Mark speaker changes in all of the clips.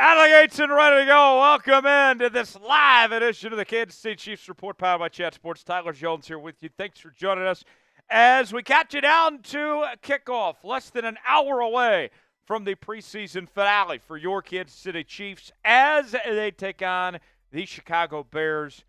Speaker 1: Out of the gates and ready to go. Welcome in to this live edition of the Kansas City Chiefs Report, powered by Chat Sports. Tyler Jones here with you. Thanks for joining us as we got you down to kickoff, less than an hour away from the preseason finale for your Kansas City Chiefs as they take on the Chicago Bears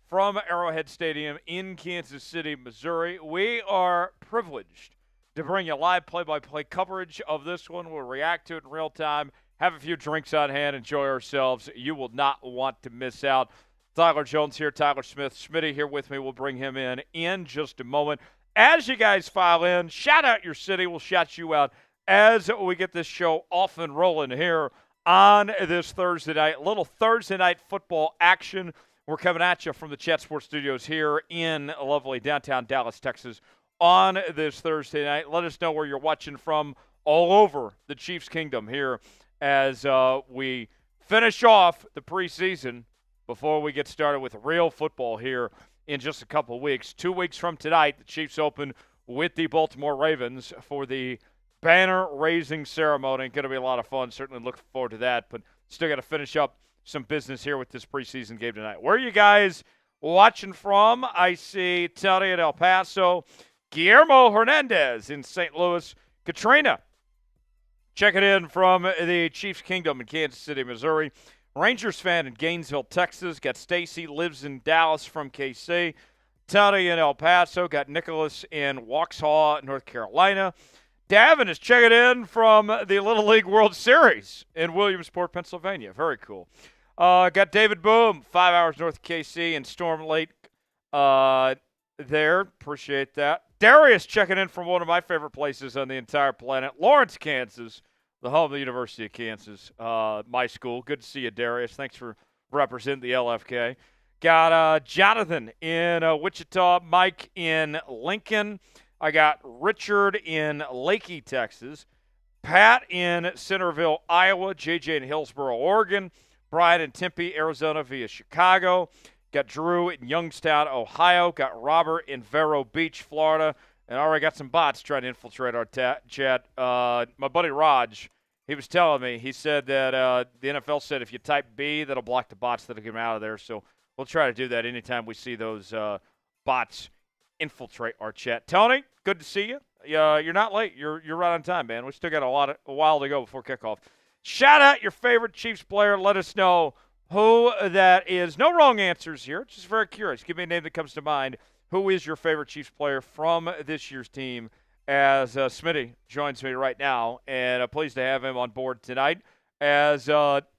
Speaker 1: from Arrowhead Stadium in Kansas City, Missouri. We are privileged to bring you live play-by-play coverage of this one. We'll react to it in real time, have a few drinks on hand, enjoy ourselves. You will not want to miss out. Tyler Jones here, Tyler Smith. Smitty here with me. We'll bring him in just a moment. As you guys file in, shout out your city. We'll shout you out as we get this show off and rolling here on this Thursday night. A little Thursday night football action. We're coming at you from the Chat Sports Studios here in lovely downtown Dallas, Texas on this Thursday night. Let us know where you're watching from all over the Chiefs Kingdom here as we finish off the preseason before we get started with real football here in just a couple of weeks. 2 weeks from tonight, the Chiefs open with the Baltimore Ravens for the banner-raising ceremony. Going to be a lot of fun. Certainly looking forward to that, but still got to finish up some business here with this preseason game tonight. Where are you guys watching from? I see Tony in El Paso, Guillermo Hernandez in St. Louis, Katrina checking in from the Chiefs Kingdom in Kansas City, Missouri. Rangers fan in Gainesville, Texas. Got Stacy, lives in Dallas from KC. Tony in El Paso. Got Nicholas in Waxhaw, North Carolina. Davin is checking in from the Little League World Series in Williamsport, Pennsylvania. Very cool. Got David Boom, 5 hours north of KC in Storm Lake there. Appreciate that. Darius checking in from one of my favorite places on the entire planet, Lawrence, Kansas, the home of the University of Kansas, my school. Good to see you, Darius. Thanks for representing the LFK. Got Jonathan in Wichita, Mike in Lincoln. I got Richard in Lakey, Texas, Pat in Centerville, Iowa, JJ in Hillsboro, Oregon, Brian in Tempe, Arizona via Chicago. Got Drew in Youngstown, Ohio. Got Robert in Vero Beach, Florida. And I already got some bots trying to infiltrate our chat. My buddy Raj, he was telling me, he said that the NFL said if you type B, that'll block the bots that'll get them out of there. So we'll try to do that anytime we see those bots infiltrate our chat. Tony, good to see you. You're not late. You're right on time, man. We still got a while to go before kickoff. Shout out your favorite Chiefs player. Let us know who that is. No wrong answers here. Just very curious. Give me a name that comes to mind. Who is your favorite Chiefs player from this year's team? As Smitty joins me right now, and pleased to have him on board tonight. As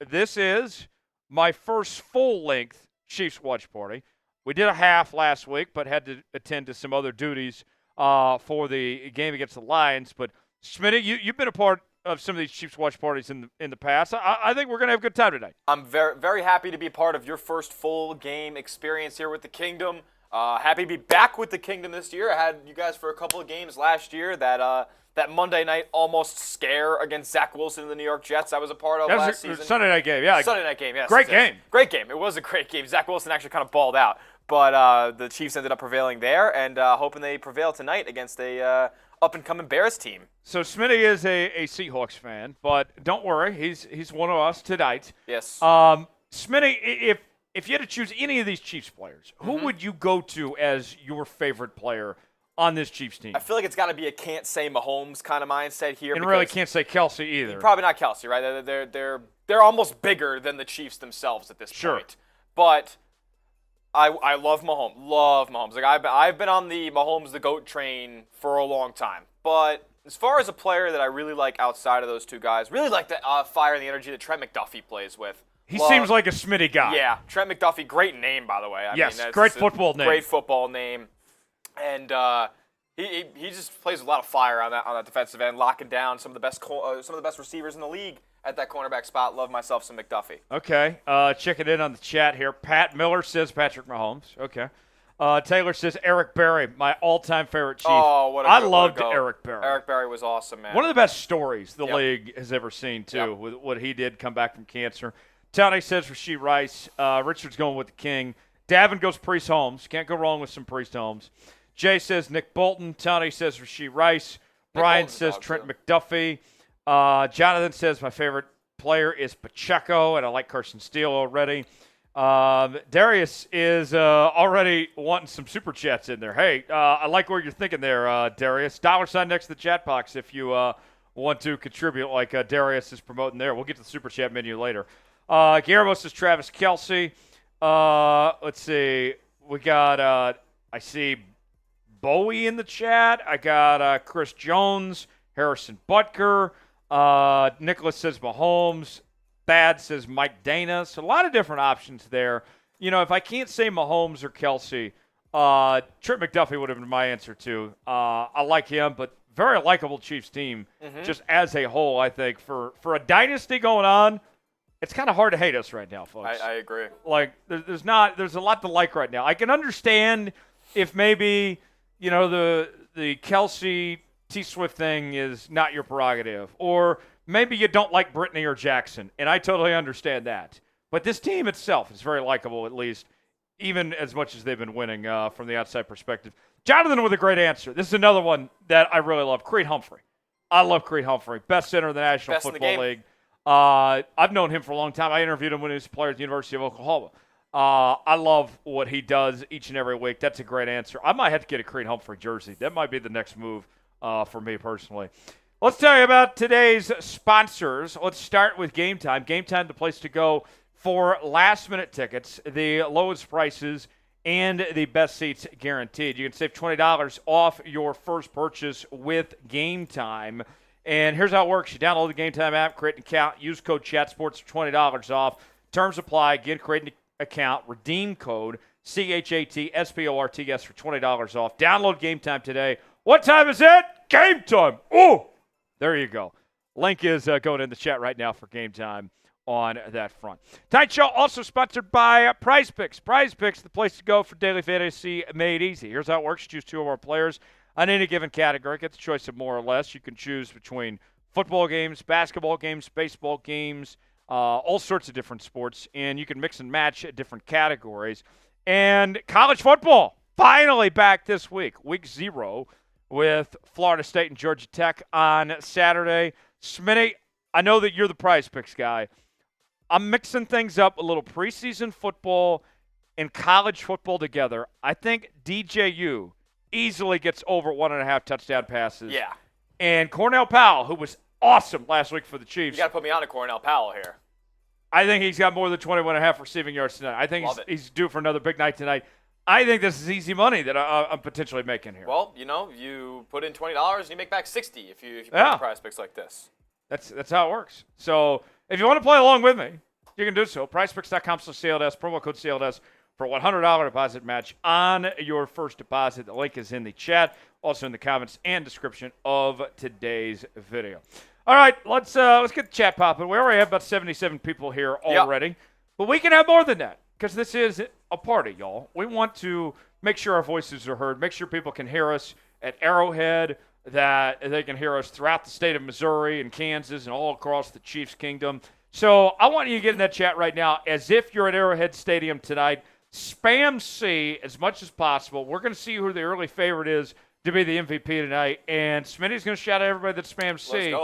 Speaker 1: this is my first full-length Chiefs watch party. We did a half last week, but had to attend to some other duties for the game against the Lions. But Smitty, you've been a part of some of these Chiefs watch parties in the past. I think we're going to have a good time tonight.
Speaker 2: I'm very, very happy to be a part of your first full game experience here with the Kingdom. Happy to be back with the Kingdom this year. I had you guys for a couple of games last year. That Monday night almost scare against Zach Wilson and the New York Jets I was a part of last season.
Speaker 1: Sunday night game, yeah.
Speaker 2: Sunday night game, yes.
Speaker 1: Great game.
Speaker 2: Great game. It was a great game. Zach Wilson actually kind of balled out. But the Chiefs ended up prevailing there, and hoping they prevail tonight against a up-and-coming Bears team.
Speaker 1: So Smitty is a Seahawks fan, but don't worry, he's one of us tonight.
Speaker 2: Yes.
Speaker 1: Smitty, if you had to choose any of these Chiefs players, who would you go to as your favorite player on this Chiefs team?
Speaker 2: I feel like it's got to be a can't say Mahomes kind of mindset here.
Speaker 1: And really can't say Kelce either.
Speaker 2: Probably not Kelce, right? They're almost bigger than the Chiefs themselves at this point. But I love Mahomes. Love Mahomes. Like I've been on the Mahomes the GOAT train for a long time. But as far as a player that I really like outside of those two guys, really like the fire and the energy that Trent McDuffie plays with.
Speaker 1: He seems like a Smitty guy.
Speaker 2: Yeah, Trent McDuffie, great name, by the way. I
Speaker 1: yes,
Speaker 2: mean,
Speaker 1: great football name.
Speaker 2: Great football name. And he just plays with a lot of fire on that defensive end, locking down some of the best receivers in the league at that cornerback spot. Love myself some McDuffie.
Speaker 1: Okay, checking in on the chat here. Pat Miller says Patrick Mahomes. Okay. Taylor says Eric Berry, my all-time favorite Chief.
Speaker 2: Oh,
Speaker 1: I loved Eric Berry.
Speaker 2: Eric Berry was awesome, man.
Speaker 1: One of the best stories the league has ever seen, too, with what he did come back from cancer. Tony says Rashee Rice. Richard's going with the King. Davin goes Priest Holmes. Can't go wrong with some Priest Holmes. Jay says Nick Bolton. Tony says Rashee Rice. Brian says Trent McDuffie. Jonathan says my favorite player is Pacheco, and I like Carson Steele already. Darius is already wanting some super chats in there. Hey, I like what you're thinking there, Darius. $sign next to the chat box if you want to contribute like Darius is promoting there. We'll get to the super chat menu later. Guillermo says Travis Kelce. Let's see. We got, I see Bowie in the chat. I got Chris Jones, Harrison Butker. Nicholas says Mahomes. Bad says Mike Dana. So a lot of different options there. You know, if I can't say Mahomes or Kelce, Trent McDuffie would have been my answer too. I like him, but very likable Chiefs team just as a whole, I think. For a dynasty going on, it's kind of hard to hate us right now, folks.
Speaker 2: I agree.
Speaker 1: Like, there's a lot to like right now. I can understand if maybe, you know, the Kelce T Swift thing is not your prerogative, or maybe you don't like Brittany or Jackson, and I totally understand that. But this team itself is very likable, at least, even as much as they've been winning from the outside perspective. Jonathan with a great answer. This is another one that I really love. Creed Humphrey. I love Creed Humphrey. Best center in the National Football League. I've known him for a long time. I interviewed him when he was a player at the University of Oklahoma. I love what he does each and every week. That's a great answer. I might have to get a Creed Humphrey jersey. That might be the next move for me personally. Let's tell you about today's sponsors. Let's start with Gametime. Gametime, the place to go for last-minute tickets, the lowest prices, and the best seats guaranteed. You can save $20 off your first purchase with Gametime. And here's how it works. You download the Gametime app, create an account, use code CHATSPORTS for $20 off. Terms apply. Again, create an account, redeem code CHATSPORTS for $20 off. Download Gametime today. What time is it? Game time. Oh! There you go. Link is going in the chat right now for Game Time on that front. Tonight's show also sponsored by Prize Picks. Prize Picks, the place to go for daily fantasy made easy. Here's how it works. Choose two of our players on any given category. Get the choice of more or less. You can choose between football games, basketball games, baseball games, all sorts of different sports, and you can mix and match different categories. And college football, finally back this week, week 0, with Florida State and Georgia Tech on Saturday. Smitty, I know that you're the Prize Picks guy. I'm mixing things up, a little preseason football and college football together. I think DJU easily gets over 1.5 touchdown passes.
Speaker 2: Yeah.
Speaker 1: And Cornell Powell, who was awesome last week for the Chiefs.
Speaker 2: You got to put me on to Cornell Powell here.
Speaker 1: I think he's got more than 21.5 receiving yards tonight. I think he's due for another big night tonight. I think this is easy money that I'm potentially making here.
Speaker 2: Well, you know, you put in $20 and you make back $60 if you play Prize Picks like this.
Speaker 1: That's how it works. So if you want to play along with me, you can do so. PrizePicks.com/CLS, promo code CLS for a $100 deposit match on your first deposit. The link is in the chat, also in the comments and description of today's video. All right, let's get the chat popping. We already have about 77 people here already, yep. But we can have more than that because this is a party, y'all. We want to make sure our voices are heard, make sure people can hear us at Arrowhead, that they can hear us throughout the state of Missouri and Kansas and all across the Chiefs Kingdom. So I want you to get in that chat right now as if you're at Arrowhead Stadium tonight. Spam C as much as possible. We're going to see who the early favorite is to be the MVP tonight. And Smitty's going to shout at everybody that spams C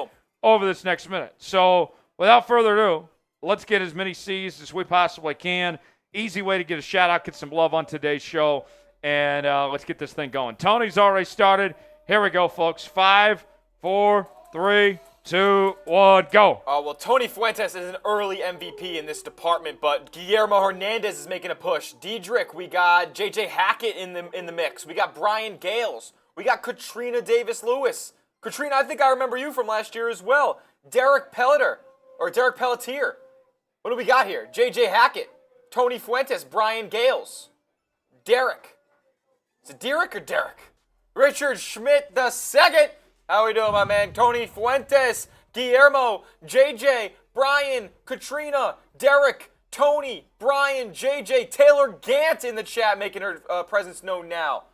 Speaker 1: over this next minute. So without further ado, let's get as many C's as we possibly can. Easy way to get a shout-out, get some love on today's show. And let's get this thing going. Tony's already started. Here we go, folks. 5, 4, 3, 2, 1, go.
Speaker 2: Well, Tony Fuentes is an early MVP in this department, but Guillermo Hernandez is making a push. Diedrich, we got J.J. Hackett in the mix. We got Brian Gales. We got Katrina Davis-Lewis. Katrina, I think I remember you from last year as well. Derek Pelletier. What do we got here? J.J. Hackett, Tony Fuentes, Brian Gales, Derek. Is it Derek or Derek? Richard Schmidt II. How we doing, my man? Tony Fuentes, Guillermo, JJ, Brian, Katrina, Derek, Tony, Brian, JJ, Taylor Gant in the chat making her presence known now.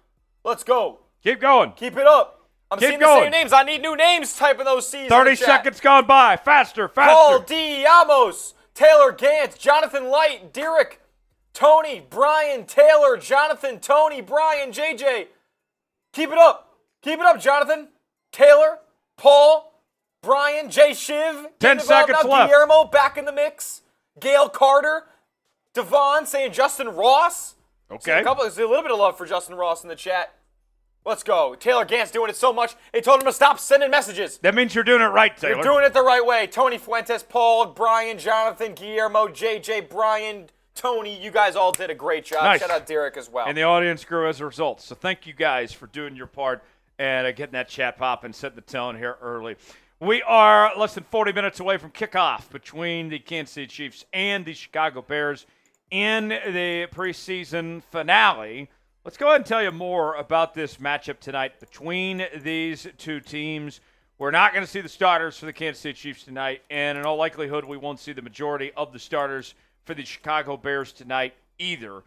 Speaker 2: Let's go.
Speaker 1: Keep going.
Speaker 2: Keep it up. I'm seeing the same names. I need new names typing those C's
Speaker 1: 30
Speaker 2: in the chat.
Speaker 1: seconds gone by. Faster.
Speaker 2: Paul D. Amos, Taylor Gant, Jonathan Light, Derek, Tony, Brian, Taylor, Jonathan, Tony, Brian, JJ. Keep it up. Keep it up, Jonathan. Taylor, Paul, Brian, J. Shiv,
Speaker 1: 10 seconds
Speaker 2: now.
Speaker 1: left.
Speaker 2: Guillermo back in the mix. Gail Carter. Devon saying Justin Ross.
Speaker 1: Okay.
Speaker 2: There's a little bit of love for Justin Ross in the chat. Let's go. Taylor Gant's doing it so much, they told him to stop sending messages.
Speaker 1: That means you're doing it right, Taylor.
Speaker 2: You're doing it the right way. Tony Fuentes, Paul, Brian, Jonathan, Guillermo, JJ, Brian, Tony, you guys all did a great job.
Speaker 1: Nice.
Speaker 2: Shout out Derek as well.
Speaker 1: And the audience grew as a result. So thank you guys for doing your part and getting that chat popping, setting the tone here early. We are less than 40 minutes away from kickoff between the Kansas City Chiefs and the Chicago Bears in the preseason finale. Let's go ahead and tell you more about this matchup tonight between these two teams. We're not going to see the starters for the Kansas City Chiefs tonight, and in all likelihood, we won't see the majority of the starters for the Chicago Bears tonight either.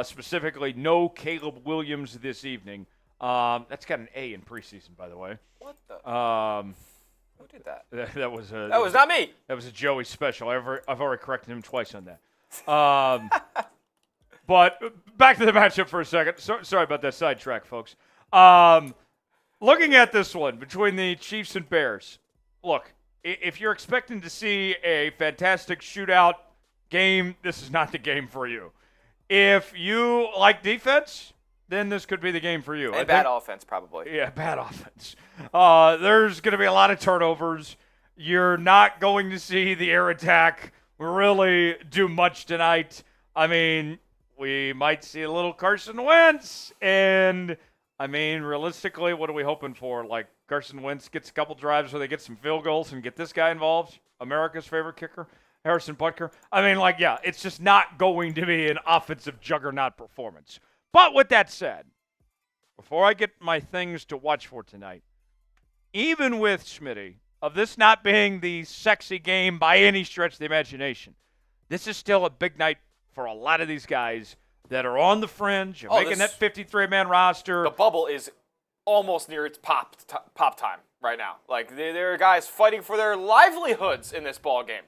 Speaker 1: Specifically, no Caleb Williams this evening. That's got an A in preseason, by the way.
Speaker 2: What the? Who did that?
Speaker 1: That was
Speaker 2: not me.
Speaker 1: That was a Joey special. I've already corrected him twice on that. But back to the matchup for a second. Sorry about that sidetrack, folks. Looking at this one between the Chiefs and Bears, look, if you're expecting to see a fantastic shootout game, this is not the game for you. If you like defense, then this could be the game for you.
Speaker 2: And bad offense, probably.
Speaker 1: Yeah, bad offense. There's going to be a lot of turnovers. You're not going to see the air attack really do much tonight. I mean, we might see a little Carson Wentz. And, I mean, realistically, what are we hoping for? Like, Carson Wentz gets a couple drives where they get some field goals and get this guy involved, America's favorite kicker, Harrison Butker. I mean, like, yeah, it's just not going to be an offensive juggernaut performance. But with that said, before I get my things to watch for tonight, even with Schmitty, of this not being the sexy game by any stretch of the imagination, this is still a big night for a lot of these guys that are on the fringe of making that 53-man roster.
Speaker 2: The bubble is almost near its pop time right now. Like, there are guys fighting for their livelihoods in this ball game.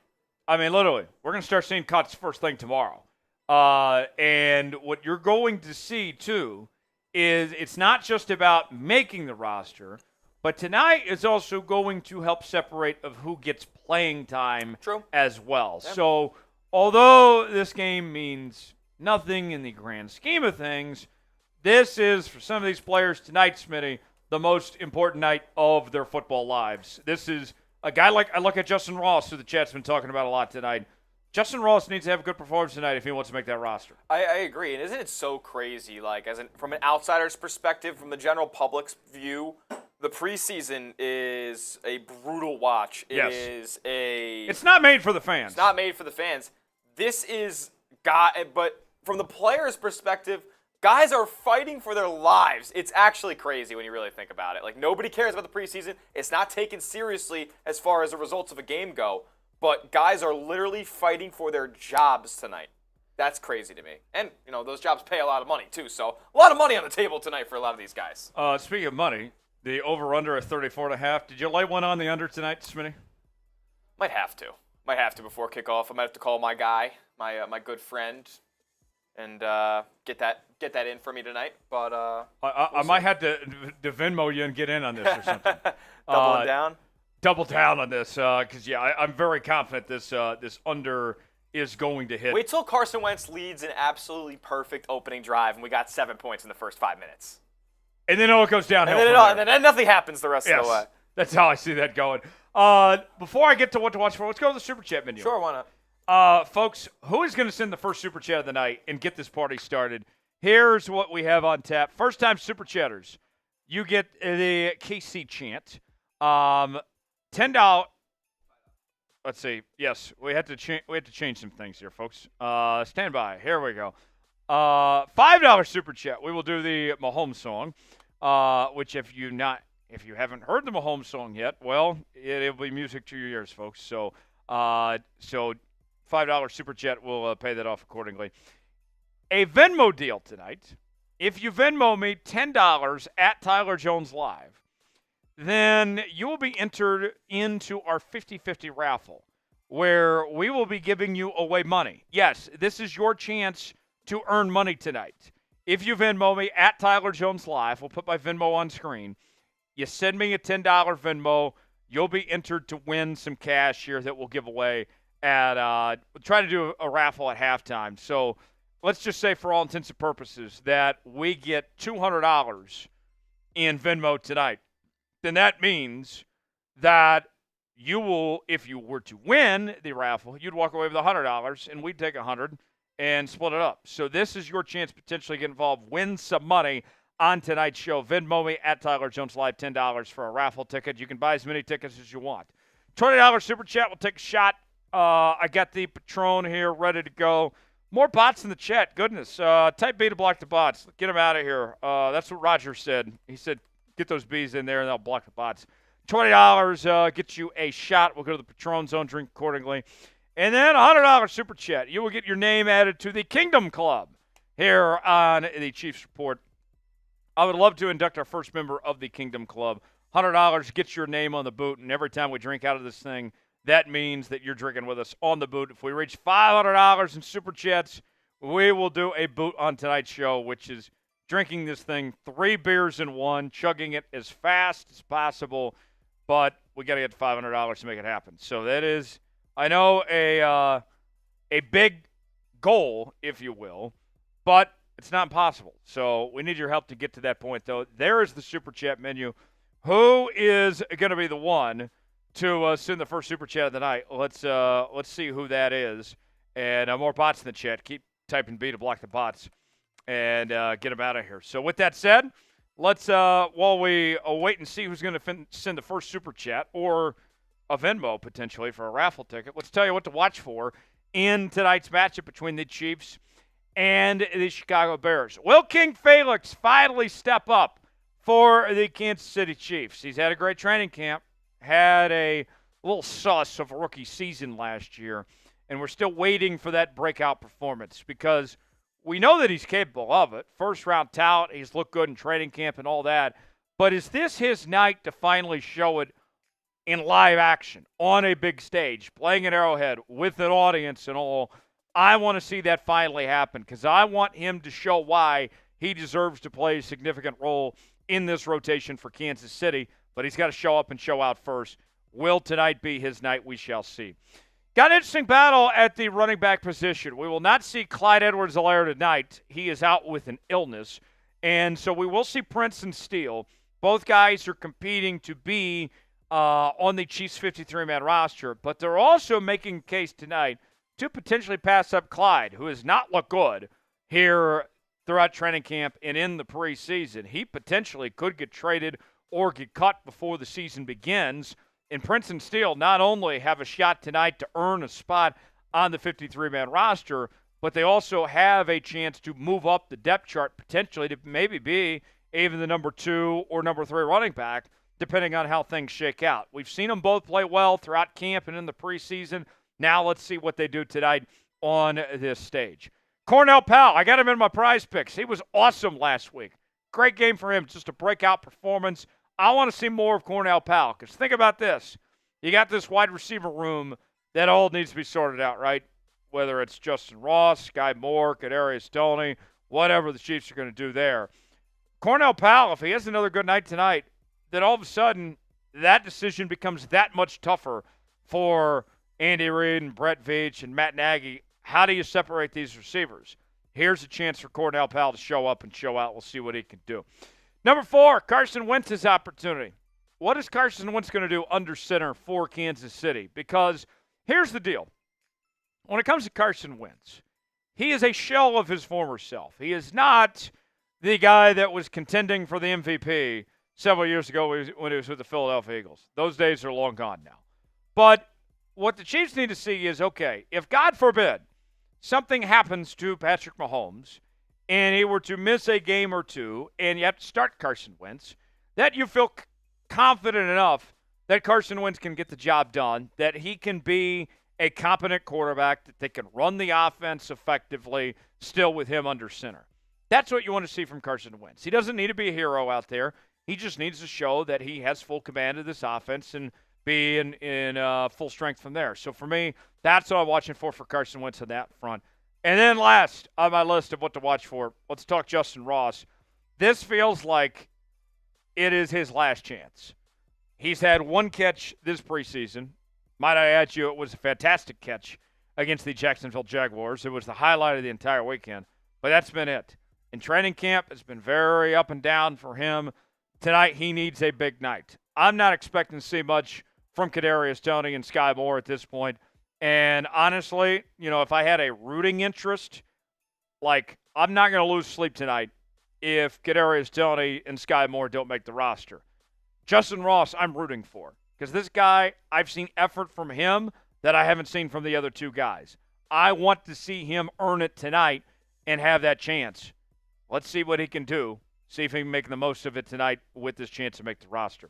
Speaker 1: I mean, literally, we're going to start seeing cuts first thing tomorrow. And what you're going to see, too, is it's not just about making the roster, but tonight is also going to help separate of who gets playing time as well. Yeah. So, although this game means nothing in the grand scheme of things, this is, for some of these players tonight, Smitty, the most important night of their football lives. This is a guy like, I look at Justin Ross, who the chat's been talking about a lot tonight. Justin Ross needs to have a good performance tonight if he wants to make that roster.
Speaker 2: I agree. And isn't it so crazy, like, from an outsider's perspective, from the general public's view, the preseason is a brutal watch.
Speaker 1: It's not made for the fans.
Speaker 2: It's not made for the fans. This is, but from the player's perspective, guys are fighting for their lives. It's actually crazy when you really think about it. Like, nobody cares about the preseason. It's not taken seriously as far as the results of a game go. But guys are literally fighting for their jobs tonight. That's crazy to me. And, those jobs pay a lot of money, too. So, a lot of money on the table tonight for a lot of these guys.
Speaker 1: Speaking of money, the over-under at 34.5. Did you lay one on the under tonight, Smitty?
Speaker 2: Might have to before kickoff. I might have to call my guy, my good friend, and get that in for me tonight. But
Speaker 1: I might have to Venmo you and get in on this or something.
Speaker 2: Doubling down.
Speaker 1: Double down on this because, I'm very confident this under is going to hit.
Speaker 2: Wait till Carson Wentz leads an absolutely perfect opening drive, and we got 7 points in the first 5 minutes.
Speaker 1: And then it goes downhill.
Speaker 2: And then nothing happens the rest of the way.
Speaker 1: That's how I see that going. Before I get to what to watch for, let's go to the Super Chat menu.
Speaker 2: Sure, why
Speaker 1: not? Folks, who is going to send the first Super Chat of the night and get this party started? Here's what we have on tap. First-time Super Chatters, you get the KC chant. $10. Let's see. Yes, we had to change some things here, folks. Stand by. Here we go. $5 Super Chat. We will do the Mahomes song, which if you haven't heard the Mahomes song yet, well, it'll be music to your ears, folks. So $5 Super Chat will pay that off accordingly. A Venmo deal tonight. If you Venmo me $10 at Tyler Jones Live, then you will be entered into our 50-50 raffle, where we will be giving you away money. Yes, this is your chance to earn money tonight. If you Venmo me at Tyler Jones Live, we'll put my Venmo on screen. You send me a $10 Venmo, you'll be entered to win some cash here that we'll give away at we'll try to do a raffle at halftime. So let's just say for all intents and purposes that we get $200 in Venmo tonight. Then that means that you will, if you were to win the raffle, you'd walk away with $100, and we'd take $100 and split it up. So this is your chance to potentially get involved, win some money on tonight's show. Venmo me at Tyler Jones Live, $10 for a raffle ticket. You can buy as many tickets as you want. $20 super chat. We'll take a shot. I got the Patron here ready to go. More bots in the chat. Goodness. Type B to block the bots. Get them out of here. That's what Roger said. He said, get those Bs in there, and they'll block the bots. $20 gets you a shot. We'll go to the Patron Zone, drink accordingly. And then $100 super chat. You will get your name added to the Kingdom Club here on the Chiefs Report. I would love to induct our first member of the Kingdom Club. $100 gets your name on the boot, and every time we drink out of this thing, that means that you're drinking with us on the boot. If we reach $500 in super chats, we will do a boot on tonight's show, which is drinking this thing 3 beers in one, chugging it as fast as possible, but we got to get $500 to make it happen. So that is, I know, a big goal, if you will, but it's not impossible. So we need your help to get to that point, though. There is the super chat menu. Who is going to be the one to send the first super chat of the night? Let's see who that is. And more bots in the chat. Keep typing B to block the bots and get them out of here. So with that said, let's while we wait and see who's going to send the first super chat or a Venmo potentially for a raffle ticket, let's tell you what to watch for in tonight's matchup between the Chiefs and the Chicago Bears. Will King Felix finally step up for the Kansas City Chiefs? He's had a great training camp, had a little sus of a rookie season last year, and we're still waiting for that breakout performance because we know that he's capable of it. First-round talent, he's looked good in training camp and all that. But is this his night to finally show it in live action, on a big stage, playing at Arrowhead with an audience and all? I want to see that finally happen because I want him to show why he deserves to play a significant role in this rotation for Kansas City. But he's got to show up and show out first. Will tonight be his night? We shall see. Got an interesting battle at the running back position. We will not see Clyde Edwards-Helaire tonight. He is out with an illness. And so we will see Prince and Steele. Both guys are competing to be on the Chiefs' 53-man roster. But they're also making a case tonight to potentially pass up Clyde, who has not looked good here throughout training camp and in the preseason. He potentially could get traded or get cut before the season begins. And Prince and Steele not only have a shot tonight to earn a spot on the 53-man roster, but they also have a chance to move up the depth chart potentially to maybe be even the number 2 or number 3 running back, depending on how things shake out. We've seen them both play well throughout camp and in the preseason. Now let's see what they do tonight on this stage. Cornell Powell, I got him in my prize picks. He was awesome last week. Great game for him, just a breakout performance. I want to see more of Cornell Powell because think about this. You got this wide receiver room that all needs to be sorted out, right? Whether it's Justin Ross, Sky Moore, Kadarius Toney, whatever the Chiefs are going to do there. Cornell Powell, if he has another good night tonight, then all of a sudden that decision becomes that much tougher for Andy Reid and Brett Veach and Matt Nagy. How do you separate these receivers? Here's a chance for Cornell Powell to show up and show out. We'll see what he can do. Number 4, Carson Wentz's opportunity. What is Carson Wentz going to do under center for Kansas City? Because here's the deal. When it comes to Carson Wentz, he is a shell of his former self. He is not the guy that was contending for the MVP several years ago when he was with the Philadelphia Eagles. Those days are long gone now. But what the Chiefs need to see is, okay, if God forbid something happens to Patrick Mahomes and he were to miss a game or two and you have to start Carson Wentz, that you feel confident enough that Carson Wentz can get the job done, that he can be a competent quarterback, that they can run the offense effectively still with him under center. That's what you want to see from Carson Wentz. He doesn't need to be a hero out there. He just needs to show that he has full command of this offense and be in full strength from there. So for me, that's what I'm watching for Carson Wentz on that front. And then last on my list of what to watch for, let's talk Justin Ross. This feels like it is his last chance. He's had one catch this preseason. Might I add you, it was a fantastic catch against the Jacksonville Jaguars. It was the highlight of the entire weekend, but that's been it. In training camp, it's been very up and down for him. Tonight, he needs a big night. I'm not expecting to see much from Kadarius Toney and Sky Moore at this point. And honestly, if I had a rooting interest, I'm not going to lose sleep tonight if Kadarius Toney and Sky Moore don't make the roster. Justin Ross, I'm rooting for. Because this guy, I've seen effort from him that I haven't seen from the other two guys. I want to see him earn it tonight and have that chance. Let's see what he can do. See if he can make the most of it tonight with this chance to make the roster.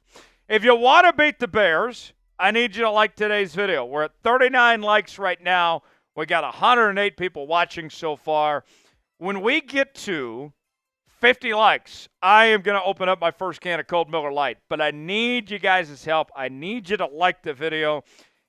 Speaker 1: If you want to beat the Bears, I need you to like today's video. We're at 39 likes right now. We got 108 people watching so far. When we get to 50 likes, I am going to open up my first can of Cold Miller Lite. But I need you guys' help. I need you to like the video.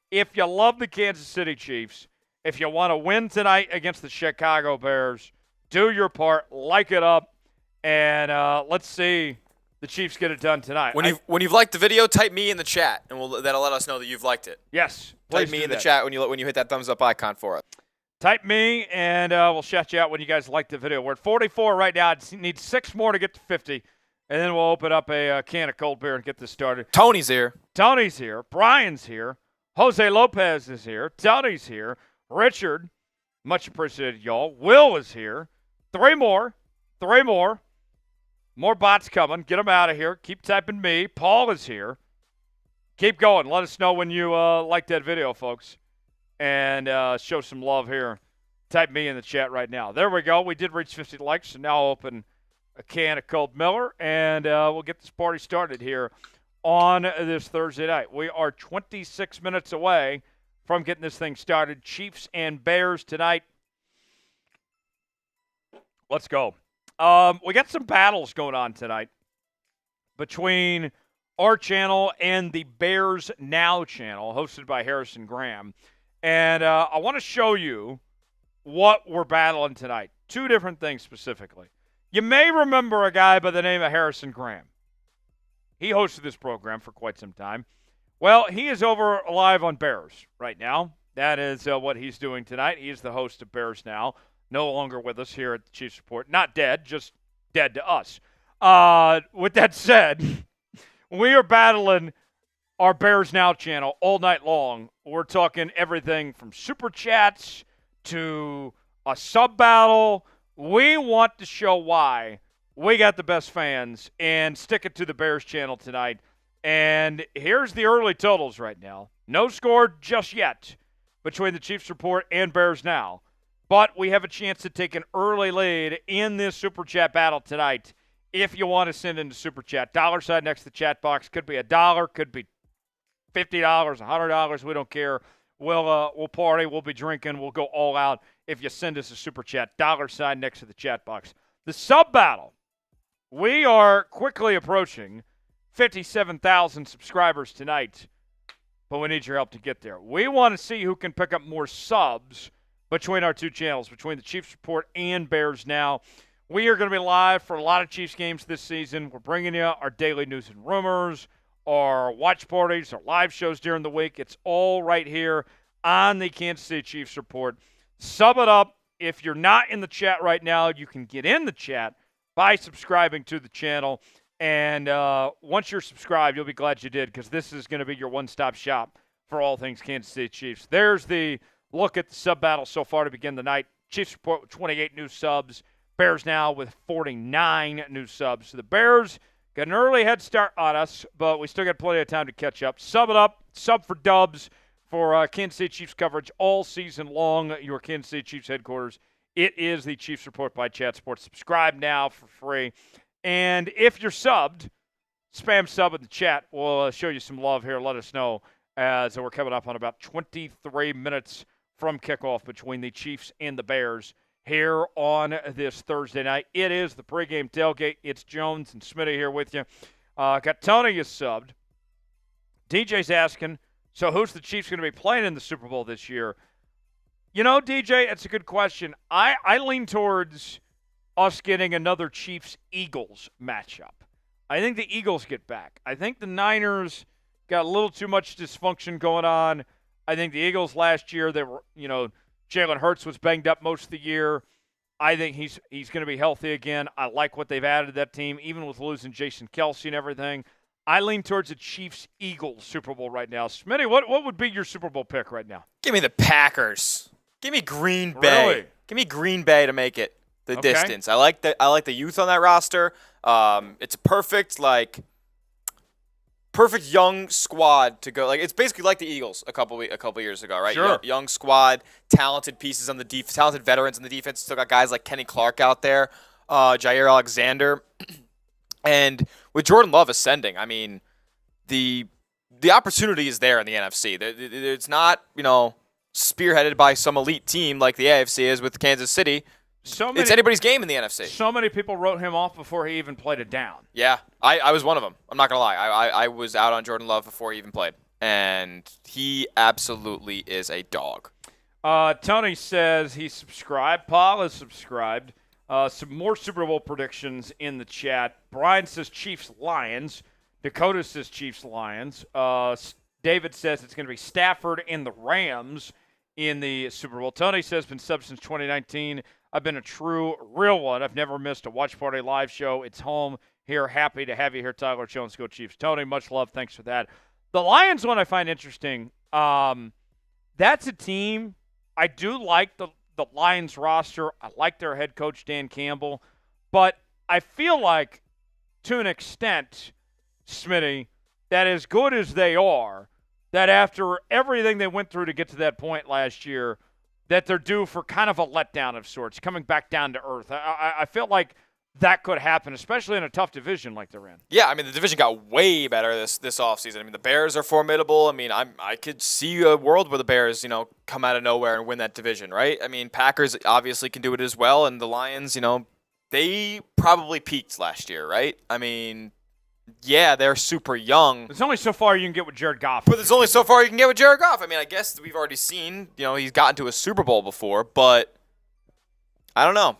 Speaker 1: If you love the Kansas City Chiefs, if you want to win tonight against the Chicago Bears, do your part, like it up, and let's see the Chiefs get it done tonight.
Speaker 2: When you've liked the video, type me in the chat, and that'll let us know that you've liked it.
Speaker 1: Yes.
Speaker 2: Type me in the chat when you hit that thumbs up icon for it.
Speaker 1: Type me, and we'll shout you out when you guys like the video. We're at 44 right now. I need 6 more to get to 50, and then we'll open up a can of cold beer and get this started.
Speaker 2: Tony's here.
Speaker 1: Tony's here. Brian's here. Jose Lopez is here. Tony's here. Richard, much appreciated, y'all. Will is here. 3 more. 3 more. More bots coming. Get them out of here. Keep typing me. Paul is here. Keep going. Let us know when you like that video, folks. And show some love here. Type me in the chat right now. There we go. We did reach 50 likes, so now I'll open a can of Cold Miller, and we'll get this party started here on this Thursday night. We are 26 minutes away from getting this thing started. Chiefs and Bears tonight. Let's go. We got some battles going on tonight between our channel and the Bears Now channel, hosted by Harrison Graham. And I want to show you what we're battling tonight. 2 different things specifically. You may remember a guy by the name of Harrison Graham. He hosted this program for quite some time. Well, he is over live on Bears right now. That is what he's doing tonight. He is the host of Bears Now. No longer with us here at the Chiefs Report. Not dead, just dead to us. With that said, we are battling our Bears Now channel all night long. We're talking everything from Super Chats to a sub battle. We want to show why we got the best fans and stick it to the Bears channel tonight. And here's the early totals right now. No score just yet between the Chiefs Report and Bears Now. But we have a chance to take an early lead in this Super Chat battle tonight if you want to send in the Super Chat. Dollar sign next to the chat box. Could be $1, could be $50, $100. We don't care. We'll party. We'll be drinking. We'll go all out if you send us a Super Chat. Dollar sign next to the chat box. The sub battle. We are quickly approaching 57,000 subscribers tonight, but we need your help to get there. We want to see who can pick up more subs between our 2 channels, between the Chiefs Report and Bears Now. We are going to be live for a lot of Chiefs games this season. We're bringing you our daily news and rumors, our watch parties, our live shows during the week. It's all right here on the Kansas City Chiefs Report. Sub it up. If you're not in the chat right now, you can get in the chat by subscribing to the channel. And once you're subscribed, you'll be glad you did, because this is going to be your one-stop shop for all things Kansas City Chiefs. There's the look at the sub battle so far to begin the night. Chiefs Report with 28 new subs. Bears Now with 49 new subs. So the Bears got an early head start on us, but we still got plenty of time to catch up. Sub it up. Sub for dubs for Kansas City Chiefs coverage all season long. Your Kansas City Chiefs headquarters. It is the Chiefs Report by Chat Sports. Subscribe now for free. And if you're subbed, spam sub in the chat. We'll show you some love here. Let us know, as we're coming up on about 23 minutes from kickoff between the Chiefs and the Bears here on this Thursday night. It is the pregame tailgate. It's Jones and Smitty here with you. Got Tony is subbed. DJ's asking, so who's the Chiefs going to be playing in the Super Bowl this year? You know, DJ, it's a good question. I lean towards us getting another Chiefs-Eagles matchup. I think the Eagles get back. I think the Niners got a little too much dysfunction going on. I think the Eagles last year, they were, Jalen Hurts was banged up most of the year. I think he's going to be healthy again. I like what they've added to that team, even with losing Jason Kelce and everything. I lean towards the Chiefs-Eagles Super Bowl right now. Smitty, what would be your Super Bowl pick right now?
Speaker 2: Give me the Packers. Give me Green Bay.
Speaker 1: Really?
Speaker 2: Give me Green Bay to make it the distance. I like the youth on that roster. It's a perfect young squad to go. Like, it's basically like the Eagles a couple years ago, right?
Speaker 1: Sure.
Speaker 2: Young squad, talented pieces on the talented veterans on the defense. Still got guys like Kenny Clark out there, Jair Alexander, and with Jordan Love ascending, I mean, the opportunity is there in the NFC. It's not spearheaded by some elite team like the AFC is with Kansas City. It's anybody's game in the NFC.
Speaker 1: So many people wrote him off before he even played it down.
Speaker 2: Yeah, I was one of them. I'm not going to lie. I was out on Jordan Love before he even played. And he absolutely is a dog.
Speaker 1: Tony says he's subscribed. Paul is subscribed. Some more Super Bowl predictions in the chat. Brian says Chiefs-Lions. Dakota says Chiefs-Lions. David says it's going to be Stafford and the Rams in the Super Bowl. Tony says been sub since 2019. I've been a true, real one. I've never missed a Watch Party live show. It's home here. Happy to have you here, Tyler Jones. Go Chiefs. Tony, much love. Thanks for that. The Lions one I find interesting. That's a team. I do like the Lions roster. I like their head coach, Dan Campbell. But I feel like, to an extent, Smitty, that as good as they are, that after everything they went through to get to that point last year, that they're due for kind of a letdown of sorts, coming back down to earth. I feel like that could happen, especially in a tough division like they're in.
Speaker 2: Yeah, I mean, the division got way better this offseason. I mean, the Bears are formidable. I mean, I could see a world where the Bears, come out of nowhere and win that division, right? I mean, Packers obviously can do it as well, and the Lions, they probably peaked last year, right? I mean, yeah, they're super young.
Speaker 1: There's only so far you can get with Jared Goff.
Speaker 2: But there's only so far you can get with Jared Goff. I mean, I guess we've already seen, he's gotten to a Super Bowl before, but I don't know.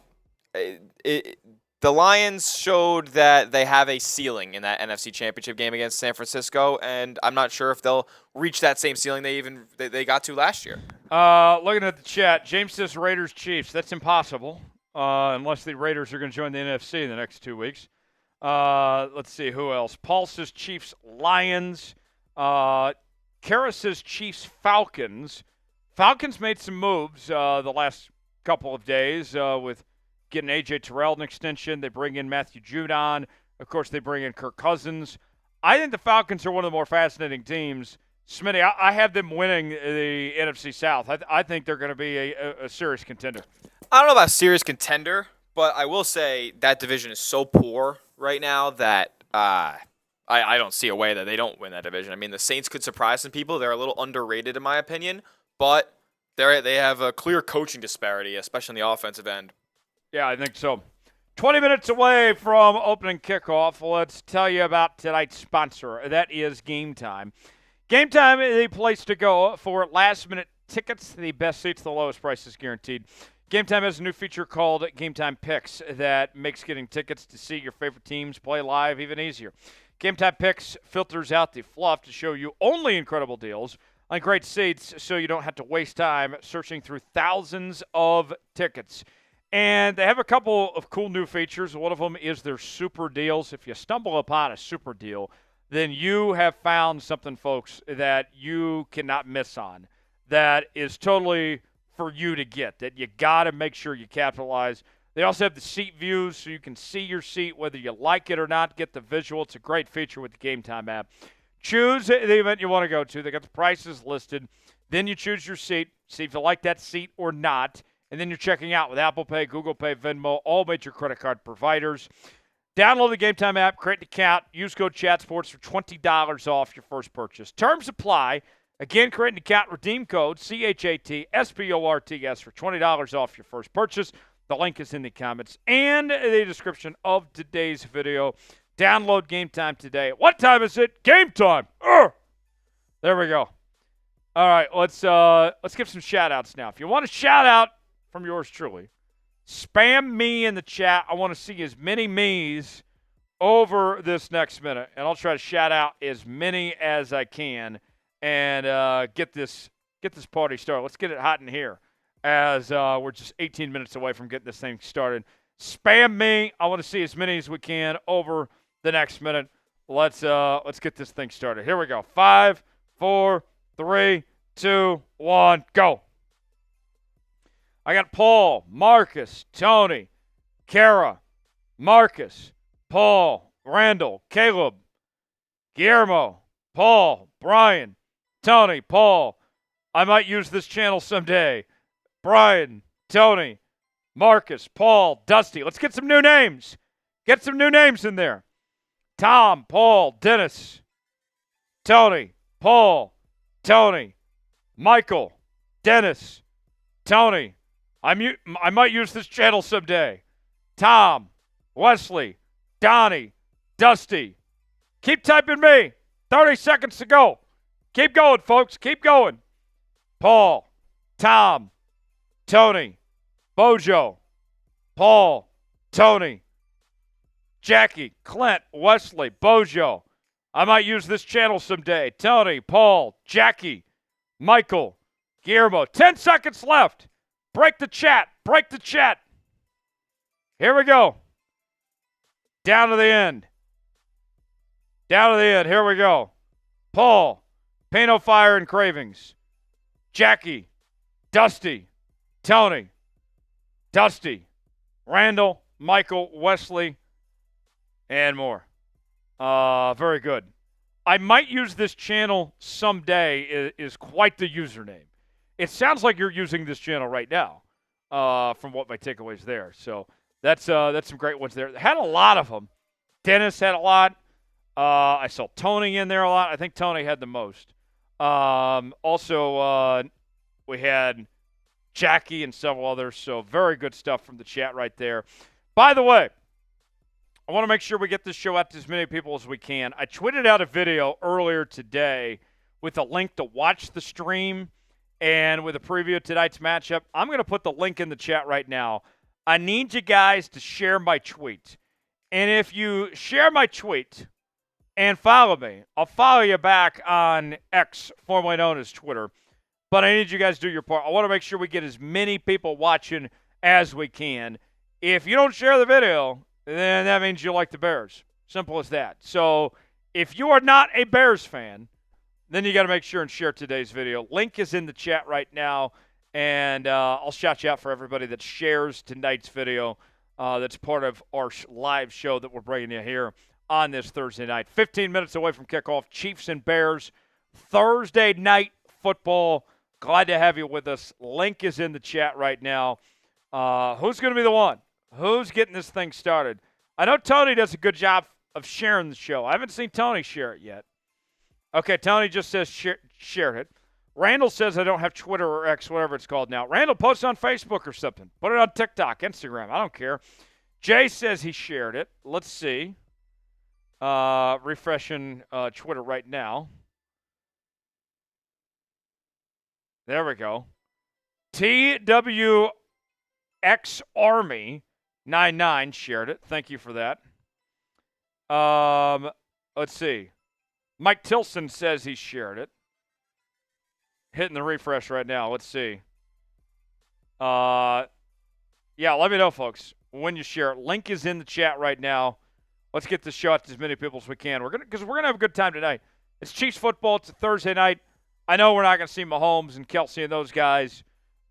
Speaker 2: The Lions showed that they have a ceiling in that NFC Championship game against San Francisco, and I'm not sure if they'll reach that same ceiling they got to last year.
Speaker 1: Looking at the chat, James says Raiders-Chiefs. That's impossible unless the Raiders are going to join the NFC in the next 2 weeks. Let's see, who else? Paul says Chiefs-Lions. Kara says Chiefs-Falcons. Falcons made some moves the last couple of days with getting A.J. Terrell an extension. They bring in Matthew Judon. Of course, they bring in Kirk Cousins. I think the Falcons are one of the more fascinating teams. Smitty, I have them winning the NFC South. I think they're going to be a serious contender.
Speaker 2: I don't know about serious contender, but I will say that division is so poor right now that I don't see a way that they don't win that division. I mean, the Saints could surprise some people. They're a little underrated in my opinion, but they have a clear coaching disparity, especially in the offensive end.
Speaker 1: Yeah, I think so. 20 minutes away from opening kickoff. Let's tell you about tonight's sponsor. That is Gametime. Gametime is the place to go for last-minute tickets. The best seats, the lowest prices guaranteed. Gametime has a new feature called Gametime Picks that makes getting tickets to see your favorite teams play live even easier. Gametime Picks filters out the fluff to show you only incredible deals on great seats so you don't have to waste time searching through thousands of tickets. And they have a couple of cool new features. One of them is their super deals. If you stumble upon a super deal, then you have found something, folks, that you cannot miss on. That is totally for you to get, that you got to make sure you capitalize. They also have the seat views so you can see your seat whether you like it or not, get the visual. It's a great feature with the Gametime app. Choose the event you want to go to. They got the prices listed. Then you choose your seat, see if you like that seat or not. And then you're checking out with Apple Pay, Google Pay, Venmo, all major credit card providers. Download the Gametime app, create an account, use code ChatSports for $20 off your first purchase. Terms apply. Again, create an account, redeem code CHATSPORTS for $20 off your first purchase. The link is in the comments and the description of today's video. Download Gametime today. What time is it? Game time. There we go. All right, let's give some shout-outs now. If you want a shout-out from yours truly, spam me in the chat. I want to see as many me's over this next minute, and I'll try to shout out as many as I can and get this party started. Let's get it hot in here as we're just 18 minutes away from getting this thing started. Spam me. I want to see as many as we can over the next minute. Let's get this thing started. Here we go. 5, 4, 3, 2, 1, go. I got Paul, Marcus, Tony, Kara, Marcus, Paul, Randall, Caleb, Guillermo, Paul, Brian, Tony, Paul. I might use this channel someday. Brian, Tony, Marcus, Paul, Dusty. Let's get some new names. Get some new names in there. Tom, Paul, Dennis, Tony, Paul, Tony, Michael, Dennis, Tony. I might use this channel someday. Tom, Wesley, Donnie, Dusty. Keep typing me. 30 seconds to go. Keep going, folks. Keep going. Paul, Tom, Tony, Bojo, Paul, Tony, Jackie, Clint, Wesley, Bojo. I might use this channel someday. Tony, Paul, Jackie, Michael, Guillermo. 10 seconds left. Break the chat. Break the chat. Here we go. Down to the end. Down to the end. Here we go. Paul, Pano Fire and Cravings. Jackie, Dusty, Tony, Dusty, Randall, Michael, Wesley, and more. Very good. I might use this channel someday is quite the username. It sounds like you're using this channel right now, from what my takeaways there. So that's some great ones there. Had a lot of them. Dennis had a lot. I saw Tony in there a lot. I think Tony had the most. Also, we had Jackie and several others. So very good stuff from the chat right there. By the way, I want to make sure we get this show out to as many people as we can. I tweeted out a video earlier today with a link to watch the stream and with a preview of tonight's matchup. I'm going to put the link in the chat right now. I need you guys to share my tweet. And if you share my tweet and follow me, I'll follow you back on X, formerly known as Twitter. But I need you guys to do your part. I want to make sure we get as many people watching as we can. If you don't share the video, then that means you like the Bears. Simple as that. So if you are not a Bears fan, then you got to make sure and share today's video. Link is in the chat right now, and I'll shout you out for everybody that shares tonight's video. That's part of our live show that we're bringing you here on this Thursday night. 15 minutes away from kickoff, Chiefs and Bears, Thursday night football. Glad to have you with us. Link is in the chat right now. Who's going to be the one? Who's getting this thing started? I know Tony does a good job of sharing the show. I haven't seen Tony share it yet. Okay, Tony just says share it. Randall says I don't have Twitter or X, whatever it's called now. Randall, post on Facebook or something. Put it on TikTok, Instagram. I don't care. Jay says he shared it. Let's see. Refreshing Twitter right now. There we go. TWX Army 99 shared it. Thank you for that. Let's see. Mike Tilson says he shared it. Hitting the refresh right now. Let's see. Yeah, let me know, folks, when you share it. Link is in the chat right now. Let's get this show out to as many people as we can. Because we're gonna have a good time tonight. It's Chiefs football. It's a Thursday night. I know we're not gonna see Mahomes and Kelce and those guys,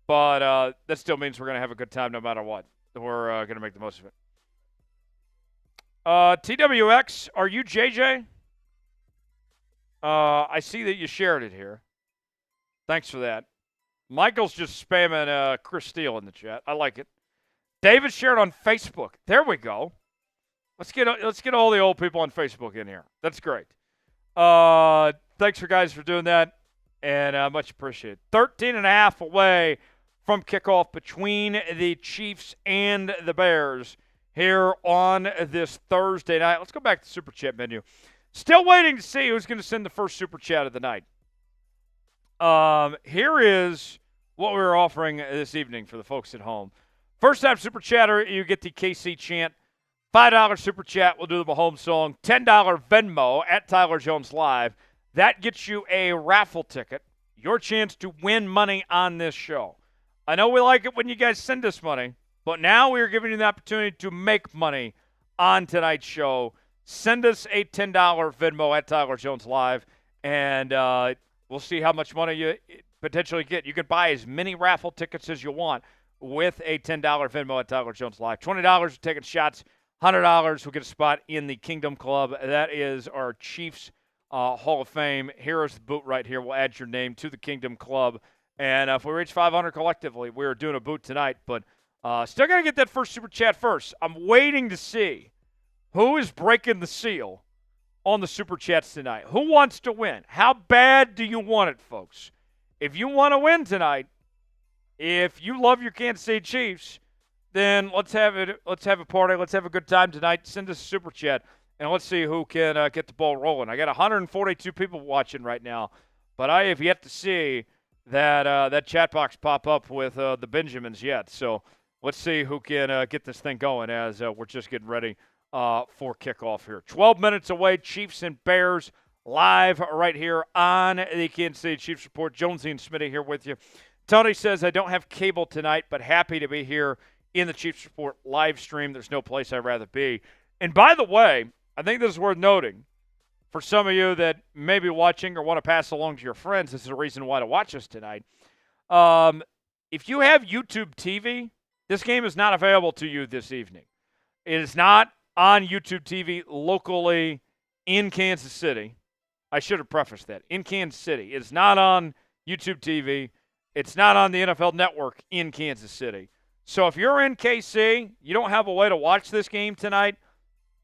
Speaker 1: but that still means we're gonna have a good time no matter what. We're gonna make the most of it. TWX, are you JJ? I see that you shared it here. Thanks for that. Michael's just spamming Chris Steele in the chat. I like it. David shared on Facebook. There we go. Let's get all the old people on Facebook in here. That's great. Thanks for guys for doing that, and much appreciated. 13.5 away from kickoff between the Chiefs and the Bears here on this Thursday night. Let's go back to the Super Chat menu. Still waiting to see who's going to send the first Super Chat of the night. Here is what we're offering this evening for the folks at home. First time Super Chatter, you get the KC chant $5 Super Chat, we'll do the Mahomes song. $10 Venmo at Tyler Jones Live. That gets you a raffle ticket, your chance to win money on this show. I know we like it when you guys send us money, but now we are giving you the opportunity to make money on tonight's show. Send us a $10 Venmo at Tyler Jones Live, and we'll see how much money you potentially get. You can buy as many raffle tickets as you want with a $10 Venmo at Tyler Jones Live. $20 for taking shots. $100 will get a spot in the Kingdom Club. That is our Chiefs Hall of Fame. Here is the boot right here. We'll add your name to the Kingdom Club. And if we reach 500 collectively, we're doing a boot tonight. But still got to get that first Super Chat first. I'm waiting to see who is breaking the seal on the Super Chats tonight. Who wants to win? How bad do you want it, folks? If you want to win tonight, if you love your Kansas City Chiefs, then let's have it. Let's have a party. Let's have a good time tonight. Send us a Super Chat, and let's see who can get the ball rolling. I got 142 people watching right now, but I have yet to see that chat box pop up with the Benjamins yet. So let's see who can get this thing going as we're just getting ready for kickoff here. 12 minutes away, Chiefs and Bears live right here on the Kansas City Chiefs Report. Jonesy and Smitty here with you. Tony says, I don't have cable tonight, but happy to be here in the Chiefs Report live stream. There's no place I'd rather be. And by the way, I think this is worth noting for some of you that may be watching or want to pass along to your friends. This is a reason why to watch us tonight. If you have YouTube TV, this game is not available to you this evening. It is not on YouTube TV locally in Kansas City. I should have prefaced that. In Kansas City. It's not on YouTube TV. It's not on the NFL Network in Kansas City. So if you're in KC, you don't have a way to watch this game tonight,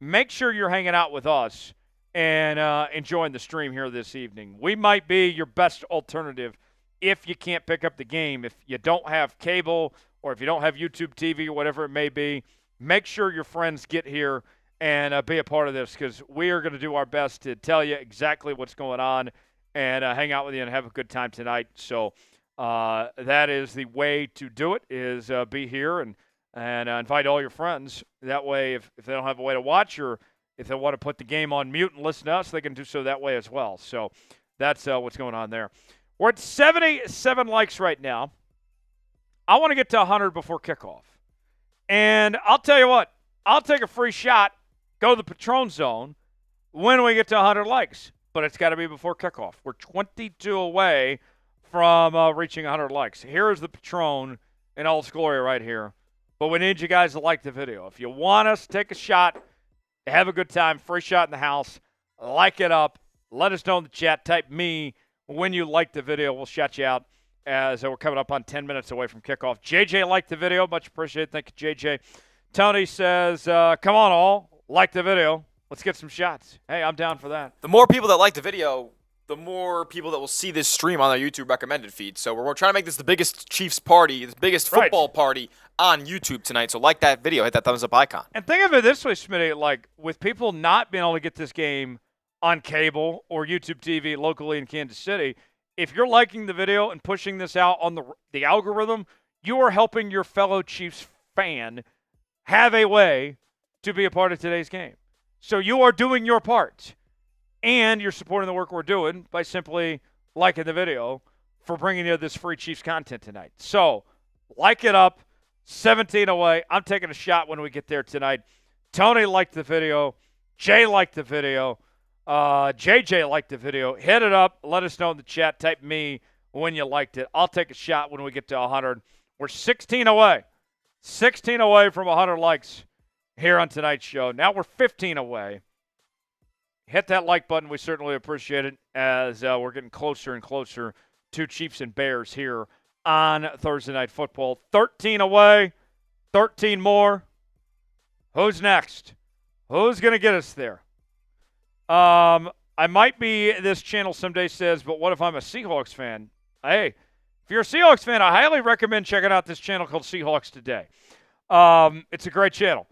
Speaker 1: make sure you're hanging out with us and enjoying the stream here this evening. We might be your best alternative if you can't pick up the game. If you don't have cable or if you don't have YouTube TV or whatever it may be, make sure your friends get here and be a part of this, because we are going to do our best to tell you exactly what's going on and hang out with you and have a good time tonight. So that is the way to do it, is be here and invite all your friends. That way, if they don't have a way to watch, or if they want to put the game on mute and listen to us, they can do so that way as well. So that's what's going on there. We're at 77 likes right now. I want to get to 100 before kickoff. And I'll tell you what, I'll take a free shot, go to the Patron Zone when we get to 100 likes. But it's got to be before kickoff. We're 22 away from reaching 100 likes. Here is the Patron in all its glory right here. But we need you guys to like the video. If you want us to take a shot, have a good time, free shot in the house, like it up, let us know in the chat, type me when you like the video. We'll shout you out as we're coming up on 10 minutes away from kickoff. JJ liked the video. Much appreciated. Thank you, JJ. Tony says, come on all, like the video. Let's get some shots. Hey, I'm down for that.
Speaker 2: The more people that like the video, the more people that will see this stream on their YouTube recommended feed. So we're trying to make this the biggest Chiefs party, the biggest football party on YouTube tonight. So like that video, hit that thumbs up icon.
Speaker 1: And think of it this way, Smitty, like with people not being able to get this game on cable or YouTube TV locally in Kansas City, if you're liking the video and pushing this out on the algorithm, you are helping your fellow Chiefs fan have a way to be a part of today's game. So you are doing your part. And you're supporting the work we're doing by simply liking the video for bringing you this free Chiefs content tonight. So, like it up. 17 away. I'm taking a shot when we get there tonight. Tony liked the video. Jay liked the video. JJ liked the video. Hit it up. Let us know in the chat. Type me when you liked it. I'll take a shot when we get to 100. We're 16 away. 16 away from 100 likes here on tonight's show. Now we're 15 away. Hit that like button. We certainly appreciate it as we're getting closer and closer to Chiefs and Bears here on Thursday Night Football. 13 away, 13 more. Who's next? Who's going to get us there? I might be, this channel someday says, but what if I'm a Seahawks fan? Hey, if you're a Seahawks fan, I highly recommend checking out this channel called Seahawks Today. It's a great channel.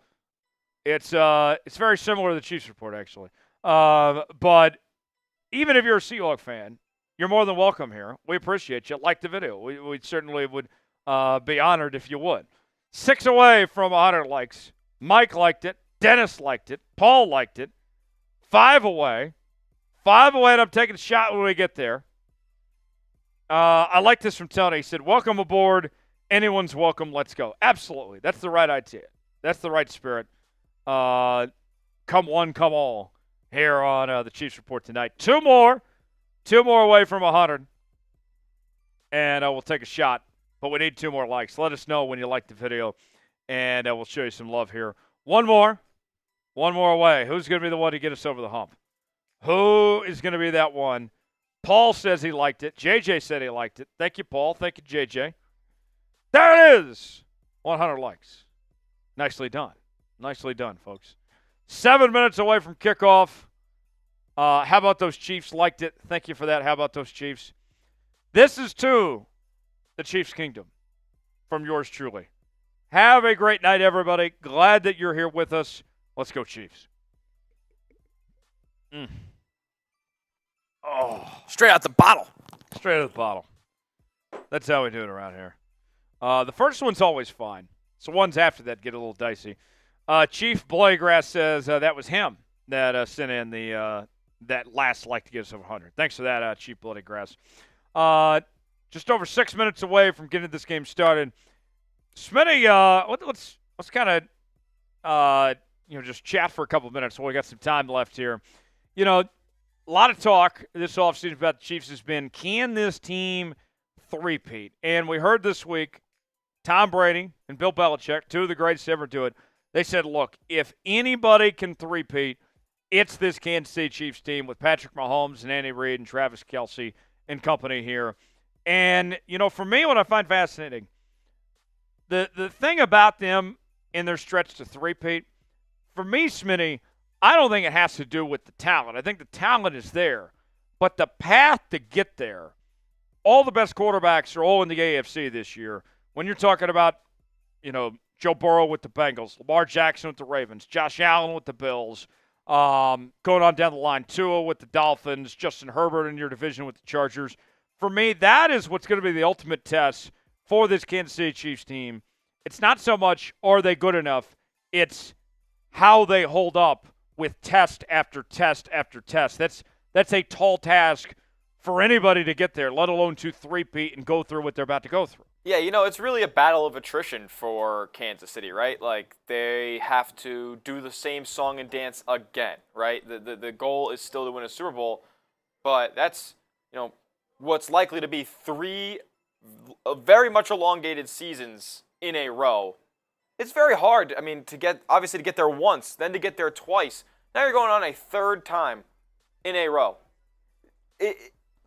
Speaker 1: It's very similar to the Chiefs Report, actually. But even if you're a Seahawks fan, you're more than welcome here. We appreciate you. Like the video. We certainly would be honored if you would. 6 away from 100 likes. Mike liked it. Dennis liked it. Paul liked it. 5 away. 5 away, and I'm taking a shot when we get there. I like this from Tony. He said, welcome aboard. Anyone's welcome. Let's go. Absolutely. That's the right idea. That's the right spirit. Come one, come all here on the Chiefs Report tonight. 2 more. 2 more away from 100. And we'll take a shot. But we need 2 more likes. Let us know when you like the video, and we'll show you some love here. 1 more. 1 more away. Who's going to be the one to get us over the hump? Who is going to be that one? Paul says he liked it. JJ said he liked it. Thank you, Paul. Thank you, JJ. There it is. 100 likes. Nicely done. Nicely done, folks. 7 minutes away from kickoff. How about those Chiefs? Liked it. Thank you for that. How about those Chiefs? This is to the Chiefs Kingdom from yours truly. Have a great night, everybody. Glad that you're here with us. Let's go, Chiefs. Oh,
Speaker 2: Straight out the bottle.
Speaker 1: straight out of the bottle. That's how we do it around here. The first one's always fine. So ones after that get a little dicey. Chief Blaygrass says that was him that sent in the that last like to get us over 100. Thanks for that, Chief Bloodygrass. Just over 6 minutes away from getting this game started. Smitty, let's kind of just chat for a couple of minutes while we got some time left here. You know, a lot of talk this offseason about the Chiefs has been, can this team three-peat? And we heard this week Tom Brady and Bill Belichick, 2 of the greatest to ever do it, they said, look, if anybody can three-peat, it's this Kansas City Chiefs team with Patrick Mahomes and Andy Reid and Travis Kelce and company here. And, for me, what I find fascinating, the thing about them in their stretch to three-peat, for me, Smitty, I don't think it has to do with the talent. I think the talent is there. But the path to get there, all the best quarterbacks are all in the AFC this year. When you're talking about, Joe Burrow with the Bengals, Lamar Jackson with the Ravens, Josh Allen with the Bills, going on down the line, Tua with the Dolphins, Justin Herbert in your division with the Chargers. For me, that is what's going to be the ultimate test for this Kansas City Chiefs team. It's not so much are they good enough, it's how they hold up with test after test after test. That's a tall task for anybody to get there, let alone to three-peat and go through what they're about to go through.
Speaker 2: Yeah, it's really a battle of attrition for Kansas City, right? Like, they have to do the same song and dance again, right? The goal is still to win a Super Bowl, but that's, what's likely to be 3 very much elongated seasons in a row. It's very hard, to get there once, then to get there twice. Now you're going on a 3rd time in a row.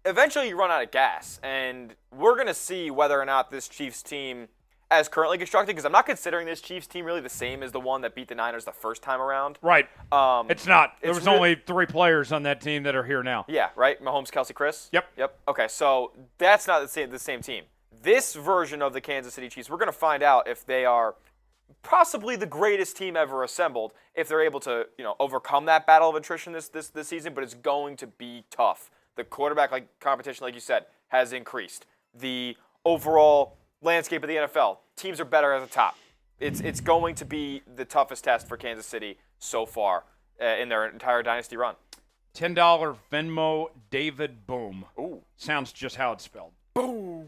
Speaker 2: Eventually you run out of gas, and we're going to see whether or not this Chiefs team, as currently constructed, because I'm not considering this Chiefs team really the same as the one that beat the Niners the first time around.
Speaker 1: Right. It's not. There was only 3 players on that team that are here now.
Speaker 2: Yeah, right? Mahomes, Kelce, Chris?
Speaker 1: Yep.
Speaker 2: Okay, so that's not the same team. This version of the Kansas City Chiefs, we're going to find out if they are possibly the greatest team ever assembled, if they're able to, overcome that battle of attrition this season, but it's going to be tough. The quarterback competition, like you said, has increased. The overall landscape of the NFL, teams are better at the top. It's going to be the toughest test for Kansas City so far in their entire dynasty run.
Speaker 1: $10 Venmo David Boom.
Speaker 2: Ooh.
Speaker 1: Sounds just how it's spelled.
Speaker 2: Boom.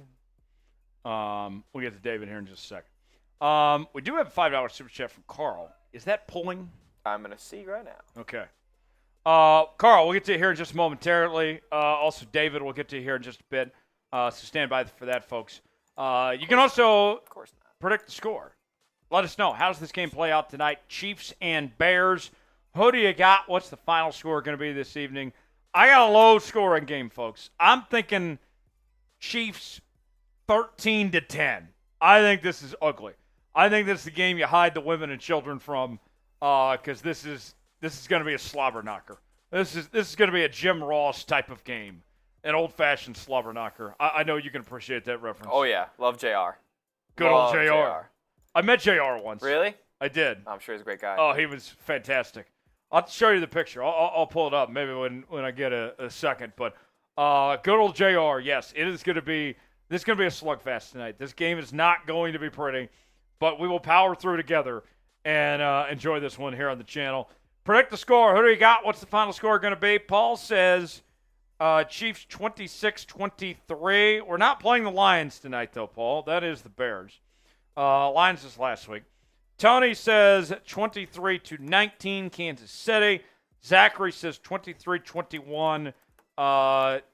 Speaker 1: We'll get to David here in just a second. We do have a $5 super chat from Carl. Is that pulling?
Speaker 2: I'm going to see right now.
Speaker 1: Okay. Carl, we'll get to you here in just momentarily. Also, David, we'll get to you here in just a bit. So stand by for that, folks. You can also predict the score. Let us know. How does this game play out tonight? Chiefs and Bears. Who do you got? What's the final score going to be this evening? I got a low-scoring game, folks. I'm thinking Chiefs 13-10. I think this is ugly. I think this is the game you hide the women and children from because this is going to be a slobber knocker. This is going to be a Jim Ross type of game, an old-fashioned slobber knocker. I know you can appreciate that reference.
Speaker 2: Oh, yeah. Love JR.
Speaker 1: Good old JR. I met JR once.
Speaker 2: Really?
Speaker 1: I did.
Speaker 2: I'm sure he's a great guy.
Speaker 1: Oh, he was fantastic. I'll show you the picture. I'll pull it up maybe when I get a second. But good old JR, yes, this is going to be a slugfest tonight. This game is not going to be pretty, but we will power through together. and enjoy this one here on the channel. Predict the score. Who do you got? What's the final score going to be? Paul says Chiefs 26-23. We're not playing the Lions tonight, though, Paul. That is the Bears. Lions is last week. Tony says 23-19, Kansas City. Zachary says 23-21.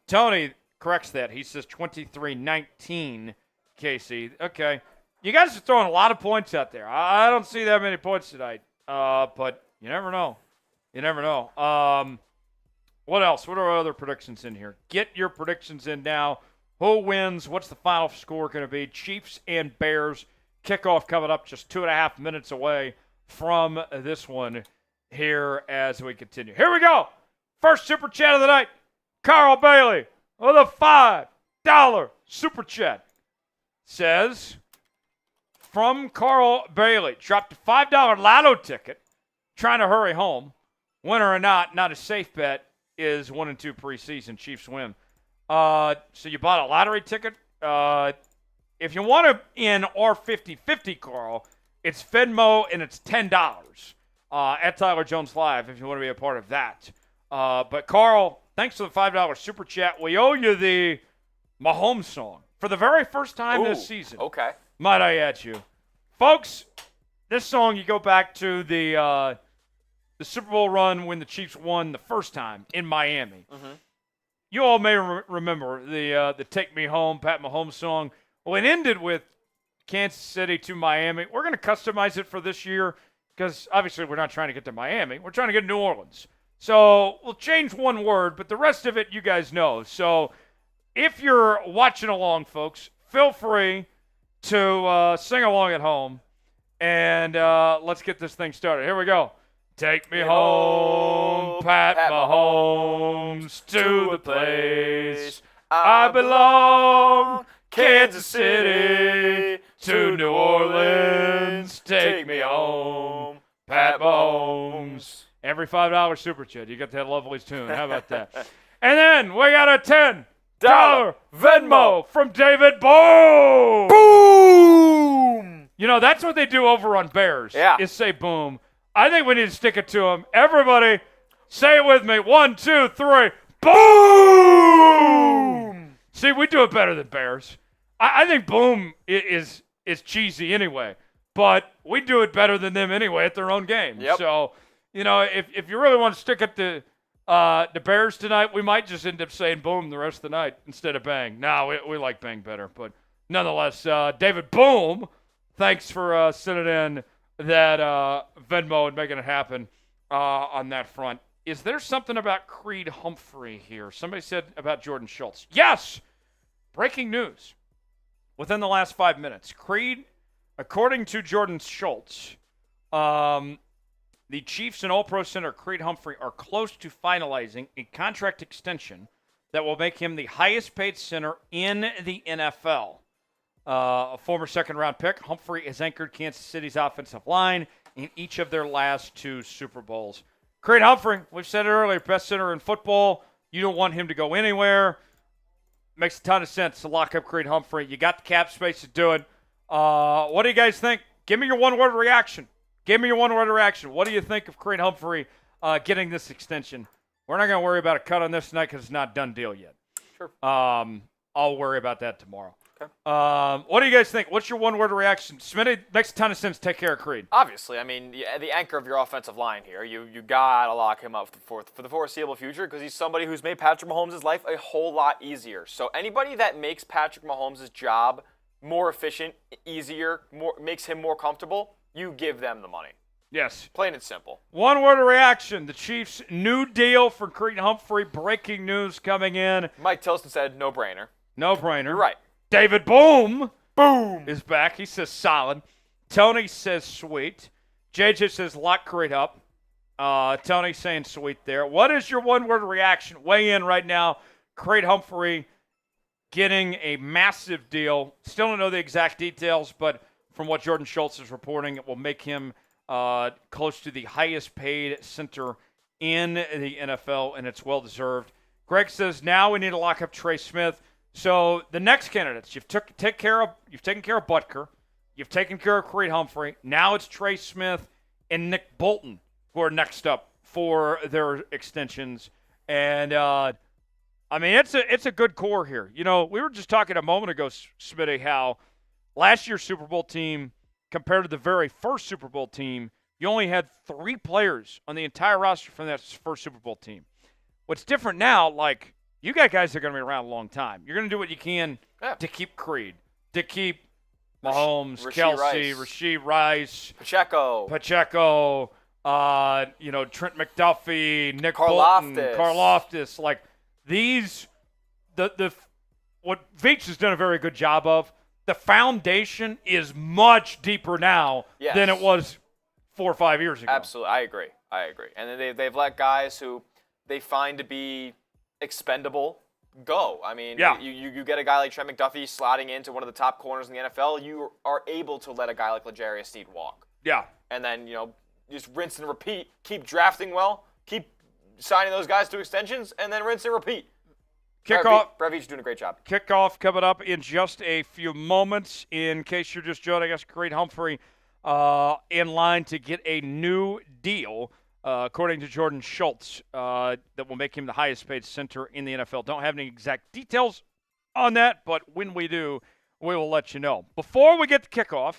Speaker 1: Tony corrects that. He says 23-19, KC. Okay. You guys are throwing a lot of points out there. I don't see that many points tonight. But you never know. You never know. What else? What are our other predictions in here? Get your predictions in now. Who wins? What's the final score going to be? Chiefs and Bears. Kickoff coming up just 2.5 minutes away from this one here as we continue. Here we go. First super chat of the night. Carl Bailey with a $5 super chat. Says, from Carl Bailey, dropped a $5 lotto ticket, trying to hurry home. Winner or not a safe bet is 1 and 2 preseason. Chiefs win. So you bought a lottery ticket. If you want to in our 50-50, Carl, it's Venmo and it's $10 at Tyler Jones Live if you want to be a part of that. But Carl, thanks for the $5 super chat. We owe you the Mahomes song for the very first time this season.
Speaker 2: Okay.
Speaker 1: Might I add you, folks? This song you go back to the Super Bowl run when the Chiefs won the first time in Miami. Mm-hmm. You all may remember the "Take Me Home" Pat Mahomes song. Well, it ended with Kansas City to Miami. We're going to customize it for this year because obviously we're not trying to get to Miami. We're trying to get to New Orleans. So we'll change one word, but the rest of it you guys know. So if you're watching along, folks, feel free to sing along at home, and let's get this thing started. Here we go. Take me home, Pat Mahomes, to the place I belong. Kansas City to New Orleans, take me home, Pat Mahomes. Every $5 super chat, you get that lovely tune. How about that? And then we got a $10 Venmo from David Boom.
Speaker 2: Boom!
Speaker 1: You know, that's what they do over on Bears.
Speaker 2: Yeah.
Speaker 1: Is say boom. I think we need to stick it to them. Everybody, say it with me. 1, 2, 3. Boom! See, we do it better than Bears. I think boom is cheesy anyway, but we do it better than them anyway at their own game.
Speaker 2: Yep.
Speaker 1: So, you know, if you really want to stick it to the Bears tonight, we might just end up saying boom the rest of the night instead of bang. No, we like bang better. But nonetheless, David Boom, thanks for sending in that Venmo and making it happen on that front. Is there something about Creed Humphrey here? Somebody said about Jordan Schultz. Yes! Breaking news. Within the last 5 minutes, Creed, according to Jordan Schultz, the Chiefs and All-Pro center Creed Humphrey are close to finalizing a contract extension that will make him the highest-paid center in the NFL. A former second-round pick, Humphrey has anchored Kansas City's offensive line in each of their last 2 Super Bowls. Creed Humphrey, we've said it earlier, best center in football. You don't want him to go anywhere. Makes a ton of sense to lock up Creed Humphrey. You got the cap space to do it. What do you guys think? Give me your one-word reaction. What do you think of Creed Humphrey getting this extension? We're not going to worry about a cut on this tonight because it's not a done deal yet.
Speaker 2: Sure.
Speaker 1: I'll worry about that tomorrow.
Speaker 2: Okay.
Speaker 1: What do you guys think? What's your one-word reaction? Smitty, makes a ton of sense to take care of Creed.
Speaker 2: Obviously, I mean, the anchor of your offensive line here. You got to lock him up for the foreseeable future because he's somebody who's made Patrick Mahomes' life a whole lot easier. So anybody that makes Patrick Mahomes' job more efficient, easier, makes him more comfortable, you give them the money.
Speaker 1: Yes.
Speaker 2: Plain and simple.
Speaker 1: One word of reaction. The Chiefs' new deal for Creed Humphrey. Breaking news coming in.
Speaker 2: Mike Tilson said no-brainer.
Speaker 1: No-brainer.
Speaker 2: You're right.
Speaker 1: David Boom is back. He says solid. Tony says sweet. JJ says lock Creed up. Tony saying sweet there. What is your one-word reaction? Weigh in right now. Creed Humphrey getting a massive deal. Still don't know the exact details, but from what Jordan Schultz is reporting, it will make him close to the highest paid center in the NFL, and it's well-deserved. Greg says now we need to lock up Trey Smith. So the next candidates, you've taken care of Butker, you've taken care of Creed Humphrey. Now it's Trey Smith and Nick Bolton, who are next up for their extensions. And, it's a good core here. We were just talking a moment ago, Smitty, how last year's Super Bowl team compared to the very first Super Bowl team, you only had 3 players on the entire roster from that first Super Bowl team. What's different now, you got guys that are going to be around a long time. You're going to do what you can to keep Creed, to keep Mahomes, Kelce, Rashee Rice,
Speaker 2: Pacheco,
Speaker 1: Trent McDuffie, Nick
Speaker 2: Karlaftis.
Speaker 1: Bolton, Karlaftis. These, what Veach has done a very good job of, the foundation is much deeper now than it was 4 or 5 years ago.
Speaker 2: Absolutely. I agree. And then they've let guys who they find to be expendable go. You get a guy like Trent McDuffie slotting into one of the top corners in the NFL, you are able to let a guy like L'Jarius Sneed walk.
Speaker 1: Yeah.
Speaker 2: And then, just rinse and repeat. Keep drafting well. Keep signing those guys to extensions, and then rinse and repeat.
Speaker 1: Kickoff.
Speaker 2: Brett Veach doing a great job.
Speaker 1: Kickoff coming up in just a few moments. In case you're just joining us, Creed Humphrey in line to get a new deal, according to Jordan Schultz, that will make him the highest paid center in the NFL. Don't have any exact details on that, but when we do, we will let you know. Before we get to kickoff,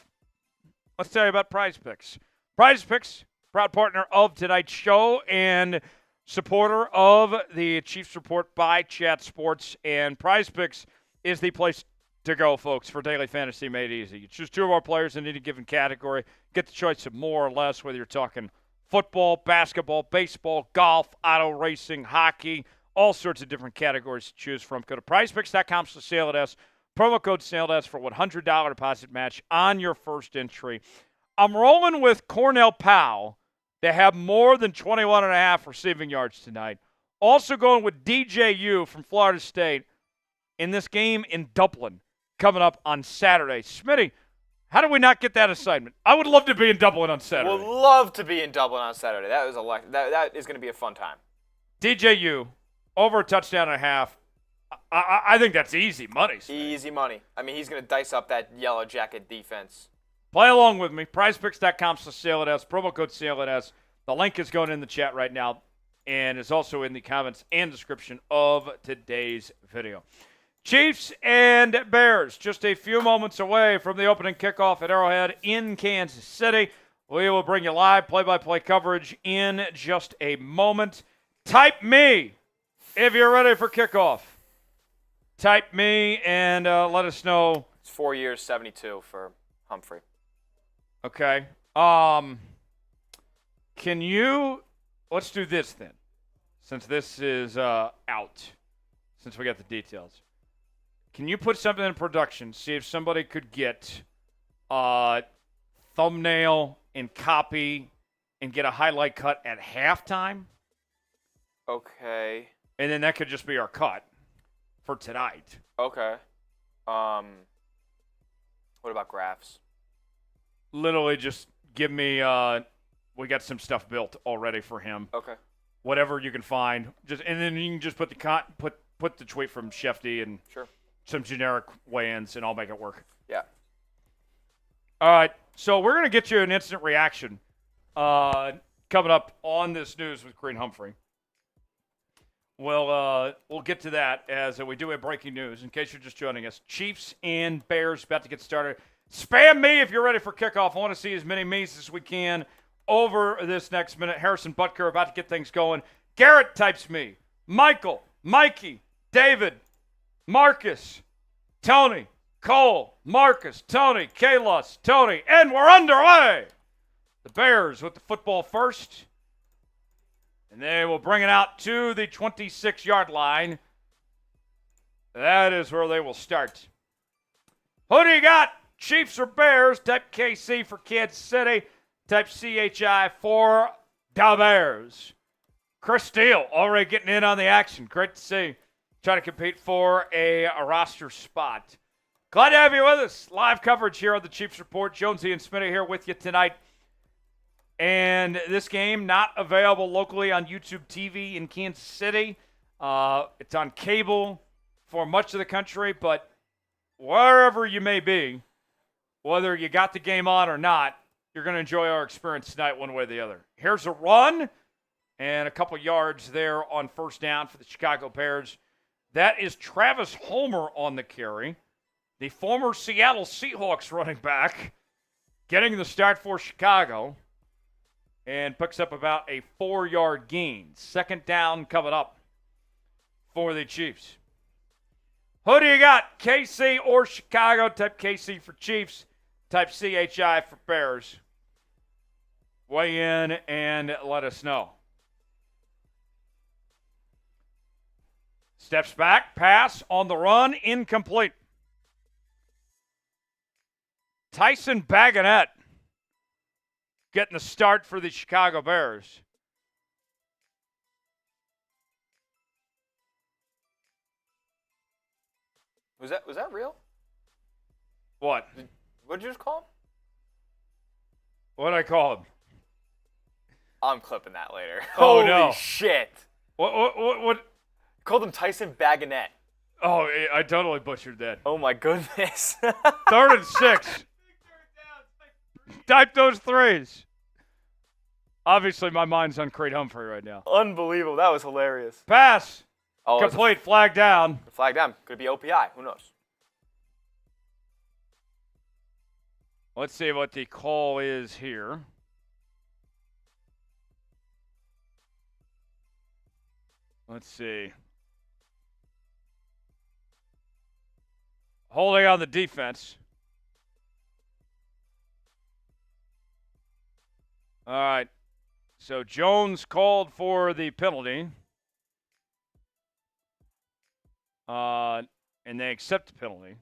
Speaker 1: let's tell you about Prize Picks. Prize Picks, proud partner of tonight's show and supporter of the Chiefs Report by Chat Sports. And Prize Picks is the place to go, folks, for daily fantasy made easy. You choose 2 of our players in any given category. Get the choice of more or less, whether you're talking football, basketball, baseball, golf, auto racing, hockey, all sorts of different categories to choose from. Go to prizepicks.com/SailItS. Promo code SailItS for $100 deposit match on your first entry. I'm rolling with Cornell Powell to have more than 21.5 receiving yards tonight. Also going with DJU from Florida State in this game in Dublin coming up on Saturday. Smitty, how do we not get that assignment? I would love to be in Dublin on Saturday.
Speaker 2: Would love to be in Dublin on Saturday. That is going to be a fun time.
Speaker 1: DJU, over a touchdown and a half. I think that's easy money. Smitty.
Speaker 2: Easy money. He's going to dice up that Yellow Jacket defense.
Speaker 1: Play along with me. PrizePicks.com/SailItS. Promo code SailItS. The link is going in the chat right now and is also in the comments and description of today's video. Chiefs and Bears just a few moments away from the opening kickoff at Arrowhead in Kansas City. We will bring you live play-by-play coverage in just a moment. Type me if you're ready for kickoff. Type me and let us know.
Speaker 2: It's 4 years, 72 for Humphrey.
Speaker 1: Okay. Let's do this then, since this is out, since we got the details. Can you put something in production, see if somebody could get thumbnail and copy and get a highlight cut at halftime?
Speaker 2: Okay.
Speaker 1: And then that could just be our cut for tonight.
Speaker 2: Okay. What about graphs?
Speaker 1: Literally just give me we got some stuff built already for him.
Speaker 2: Okay.
Speaker 1: Whatever you can find. And then you can just put the tweet from Shefty and some generic weigh-ins, and I'll make it work.
Speaker 2: Yeah.
Speaker 1: All right. So we're going to get you an instant reaction coming up on this news with Creed Humphrey. We'll get to that as we do have breaking news. In case you're just joining us, Chiefs and Bears about to get started. Spam me if you're ready for kickoff. I want to see as many me's as we can over this next minute. Harrison Butker about to get things going. Garrett types me. Michael, Mikey, David, Marcus, Tony, Cole, Marcus, Tony, Kalos, Tony, and we're underway. The Bears with the football first. And they will bring it out to the 26-yard line. That is where they will start. Who do you got? Chiefs or Bears? Type KC for Kansas City. Type CHI for the Bears. Chris Steele already getting in on the action. Great to see. Trying to compete for a roster spot. Glad to have you with us. Live coverage here on the Chiefs Report. Jonesy and Smitty here with you tonight. And this game not available locally on YouTube TV in Kansas City. It's on cable for much of the country, but wherever you may be, whether you got the game on or not, you're going to enjoy our experience tonight one way or the other. Here's a run and a couple yards there on first down for the Chicago Bears. That is Travis Homer on the carry, the former Seattle Seahawks running back, getting the start for Chicago, and picks up about a 4-yard gain. Second down coming up for the Chiefs. Who do you got, KC or Chicago? Type KC for Chiefs. Type CHI for Bears. Weigh in and let us know. Steps back, pass on the run, incomplete. Tyson Bagonette getting the start for the Chicago Bears.
Speaker 2: Was that real?
Speaker 1: What?
Speaker 2: What did you just call him?
Speaker 1: What did I call him?
Speaker 2: I'm clipping that later.
Speaker 1: Oh, no.
Speaker 2: Holy shit.
Speaker 1: What?
Speaker 2: Called him Tyson Bagonette.
Speaker 1: Oh, I totally butchered that.
Speaker 2: Oh, my goodness.
Speaker 1: 3rd and 6. Type those threes. Obviously, my mind's on Creed Humphrey right now.
Speaker 2: Unbelievable. That was hilarious.
Speaker 1: Pass.
Speaker 2: Oh,
Speaker 1: Complete. Flag down.
Speaker 2: Flag down. Could be OPI. Who knows?
Speaker 1: Let's see what the call is here. Let's see. Holding on the defense. All right. So Jones called for the penalty. And they accept the penalty.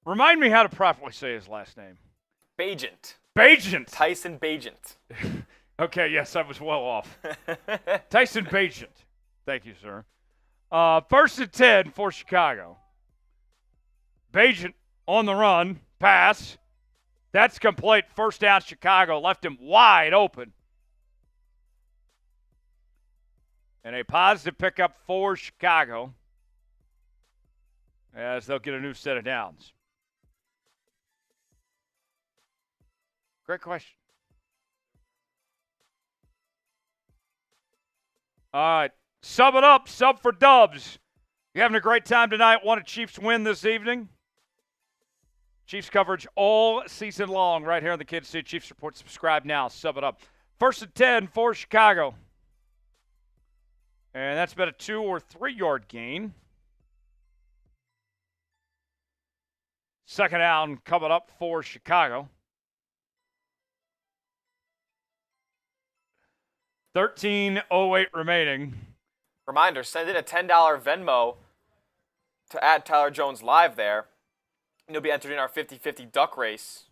Speaker 1: Remind me how to properly say his last name.
Speaker 2: Bagent.
Speaker 1: Bagent.
Speaker 2: Tyson Bagent.
Speaker 1: Okay, yes, I was well off. Tyson Bagent. Thank you, sir. 1st and 10 for Chicago. Bagent on the run. Pass. That's complete. First down, Chicago. Left him wide open. And a positive pickup for Chicago as they'll get a new set of downs. Great question. All right. Sub it up. Sub for Dubs. You having a great time tonight? Want a Chiefs win this evening? Chiefs coverage all season long right here on the Kansas City Chiefs Report. Subscribe now. Sub it up. 1st and 10 for Chicago. And that's been a 2 or 3 yard gain. Second down coming up for Chicago. 13:08 remaining.
Speaker 2: Reminder, send in a $10 Venmo to add Tyler Jones live there. And you'll be entered in our 50-50 duck race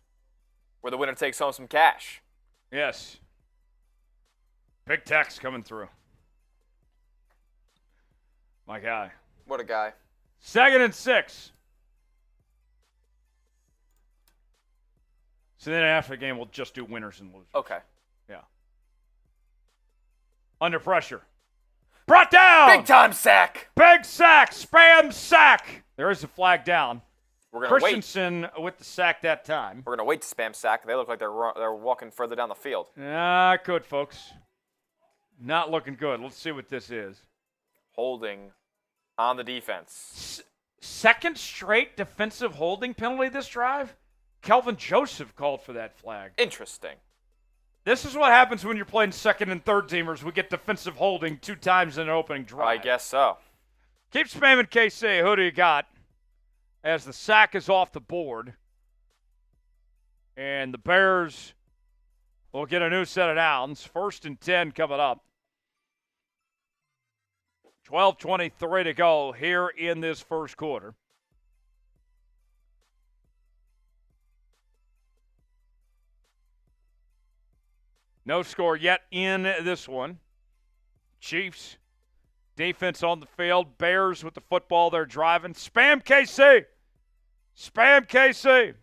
Speaker 2: where the winner takes home some cash.
Speaker 1: Yes. Big text coming through. My guy.
Speaker 2: What a guy.
Speaker 1: 2nd and 6. So then after the game, we'll just do winners and losers.
Speaker 2: Okay.
Speaker 1: Yeah. Under pressure. Brought down!
Speaker 2: Big time sack!
Speaker 1: Big sack! Spam sack! There is a flag down.
Speaker 2: We're gonna
Speaker 1: Christensen with the sack that time.
Speaker 2: We're going to wait to spam sack. They look like they're walking further down the field.
Speaker 1: Not good, folks. Not looking good. Let's see what this is.
Speaker 2: Holding on the defense.
Speaker 1: Second straight defensive holding penalty this drive? Kelvin Joseph called for that flag.
Speaker 2: Interesting.
Speaker 1: This is what happens when you're playing second and third teamers. We get defensive holding 2 times in an opening drive.
Speaker 2: I guess so.
Speaker 1: Keep spamming KC. Who do you got? As the sack is off the board. And the Bears will get a new set of downs. 1st and 10 coming up. 12:23 to go here in this first quarter. No score yet in this one. Chiefs, defense on the field. Bears with the football. They're driving. Spam KC. Spam KC.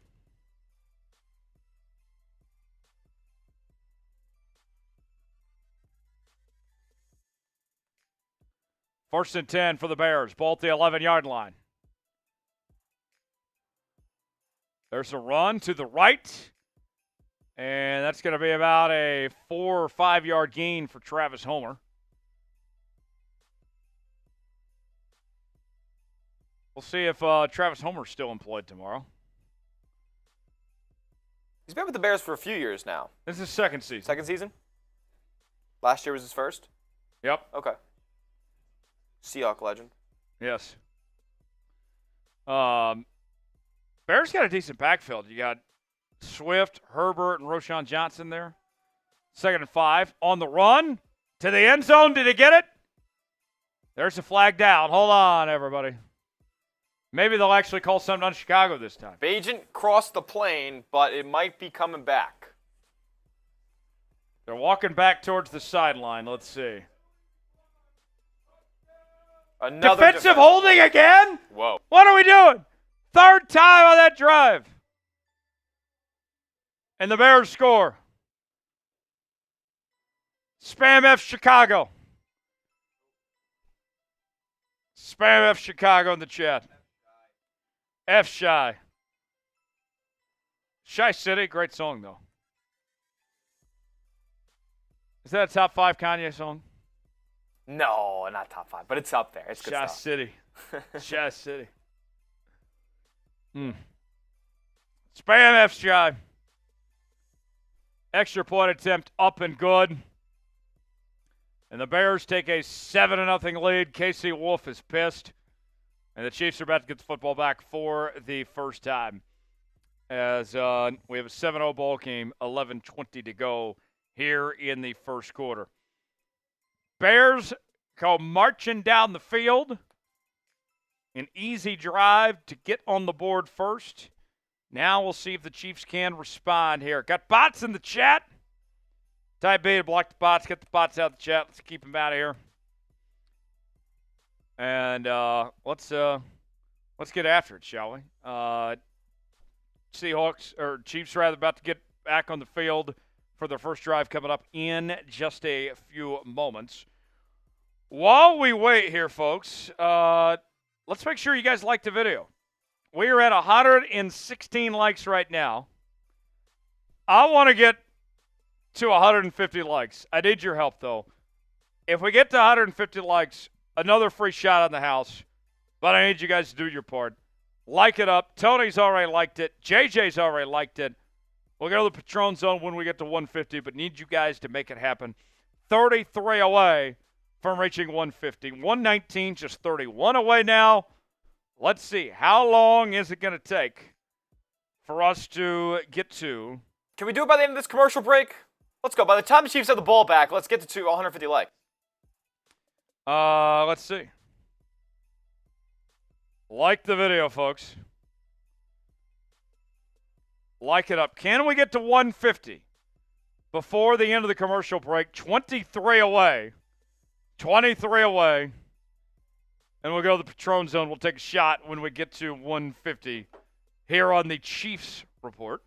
Speaker 1: First and 10 for the Bears. Ball at the 11-yard line. There's a run to the right. And that's going to be about a 4 or 5 yard gain for Travis Homer. We'll see if Travis Homer's still employed tomorrow.
Speaker 2: He's been with the Bears for a few years now.
Speaker 1: This is his second season.
Speaker 2: Second season? Last year was his first?
Speaker 1: Yep.
Speaker 2: Okay. Seahawk legend.
Speaker 1: Yes. Bears got a decent backfield. You got Swift, Herbert, and Rashee Johnson there. 2nd and 5. On the run to the end zone. Did he get it? There's a flag down. Hold on, everybody. Maybe they'll actually call something on Chicago this time.
Speaker 2: Agent crossed the plane, but it might be coming back.
Speaker 1: They're walking back towards the sideline. Let's see.
Speaker 2: Another
Speaker 1: defensive holding again?
Speaker 2: Whoa.
Speaker 1: What are we doing? 3rd time on that drive. And the Bears score. Spam F Chicago. Spam F Chicago in the chat. F Shy. Shy City, great song though. Is that a top 5 Kanye song?
Speaker 2: No, not top 5, but it's up there. It's good
Speaker 1: Shy
Speaker 2: stuff.
Speaker 1: City. Shy City. Spam F Shy. Extra point attempt up and good. And the Bears take a 7-0 lead. Casey Wolf is pissed. And the Chiefs are about to get the football back for the first time. As we have a 7-0 ball game, 11:20 to go here in the first quarter. Bears go marching down the field. An easy drive to get on the board first. Now we'll see if the Chiefs can respond here. Got bots in the chat. Type B to block the bots. Get the bots out of the chat. Let's keep them out of here. And let's get after it, shall we? Seahawks or Chiefs rather about to get back on the field for their first drive coming up in just a few moments. While we wait here, folks, let's make sure you guys like the video. We are at 116 likes right now. I want to get to 150 likes. I need your help, though. If we get to 150 likes, another free shot on the house. But I need you guys to do your part. Like it up. Tony's already liked it. JJ's already liked it. We'll go to the Patron Zone when we get to 150, but need you guys to make it happen. 33 away from reaching 150. 119, just 31 away now. Let's see. How long is it going to take for us to get to?
Speaker 2: Can we do it by the end of this commercial break? Let's go. By the time the Chiefs have the ball back, let's get to 150 likes.
Speaker 1: Let's see. Like the video, folks. Like it up. Can we get to 150 before the end of the commercial break? 23 away. 23 away. And we'll go to the Patron Zone. We'll take a shot when we get to 150 here on the Chiefs Report.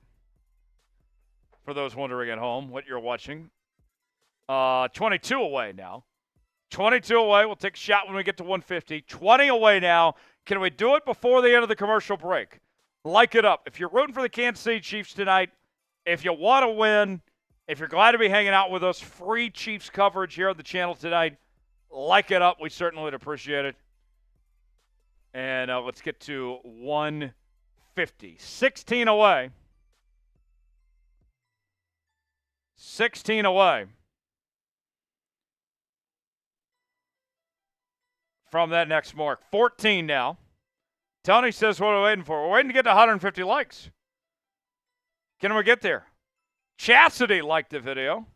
Speaker 1: For those wondering at home what you're watching. 22 away now. 22 away. We'll take a shot when we get to 150. 20 away now. Can we do it before the end of the commercial break? Like it up. If you're rooting for the Kansas City Chiefs tonight, if you want to win, if you're glad to be hanging out with us, free Chiefs coverage here on the channel tonight, like it up. We certainly would appreciate it. And let's get to 150. 16 away. 16 away from that next mark. 14 now. Tony says, what are we waiting for? We're waiting to get to 150 likes. Can we get there? Chastity liked the video.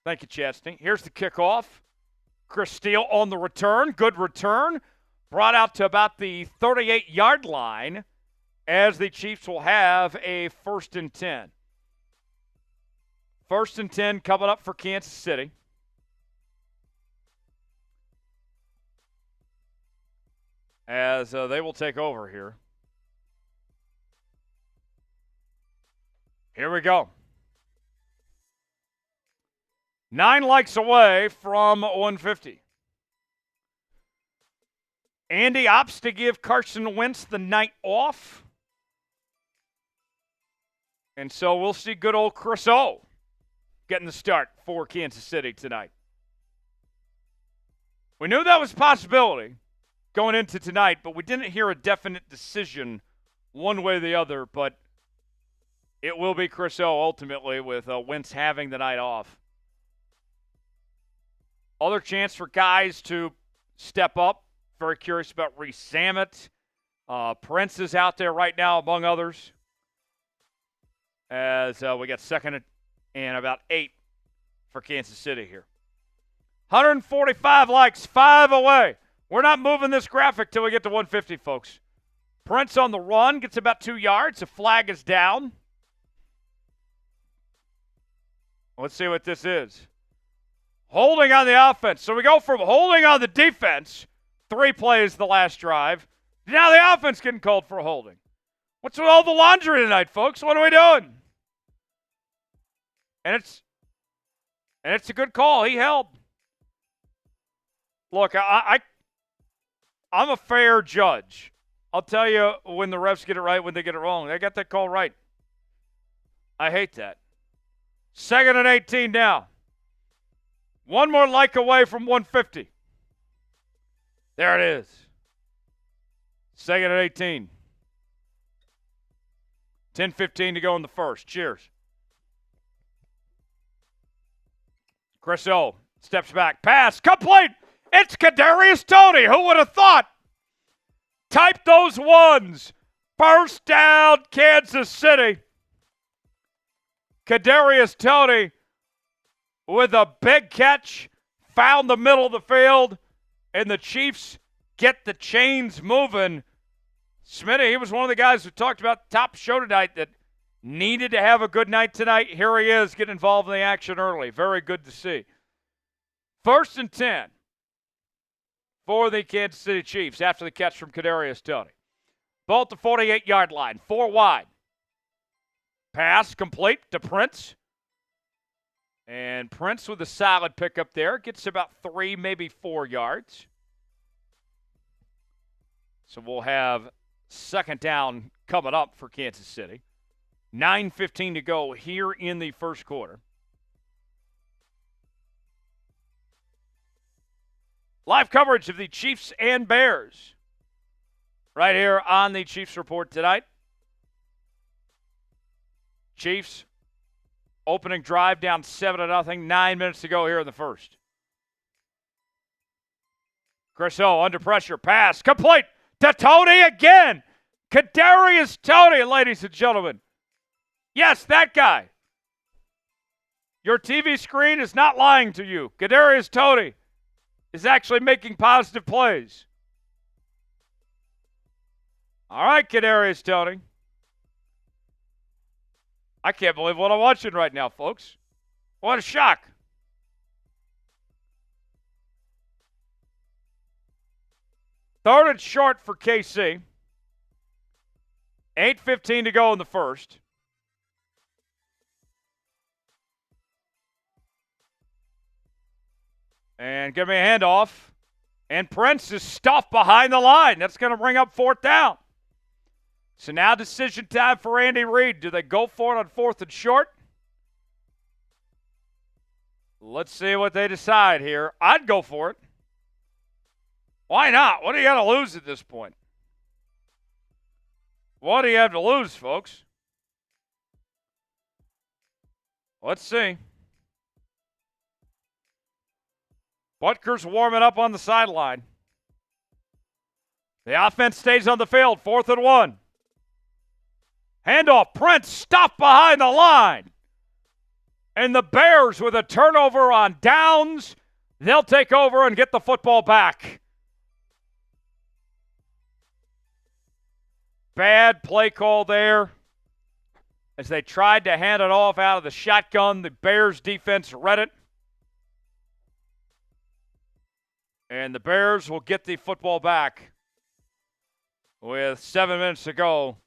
Speaker 1: Thank you, Chastity. Here's the kickoff. Chris Steele on the return. Good return. Brought out to about the 38-yard line as the Chiefs will have a 1st and 10. 1st and 10 coming up for Kansas City. As they will take over here. Here we go. 9 likes away from 150. Andy opts to give Carson Wentz the night off. And so we'll see good old Chris O getting the start for Kansas City tonight. We knew that was a possibility going into tonight, but we didn't hear a definite decision one way or the other. But it will be Chris O ultimately, with Wentz having the night off. Other chance for guys to step up. Very curious about Reese Sammet. Prince is out there right now, among others. As we got second and about 8 for Kansas City here. 145 likes, 5 away. We're not moving this graphic till we get to 150, folks. Prince on the run, gets about 2 yards. The flag is down. Let's see what this is. Holding on the offense. So we go from holding on the defense, 3 plays the last drive, to now the offense getting called for holding. What's with all the laundry tonight, folks? What are we doing? And it's a good call. He held. Look, I'm a fair judge. I'll tell you when the refs get it right, when they get it wrong. They got that call right. I hate that. 2nd and 18 now. One more like away from 150. There it is. 2nd and 18. 10:15 to go in the first. Cheers. Chris O steps back. Pass. Complete. It's Kadarius Toney. Who would have thought? Type those ones. First down, Kansas City. Kadarius Toney with a big catch. Found the middle of the field. And the Chiefs get the chains moving. Smitty, he was one of the guys who talked about the top show tonight that needed to have a good night tonight. Here he is, getting involved in the action early. Very good to see. 1st and 10 for the Kansas City Chiefs after the catch from Kadarius Toney. Ball at the 48-yard line, 4 wide. Pass complete to Prince. And Prince with a solid pickup there. Gets about 3, maybe 4 yards. So we'll have 2nd down coming up for Kansas City. 9:15 to go here in the first quarter. Live coverage of the Chiefs and Bears right here on the Chiefs Report tonight. Chiefs opening drive down 7-0. 9 minutes to go here in the first. Chris O under pressure. Pass complete to Toney again. Kadarius Toney, ladies and gentlemen. Yes, that guy. Your TV screen is not lying to you. Kadarius Toney is actually making positive plays. All right, Kadarius Toney. I can't believe what I'm watching right now, folks. What a shock. Third and short for KC. 8:15 to go in the first. And give me a handoff. And Prince is stuffed behind the line. That's going to bring up 4th down. So now decision time for Andy Reid. Do they go for it on 4th and short? Let's see what they decide here. I'd go for it. Why not? What do you got to lose at this point? What do you have to lose, folks? Let's see. Butker's warming up on the sideline. The offense stays on the field. 4th and 1. Handoff. Prince stopped behind the line. And the Bears with a turnover on downs. They'll take over and get the football back. Bad play call there. As they tried to hand it off out of the shotgun, the Bears defense read it. And the Bears will get the football back with 7 minutes to go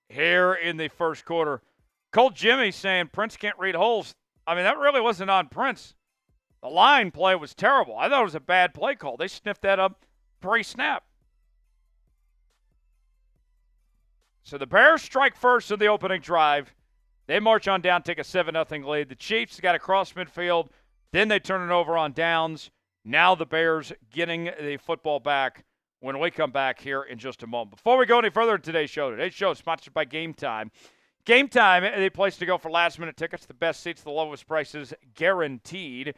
Speaker 1: here in the first quarter. Colt Jimmy saying Prince can't read holes. I mean, that really wasn't on Prince. The line play was terrible. I thought it was a bad play call. They sniffed that up pre-snap. So the Bears strike first in the opening drive. They march on down, take a 7-0 lead. The Chiefs got across midfield. Then they turn it over on downs. Now the Bears getting the football back when we come back here in just a moment. Before we go any further in today's show is sponsored by Gametime. Gametime, the place to go for last-minute tickets, the best seats, the lowest prices, guaranteed.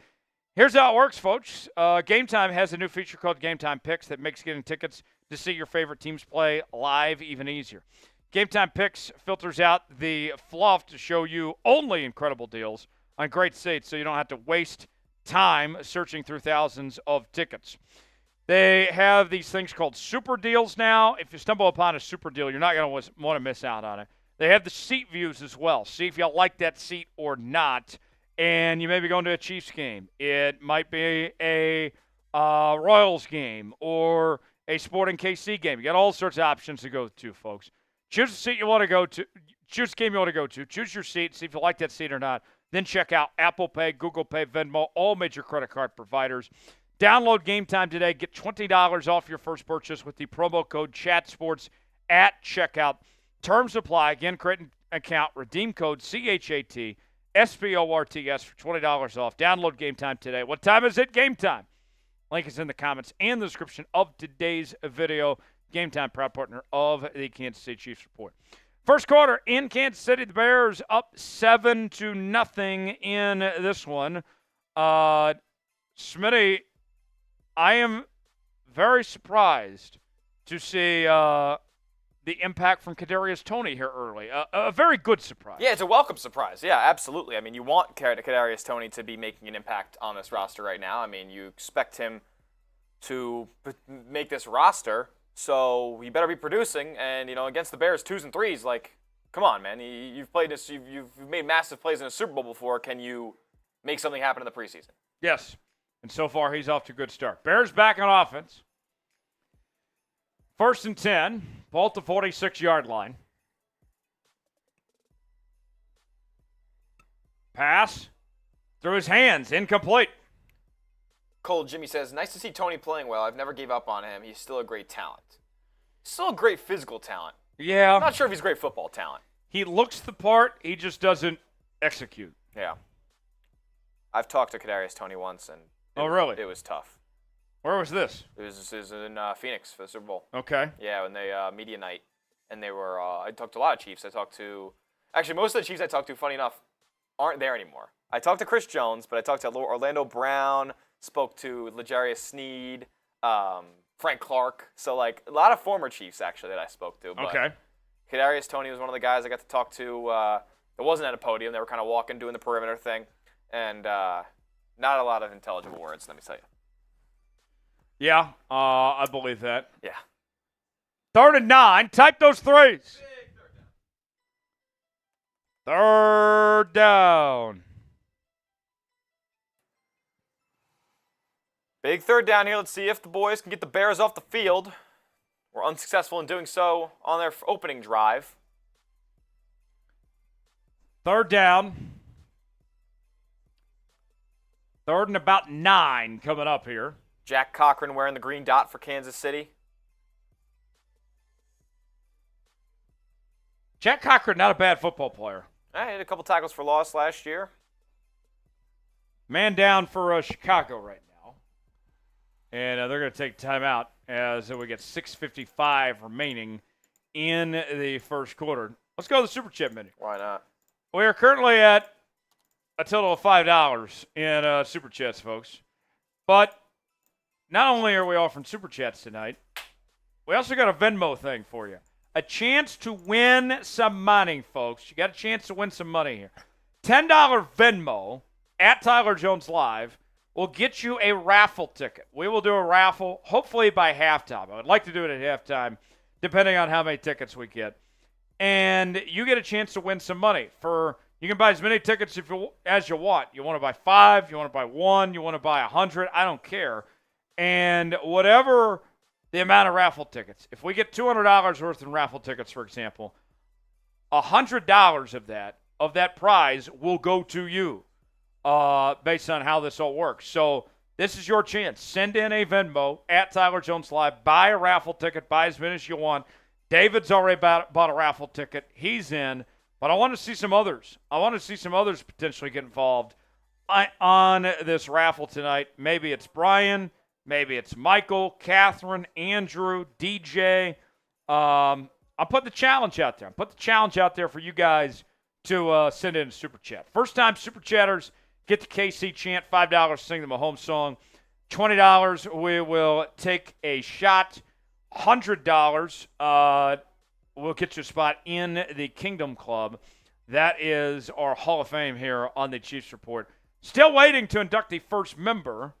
Speaker 1: Here's how it works, folks. Gametime has a new feature called Gametime Picks that makes getting tickets to see your favorite teams play live even easier. Gametime Picks filters out the fluff to show you only incredible deals on great seats so you don't have to waste time searching through thousands of tickets. They have these things called super deals now. If you stumble upon a super deal, you're not going to want to miss out on it. They have the seat views as well. See if you like that seat or not. And you may be going to a Chiefs game. It might be a Royals game or a Sporting KC game. You got all sorts of options to go to, folks. Choose the seat you want to go to. Choose the game you want to go to. Choose your seat. See if you like that seat or not. Then check out Apple Pay, Google Pay, Venmo, all major credit card providers. Download Gametime today. Get $20 off your first purchase with the promo code CHATSPORTS at checkout. Terms apply. Again, create an account. Redeem code CHATSPORTS for $20 off. Download Gametime today. What time is it? Gametime. Link is in the comments and the description of today's video. Gametime, proud partner of the Kansas City Chiefs Report. First quarter in Kansas City, the Bears up 7-0 in this one. Smitty, I am very surprised to see the impact from Kadarius Toney here early. A very good surprise.
Speaker 2: Yeah, it's a welcome surprise. Yeah, absolutely. I mean, you want Kadarius Toney to be making an impact on this roster right now. I mean, you expect him to make this roster. So you better be producing, and against the Bears, 2s and 3s. Like, come on, man! You've played this. You've made massive plays in a Super Bowl before. Can you make something happen in the preseason?
Speaker 1: Yes, and so far he's off to a good start. Bears back on offense. 1st and 10, ball at the 46-yard line. Pass through his hands, incomplete.
Speaker 2: Cole Jimmy says, nice to see Toney playing well. I've never gave up on him. He's still a great talent. Still a great physical talent.
Speaker 1: Yeah.
Speaker 2: I'm not sure if he's great football talent.
Speaker 1: He looks the part. He just doesn't execute.
Speaker 2: Yeah. I've talked to Kadarius Toney once, and
Speaker 1: really?
Speaker 2: It was tough.
Speaker 1: Where was this?
Speaker 2: It was in Phoenix for the Super Bowl.
Speaker 1: Okay.
Speaker 2: Yeah, when they media night, and they were. I talked to a lot of Chiefs. Actually, most of the Chiefs I talked to, funny enough, aren't there anymore. I talked to Chris Jones, but I talked to Orlando Brown. Spoke to L'Jarius Sneed, Frank Clark. So, like, a lot of former Chiefs, actually, that I spoke to. But
Speaker 1: okay.
Speaker 2: Kadarius Toney was one of the guys I got to talk to that wasn't at a podium. They were kind of walking, doing the perimeter thing. And not a lot of intelligible words, let me tell you.
Speaker 1: Yeah, I believe that.
Speaker 2: Yeah.
Speaker 1: 3rd and 9. Type those threes. Third down.
Speaker 2: Big 3rd down here. Let's see if the boys can get the Bears off the field. We're unsuccessful in doing so on their opening drive.
Speaker 1: 3rd down. 3rd and about 9 coming up here.
Speaker 2: Jack Cochran wearing the green dot for Kansas City.
Speaker 1: Jack Cochran, not a bad football player.
Speaker 2: He had a couple tackles for loss last year.
Speaker 1: Man down for Chicago right now. And they're going to take timeout as we get 6:55 remaining in the first quarter. Let's go to the Super Chat menu.
Speaker 2: Why not?
Speaker 1: We are currently at a total of $5 in Super Chats, folks. But not only are we offering Super Chats tonight, we also got a Venmo thing for you. A chance to win some money, folks. You got a chance to win some money here. $10 Venmo at Tyler Jones Live will get you a raffle ticket. We will do a raffle, hopefully by halftime. I would like to do it at halftime, depending on how many tickets we get. And you get a chance to win some money. You can buy as many tickets as you want. You want to buy 5, you want to buy 1, you want to buy 100, I don't care. And whatever the amount of raffle tickets, if we get $200 worth in raffle tickets, for example, $100 of that prize will go to you. Based on how this all works. So this is your chance. Send in a Venmo at Tyler Jones Live. Buy a raffle ticket. Buy as many as you want. David's already bought a raffle ticket. He's in. But I want to see some others. I want to see some others potentially get involved on this raffle tonight. Maybe it's Brian. Maybe it's Michael, Catherine, Andrew, DJ. I'll put the challenge out there. I'll put the challenge out there for you guys to send in a Super Chat. First-time Super Chatters get the KC chant, $5 sing the Mahomes song. $20 we will take a shot. $100 we'll get you a spot in the Kingdom Club. That is our Hall of Fame here on the Chiefs Report. Still waiting to induct the first member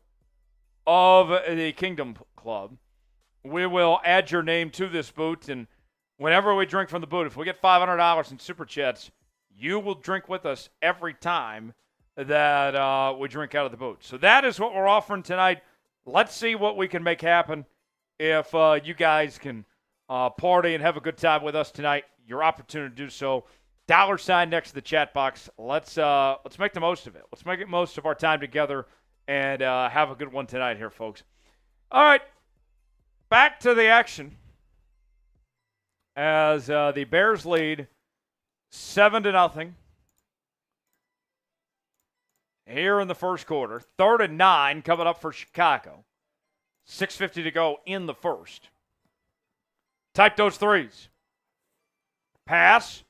Speaker 1: of the Kingdom Club. We will add your name to this boot, and whenever we drink from the boot, if we get $500 in Super Chats, you will drink with us every time that we drink out of the boot. So that is what we're offering tonight. Let's see what we can make happen. If you guys can party and have a good time with us tonight, your opportunity to do so. $ next to the chat box. Let's make the most of it. Let's make it most of our time together and have a good one tonight here, folks. All right, back to the action as the Bears lead 7-0 here in the first quarter. 3rd and 9 coming up for Chicago. 6:50 to go in the first. Type those threes. Pass.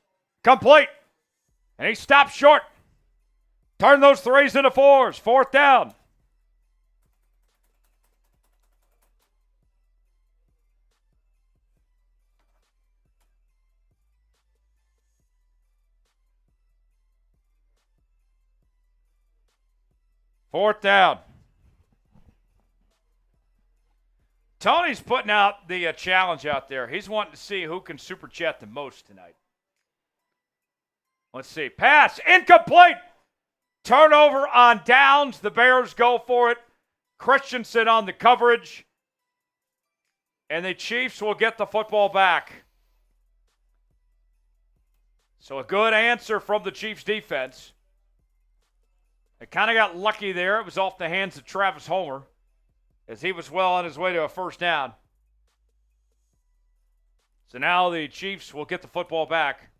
Speaker 1: Complete. And he stops short. Turn those threes into fours. 4th down. Fourth down. Tony's putting out the challenge out there. He's wanting to see who can super chat the most tonight. Let's see. Pass. Incomplete. Turnover on downs. The Bears go for it. Christensen on the coverage. And the Chiefs will get the football back. So a good answer from the Chiefs defense. They kind of got lucky there. It was off the hands of Travis Homer as he was well on his way to a first down. So now the Chiefs will get the football back.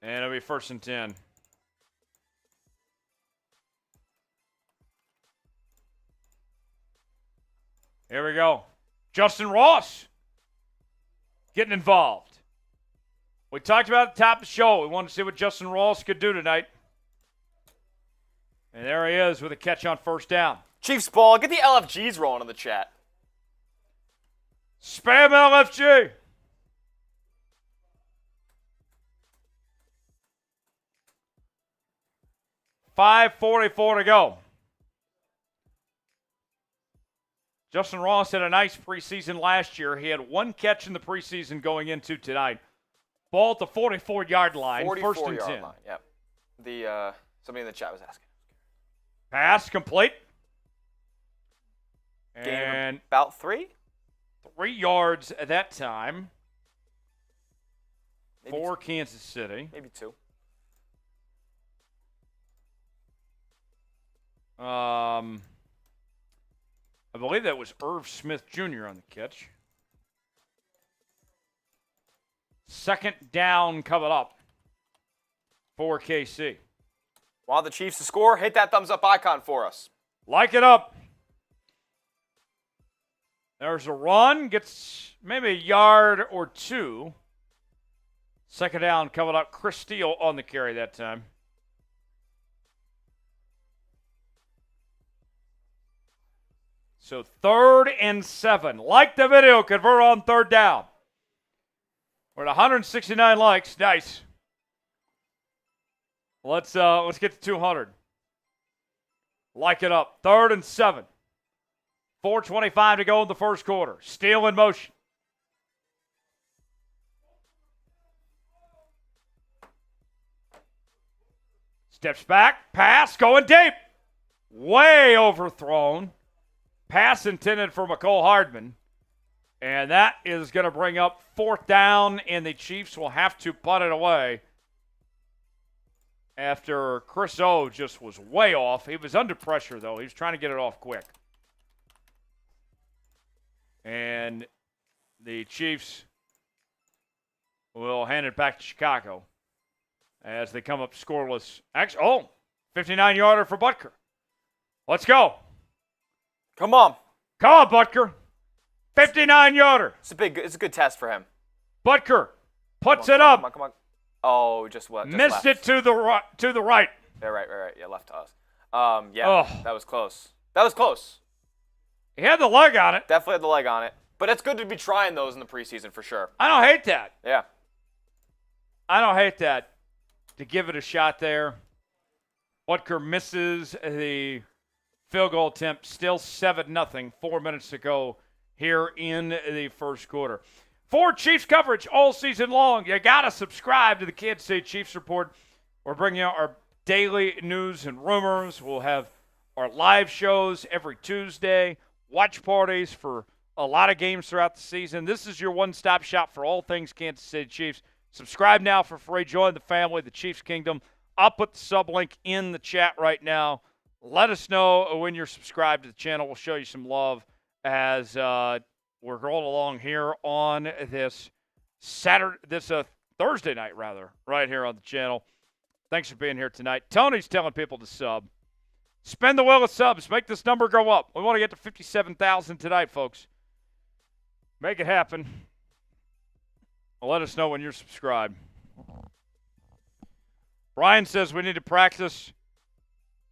Speaker 1: And it'll be 1st and 10. Here we go. Justin Ross getting involved. We talked about at the top of the show. We wanted to see what Justin Ross could do tonight. And there he is with a catch on 1st down.
Speaker 2: Chiefs ball. Get the LFGs rolling in the chat.
Speaker 1: Spam LFG. $5:44 to go. Justin Ross had a nice preseason last year. He had 1 catch in the preseason going into tonight. Ball at the 44-yard line.
Speaker 2: 44-yard line, yep. Somebody in the chat was asking.
Speaker 1: Pass complete.
Speaker 2: Gain
Speaker 1: And
Speaker 2: about 3?
Speaker 1: 3 yards at that time
Speaker 2: Maybe
Speaker 1: for
Speaker 2: 2.
Speaker 1: Kansas City.
Speaker 2: Maybe 2.
Speaker 1: I believe that was Irv Smith Jr. on the catch. 2nd down coming up for KC.
Speaker 2: Want the Chiefs to score? Hit that thumbs up icon for us.
Speaker 1: Like it up. There's a run. Gets maybe a yard or 2. 2nd down coming up. Chris Steele on the carry that time. So 3rd and 7. Like the video, convert on 3rd down. We're at 169 likes. Nice. Let's get to 200. Like it up. 3rd and 7. 4:25 to go in the first quarter. Steele in motion. Steps back. Pass going deep. Way overthrown. Pass intended for McCole Hardman. And that is going to bring up 4th down, and the Chiefs will have to punt it away. after Chris O just was way off. He was under pressure, though. He was trying to get it off quick. And the Chiefs will hand it back to Chicago as they come up scoreless. 59-yarder for Butker. Let's go.
Speaker 2: Come on.
Speaker 1: Come on, Butker. 59-yarder.
Speaker 2: It's a good test for him.
Speaker 1: Butker puts it up.
Speaker 2: Come on. Oh, just what?
Speaker 1: Missed it to the right.
Speaker 2: Yeah, right. Yeah, left to us. That was close.
Speaker 1: He had the leg on it.
Speaker 2: Definitely had the leg on it. But it's good to be trying those in the preseason for sure.
Speaker 1: I don't hate that.
Speaker 2: Yeah.
Speaker 1: I don't hate that. To give it a shot there. Butker misses the field goal attempt. Still 7-0. 4 minutes to go here in the first quarter. For Chiefs coverage all season long, you got to subscribe to the Kansas City Chiefs Report. We're bringing out our daily news and rumors. We'll have our live shows every Tuesday, watch parties for a lot of games throughout the season. This is your one-stop shop for all things Kansas City Chiefs. Subscribe now for free. Join the family, the Chiefs Kingdom. I'll put the sub link in the chat right now. Let us know when you're subscribed to the channel. We'll show you some love as we're rolling along here on this Thursday night, right here on the channel. Thanks for being here tonight. Tony's telling people to sub. Spend the wheel of subs. Make this number go up. We want to get to 57,000 tonight, folks. Make it happen. Let us know when you're subscribed. Brian says we need to practice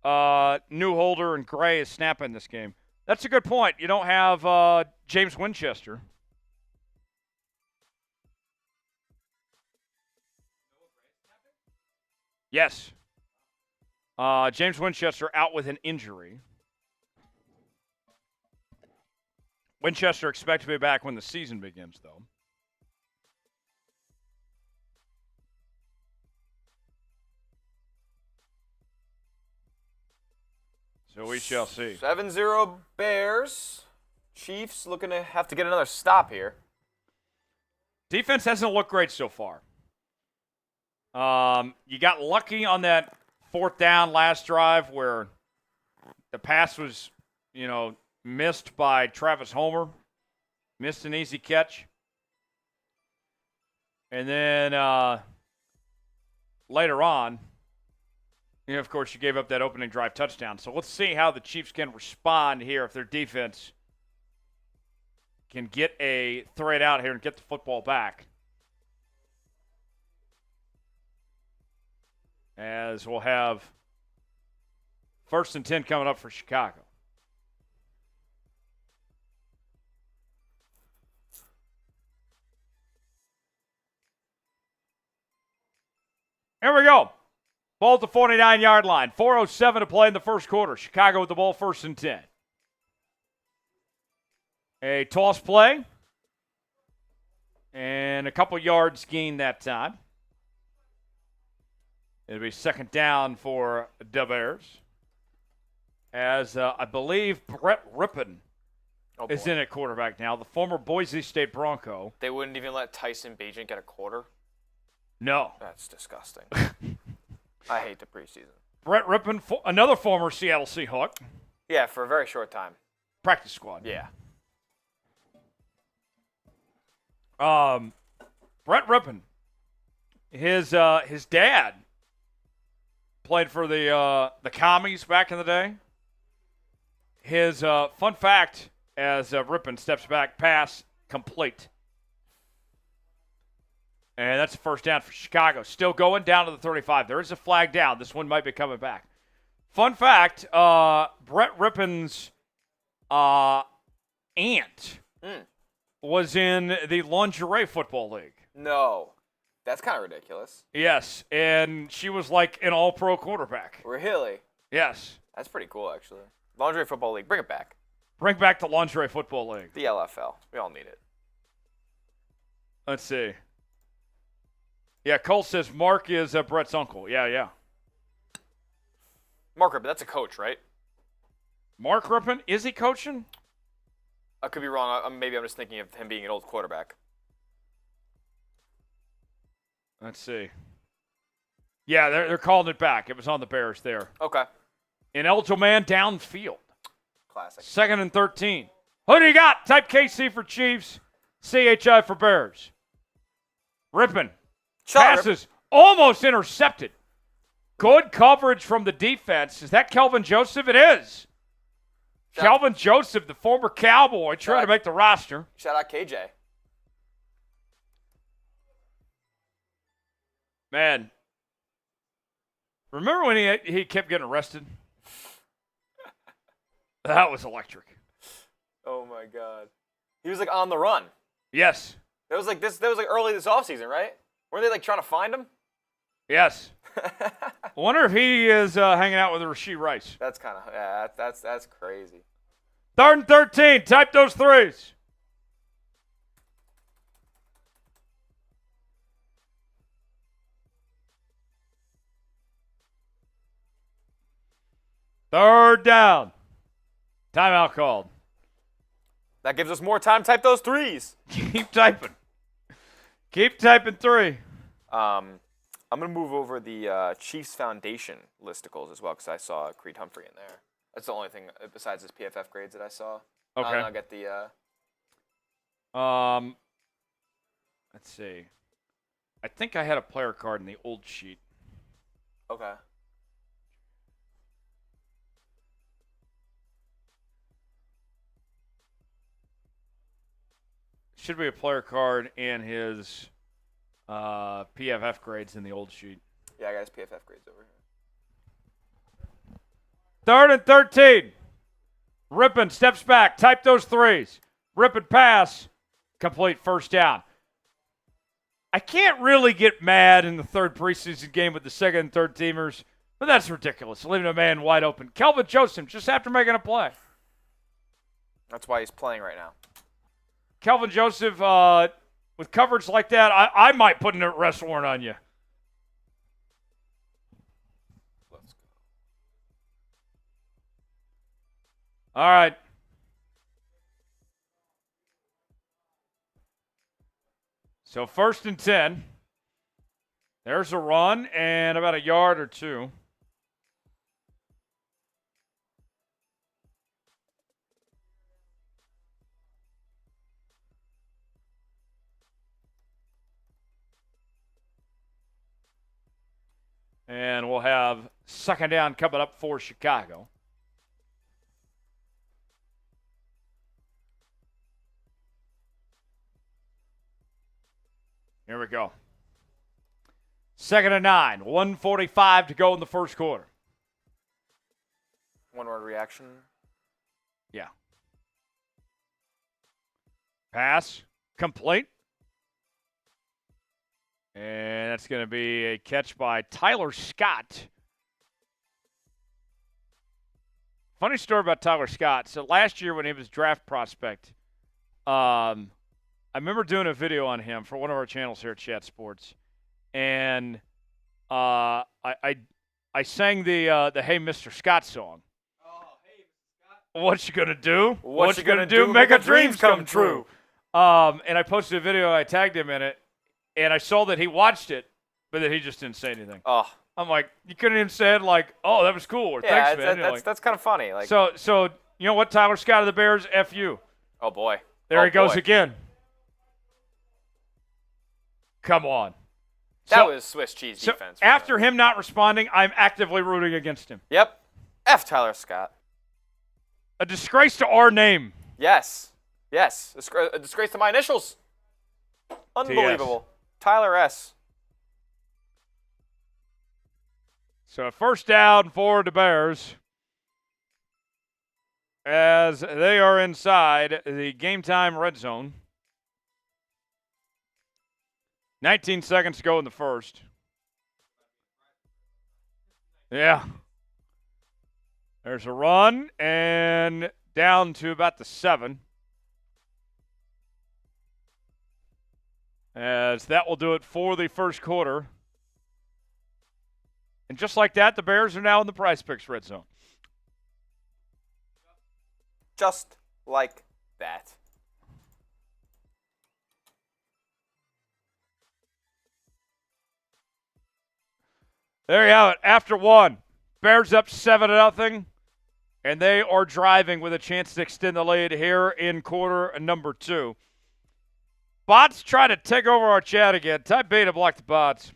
Speaker 1: Newholder and Gray as snapping this game. That's a good point. You don't have James Winchester. Yes. James Winchester out with an injury. Winchester expected to be back when the season begins, though. So we shall see.
Speaker 2: 7-0 Bears. Chiefs looking to have to get another stop here.
Speaker 1: Defense hasn't looked great so far. You got lucky on that fourth down last drive where the pass was, missed by Travis Homer. Missed an easy catch. And then later on, of course, you gave up that opening drive touchdown. So let's see how the Chiefs can respond here if their defense can get a threat out here and get the football back. As we'll have 1st and 10 coming up for Chicago. Here we go. Ball at the 49-yard line. 4:07 to play in the first quarter. Chicago with the ball 1st and 10. A toss play. And a couple yards gained that time. It'll be 2nd down for the Bears. As I believe Brett Rippon is in at quarterback now. The former Boise State Bronco.
Speaker 2: They wouldn't even let Tyson Bagent get a quarter?
Speaker 1: No.
Speaker 2: That's disgusting. I hate the preseason.
Speaker 1: Brett Rippon, another former Seattle Seahawk.
Speaker 2: Yeah, for a very short time.
Speaker 1: Practice squad.
Speaker 2: Yeah.
Speaker 1: Brett Rippon, his dad played for the Commies back in the day. His fun fact as Rippon steps back, pass complete. And that's a 1st down for Chicago. Still going down to the 35. There is a flag down. This one might be coming back. Fun fact, Brett Rippon's aunt was in the Lingerie Football League.
Speaker 2: No. That's kind of ridiculous.
Speaker 1: Yes, and she was like an all-pro quarterback.
Speaker 2: Really?
Speaker 1: Yes.
Speaker 2: That's pretty cool, actually. Lingerie Football League. Bring it back.
Speaker 1: Bring back the Lingerie Football League.
Speaker 2: The LFL. We all need it.
Speaker 1: Let's see. Yeah, Cole says Mark is Brett's uncle. Yeah.
Speaker 2: Mark Rippon, that's a coach, right?
Speaker 1: Mark Rippon, is he coaching?
Speaker 2: I could be wrong. Maybe I'm just thinking of him being an old quarterback.
Speaker 1: Let's see. Yeah, they're calling it back. It was on the Bears there.
Speaker 2: Okay.
Speaker 1: Ineligible man downfield.
Speaker 2: Classic.
Speaker 1: 2nd and 13. Who do you got? Type KC for Chiefs, CHI for Bears. Ripping. Passes almost intercepted. Good coverage from the defense. Is that Kelvin Joseph? It is. Kelvin Joseph, the former Cowboy, trying to make the roster.
Speaker 2: Shout out KJ.
Speaker 1: Man, remember when he kept getting arrested? That was electric.
Speaker 2: Oh my God. He was like on the run.
Speaker 1: Yes.
Speaker 2: That was like early this offseason, right? Weren't they like trying to find him?
Speaker 1: Yes. I wonder if he is hanging out with Rashee Rice.
Speaker 2: That's kind of that's crazy.
Speaker 1: 3rd and 13. Type those threes. Third down. Timeout called.
Speaker 2: That gives us more time to type those threes.
Speaker 1: Keep typing. Keep typing 3.
Speaker 2: I'm going to move over the Chiefs Foundation listicles as well because I saw Creed Humphrey in there. That's the only thing besides his PFF grades that I saw.
Speaker 1: Okay.
Speaker 2: And I'll get the...
Speaker 1: Let's see. I think I had a player card in the old sheet.
Speaker 2: Okay.
Speaker 1: Should be a player card in his PFF grades in the old sheet.
Speaker 2: Yeah, I got his PFF grades over here.
Speaker 1: 3rd and 13. Rippin steps back. Type those threes. Rippin pass. Complete first down. I can't really get mad in the third preseason game with the 2nd and 3rd teamers, but that's ridiculous. Leaving a man wide open. Kelvin Joseph just after making a play.
Speaker 2: That's why he's playing right now.
Speaker 1: Kelvin Joseph, with coverage like that, I might put an arrest warrant on you.
Speaker 2: Let's go.
Speaker 1: All right. So 1st and 10. There's a run and about a yard or 2. And we'll have 2nd down coming up for Chicago. Here we go. 2nd and 9. 1:45 to go in the first quarter.
Speaker 2: One-word reaction.
Speaker 1: Yeah. Pass. Complete. And that's going to be a catch by Tyler Scott. Funny story about Tyler Scott. So last year when he was draft prospect, I remember doing a video on him for one of our channels here at Chat Sports. And I sang the Hey Mr. Scott song.
Speaker 2: Oh, hey, Scott.
Speaker 1: What you gonna do?
Speaker 2: What you gonna do? Make our dreams come true.
Speaker 1: And I posted a video. I tagged him in it. And I saw that he watched it, but that he just didn't say anything.
Speaker 2: Oh,
Speaker 1: I'm like, you couldn't even said like, "Oh, that was cool," or
Speaker 2: yeah,
Speaker 1: "Thanks, man."
Speaker 2: that's kind of funny. Like,
Speaker 1: so you know what, Tyler Scott of the Bears, F you.
Speaker 2: Oh boy,
Speaker 1: There he goes again. Come on.
Speaker 2: That was Swiss cheese defense.
Speaker 1: After him not responding, I'm actively rooting against him.
Speaker 2: Yep. F Tyler Scott.
Speaker 1: A disgrace to our name.
Speaker 2: Yes. Yes. A disgrace to my initials. Unbelievable. Tyler S.
Speaker 1: So a 1st down for the Bears as they are inside the game time red zone. 19 seconds to go in the first. Yeah. There's a run and down to about the 7. As that will do it for the first quarter. And just like that, the Bears are now in the Prize Picks red zone.
Speaker 2: Just like that.
Speaker 1: There you have it. After one, Bears up 7-0, and they are driving with a chance to extend the lead here in quarter number 2. Bots try to take over our chat again. Type B to block the bots.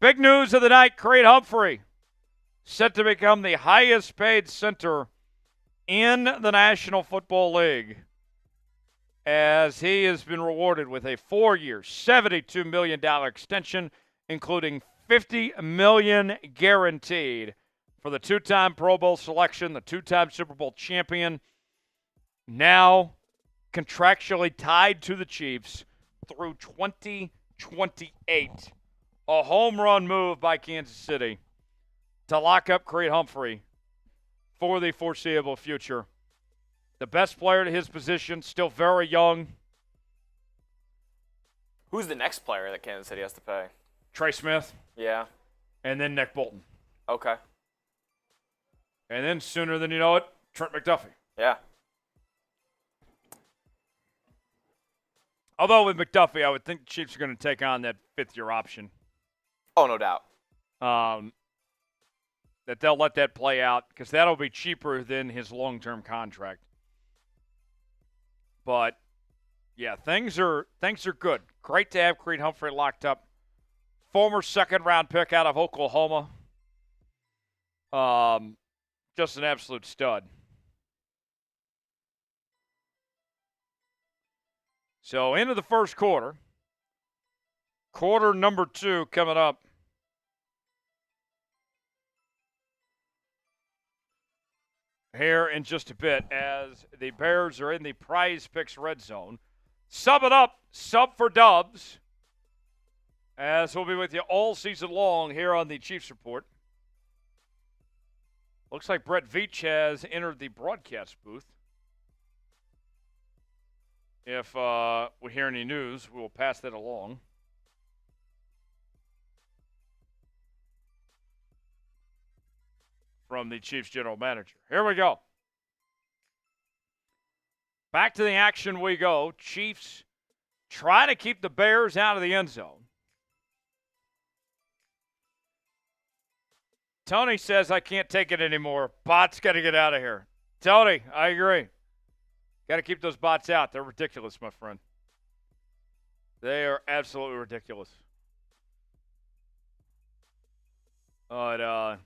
Speaker 1: Big news of the night, Creed Humphrey, set to become the highest paid center in the National Football League, as he has been rewarded with a 4-year, $72 million extension, including $50 million guaranteed for the 2-time Pro Bowl selection, the 2-time Super Bowl champion, now contractually tied to the Chiefs through 2028. A home run move by Kansas City to lock up Creed Humphrey for the foreseeable future. The best player to his position, still very young.
Speaker 2: Who's the next player that Kansas City has to pay?
Speaker 1: Trey Smith.
Speaker 2: Yeah.
Speaker 1: And then Nick Bolton.
Speaker 2: Okay.
Speaker 1: And then sooner than you know it, Trent McDuffie.
Speaker 2: Yeah.
Speaker 1: Although with McDuffie, I would think the Chiefs are going to take on that 5th-year option.
Speaker 2: Oh, no doubt.
Speaker 1: That they'll let that play out because that'll be cheaper than his long-term contract. But, yeah, things are good. Great to have Creed Humphrey locked up. Former second-round pick out of Oklahoma. Just an absolute stud. So into the first quarter. Quarter number 2 coming up. Here in just a bit as the Bears are in the Prize Picks red zone. Sub it up, sub for Dubs, as we'll be with you all season long here on the Chiefs Report. Looks like Brett Veach has entered the broadcast booth. If we hear any news, we will pass that along. From the Chiefs general manager. Here we go. Back to the action we go. Chiefs trying to keep the Bears out of the end zone. Tony says, I can't take it anymore. Bots got to get out of here. Tony, I agree. Got to keep those bots out. They're ridiculous, my friend. They are absolutely ridiculous. But,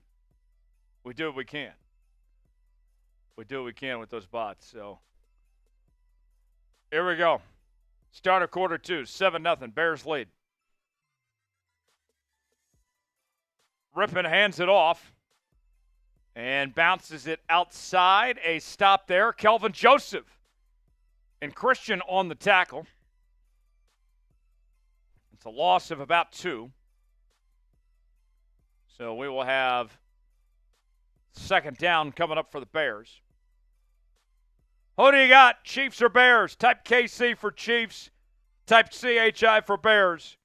Speaker 1: we do what we can. We do what we can with those bots. So, here we go. Start of quarter 2, 7-0. Bears lead. Rippon hands it off and bounces it outside. A stop there. Kelvin Joseph and Christian on the tackle. It's a loss of about 2. So, we will have second down coming up for the Bears. Who do you got? Chiefs or Bears? Type KC for Chiefs. Type CHI for Bears.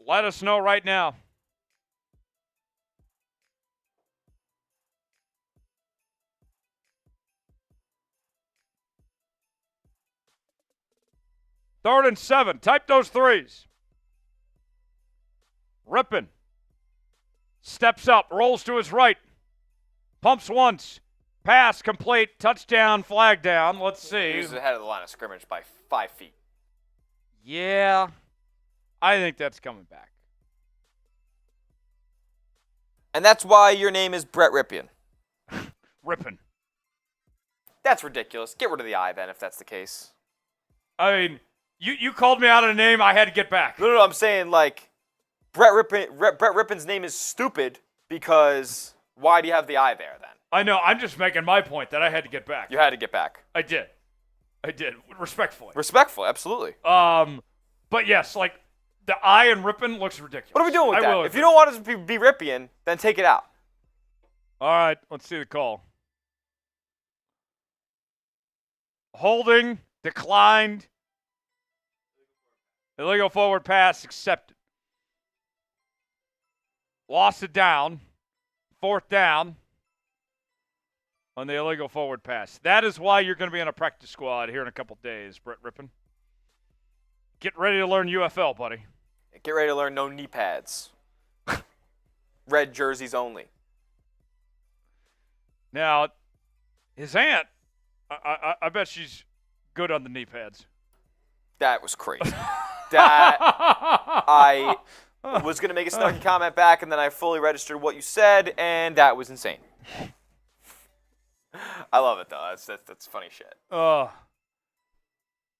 Speaker 1: Let us know right now. Third and 7. Type those 3s. Rippon. Steps up, rolls to his right, pumps once, pass complete, touchdown, flag down. Let's see.
Speaker 2: He was ahead of the line of scrimmage by 5 feet.
Speaker 1: Yeah, I think that's coming back.
Speaker 2: And that's why your name is Brett Rippon.
Speaker 1: Rippon.
Speaker 2: That's ridiculous. Get rid of the I then if that's the case.
Speaker 1: I mean, you called me out on a name I had to get back.
Speaker 2: No, I'm saying like Brett Rippon's name is stupid because why do you have the I there then?
Speaker 1: I know. I'm just making my point that I had to get back.
Speaker 2: You had to get back.
Speaker 1: I did. Respectfully.
Speaker 2: Respectfully, absolutely.
Speaker 1: But yes, like the I in Rippon looks ridiculous.
Speaker 2: What are we doing with that? If you don't want it to be Rippian, then take it out.
Speaker 1: All right, let's see the call. Holding, declined. Illegal forward pass accepted. Lost it down. 4th down on the illegal forward pass. That is why you're going to be on a practice squad here in a couple days, Brett Rippon. Get ready to learn UFL, buddy.
Speaker 2: Get ready to learn no knee pads. Red jerseys only.
Speaker 1: Now, his aunt, I bet she's good on the knee pads.
Speaker 2: That was crazy. That I was going to make a snarky comment back, and then I fully registered what you said, and that was insane. I love it, though. That's funny shit.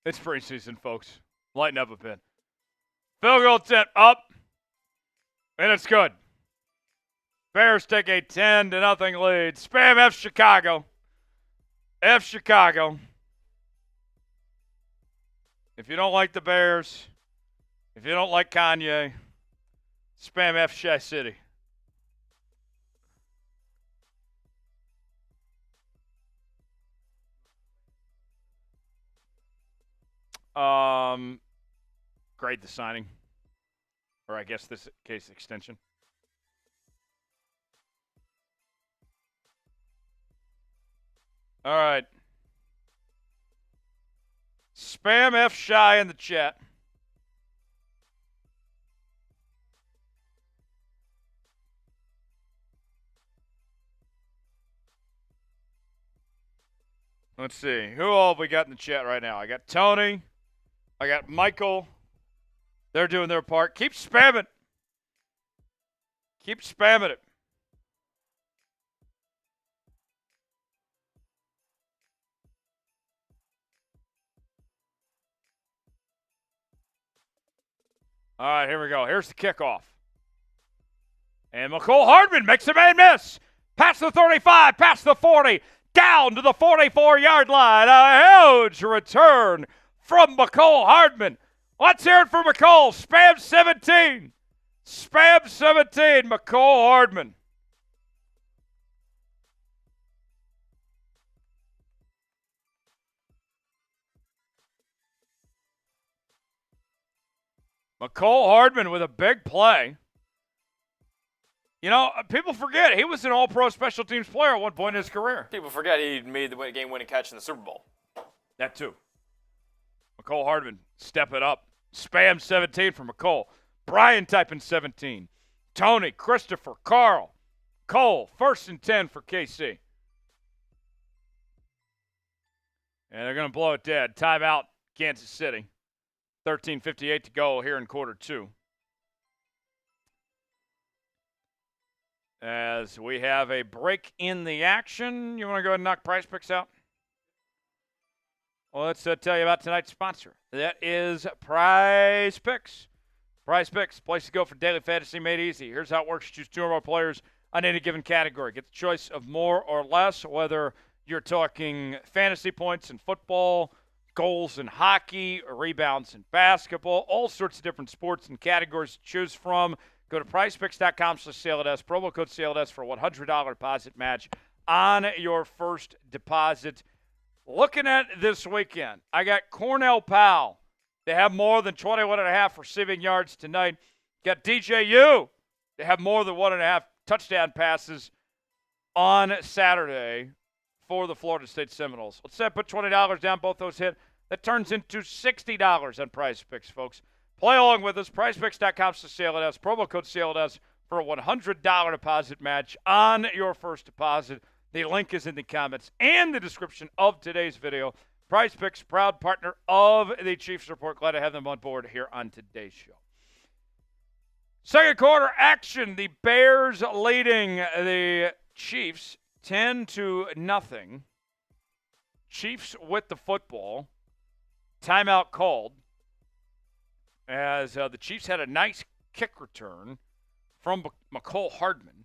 Speaker 1: It's preseason, folks. Lighten up a bit. Field goal attempt up, and it's good. Bears take a 10-0 lead. Spam F Chicago. F Chicago. If you don't like the Bears, if you don't like Kanye, spam F Shy City. Grade the signing. Or I guess this case extension. All right. Spam F Shy in the chat. Let's see. Who all have we got in the chat right now? I got Tony. I got Michael. They're doing their part. Keep spamming. Keep spamming it. All right, here we go. Here's the kickoff. And McCole Hardman makes a man miss. Past the 35, past the 40, down to the 44-yard line. A huge return from McCole Hardman. Let's hear it for McCole. Spam 17. Spam 17, McCole Hardman. McCole Hardman with a big play. You know, people forget he was an all-pro special teams player at one point in his career.
Speaker 2: People forget he made the game-winning catch in the Super Bowl.
Speaker 1: That too. McCole Hardman, step it up. Spam 17 for McCole. Brian typing 17. Tony, Christopher, Carl, Cole, 1st and 10 for KC. And they're going to blow it dead. Timeout, Kansas City. 13:58 to go here in quarter two. As we have a break in the action. You want to go ahead and knock Prize Picks out? Well, let's tell you about tonight's sponsor. That is Prize Picks. Prize Picks, place to go for daily fantasy made easy. Here's how it works. Choose 2 or more players on any given category. Get the choice of more or less, whether you're talking fantasy points in football, goals in hockey, rebounds in basketball, all sorts of different sports and categories to choose from. Go to prizepicks.com/CLNS, promo code CLNS for a $100 deposit match on your first deposit. Looking at this weekend, I got Cornell Powell. They have more than 21.5 receiving yards tonight. Got DJU. They have more than 1.5 touchdown passes on Saturday for the Florida State Seminoles. Let's say I put $20 down, both those hit. That turns into $60 on Prize Picks, folks. Play along with us. PrizePicks.com/CLNS. Promo code CLNS for a $100 deposit match on your first deposit. The link is in the comments and the description of today's video. Prize Picks, proud partner of the Chiefs Report. Glad to have them on board here on today's show. Second quarter action. The Bears leading the Chiefs 10-0. Chiefs with the football. Timeout called as the Chiefs had a nice kick return from McCole Hardman.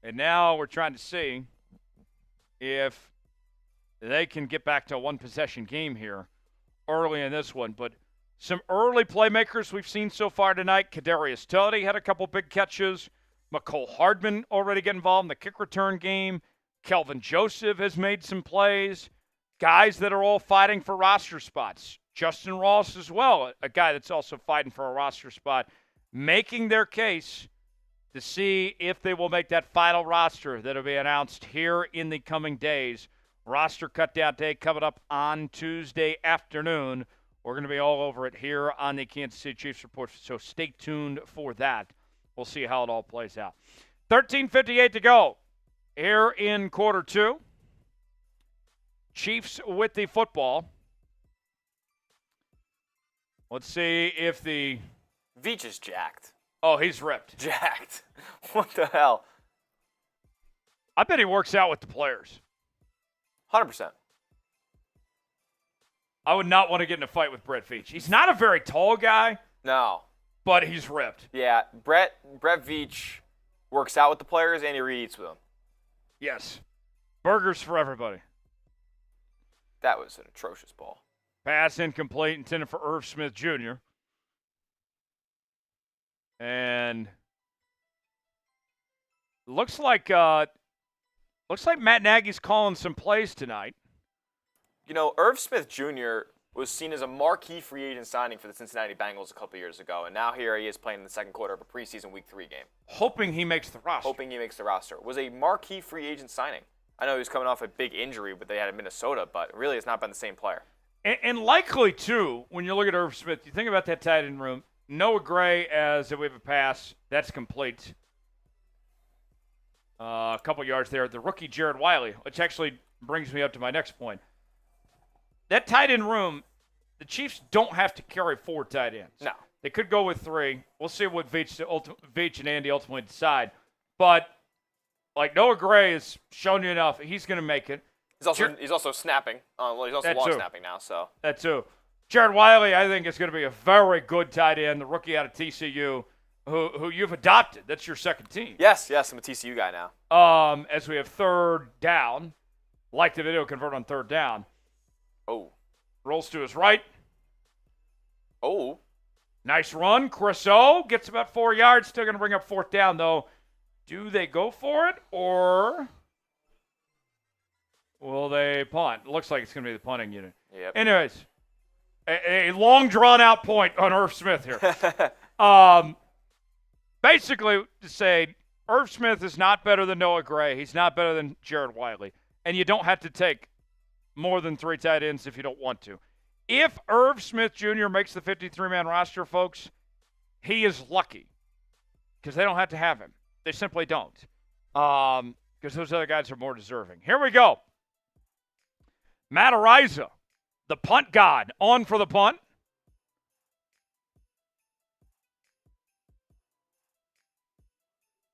Speaker 1: And now we're trying to see if they can get back to a one-possession game here early in this one. But some early playmakers we've seen so far tonight. Kadarius Toney had a couple big catches. McCole Hardman already get involved in the kick return game. Kelvin Joseph has made some plays. Guys that are all fighting for roster spots. Justin Ross as well, a guy that's also fighting for a roster spot, making their case to see if they will make that final roster that will be announced here in the coming days. Roster cutdown day coming up on Tuesday afternoon. We're going to be all over it here on the Kansas City Chiefs Report, so stay tuned for that. We'll see how it all plays out. 13:58 to go here in quarter two. Chiefs with the football. Let's see if the...
Speaker 2: Veach is jacked.
Speaker 1: Oh, he's ripped.
Speaker 2: Jacked. What the hell?
Speaker 1: I bet he works out with the players.
Speaker 2: 100%.
Speaker 1: I would not want to get in a fight with Brett Veach. He's not a very tall guy.
Speaker 2: No.
Speaker 1: But he's ripped.
Speaker 2: Yeah, Brett Veach works out with the players. Andy Reid eats with them.
Speaker 1: Yes. Burgers for everybody.
Speaker 2: That was an atrocious ball.
Speaker 1: Pass incomplete, intended for Irv Smith Jr. And looks like Matt Nagy's calling some plays tonight.
Speaker 2: You know, Irv Smith Jr. was seen as a marquee free agent signing for the Cincinnati Bengals a couple years ago, and now here he is playing in the second quarter of a preseason Week 3 game.
Speaker 1: Hoping he makes the roster.
Speaker 2: Was a marquee free agent signing. I know he was coming off a big injury, but they had in Minnesota, but really has not been the same player.
Speaker 1: And likely, too, when you look at Irv Smith, you think about that tight end room. Noah Gray as a wave of pass. That's complete. A couple yards there. The rookie Jared Wiley, which actually brings me up to my next point. That tight end room, the Chiefs don't have to carry 4 tight ends.
Speaker 2: No.
Speaker 1: They could go with 3. We'll see what Veach and Andy ultimately decide. But, like, Noah Gray has shown you enough. He's going to make it.
Speaker 2: He's also snapping. He's also long snapping now. So
Speaker 1: that too. Jared Wiley, I think, is going to be a very good tight end, the rookie out of TCU, who you've adopted. That's your second team.
Speaker 2: Yes, I'm a TCU guy now.
Speaker 1: As we have third down, like the video, convert on third down.
Speaker 2: Oh.
Speaker 1: Rolls to his right.
Speaker 2: Oh.
Speaker 1: Nice run. Chris O gets about 4 yards. Still going to bring up fourth down, though. Do they go for it, or will they punt? Looks like it's going to be the punting unit.
Speaker 2: Yep.
Speaker 1: Anyways, a long, drawn-out point on Irv Smith here. Basically, to say Irv Smith is not better than Noah Gray. He's not better than Jared Wiley. And you don't have to take more than 3 tight ends if you don't want to. If Irv Smith Jr. makes the 53-man roster, folks, he is lucky because they don't have to have him. They simply don't because those other guys are more deserving. Here we go. Matt Ariza, the punt god, on for the punt.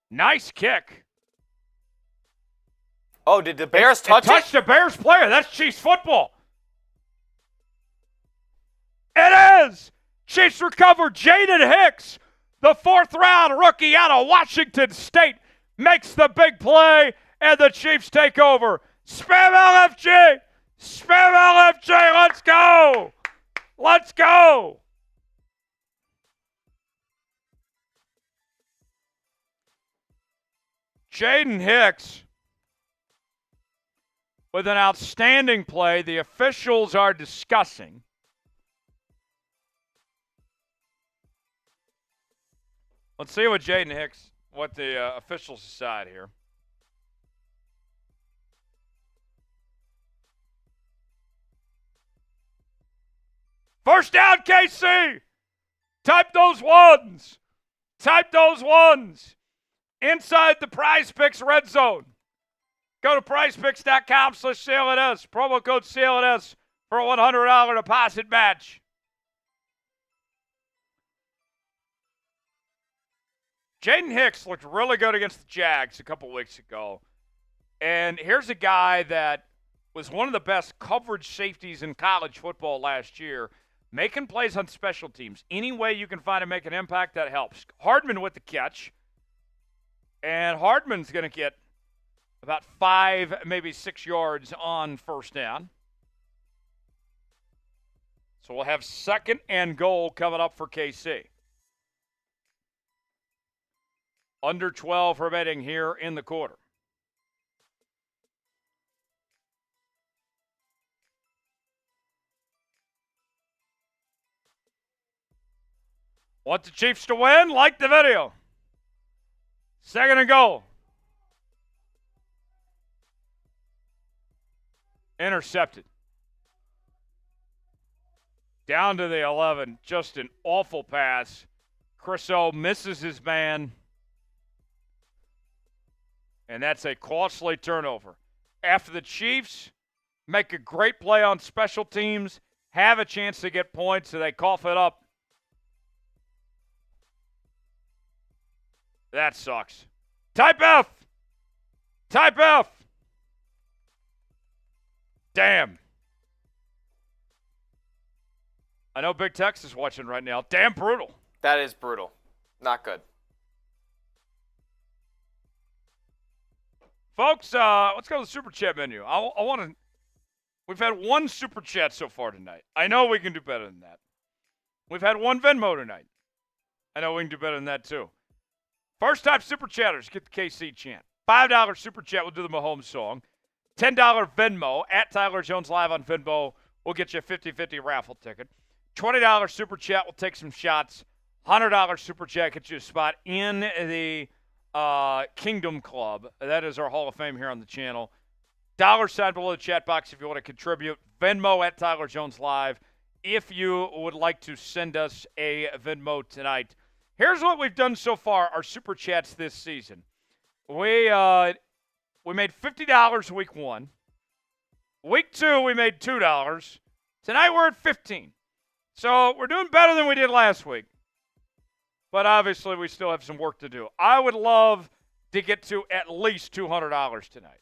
Speaker 1: Nice kick.
Speaker 2: Oh, did the Bears touch it?
Speaker 1: Touched the Bears player. That's Chiefs football. It is. Chiefs recover. Jaden Hicks, the 4th-round rookie out of Washington State, makes the big play, and the Chiefs take over. Spam LFG. Spam LFG. Let's go. Let's go. Jaden Hicks with an outstanding play. The officials are discussing. Let's see what Jaden Hicks, what the officials decide here. First down, KC. Type those ones. Type those ones. Inside the Prize Picks red zone. Go to prizepicks.com/CLNS. Promo code CLNS for a $100 deposit match. Jaden Hicks looked really good against the Jags a couple weeks ago. And here's a guy that was one of the best coverage safeties in college football last year, making plays on special teams. Any way you can find to make an impact, that helps. Hardman with the catch. And Hardman's going to get about 5, maybe 6 yards on first down. So we'll have 2nd and goal coming up for KC. Under 12 remaining here in the quarter. Want the Chiefs to win? Like the video. 2nd and goal. Intercepted. Down to the 11. Just an awful pass. Chris O misses his man. And that's a costly turnover. After the Chiefs make a great play on special teams, have a chance to get points, so they cough it up. That sucks. Type F. Type F. Damn. I know Big Tex is watching right now. Damn brutal.
Speaker 2: That is brutal. Not good.
Speaker 1: Folks, let's go to the Super Chat menu. I want to. We've had one Super Chat so far tonight. I know we can do better than that. We've had one Venmo tonight. I know we can do better than that, too. First-time Super Chatters, get the KC chant. $5 Super Chat will do the Mahomes song. $10 Venmo, at Tyler Jones Live on Venmo, will get you a 50-50 raffle ticket. $20 Super Chat will take some shots. $100 Super Chat gets you a spot in the Kingdom Club. That is our Hall of Fame here on the channel. $sign below the chat box if you want to contribute. Venmo at Tyler Jones Live if you would like to send us a Venmo tonight. Here's what we've done so far, our Super Chats this season. We made $50 week 1. Week 2, we made $2. Tonight, we're at $15. So we're doing better than we did last week. But obviously, we still have some work to do. I would love to get to at least $200 tonight.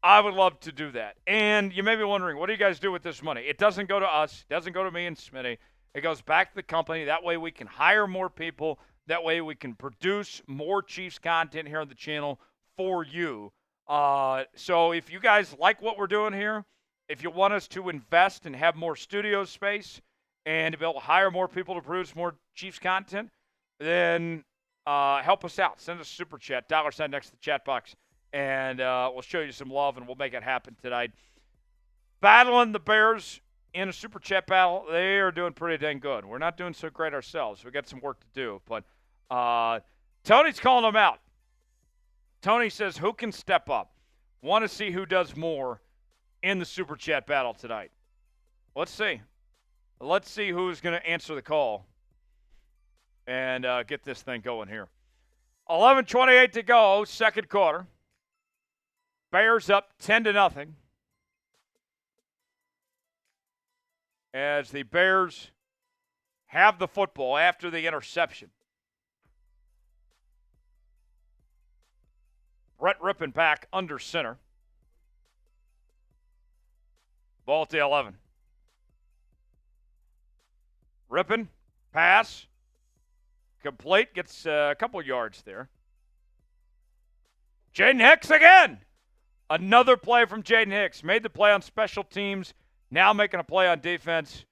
Speaker 1: I would love to do that. And you may be wondering, what do you guys do with this money? It doesn't go to us. It doesn't go to me and Smitty. It goes back to the company. That way we can hire more people. That way we can produce more Chiefs content here on the channel for you. So if you guys like what we're doing here, if you want us to invest and have more studio space and to be able to hire more people to produce more Chiefs content, then help us out. Send us a Super Chat, $sign next to the chat box, and we'll show you some love, and we'll make it happen tonight. Battling the Bears in a Super Chat battle, they are doing pretty dang good. We're not doing so great ourselves. We've got some work to do. But Tony's calling them out. Tony says, who can step up? Want to see who does more in the Super Chat battle tonight. Let's see. Let's see who's going to answer the call and get this thing going here. 11:28 to go, second quarter. Bears up 10-0. As the Bears have the football after the interception. Brett Rippon back under center. Ball at the 11. Rippon, pass, complete, gets a couple yards there. Jaden Hicks again. Another play from Jaden Hicks. Made the play on special teams. Now making a play on defense.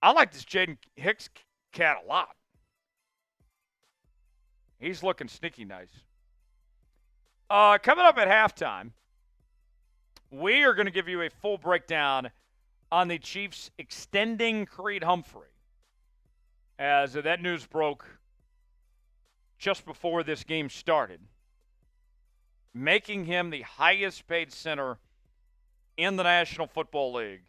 Speaker 1: I like this Jaden Hicks cat a lot. He's looking sneaky nice. Coming up at halftime, we are going to give you a full breakdown on the Chiefs extending Creed Humphrey. As that news broke just before this game started, making him the highest paid center in the National Football League.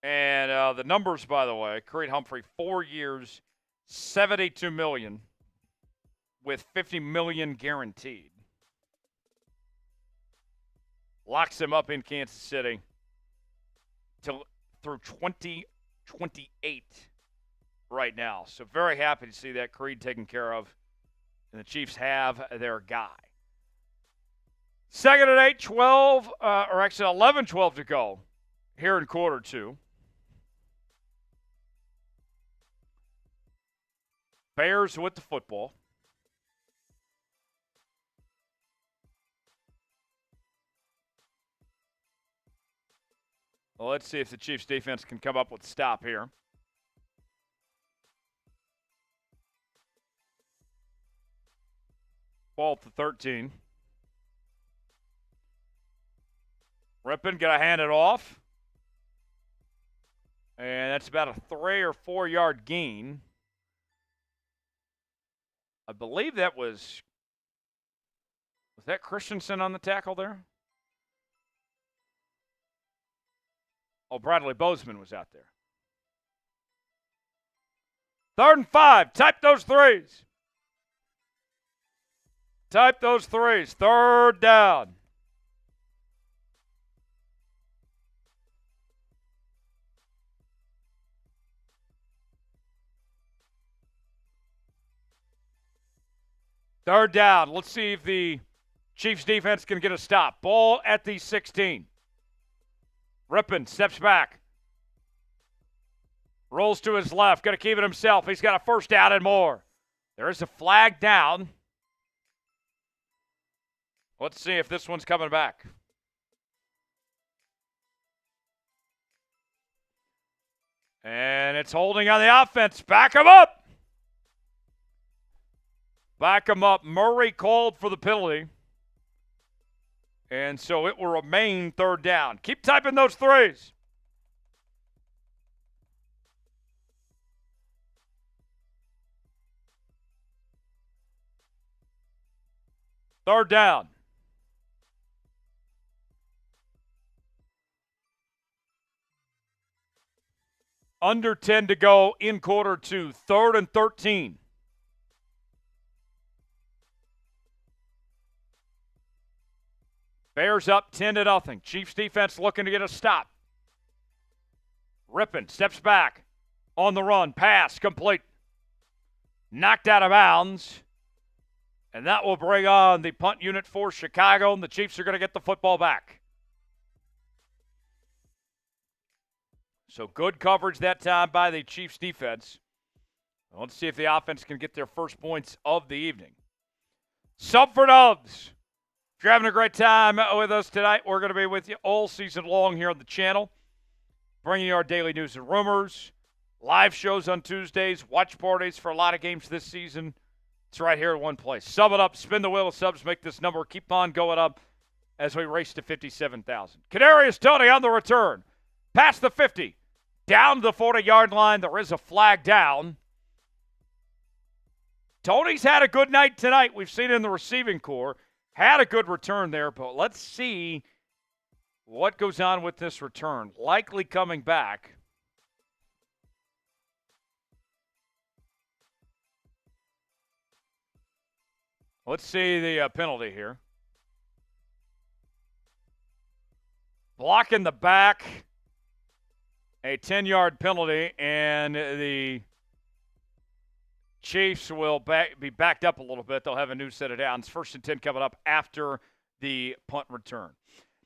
Speaker 1: And the numbers, by the way, Creed Humphrey, 4 years, $72 million, with $50 million guaranteed. Locks him up in Kansas City through 2028 right now. So very happy to see that Creed taken care of. And the Chiefs have their guy. Second and 8, 11-12 to go here in quarter 2. Bears with the football. Well, let's see if the Chiefs defense can come up with a stop here. Ball to 13. Rippon got to hand it off. And that's about a 3 or 4 yard gain. I believe that was that Christensen on the tackle there? Oh, Bradley Bozeman was out there. 3rd and 5. Type those threes. Type those threes. 3rd down. Third down. Let's see if the Chiefs defense can get a stop. Ball at the 16. Rippon steps back. Rolls to his left. Got to keep it himself. He's got a 1st down and more. There is a flag down. Let's see if this one's coming back. And it's holding on the offense. Back him up. Back him up. Murray called for the penalty. And so it will remain 3rd down. Keep typing those threes. Third down. Under 10 to go in quarter 2. 3rd and 13. Bears up 10-0. Chiefs defense looking to get a stop. Rippon steps back. On the run. Pass complete. Knocked out of bounds. And that will bring on the punt unit for Chicago, and the Chiefs are going to get the football back. So good coverage that time by the Chiefs defense. Let's see if the offense can get their first points of the evening. Sub for Dubs. If you're having a great time with us tonight, we're going to be with you all season long here on the channel, bringing you our daily news and rumors, live shows on Tuesdays, watch parties for a lot of games this season. It's right here in one place. Sub it up, spin the wheel of subs, make this number keep on going up as we race to 57,000. Kadarius Toney on the return. Past the 50, down to the 40-yard line. There is a flag down. Toney's had a good night tonight. We've seen it in the receiving corps. Had a good return there, but let's see what goes on with this return. Likely coming back. Let's see the penalty here. Block in the back. A 10-yard penalty, and the Chiefs will be backed up a little bit. They'll have a new set of downs. 1st and 10 coming up after the punt return.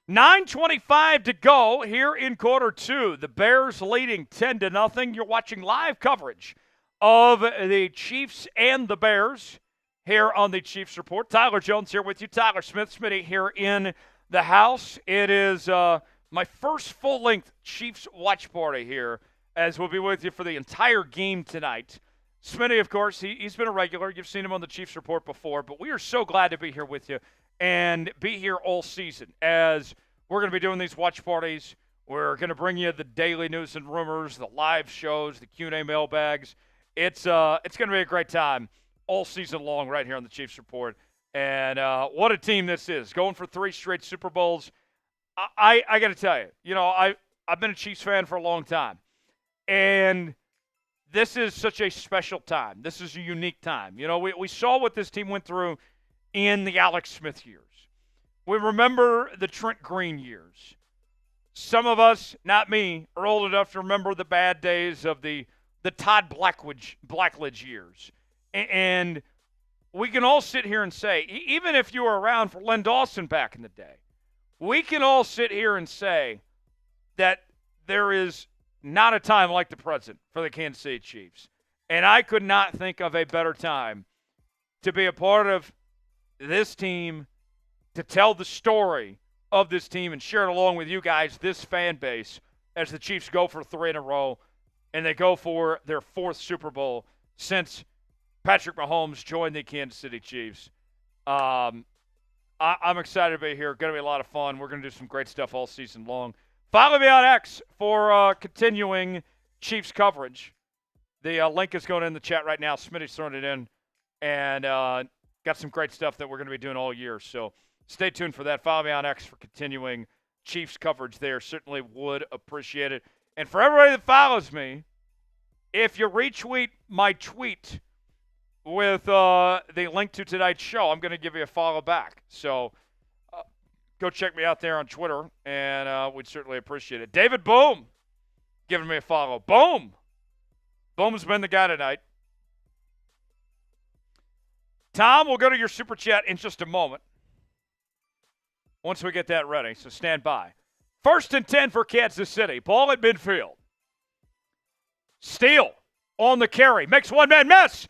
Speaker 1: 9:25 to go here in quarter 2. The Bears leading 10-0. You're watching live coverage of the Chiefs and the Bears here on the Chiefs Report. Tyler Jones here with you. Tyler Smith, Smitty here in the house. It is my first full-length Chiefs watch party here, as we'll be with you for the entire game tonight. Smitty, of course, he's been a regular. You've seen him on the Chiefs Report before, but we are so glad to be here with you and be here all season as we're going to be doing these watch parties. We're going to bring you the daily news and rumors, the live shows, the Q&A mailbags. It's going to be a great time all season long right here on the Chiefs Report. And what a team this is. Going for 3 straight Super Bowls. I got to tell you, I've been a Chiefs fan for a long time. And this is such a special time. This is a unique time. We saw what this team went through in the Alex Smith years. We remember the Trent Green years. Some of us, not me, are old enough to remember the bad days of the Todd Blackledge years. And we can all sit here and say, even if you were around for Len Dawson back in the day, we can all sit here and say that there is not a time like the present for the Kansas City Chiefs. And I could not think of a better time to be a part of this team, to tell the story of this team and share it along with you guys, this fan base, as the Chiefs go for 3 in a row and they go for their 4th Super Bowl since Patrick Mahomes joined the Kansas City Chiefs. I'm excited to be here. Going to be a lot of fun. We're going to do some great stuff all season long. Follow me on X for continuing Chiefs coverage. The link is going in the chat right now. Smitty's throwing it in. And got some great stuff that we're going to be doing all year. So stay tuned for that. Follow me on X for continuing Chiefs coverage there. Certainly would appreciate it. And for everybody that follows me, if you retweet my tweet with the link to tonight's show, I'm going to give you a follow back. So go check me out there on Twitter, and we'd certainly appreciate it. David Boom giving me a follow. Boom! Boom's been the guy tonight. Tom, we'll go to your Super Chat in just a moment once we get that ready, so stand by. 1st and 10 for Kansas City. Ball at midfield. Steele on the carry. Makes one man miss.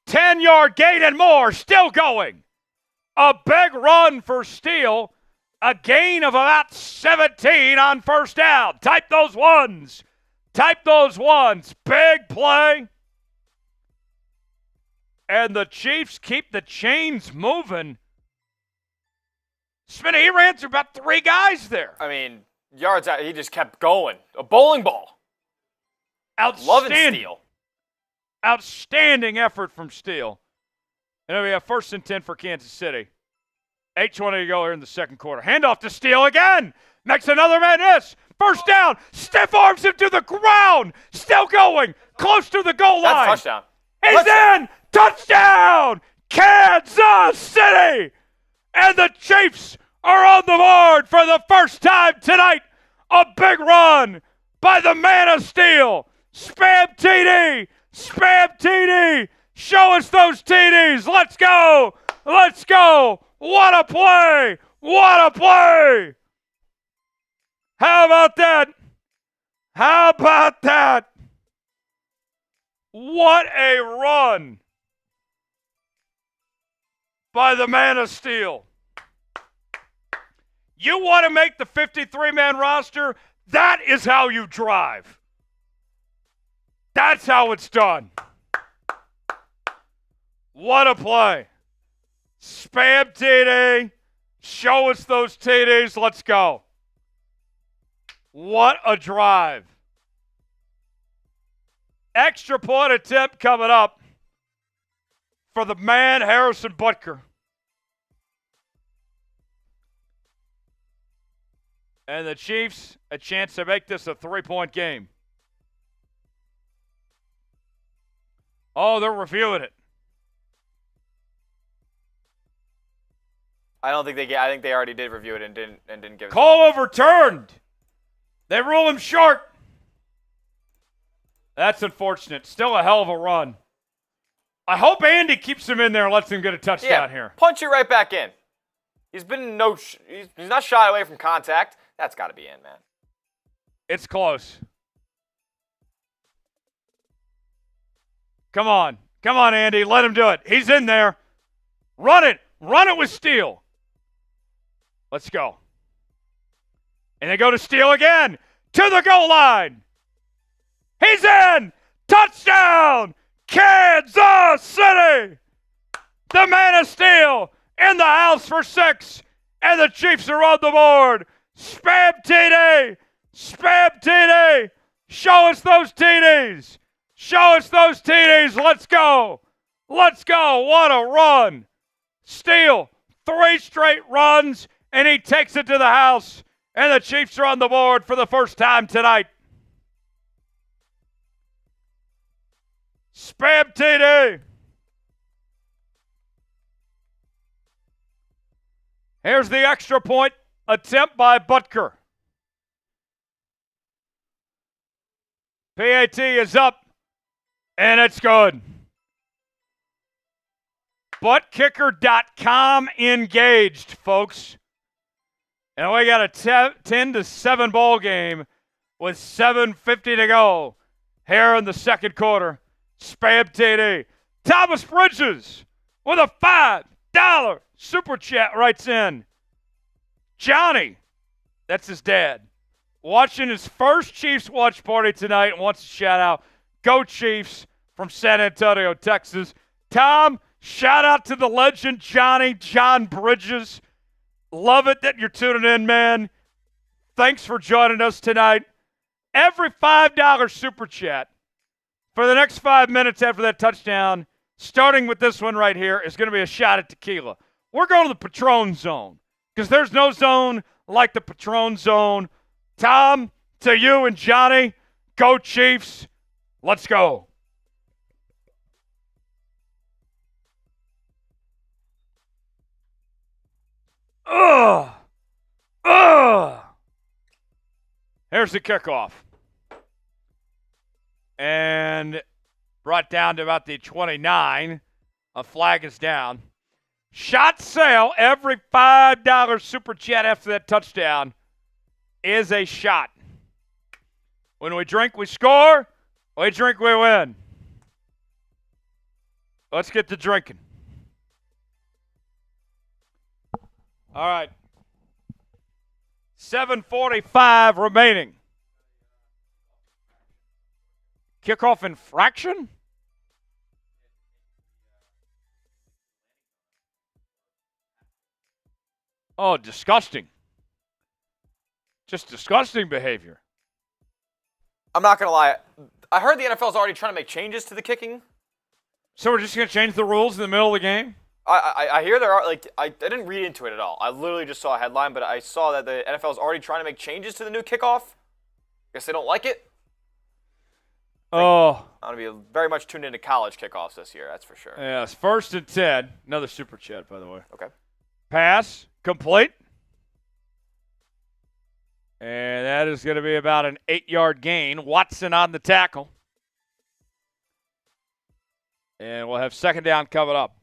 Speaker 1: 10-yard gain and more. Still going. A big run for Steele. A gain of about 17 on first down. Type those ones. Type those ones. Big play. And the Chiefs keep the chains moving. Smitty, he ran through about 3 guys there.
Speaker 2: I mean, yards out, he just kept going. A bowling ball.
Speaker 1: Outstanding.
Speaker 2: Steele.
Speaker 1: Outstanding effort from Steele. And we have 1st and 10 for Kansas City. 8:20 to go here in the second quarter. Handoff to Steele again. Makes another man miss. First down. Stiff arms him to the ground. Still going. Close to the goal line.
Speaker 2: That's a touchdown.
Speaker 1: He's in. Touchdown. Kansas City. And the Chiefs are on the board for the first time tonight. A big run by the man of steel. Spam TD. Spam TD. Show us those TDs. Let's go. Let's go. What a play. What a play. How about that? How about that? What a run by the man of steel. You want to make the 53-man roster? That is how you drive. That's how it's done. What a play. Spam TD. Show us those TDs. Let's go. What a drive. Extra point attempt coming up for the man, Harrison Butker. And the Chiefs, a chance to make this a 3-point game. Oh, they're reviewing it.
Speaker 2: I don't think they. I think they already did review it and didn't give it.
Speaker 1: Call overturned. They rule him short. That's unfortunate. Still a hell of a run. I hope Andy keeps him in there and lets him get a touchdown here.
Speaker 2: Punch it right back in. He's been he's not shy away from contact. That's got to be in, man.
Speaker 1: It's close. Come on. Come on, Andy. Let him do it. He's in there. Run it. Run it with Steele. Let's go. And they go to Steele again. To the goal line. He's in. Touchdown. Kansas City. The man of steel in the house for 6. And the Chiefs are on the board. Spam TD. Spam TD. Show us those TDs. Show us those TDs. Let's go. Let's go. What a run. Steele, 3 straight runs, and he takes it to the house. And the Chiefs are on the board for the first time tonight. Spam TD. Here's the extra point attempt by Butker. PAT is up, and it's good. Buttkicker.com engaged, folks. And we got a 10-7 ball game with 7:50 to go here in the second quarter. Spam TD. Thomas Bridges with a $5 super chat writes in. Johnny, that's his dad, watching his first Chiefs watch party tonight and wants to shout out, go Chiefs from San Antonio, Texas. Tom, shout out to the legend John Bridges. Love it that you're tuning in, man. Thanks for joining us tonight. Every $5 super chat for the next 5 minutes after that touchdown, starting with this one right here, is going to be a shot at tequila. We're going to the Patron zone because there's no zone like the Patron Zone. Tom, to you and Johnny, go Chiefs. Let's go. Ugh. Ugh. Here's the kickoff. And brought down to about the 29. A flag is down. Shot sale, every $5 super chat after that touchdown is a shot. When we drink, we score. We drink, we win. Let's get to drinking. All right. 7:45 remaining. Kickoff infraction? Oh, disgusting. Just disgusting behavior.
Speaker 2: I'm not going to lie. I heard the NFL's already trying to make changes to the kicking.
Speaker 1: So we're just going to change the rules in the middle of the game?
Speaker 2: I hear there are, I didn't read into it at all. I literally just saw a headline, but I saw that the NFL is already trying to make changes to the new kickoff. Guess they don't like it.
Speaker 1: Oh.
Speaker 2: I'm going to be very much tuned into college kickoffs this year, that's for sure.
Speaker 1: Yes, 1st and 10. Another super chat, by the way.
Speaker 2: Okay.
Speaker 1: Pass, complete. And that is going to be about an 8-yard gain. Watson on the tackle. And we'll have second down coming up.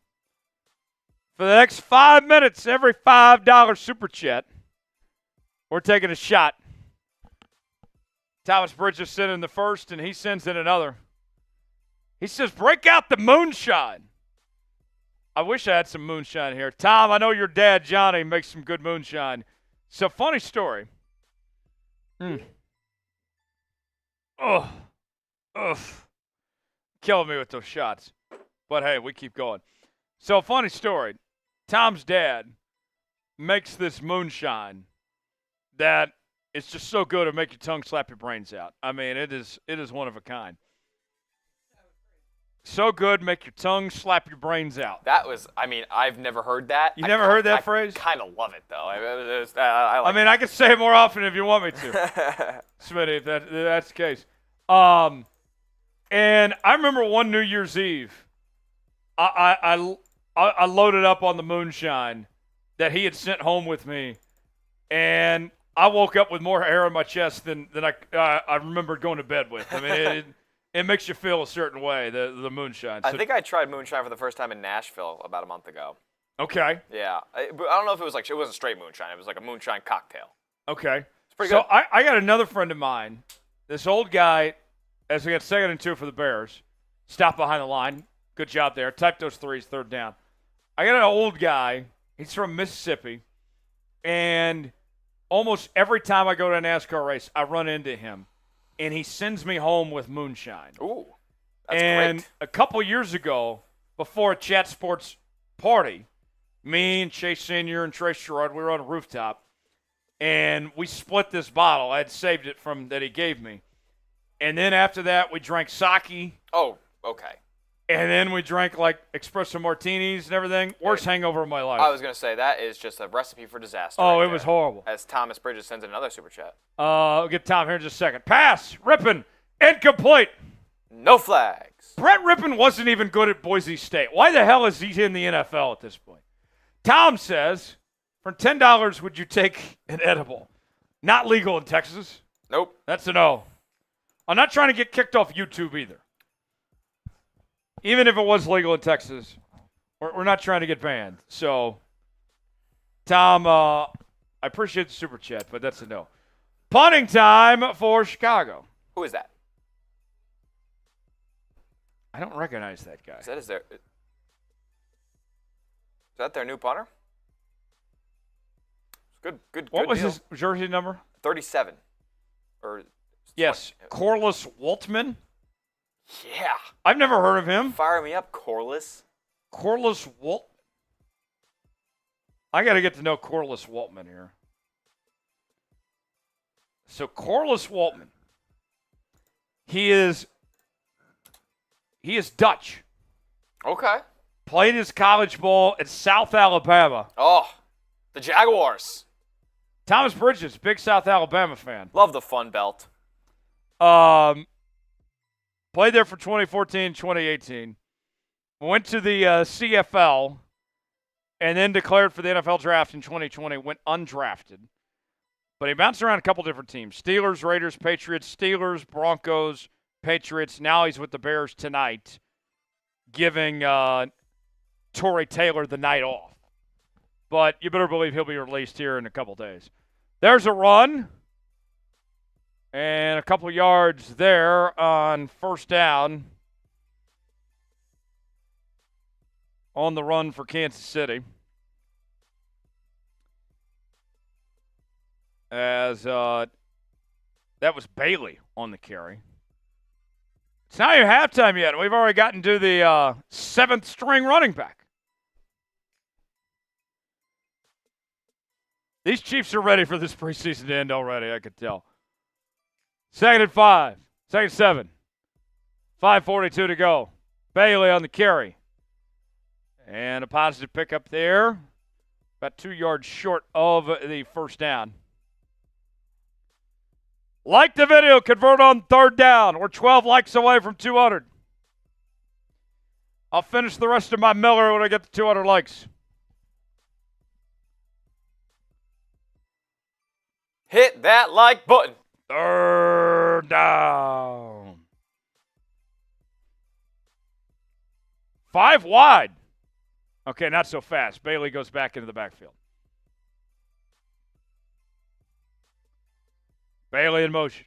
Speaker 1: For the next 5 minutes, every $5 super chat, we're taking a shot. Thomas Bridges sent in the first, and he sends in another. He says, break out the moonshine. I wish I had some moonshine here. Tom, I know your dad, Johnny, makes some good moonshine. So, funny story. Oh. Ugh. Killing me with those shots. But, hey, we keep going. So, funny story. Tom's dad makes this moonshine that it's just so good it'll make your tongue slap your brains out. I mean, it is one of a kind. So good, make your tongue slap your brains out.
Speaker 2: That was, I mean, I've never heard that.
Speaker 1: You never heard that phrase?
Speaker 2: I kind of love it, though.
Speaker 1: I can say it more often if you want me to. Smitty, if that's the case. And I remember one New Year's Eve, I loaded up on the moonshine that he had sent home with me, and I woke up with more hair on my chest than I remembered going to bed with. I mean, it makes you feel a certain way, the moonshine. So,
Speaker 2: I think I tried moonshine for the first time in Nashville about a month ago.
Speaker 1: Okay.
Speaker 2: Yeah. But I don't know if it was it wasn't straight moonshine. It was like a moonshine cocktail.
Speaker 1: Okay.
Speaker 2: It's pretty good.
Speaker 1: So I got another friend of mine, this old guy, as we got 2nd and 2 for the Bears, stopped behind the line. Good job there. Type those threes, 3rd down. I got an old guy. He's from Mississippi. And almost every time I go to a NASCAR race, I run into him. And he sends me home with moonshine.
Speaker 2: Ooh, that's great.
Speaker 1: A couple years ago, before a Chat Sports party, me and Chase Sr. and Trace Sherrod, we were on a rooftop, and we split this bottle. I had saved it from that he gave me. And then after that, we drank sake.
Speaker 2: Oh, okay.
Speaker 1: And then we drank, espresso martinis and everything. Worst hangover of my life.
Speaker 2: I was going to say, that is just a recipe for disaster.
Speaker 1: Oh,
Speaker 2: right
Speaker 1: it was horrible.
Speaker 2: As Thomas Bridges sends in another super chat.
Speaker 1: We'll get Tom here in just a second. Pass. Rippon. Incomplete.
Speaker 2: No flags.
Speaker 1: Brett Rippon wasn't even good at Boise State. Why the hell is he in the NFL at this point? Tom says, for $10, would you take an edible? Not legal in Texas.
Speaker 2: Nope.
Speaker 1: That's a no. I'm not trying to get kicked off YouTube either. Even if it was legal in Texas, we're not trying to get banned. So, Tom, I appreciate the super chat, but that's a no. Punting time for Chicago.
Speaker 2: Who is that?
Speaker 1: I don't recognize that guy.
Speaker 2: Is that their new punter? Good.
Speaker 1: What was
Speaker 2: deal.
Speaker 1: his jersey number?
Speaker 2: 37.
Speaker 1: Yes, Corliss Waltman.
Speaker 2: Yeah.
Speaker 1: I've never heard of him.
Speaker 2: Fire me up, Corliss.
Speaker 1: Corliss Waltman. I got to get to know Corliss Waltman here. So Corliss Waltman. He is Dutch.
Speaker 2: Okay.
Speaker 1: Played his college ball at South Alabama.
Speaker 2: Oh, the Jaguars.
Speaker 1: Thomas Bridges, big South Alabama fan.
Speaker 2: Love the Fun Belt.
Speaker 1: Played there for 2014, 2018. Went to the CFL and then declared for the NFL draft in 2020. Went undrafted. But he bounced around a couple different teams. Steelers, Raiders, Patriots, Steelers, Broncos, Patriots. Now he's with the Bears tonight, giving Torrey Taylor the night off. But you better believe he'll be released here in a couple days. There's a run. And a couple of yards there on first down on the run for Kansas City. As that was Bailey on the carry. It's not even halftime yet. We've already gotten to the seventh string running back. These Chiefs are ready for this preseason to end already, I could tell. 2nd and 5. 2nd and 7. 5:42 to go. Bailey on the carry. And a positive pickup there. About 2 yards short of the first down. Like the video, convert on third down. We're 12 likes away from 200. I'll finish the rest of my Miller when I get to 200 likes.
Speaker 2: Hit that like button.
Speaker 1: Third down. 5 wide. Okay, not so fast. Bailey goes back into the backfield. Bailey in motion.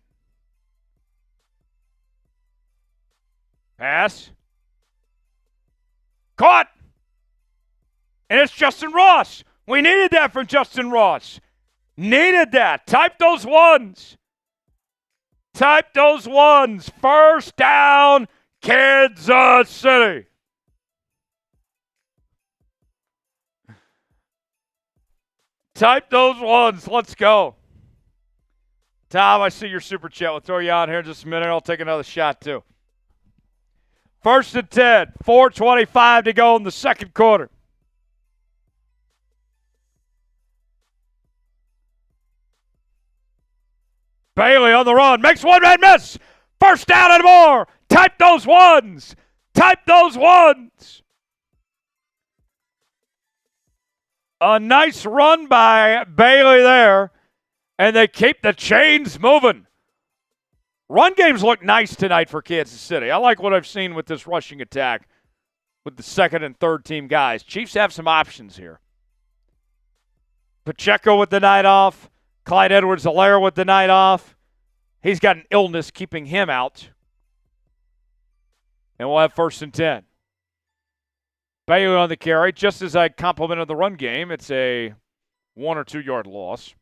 Speaker 1: Pass. Caught. And it's Justin Ross. We needed that from Justin Ross. Needed that. Type those ones. Type those ones. First down, Kansas City. Type those ones. Let's go. Tom, I see your super chat. We'll throw you on here in just a minute. I'll take another shot, too. 1st and 10. 4:25 to go in the second quarter. Bailey on the run. Makes one man miss. First down and more. Type those ones. Type those ones. A nice run by Bailey there. And they keep the chains moving. Run games look nice tonight for Kansas City. I like what I've seen with this rushing attack with the second and third team guys. Chiefs have some options here. Pacheco with the night off. Clyde Edwards-Helaire with the night off. He's got an illness keeping him out. And we'll have 1st and 10. Bailey on the carry. Just as I complimented the run game, it's a 1 or 2 yard loss.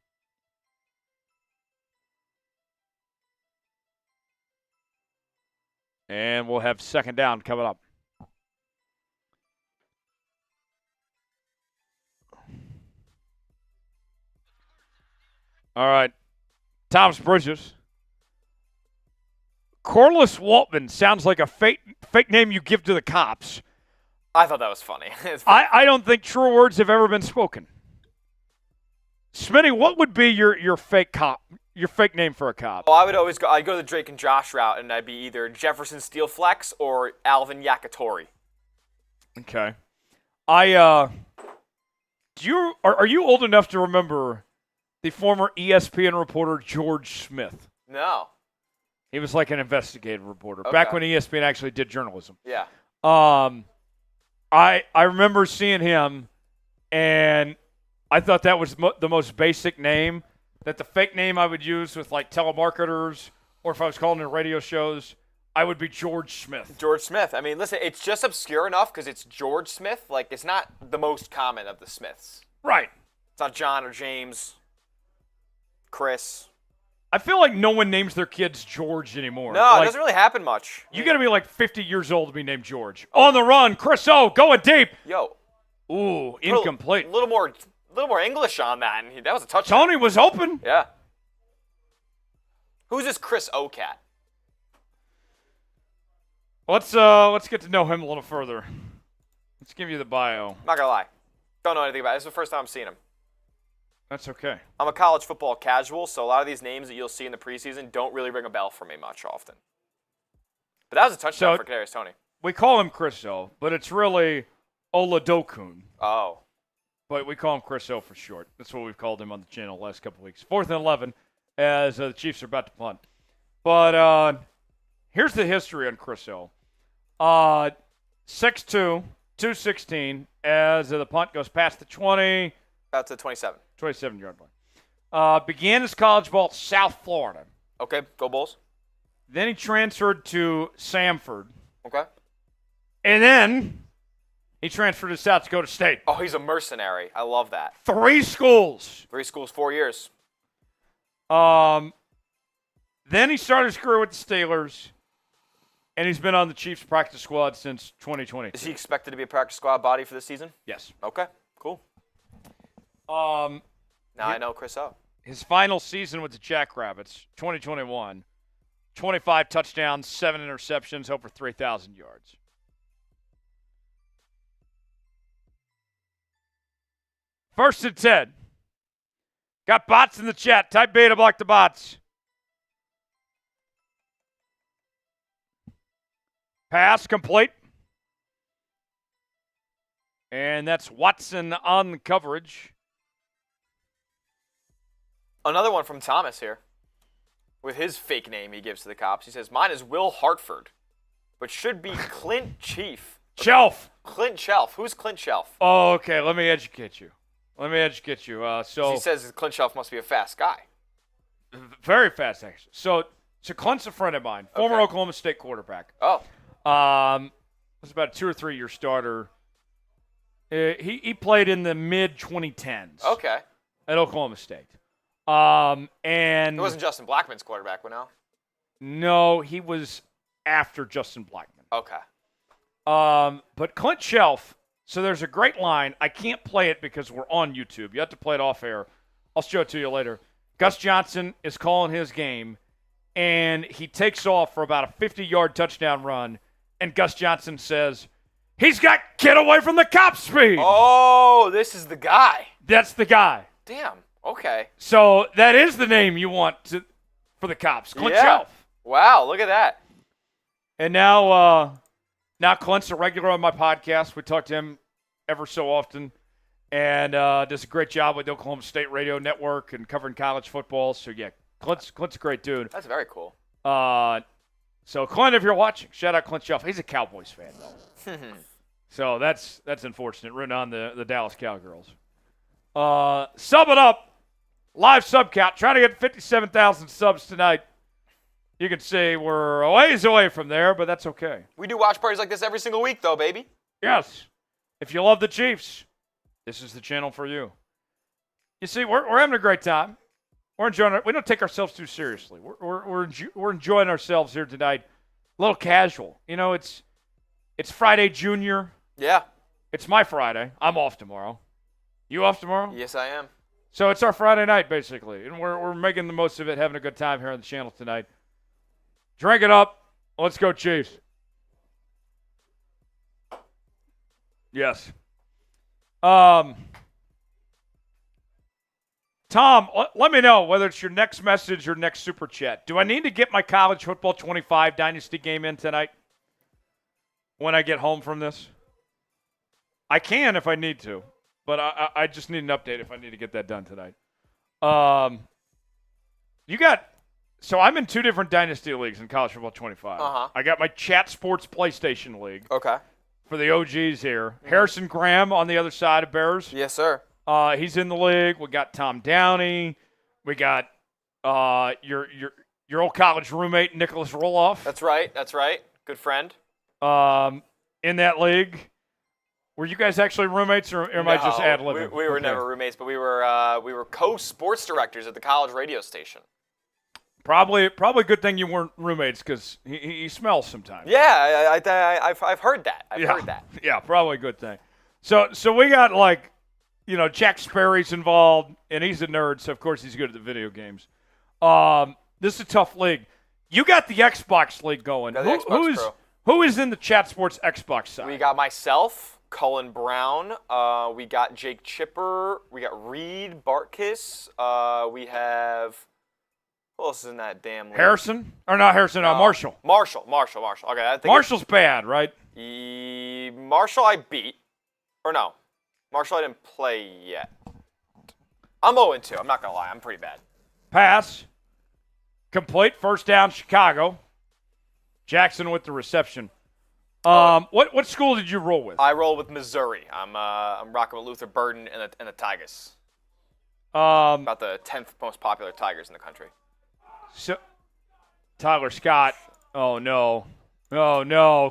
Speaker 1: And we'll have 2nd down coming up. All right. Thomas Bridges. Corliss Waltman sounds like a fake name you give to the cops.
Speaker 2: I thought that was funny.
Speaker 1: I don't think truer words have ever been spoken. Smitty, what would be your fake name for a cop?
Speaker 2: Well, I'd go the Drake and Josh route, and I'd be either Jefferson Steelflex or Alvin Yakitori.
Speaker 1: Okay. Are you old enough to remember the former ESPN reporter George Smith?
Speaker 2: No.
Speaker 1: He was like an investigative reporter
Speaker 2: Okay.
Speaker 1: back when ESPN actually did journalism.
Speaker 2: Yeah.
Speaker 1: I remember seeing him, and I thought that was the most basic name. That the fake name I would use with like telemarketers, or if I was calling in radio shows, I would be George Smith.
Speaker 2: George Smith. I mean, listen, it's just obscure enough because it's George Smith. Like, it's not the most common of the Smiths.
Speaker 1: Right.
Speaker 2: It's not John or James, Chris.
Speaker 1: I feel like no one names their kids George anymore.
Speaker 2: No,
Speaker 1: like,
Speaker 2: it doesn't really happen much.
Speaker 1: You got to be like 50 years old to be named George. On the run, Chris O, going deep.
Speaker 2: Yo.
Speaker 1: Ooh, incomplete.
Speaker 2: A little more English on that, and that was a touchdown.
Speaker 1: Tony was open.
Speaker 2: Yeah. Who's this Chris O-Cat?
Speaker 1: Let's get to know him a little further. Let's give you the bio.
Speaker 2: I'm not gonna lie. Don't know anything about it. This is the first time I'm seeing him.
Speaker 1: That's okay.
Speaker 2: I'm a college football casual, so a lot of these names that you'll see in the preseason don't really ring a bell for me much often. But that was a touchdown for Kadarius Toney.
Speaker 1: We call him Chris O, but it's really Oladokun.
Speaker 2: Oh.
Speaker 1: But we call him Chris O for short. That's what we've called him on the channel the last couple of weeks. 4th and 11 as the Chiefs are about to punt. But here's the history on Chris O. 6'2", 216 as the punt goes past the 20.
Speaker 2: That's a 27.
Speaker 1: 27-yard line. Began his college ball at South Florida.
Speaker 2: Okay, go Bulls.
Speaker 1: Then he transferred to Samford.
Speaker 2: Okay.
Speaker 1: And then he transferred to South Dakota State.
Speaker 2: Oh, he's a mercenary. I love that.
Speaker 1: 3 schools.
Speaker 2: 3 schools, 4 years.
Speaker 1: Then he started his career with the Steelers, and he's been on the Chiefs practice squad since 2020.
Speaker 2: Is he expected to be a practice squad body for this season?
Speaker 1: Yes.
Speaker 2: Okay, cool. Now I know Chris O.
Speaker 1: His final season with the Jackrabbits, 2021, 25 touchdowns, 7 interceptions, over 3,000 yards. First and 10. Got bots in the chat. Type beta, block the bots. Pass complete. And that's Watson on the coverage.
Speaker 2: Another one from Thomas here with his fake name he gives to the cops. He says, mine is Will Hartford, but should be Clint Chief.
Speaker 1: Shelf.
Speaker 2: Clint Shelf. Who's Clint Shelf?
Speaker 1: Oh, okay. Let me educate you.
Speaker 2: He says Clint Shelf must be a fast guy.
Speaker 1: Very fast, actually. So Clint's a friend of mine, former Oklahoma State quarterback.
Speaker 2: Oh.
Speaker 1: Was about a 2 or 3 year starter. He played in the mid 2010s.
Speaker 2: Okay.
Speaker 1: At Oklahoma State. And
Speaker 2: it wasn't Justin Blackman's quarterback, but no.
Speaker 1: No, he was after Justin Blackman.
Speaker 2: Okay.
Speaker 1: But Clint Shelf. So there's a great line. I can't play it because we're on YouTube. You have to play it off air. I'll show it to you later. Gus Johnson is calling his game, and he takes off for about a 50-yard touchdown run, and Gus Johnson says, he's got kid away from the cop speed.
Speaker 2: Oh, this is the guy.
Speaker 1: That's the guy.
Speaker 2: Damn. Okay.
Speaker 1: So that is the name you want for the cops, Clint Shelf.
Speaker 2: Wow, look at that.
Speaker 1: And now Clint's a regular on my podcast. We talk to him ever so often, and does a great job with the Oklahoma State Radio Network and covering college football. So, yeah, Clint's a great dude.
Speaker 2: That's very cool.
Speaker 1: So, Clint, if you're watching, shout out Clint Shelf. He's a Cowboys fan, though. So that's unfortunate, rooting on the Dallas Cowgirls. Sub it up. Live sub count. Trying to get 57,000 subs tonight. You can see we're a ways away from there, but that's okay.
Speaker 2: We do watch parties like this every single week, though, baby.
Speaker 1: Yes. If you love the Chiefs, this is the channel for you. You see, we're having a great time. We're enjoying it. We don't take ourselves too seriously. We're enjoying ourselves here tonight. A little casual. You know, it's Friday Junior.
Speaker 2: Yeah.
Speaker 1: It's my Friday. I'm off tomorrow. You off tomorrow?
Speaker 2: Yes, I am.
Speaker 1: So it's our Friday night, basically. And we're making the most of it, having a good time here on the channel tonight. Drink it up. Let's go, Chiefs. Yes. Tom, let me know whether it's your next message or next super chat. Do I need to get my college football 25 dynasty game in tonight when I get home from this? I can if I need to, but I just need an update if I need to get that done tonight. So I'm in 2 different dynasty leagues in college football 25.
Speaker 2: Uh-huh.
Speaker 1: I got my Chat Sports PlayStation League.
Speaker 2: Okay.
Speaker 1: For the OGs here. Mm-hmm. Harrison Graham on the other side of Bears.
Speaker 2: Yes, sir.
Speaker 1: He's in the league. We got Tom Downey. We got your old college roommate, Nicholas Roloff.
Speaker 2: That's right. Good friend.
Speaker 1: In that league. Were you guys actually roommates, or am I just ad-libbing?
Speaker 2: We were never roommates, but we were co-sports directors at the college radio station.
Speaker 1: Probably a good thing you weren't roommates because he smells sometimes.
Speaker 2: Yeah, I've heard that. I've heard that.
Speaker 1: Yeah, probably a good thing. So we got Jack Sperry's involved, and he's a nerd, so of course he's good at the video games. This is a tough league. You got the Xbox league going. Who is in the Chat Sports Xbox side?
Speaker 2: We got myself, Cullen Brown. We got Jake Chipper. We got Reid, Bartkiss. We have who else is in that damn league?
Speaker 1: Harrison? Or not Harrison, Marshall.
Speaker 2: Marshall. Okay, I think
Speaker 1: Marshall's bad, right?
Speaker 2: Marshall I beat. Or no. Marshall I didn't play yet. I'm 0-2. I'm not going to lie. I'm pretty bad.
Speaker 1: Pass. Complete. First down, Chicago. Jackson with the reception. What school did you roll with?
Speaker 2: I roll with Missouri. I'm rocking with Luther Burden and the Tigers. About the 10th most popular Tigers in the country.
Speaker 1: So, Tyler Scott. Oh no!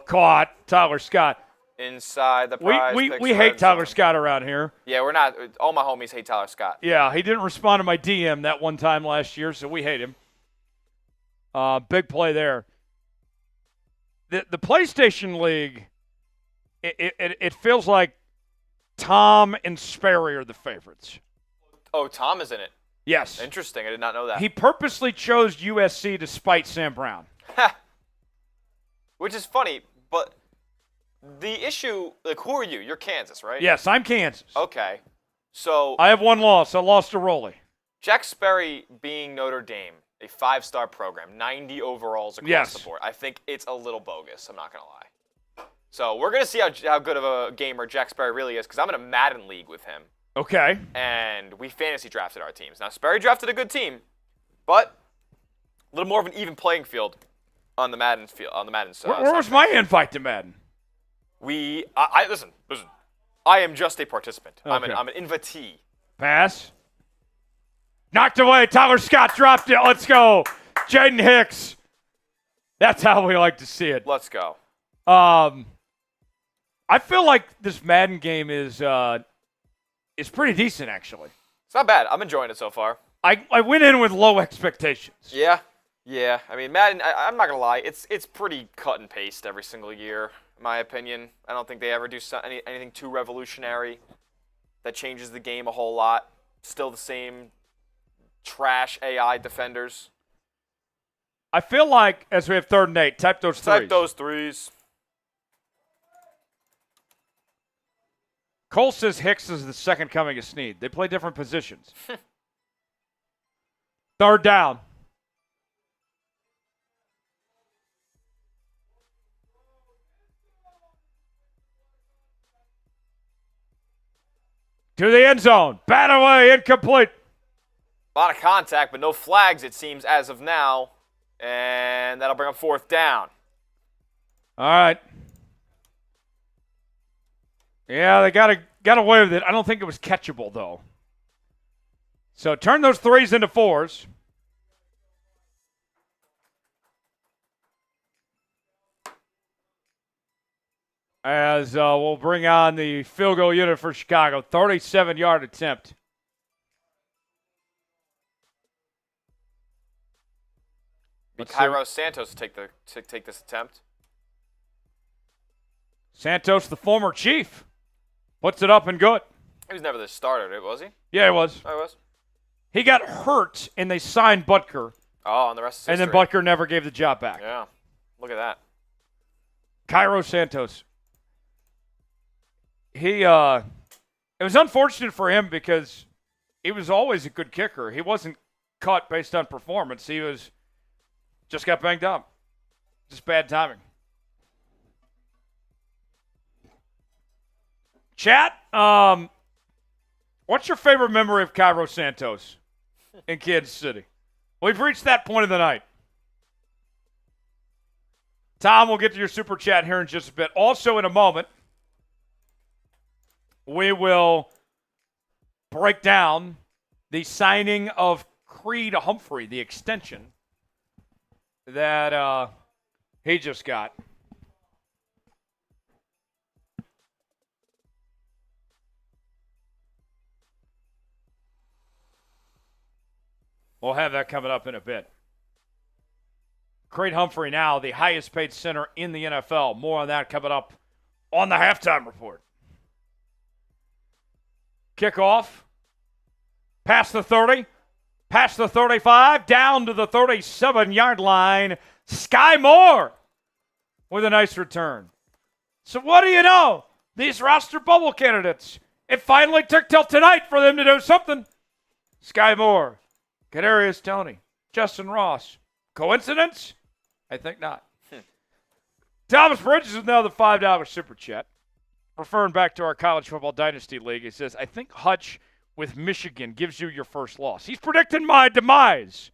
Speaker 1: Caught Tyler Scott.
Speaker 2: Inside the prize.
Speaker 1: We hate Tyler Scott around here.
Speaker 2: Yeah, we're not. All my homies hate Tyler Scott.
Speaker 1: Yeah, he didn't respond to my DM that one time last year, so we hate him. Big play there. The PlayStation League, it feels like Tom and Sperry are the favorites.
Speaker 2: Oh, Tom is in it.
Speaker 1: Yes.
Speaker 2: Interesting. I did not know that.
Speaker 1: He purposely chose USC to spite Sam Brown.
Speaker 2: Which is funny, but the issue, like, who are you? You're Kansas, right?
Speaker 1: Yes, I'm Kansas.
Speaker 2: Okay. So
Speaker 1: I have one loss. I lost to Rowley.
Speaker 2: Jack Sperry being Notre Dame, a 5-star program, 90 overalls across the board. I think it's a little bogus. I'm not going to lie. So we're going to see how good of a gamer Jack Sperry really is because I'm in a Madden league with him.
Speaker 1: Okay.
Speaker 2: And we fantasy drafted our teams. Now, Sperry drafted a good team, but a little more of an even playing field on the Madden field.
Speaker 1: Where was my invite to Madden?
Speaker 2: Listen. I am just a participant.
Speaker 1: Okay.
Speaker 2: I'm an invitee.
Speaker 1: Pass. Knocked away. Tyler Scott dropped it. Let's go. Jaden Hicks. That's how we like to see it.
Speaker 2: Let's go.
Speaker 1: I feel like this Madden game is pretty decent, actually.
Speaker 2: It's not bad. I'm enjoying it so far.
Speaker 1: I went in with low expectations.
Speaker 2: Yeah. I mean, Madden, I'm not going to lie. It's pretty cut and paste every single year, in my opinion. I don't think they ever do anything too revolutionary that changes the game a whole lot. Still the same trash AI defenders.
Speaker 1: I feel like, as we have 3rd and 8, type those
Speaker 2: threes.
Speaker 1: Cole says Hicks is the second coming of Snead. They play different positions. 3rd down. To the end zone. Bat away. Incomplete.
Speaker 2: A lot of contact, but no flags, it seems, as of now. And that'll bring up 4th down.
Speaker 1: All right. Yeah, they got away with it. I don't think it was catchable, though. So turn those 3s into 4s. As we'll bring on the field goal unit for Chicago. 37-yard attempt.
Speaker 2: Kairos Santos take this attempt.
Speaker 1: Santos, the former Chief, puts it up and good.
Speaker 2: He was never the starter, was he?
Speaker 1: Yeah, he was.
Speaker 2: Oh, he was?
Speaker 1: He got hurt, and they signed Butker.
Speaker 2: Oh, and the rest is
Speaker 1: history. And then Butker never gave the job back.
Speaker 2: Yeah, look at that.
Speaker 1: Cairo Santos. It was unfortunate for him because he was always a good kicker. He wasn't cut based on performance. He just got banged up. Just bad timing. Chat, what's your favorite memory of Cairo Santos in Kansas City? We've reached that point of the night. Tom, we'll get to your super chat here in just a bit. Also, in a moment, we will break down the signing of Creed Humphrey, the extension that he just got. We'll have that coming up in a bit. Creed Humphrey now the highest paid center in the NFL. More on that coming up on the halftime report. Kickoff. Past the 30. Past the 35. Down to the 37-yard line. Sky Moore with a nice return. So what do you know? these roster bubble candidates. It finally took till tonight for them to do something. Sky Moore, Kadarius Toney, Justin Ross. Coincidence? I think not. Thomas Bridges is now the $5 super chat. Referring back to our college football dynasty league, he says, I think Hutch with Michigan gives you your first loss. He's predicting my demise.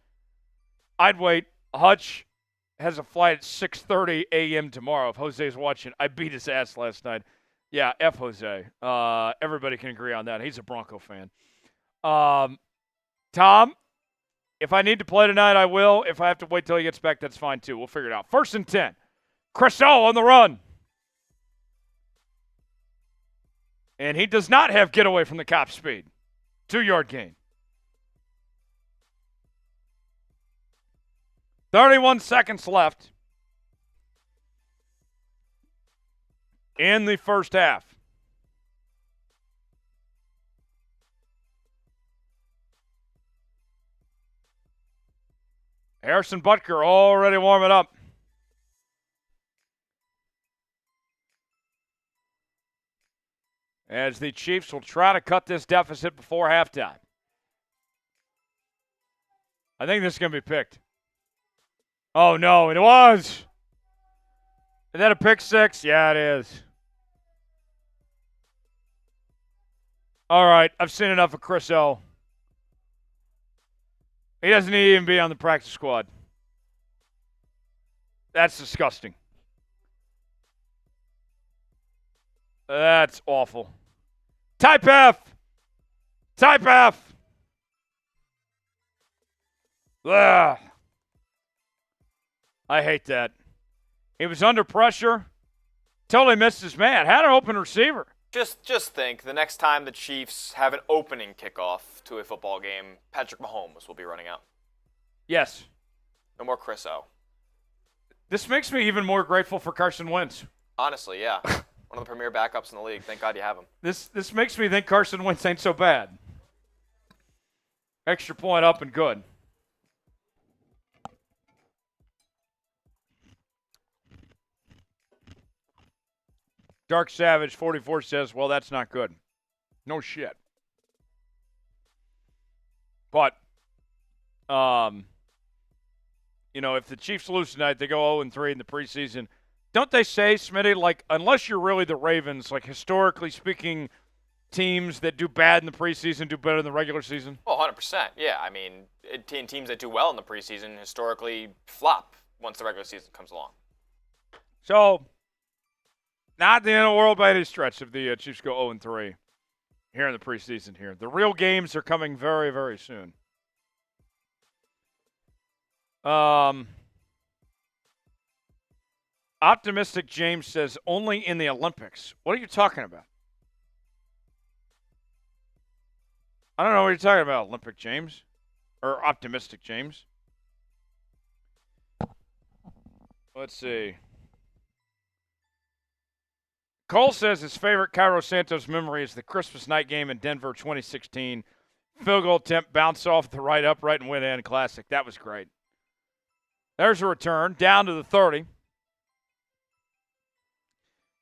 Speaker 1: I'd wait. Hutch has a flight at 6:30 a.m. tomorrow. If Jose's watching, I beat his ass last night. Yeah, F Jose. Everybody can agree on that. He's a Bronco fan. Tom, if I need to play tonight, I will. If I have to wait till he gets back, that's fine too. We'll figure it out. 1st and 10. Cresseau on the run. And he does not have getaway from the cop speed. 2-yard gain. 31 seconds left in the first half. Harrison Butker already warming up. As the Chiefs will try to cut this deficit before halftime. I think this is going to be picked. Oh, no, it was. Is that a pick six? Yeah, it is. All right, I've seen enough of Cresseau. He doesn't even be on the practice squad. That's disgusting. That's awful. Type F. Type F. Ugh. I hate that. He was under pressure. Totally missed his man. Had an open receiver.
Speaker 2: Just think, the next time the Chiefs have an opening kickoff to a football game, Patrick Mahomes will be running out.
Speaker 1: Yes.
Speaker 2: No more Cresseau.
Speaker 1: This makes me even more grateful for Carson Wentz.
Speaker 2: Honestly, yeah. One of the premier backups in the league. Thank God you have him.
Speaker 1: This makes me think Carson Wentz ain't so bad. Extra point up and good. Dark Savage 44 says, well, that's not good. No shit. But, if the Chiefs lose tonight, they go 0-3 in the preseason. Don't they say, Smitty, like, unless you're really the Ravens, like, historically speaking, teams that do bad in the preseason do better in the regular season?
Speaker 2: Oh, 100%. Yeah, I mean, teams that do well in the preseason historically flop once the regular season comes along.
Speaker 1: So, not the end of the world by any stretch if the Chiefs go 0-3 here in the preseason here. The real games are coming very, very soon. Optimistic James says, only in the Olympics. What are you talking about? I don't know what you're talking about, Olympic James. Or Optimistic James. Let's see. Cole says his favorite Cairo Santos memory is the Christmas night game in Denver 2016. Field goal attempt, bounce off the right upright and win in classic. That was great. There's a return down to the 30.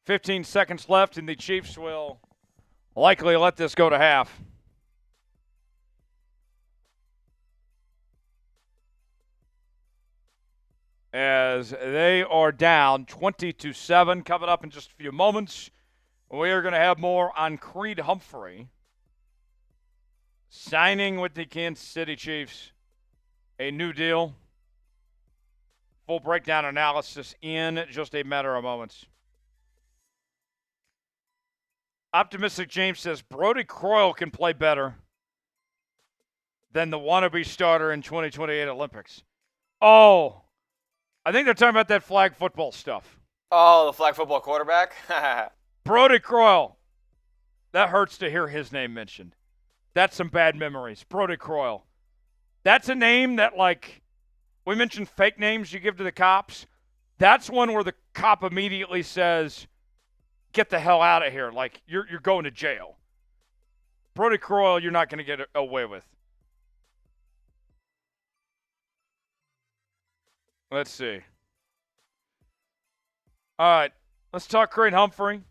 Speaker 1: 15 seconds left, and the Chiefs will likely let this go to half. As they are down 20-7. Coming up in just a few moments, we are going to have more on Creed Humphrey signing with the Kansas City Chiefs. A new deal. Full breakdown analysis in just a matter of moments. Optimistic James says Brody Croyle can play better than the wannabe starter in 2028 Olympics. Oh, I think they're talking about that flag football stuff.
Speaker 2: Oh, the flag football quarterback?
Speaker 1: Brody Croyle. That hurts to hear his name mentioned. That's some bad memories. Brody Croyle. That's a name that, like, we mentioned fake names you give to the cops. That's one where the cop immediately says, get the hell out of here. Like, you're going to jail. Brody Croyle, you're not going to get away with. Let's see. All right. Let's talk Creed Humphrey.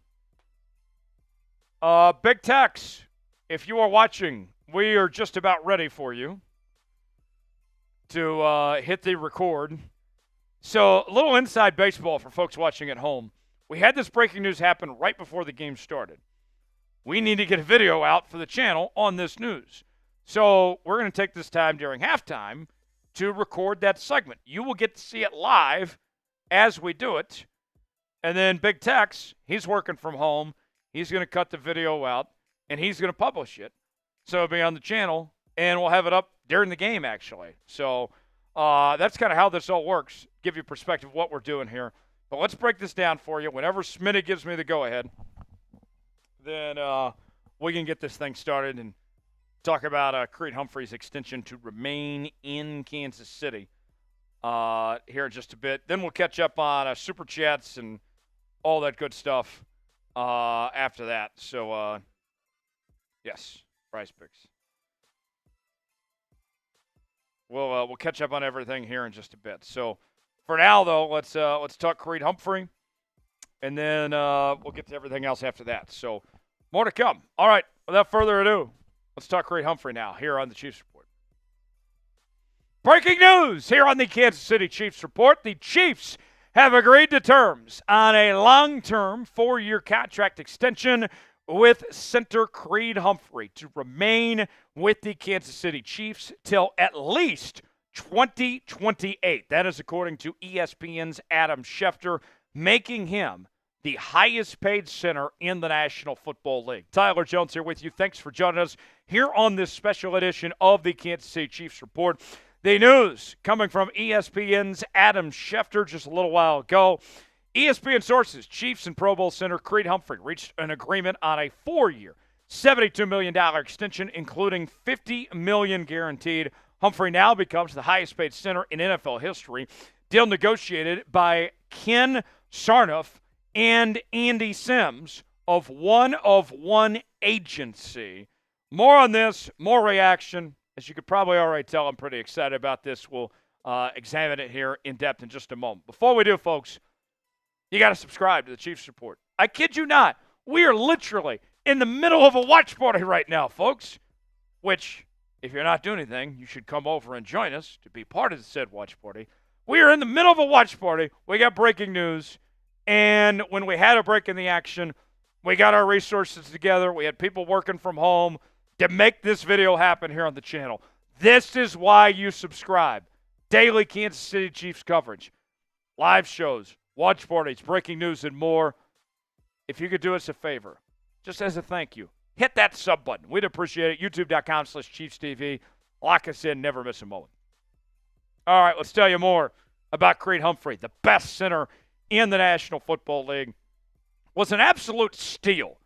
Speaker 1: Big Tex, if you are watching, we are just about ready for you to hit the record. So, a little inside baseball for folks watching at home. We had this breaking news happen right before the game started. We need to get a video out for the channel on this news. So, we're going to take this time during halftime to record that segment. You will get to see it live as we do it. And then Big Tex, he's working from home. He's going to cut the video out, and he's going to publish it. So it'll be on the channel, and we'll have it up during the game, actually. So that's kind of how this all works, give you perspective of what we're doing here. But let's break this down for you. Whenever Smitty gives me the go-ahead, then we can get this thing started and talk about Creed Humphrey's extension to remain in Kansas City here in just a bit. Then we'll catch up on Super Chats and all that good stuff after that. So, yes, Prize Picks. We'll catch up on everything here in just a bit. So, for now, though, let's talk Creed Humphrey, and then we'll get to everything else after that. So, more to come. All right, without further ado, let's talk Creed Humphrey now here on the Chiefs Report. Breaking news here on the Kansas City Chiefs Report. The Chiefs have agreed to terms on a long-term 4-year contract extension with center Creed Humphrey to remain with the Kansas City Chiefs till at least 2028. That is according to ESPN's Adam Schefter, making him the highest-paid center in the National Football League. Tyler Jones here with you. Thanks for joining us here on this special edition of the Kansas City Chiefs Report. The news coming from ESPN's Adam Schefter just a little while ago. ESPN sources, Chiefs and Pro Bowl center Creed Humphrey reached an agreement on a 4-year, $72 million extension, including $50 million guaranteed. Humphrey now becomes the highest-paid center in NFL history. Deal negotiated by Ken Sarnoff and Andy Sims of One Agency. More on this, more reaction. As you could probably already tell, I'm pretty excited about this. We'll examine it here in depth in just a moment. Before we do, folks, you got to subscribe to the Chiefs Report. I kid you not. We are literally in the middle of a watch party right now, folks, which, if you're not doing anything, you should come over and join us to be part of the said watch party. We are in the middle of a watch party. We got breaking news, and when we had a break in the action, we got our resources together. We had people working from home to make this video happen here on the channel. This is why you subscribe. Daily Kansas City Chiefs coverage, live shows, watch parties, breaking news, and more. If you could do us a favor, just as a thank you, hit that sub button. We'd appreciate it. YouTube.com/ChiefsTV. Lock us in. Never miss a moment. All right, let's tell you more about Creed Humphrey, the best center in the National Football League. Was an absolute steal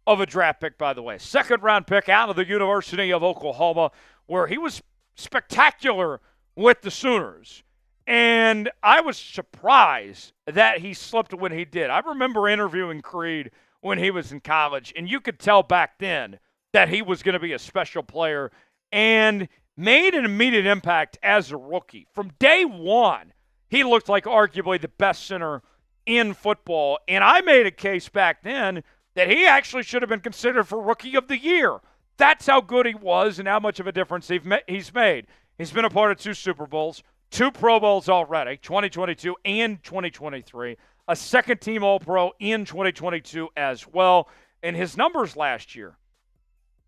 Speaker 1: of a draft pick, by the way. Second-round pick out of the University of Oklahoma, where he was spectacular with the Sooners. And I was surprised that he slipped when he did. I remember interviewing Creed when he was in college, and you could tell back then that he was going to be a special player and made an immediate impact as a rookie. From day one, he looked like arguably the best center in football. And I made a case back then that he actually should have been considered for Rookie of the Year. That's how good he was and how much of a difference he's made. He's been a part of 2 Super Bowls, 2 Pro Bowls already, 2022 and 2023, a second-team All-Pro in 2022 as well. And his numbers last year,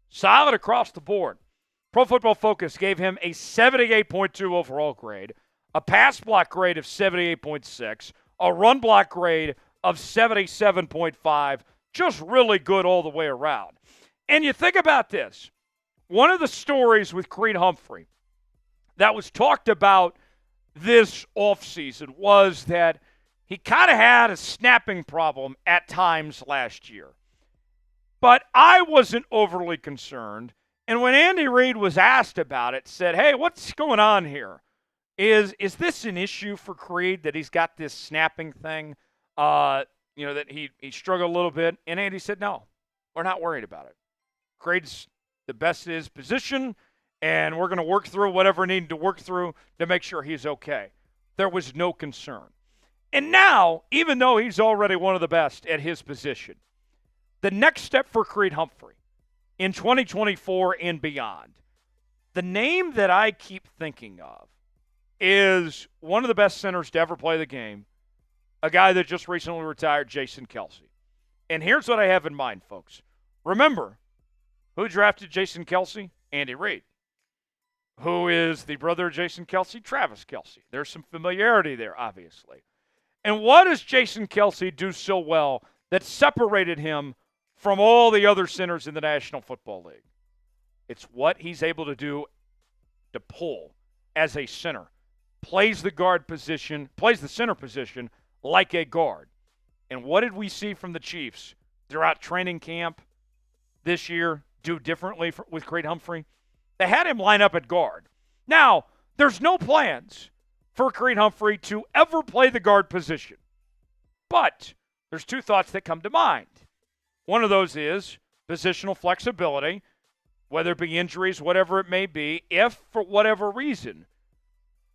Speaker 1: solid across the board. Pro Football Focus gave him a 78.2 overall grade, a pass block grade of 78.6, a run block grade of 77.5, just really good all the way around. And you think about this. One of the stories with Creed Humphrey that was talked about this offseason was that he kind of had a snapping problem at times last year. But I wasn't overly concerned. And when Andy Reid was asked about it, said, hey, what's going on here? Is this an issue for Creed that he's got this snapping thing? That he struggled a little bit. And Andy said, no, we're not worried about it. Creed's the best in his position, and we're going to work through whatever needed to work through to make sure he's okay. There was no concern. And now, even though he's already one of the best at his position, the next step for Creed Humphrey in 2024 and beyond, the name that I keep thinking of is one of the best centers to ever play the game, a guy that just recently retired, Jason Kelce. And here's what I have in mind, folks. Remember, who drafted Jason Kelce? Andy Reid. Who is the brother of Jason Kelce? Travis Kelce. There's some familiarity there, obviously. And what does Jason Kelce do so well that separated him from all the other centers in the National Football League? It's what he's able to do to pull as a center. Plays the guard position, plays the center position like a guard. And what did we see from the Chiefs throughout training camp this year do differently with Creed Humphrey? They had him line up at guard. Now, there's no plans for Creed Humphrey to ever play the guard position. But there's two thoughts that come to mind. One of those is positional flexibility, whether it be injuries, whatever it may be. If, for whatever reason,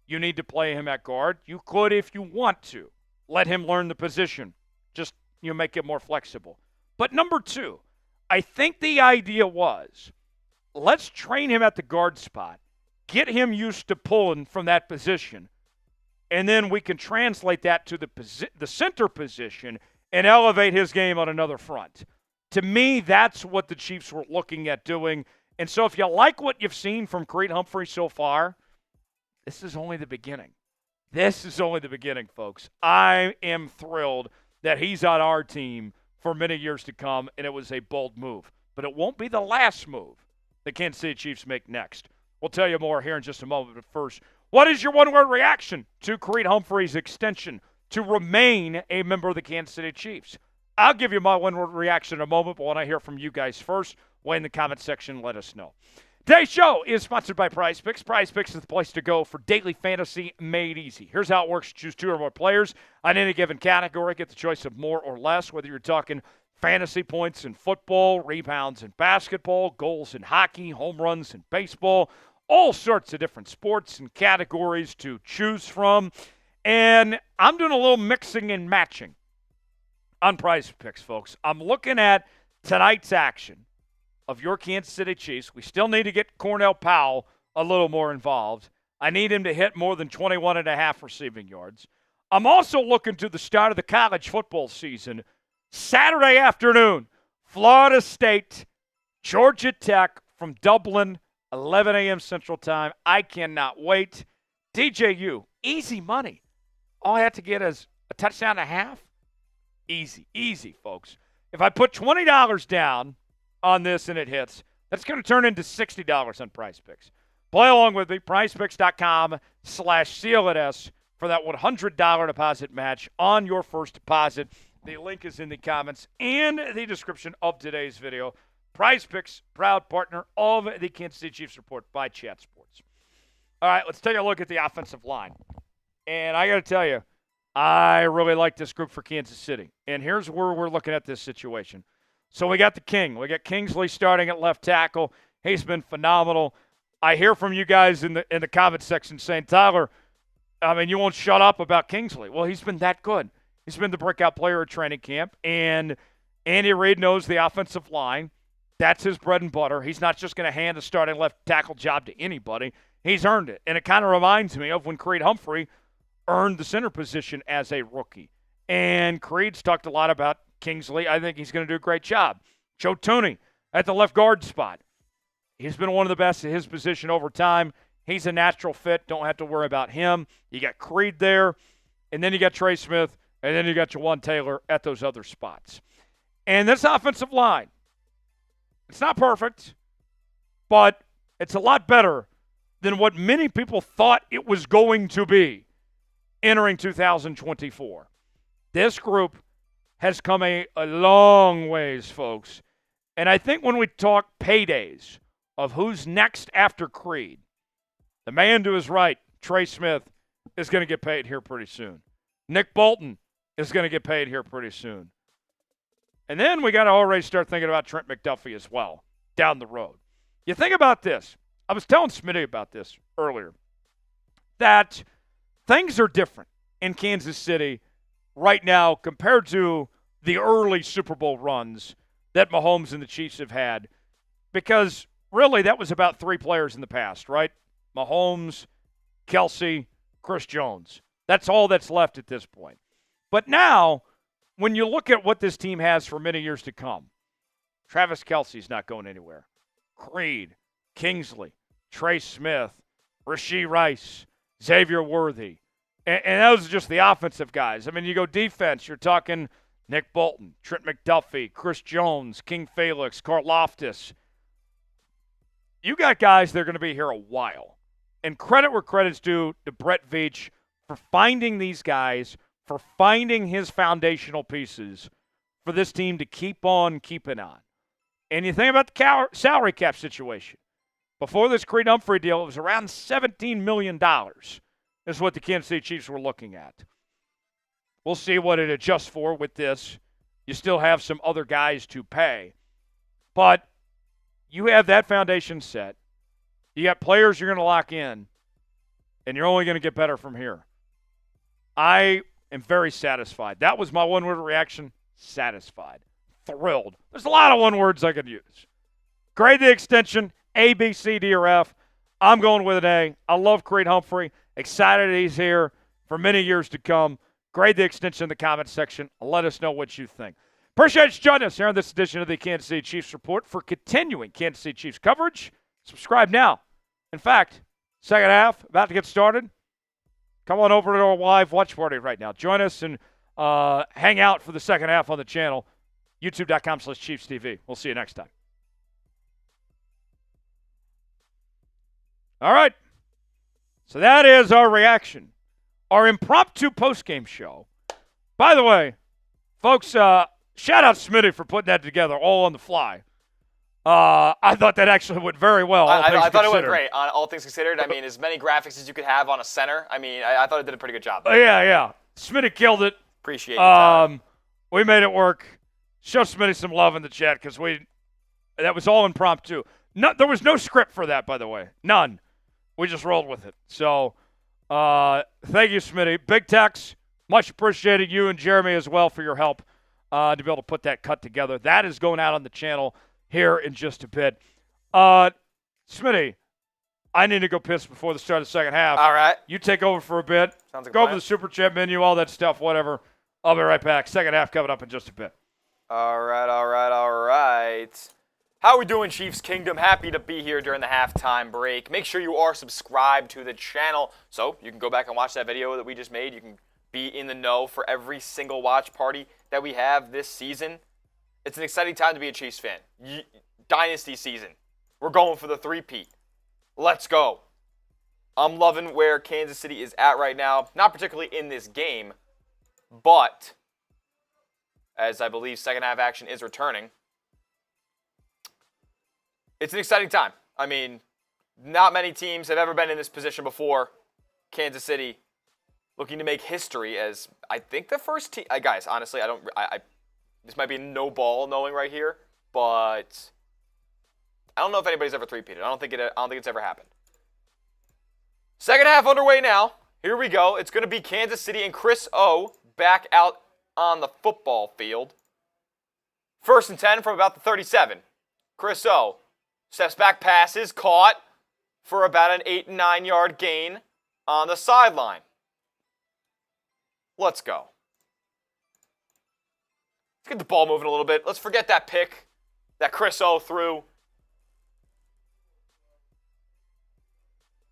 Speaker 1: you need to play him at guard, you could, if you want to, let him learn the position. Just, make it more flexible. But number two, I think the idea was, let's train him at the guard spot, get him used to pulling from that position, and then we can translate that to the center position and elevate his game on another front. To me, that's what the Chiefs were looking at doing. And so if you like what you've seen from Creed Humphrey so far, this is only the beginning. This is only the beginning, folks. I am thrilled that he's on our team for many years to come, and it was a bold move. But it won't be the last move the Kansas City Chiefs make next. We'll tell you more here in just a moment. But first, what is your one-word reaction to Creed Humphrey's extension to remain a member of the Kansas City Chiefs? I'll give you my one-word reaction in a moment, but when I hear from you guys first, way in the comment section, let us know. Today's show is sponsored by Prize Picks. Prize Picks is the place to go for daily fantasy made easy. Here's how it works. Choose two or more players on any given category. Get the choice of more or less, whether you're talking fantasy points in football, rebounds in basketball, goals in hockey, home runs in baseball, all sorts of different sports and categories to choose from. And I'm doing a little mixing and matching on Prize Picks, folks. I'm looking at tonight's action of your Kansas City Chiefs. We still need to get Cornell Powell a little more involved. I need him to hit more than 21.5 receiving yards. I'm also looking to the start of the college football season. Saturday afternoon, Florida State, Georgia Tech from Dublin, 11 a.m. Central Time. I cannot wait. DJU, easy money. All I have to get is a touchdown and a half. Easy, folks. If I put $20 down on this and it hits, that's going to turn into $60 on Prize Picks. Play along with me, prizepicks.com/CLNS for that $100 deposit match on your first deposit. The link is in the comments and the description of today's video. Prize Picks, proud partner of the Kansas City Chiefs Report by Chat Sports. All right, let's take a look at the offensive line. And I got to tell you, I really like this group for Kansas City. And here's where we're looking at this situation. So we got the King. We got Kingsley starting at left tackle. He's been phenomenal. I hear from you guys in the comment section saying, Tyler, you won't shut up about Kingsley. Well, he's been that good. He's been the breakout player at training camp. And Andy Reid knows the offensive line. That's his bread and butter. He's not just going to hand a starting left tackle job to anybody. He's earned it. And it kind of reminds me of when Creed Humphrey earned the center position as a rookie. And Creed's talked a lot about Kingsley. I think he's going to do a great job. Joe Tooney at the left guard spot. He's been one of the best at his position over time. He's a natural fit. Don't have to worry about him. You got Creed there, and then you got Trey Smith, and then you got Jawaan Taylor at those other spots. And this offensive line, it's not perfect, but it's a lot better than what many people thought it was going to be entering 2024. This group has come a long ways, folks. And I think when we talk paydays of who's next after Creed, the man to his right, Trey Smith, is going to get paid here pretty soon. Nick Bolton is going to get paid here pretty soon. And then we got to already start thinking about Trent McDuffie as well down the road. You think about this. I was telling Smitty about this earlier, that things are different in Kansas City right now compared to the early Super Bowl runs that Mahomes and the Chiefs have had, because really that was about 3 players in the past, right? Mahomes, Kelce, Chris Jones. That's all that's left at this point. But now, when you look at what this team has for many years to come, Travis Kelce's not going anywhere. Creed, Kingsley, Trey Smith, Rashee Rice, Xavier Worthy. And those are just the offensive guys. I mean, you go defense, you're talking Nick Bolton, Trent McDuffie, Chris Jones, King Felix, Karlaftis. You got guys that are going to be here a while. And credit where credit's due to Brett Veach for finding these guys, for finding his foundational pieces for this team to keep on keeping on. And you think about the salary cap situation. Before this Creed Humphrey deal, it was around $17 million is what the Kansas City Chiefs were looking at. We'll see what it adjusts for with this. You still have some other guys to pay. But you have that foundation set. You got players you're going to lock in, and you're only going to get better from here. I am very satisfied. That was my one-word reaction, satisfied. Thrilled. There's a lot of one-words I could use. Grade the extension, A, B, C, D, or F. I'm going with an A. I love Creed Humphrey. Excited he's here for many years to come. Grade the extension in the comments section. Let us know what you think. Appreciate you joining us here on this edition of the Kansas City Chiefs Report. For continuing Kansas City Chiefs coverage, subscribe now. In fact, second half about to get started. Come on over to our live watch party right now. Join us and hang out for the second half on the channel, youtube.com/ChiefsTV. We'll see you next time. All right. So that is our reaction. Our impromptu postgame show. By the way, folks, shout out Smitty for putting that together all on the fly. I thought that actually went very well.
Speaker 2: I thought it went great, all things considered. I mean, as many graphics as you could have on a center. I mean, I thought it did a pretty good job.
Speaker 1: Yeah. Smitty killed it.
Speaker 2: Appreciate it.
Speaker 1: We made it work. Show Smitty some love in the chat because that was all impromptu. There was no script for that, by the way. None. We just rolled with it. So, thank you, Smitty. Big Tex, much appreciated. You and Jeremy as well for your help to be able to put that cut together. That is going out on the channel here in just a bit. Smitty, I need to go piss before the start of the second half.
Speaker 2: All right.
Speaker 1: You take over for a bit.
Speaker 2: Sounds like
Speaker 1: go over the Super Chat menu, all that stuff, whatever. I'll be right back. Second half coming up in just a bit.
Speaker 2: All right. How we doing, Chiefs Kingdom? Happy to be here during the halftime break. Make sure you are subscribed to the channel so you can go back and watch that video that we just made. You can be in the know for every single watch party that we have this season. It's an exciting time to be a Chiefs fan. Dynasty season. We're going for the three-peat. Let's go. I'm loving where Kansas City is at right now. Not particularly in this game, but as I believe second half action is returning, it's an exciting time. I mean, not many teams have ever been in this position before. Kansas City looking to make history as, I think, the first team. Guys, honestly, this might be no ball knowing right here, but I don't know if anybody's ever three-peated. I don't think it's ever happened. Second half underway now. Here we go. It's going to be Kansas City and Chris O back out on the football field. 1st and 10 from about the 37. Chris O steps back, passes, caught for about an 8 and 9 yard gain on the sideline. Let's go. Let's get the ball moving a little bit. Let's forget that pick that Chris O threw.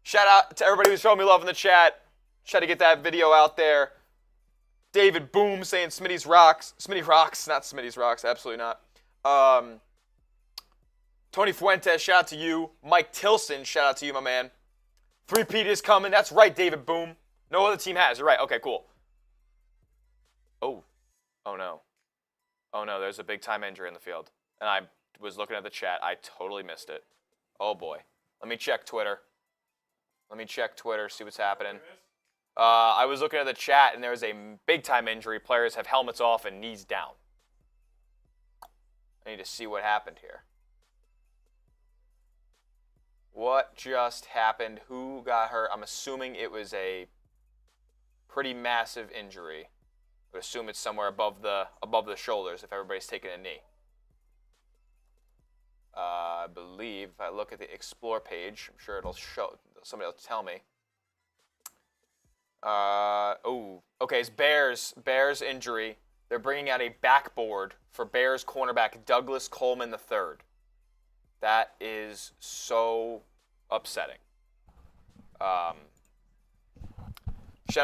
Speaker 2: Shout out to everybody who's showing me love in the chat. Try to get that video out there. David Boom saying Smitty's rocks. Smitty rocks, not Smitty's rocks. Absolutely not. Tony Fuentes, shout out to you. Mike Tilson, shout out to you, my man. Three-peat is coming. That's right, David Boom. No other team has. You're right. Okay, cool. Oh no. Oh no, there's a big time injury in the field. And I was looking at the chat. I totally missed it. Oh boy. Let me check Twitter. See what's happening. I was looking at the chat, and there was a big time injury. Players have helmets off and knees down. I need to see what happened here. What just happened? Who got hurt? I'm assuming it was a pretty massive injury. I would assume it's somewhere above the shoulders if everybody's taking a knee. I believe if I look at the Explore page, I'm sure it'll show. Somebody will tell me. Okay, it's Bears injury. They're bringing out a backboard for Bears cornerback Douglas Coleman III. That is so upsetting. Shout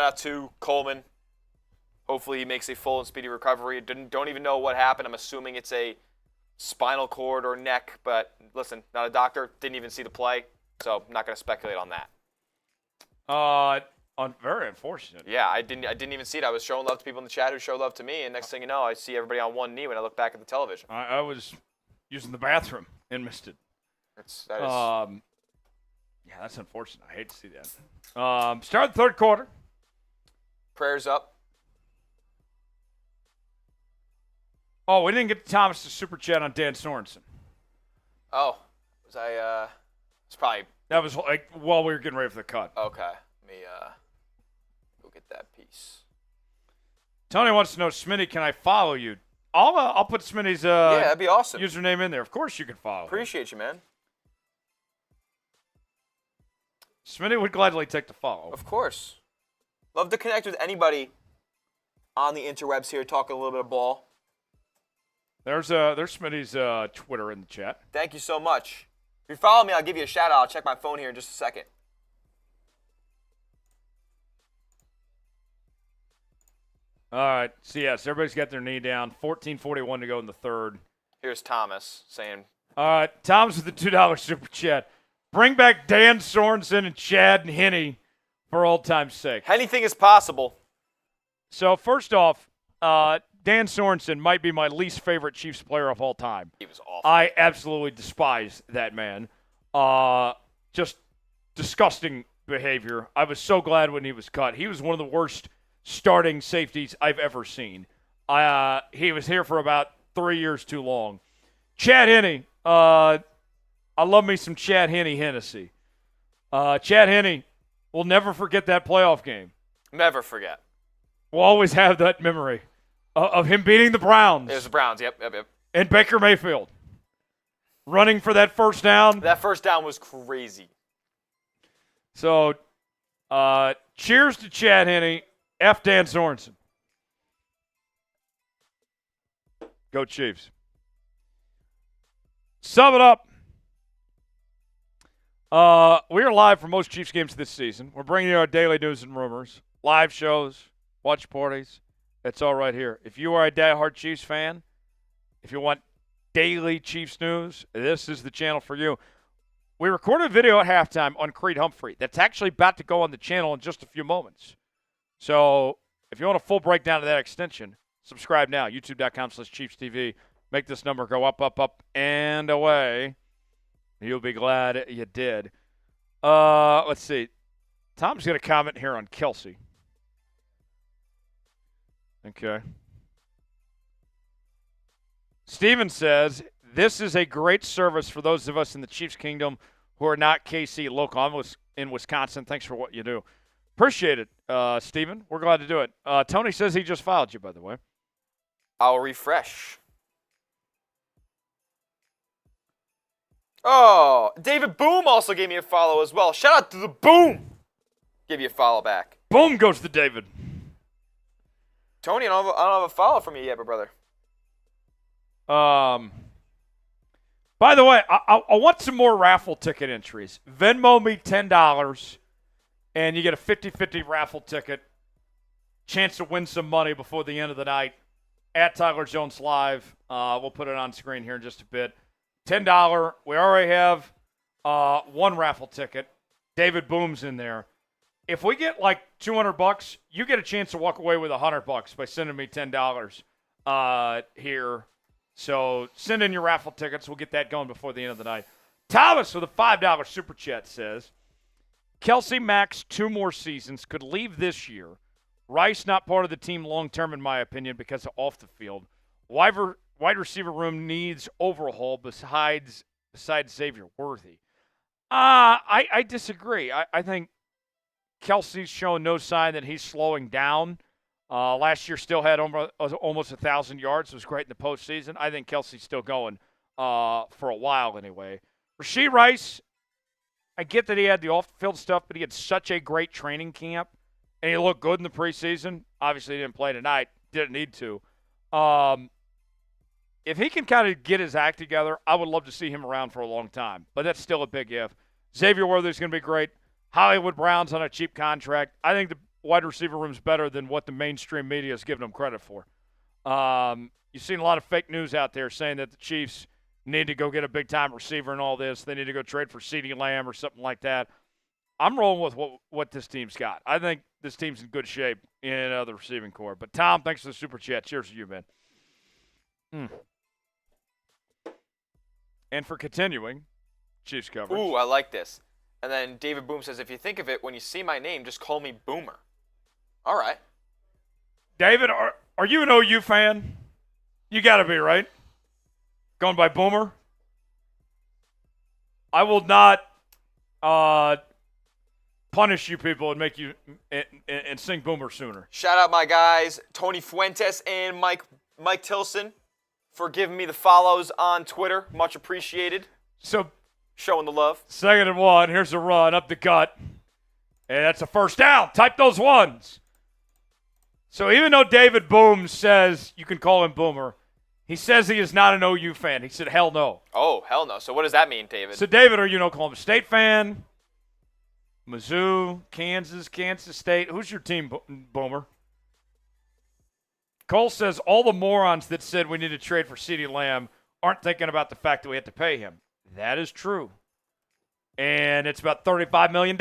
Speaker 2: out to Coleman. Hopefully he makes a full and speedy recovery. Don't even know what happened. I'm assuming it's a spinal cord or neck, but listen, not a doctor. Didn't even see the play, so I'm not going to speculate on that.
Speaker 1: Very unfortunate.
Speaker 2: Yeah, I didn't even see it. I was showing love to people in the chat who showed love to me, and next thing you know, I see everybody on one knee when I look back at the television.
Speaker 1: I was using the bathroom and missed it.
Speaker 2: Yeah,
Speaker 1: that's unfortunate. I hate to see that. Start the third quarter.
Speaker 2: Prayers up.
Speaker 1: Oh, we didn't get Thomas to super chat on Dan Sorensen.
Speaker 2: Oh, was I? It's probably.
Speaker 1: That was like while we were getting ready for the cut.
Speaker 2: Okay, let me go get that piece.
Speaker 1: Tony wants to know, Smitty, can I follow you? I'll put Smitty's
Speaker 2: yeah, that'd be awesome.
Speaker 1: Username in there. Of course you can follow.
Speaker 2: Appreciate you, man.
Speaker 1: Smitty would gladly take the follow.
Speaker 2: Of course. Love to connect with anybody on the interwebs here, talk a little bit of ball.
Speaker 1: There's Smitty's Twitter in the chat.
Speaker 2: Thank you so much. If you follow me, I'll give you a shout out. I'll check my phone here in just a second.
Speaker 1: All right. So, yes, everybody's got their knee down. 14:41 to go in the third.
Speaker 2: Here's Thomas saying.
Speaker 1: All right. Thomas with the $2 super chat. Bring back Dan Sorensen and Chad and Henne for old time's sake.
Speaker 2: Anything is possible.
Speaker 1: So, first off, Dan Sorensen might be my least favorite Chiefs player of all time.
Speaker 2: He was awful.
Speaker 1: I absolutely despise that man. Just disgusting behavior. I was so glad when he was cut. He was one of the worst starting safeties I've ever seen. He was here for about 3 years too long. Chad Henne. I love me some Chad Hennessy. Chad Henne will never forget that playoff game.
Speaker 2: Never forget.
Speaker 1: We'll always have that memory of him beating the Browns.
Speaker 2: It was the Browns, yep.
Speaker 1: And Baker Mayfield running for that first down.
Speaker 2: That first down was crazy.
Speaker 1: So, cheers to Chad Henne. F. Dan Sorensen. Go Chiefs. Sum it up. We are live for most Chiefs games this season. We're bringing you our daily news and rumors, live shows, watch parties. It's all right here. If you are a diehard Chiefs fan, if you want daily Chiefs news, this is the channel for you. We recorded a video at halftime on Creed Humphrey that's actually about to go on the channel in just a few moments. So if you want a full breakdown of that extension, subscribe now, youtube.com/ChiefsTV. Make this number go up, up, up, and away. You'll be glad you did. Let's see. Tom's going to comment here on Kelce. Okay. Steven says, this is a great service for those of us in the Chiefs Kingdom who are not KC local. I'm in Wisconsin. Thanks for what you do. Appreciate it, Steven. We're glad to do it. Tony says he just followed you, by the way.
Speaker 2: I'll refresh. Oh, David Boom also gave me a follow as well. Shout out to the Boom. Give you a follow back.
Speaker 1: Boom goes to David.
Speaker 2: Tony, I don't have a follow from you yet, brother.
Speaker 1: By the way, I want some more raffle ticket entries. Venmo me $10, and you get a 50-50 raffle ticket. Chance to win some money before the end of the night. At Tyler Jones Live. We'll put it on screen here in just a bit. $10. We already have one raffle ticket. David Boom's in there. If we get like $200, you get a chance to walk away with $100 by sending me $10 here. So send in your raffle tickets. We'll get that going before the end of the night. Thomas with a $5 super chat says, Kelce max 2 more seasons, could leave this year. Rice not part of the team long-term, in my opinion, because of off the field. Wide receiver room needs overhaul besides Xavier Worthy. I disagree. I think Kelce's shown no sign that he's slowing down. Last year still had almost 1,000 yards. It was great in the postseason. I think Kelce's still going for a while anyway. Rashee Rice, I get that he had the off-field stuff, but he had such a great training camp, and he looked good in the preseason. Obviously, he didn't play tonight. Didn't need to. If he can kind of get his act together, I would love to see him around for a long time. But that's still a big if. Xavier Worthy is going to be great. Hollywood Brown's on a cheap contract. I think the wide receiver room's better than what the mainstream media is giving them credit for. You've seen a lot of fake news out there saying that the Chiefs need to go get a big-time receiver and all this. They need to go trade for CeeDee Lamb or something like that. I'm rolling with what this team's got. I think this team's in good shape in the receiving core. But, Tom, thanks for the super chat. Cheers to you, man. And for continuing Chiefs coverage.
Speaker 2: Ooh, I like this. And then David Boom says, if you think of it, when you see my name, just call me Boomer. All right.
Speaker 1: David, are you an OU fan? You got to be, right? Going by Boomer? I will not punish you people and make you and sing Boomer sooner.
Speaker 2: Shout out my guys, Tony Fuentes and Mike Tilson, for giving me the follows on Twitter. Much appreciated.
Speaker 1: So,
Speaker 2: showing the love.
Speaker 1: 2nd and 1. Here's a run up the gut. And that's a first down. Type those ones. So even though David Boom says you can call him Boomer, he says he is not an OU fan. He said, hell no.
Speaker 2: Oh, hell no. So what does that mean, David?
Speaker 1: So, David, are you an Oklahoma State fan? Mizzou, Kansas State. Who's your team, Boomer? Cole says all the morons that said we need to trade for CeeDee Lamb aren't thinking about the fact that we have to pay him. That is true. And it's about $35 million.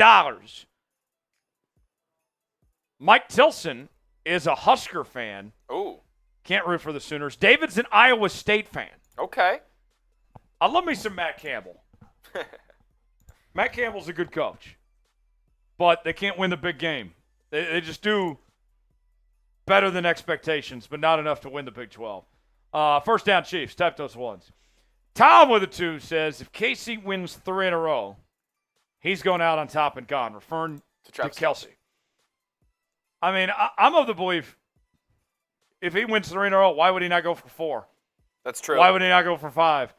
Speaker 1: Mike Tilson is a Husker fan.
Speaker 2: Ooh.
Speaker 1: Can't root for the Sooners. David's an Iowa State fan.
Speaker 2: Okay.
Speaker 1: I love me some Matt Campbell. Matt Campbell's a good coach. But they can't win the big game. They just do better than expectations, but not enough to win the Big 12. First down, Chiefs. Type those ones. Tom with a 2 says, if KC wins 3 in a row, he's going out on top and gone, referring to Kelce. I mean, I'm of the belief, if he wins 3 in a row, why would he not go for 4?
Speaker 2: That's true.
Speaker 1: Why would he not go for 5?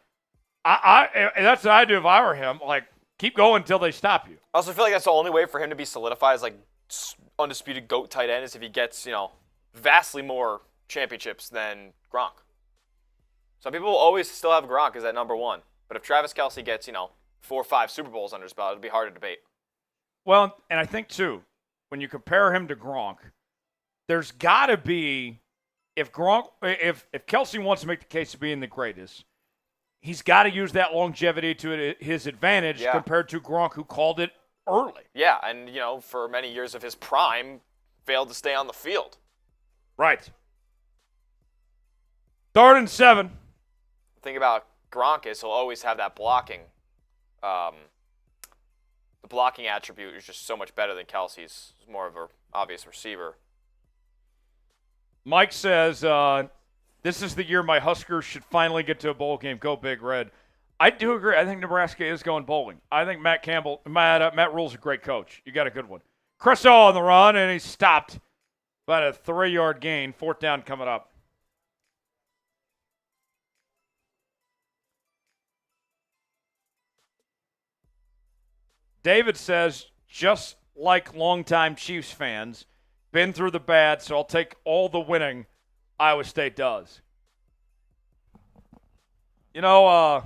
Speaker 1: That's what I'd do if I were him. Like, keep going until they stop you.
Speaker 2: I also feel like that's the only way for him to be solidified as, like, undisputed GOAT tight end is if he gets, vastly more championships than Gronk. Some people will always still have Gronk as that number 1. But if Travis Kelce gets, 4 or 5 Super Bowls under his belt, it'll be hard to debate.
Speaker 1: Well, and I think, too, when you compare him to Gronk, there's got to be, if Kelce wants to make the case of being the greatest, he's got to use that longevity to his advantage compared to Gronk, who called it early.
Speaker 2: Yeah, and, for many years of his prime, failed to stay on the field.
Speaker 1: Right. 3rd and 7.
Speaker 2: The thing about Gronk is he'll always have that blocking. The blocking attribute is just so much better than Kelce's. He's more of an obvious receiver.
Speaker 1: Mike says, this is the year my Huskers should finally get to a bowl game. Go Big Red. I do agree. I think Nebraska is going bowling. I think Matt Rule's a great coach. You got a good one. Cresso on the run, and he stopped. About a 3-yard gain. 4th down coming up. David says, just like longtime Chiefs fans, been through the bad, so I'll take all the winning Iowa State does. Smitty,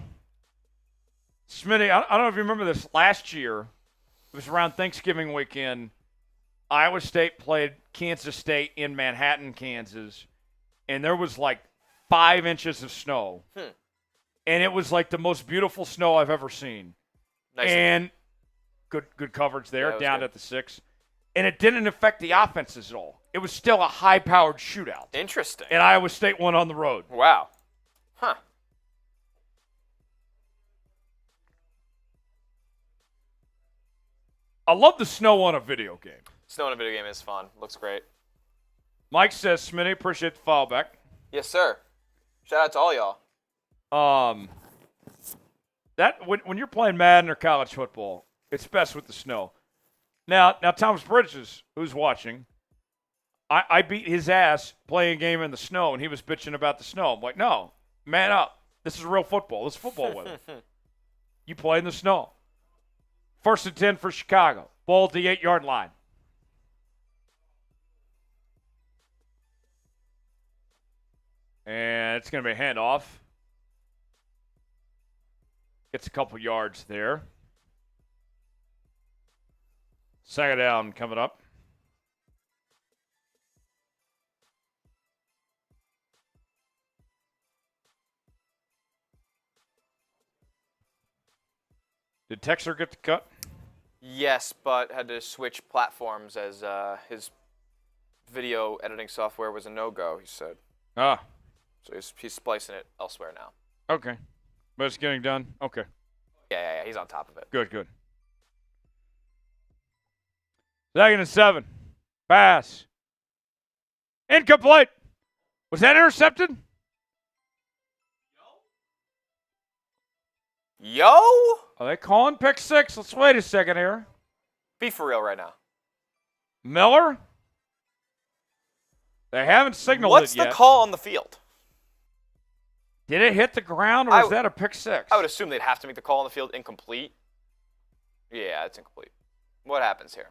Speaker 1: I don't know if you remember this. Last year, it was around Thanksgiving weekend, Iowa State played Kansas State in Manhattan, Kansas, and there was like 5 inches of snow. And it was like the most beautiful snow I've ever seen.
Speaker 2: Nice.
Speaker 1: And good coverage there, down at the 6. And it didn't affect the offenses at all. It was still a high-powered shootout.
Speaker 2: Interesting.
Speaker 1: And Iowa State won on the road.
Speaker 2: Wow. Huh.
Speaker 1: I love the snow on a video game.
Speaker 2: Snow in a video game is fun. Looks great.
Speaker 1: Mike says, Smitty, appreciate the follow back.
Speaker 2: Yes, sir. Shout out to all y'all.
Speaker 1: That when you're playing Madden or college football, it's best with the snow. Now Thomas Bridges, who's watching, I beat his ass playing a game in the snow, and he was bitching about the snow. I'm like, no, man up. This is real football. This is football weather. You play in the snow. 1st and 10 for Chicago. Ball at the 8-yard line. And it's going to be a handoff. Gets a couple yards there. 2nd down coming up. Did Texer get the cut?
Speaker 2: Yes, but had to switch platforms as his video editing software was a no-go, he said.
Speaker 1: Ah.
Speaker 2: So he's splicing it elsewhere now.
Speaker 1: Okay. But it's getting done? Okay.
Speaker 2: Yeah, he's on top of it.
Speaker 1: Good. 2nd and 7. Pass. Incomplete. Was that intercepted?
Speaker 2: Yo?
Speaker 1: Are they calling pick 6? Let's wait a second here.
Speaker 2: Be for real right now.
Speaker 1: Miller? They haven't signaled
Speaker 2: What's
Speaker 1: it yet.
Speaker 2: the call on the field?
Speaker 1: Did it hit the ground, or is that a pick 6?
Speaker 2: I would assume they'd have to make the call on the field incomplete. Yeah, it's incomplete. What happens here?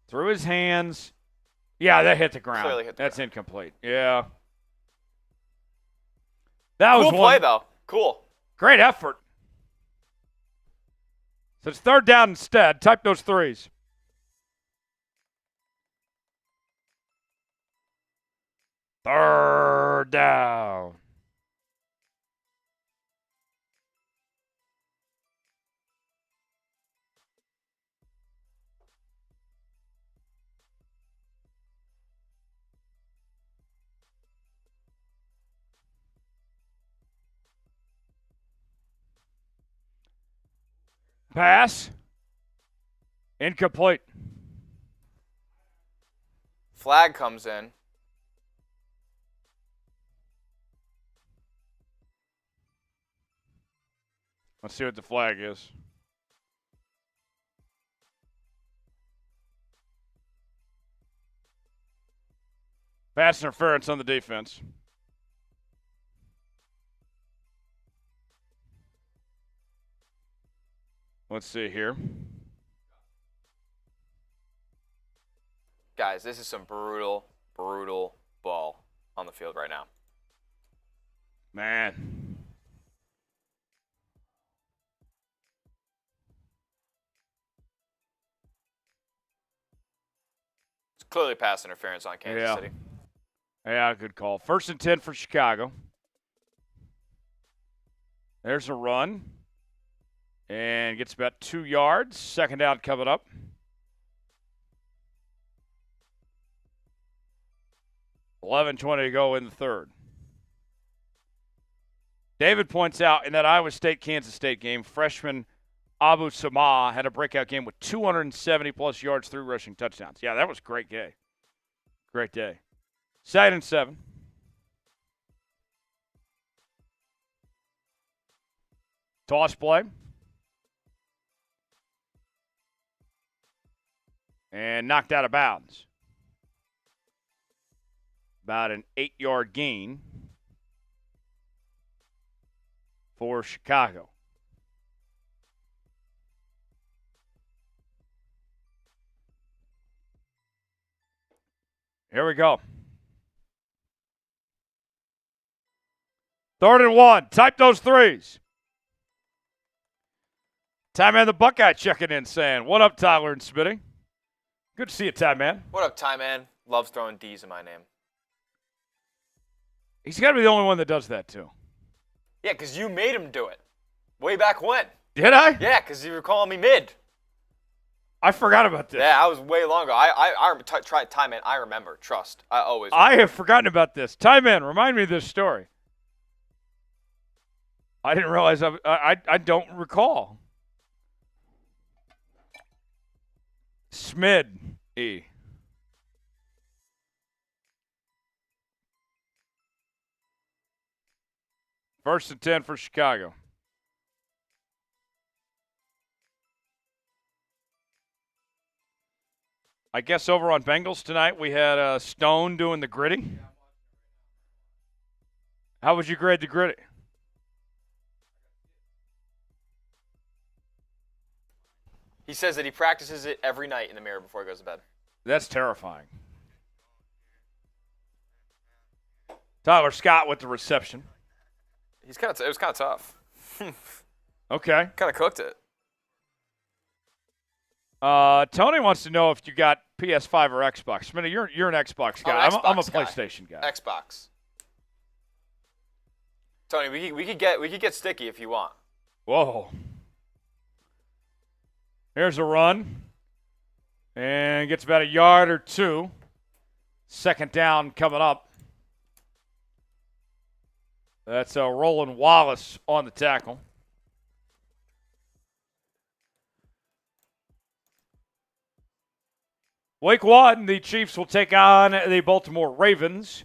Speaker 1: Through his hands. Yeah, that hit the ground.
Speaker 2: Clearly hit the
Speaker 1: That's
Speaker 2: ground.
Speaker 1: incomplete. Yeah. That was
Speaker 2: Cool play, though. Cool.
Speaker 1: Great effort. So it's 3rd down instead. Type those 3s. Third down. Pass. Incomplete.
Speaker 2: Flag comes in.
Speaker 1: Let's see what the flag is. Pass interference on the defense. Let's see here.
Speaker 2: Guys, this is some brutal ball on the field right now.
Speaker 1: Man.
Speaker 2: It's clearly pass interference on Kansas City.
Speaker 1: Yeah, good call. 1st and 10 for Chicago. There's a run. And gets about 2 yards. 2nd down coming up. $11:20 to go in the 3rd. David points out in that Iowa State-Kansas State game, freshman Abu Samah had a breakout game with 270-plus yards, 3 rushing touchdowns. Yeah, that was a great day. Great day. 2nd and 7. Toss play. And knocked out of bounds. About an 8-yard gain for Chicago. Here we go. 3rd and 1. Type those 3s. Time man the Buckeye checking in saying, what up, Tyler and Smitty? Good to see you, Time man.
Speaker 2: What up, Ty Man? Loves throwing D's in my name.
Speaker 1: He's got to be the only one that does that, too.
Speaker 2: Yeah, because you made him do it. Way back when.
Speaker 1: Did I?
Speaker 2: Yeah, because you were calling me mid.
Speaker 1: I forgot about this.
Speaker 2: Yeah, I was way longer. Ty Man, I remember. Trust. I always
Speaker 1: remember. I have forgotten about this. Time man, remind me of this story. I didn't realize I don't recall. Smid E. First and 10 for Chicago. I guess over on Bengals tonight we had Stone doing the gritty. How would you grade the gritty?
Speaker 2: He says that he practices it every night in the mirror before he goes to bed.
Speaker 1: That's terrifying. Tyler Scott with the reception.
Speaker 2: It was kind of tough.
Speaker 1: Okay.
Speaker 2: Kind of cooked it.
Speaker 1: Tony wants to know if you got PS5 or Xbox. Smitty, you're an Xbox guy. I'm a PlayStation guy.
Speaker 2: Xbox. Tony, we could get sticky if you want.
Speaker 1: Whoa. Here's a run. And gets about a yard or two. Second down coming up. That's Roland Wallace on the tackle. Week 1, the Chiefs will take on the Baltimore Ravens.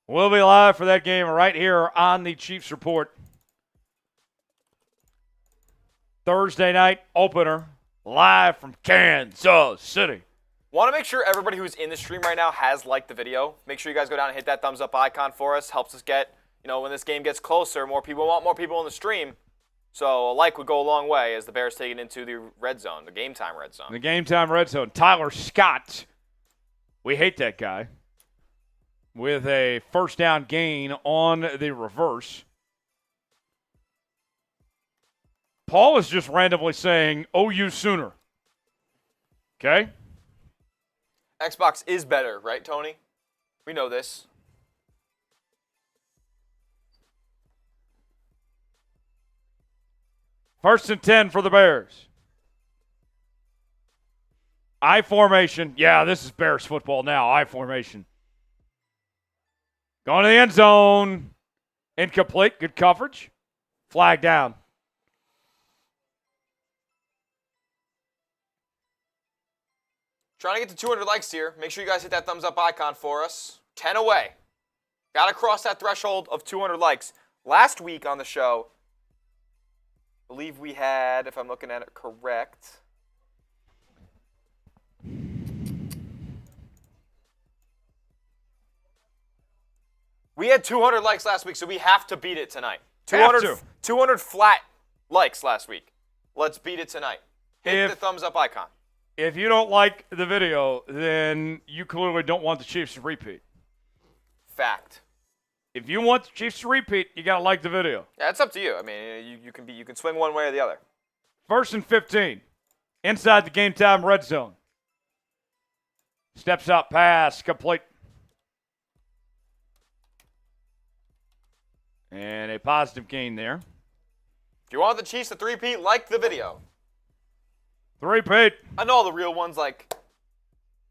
Speaker 1: We'll be live for that game right here on the Chiefs Report. Thursday night opener, live from Kansas City.
Speaker 2: Want to make sure everybody who's in the stream right now has liked the video. Make sure you guys go down and hit that thumbs up icon for us. Helps us get, when this game gets closer, more people in the stream. So a like would go a long way as the Bears take it into the red zone, the game time red zone.
Speaker 1: The game time red zone. Tyler Scott, we hate that guy, with a first down gain on the reverse. Paul is just randomly saying, OU Sooner. Okay?
Speaker 2: Xbox is better, right, Tony? We know this.
Speaker 1: First and 10 for the Bears. I formation. Yeah, this is Bears football now. I formation. Going to the end zone. Incomplete. Good coverage. Flag down.
Speaker 2: Trying to get to 200 likes here. Make sure you guys hit that thumbs up icon for us. 10 away. Got to cross that threshold of 200 likes. Last week on the show, I believe we had, if I'm looking at it correct, we had 200 likes last week, so we have to beat it tonight. 200 flat likes last week. Let's beat it tonight. Hit the thumbs up icon.
Speaker 1: If you don't like the video, then you clearly don't want the Chiefs to repeat.
Speaker 2: Fact.
Speaker 1: If you want the Chiefs to repeat, you got to like the video.
Speaker 2: Yeah, it's up to you. I mean, you can swing one way or the other.
Speaker 1: First and 15. Inside the game time red zone. Steps out, pass, complete. And a positive gain there.
Speaker 2: If you want the Chiefs to three-peat, like the video.
Speaker 1: Three-peat.
Speaker 2: I know all the real ones like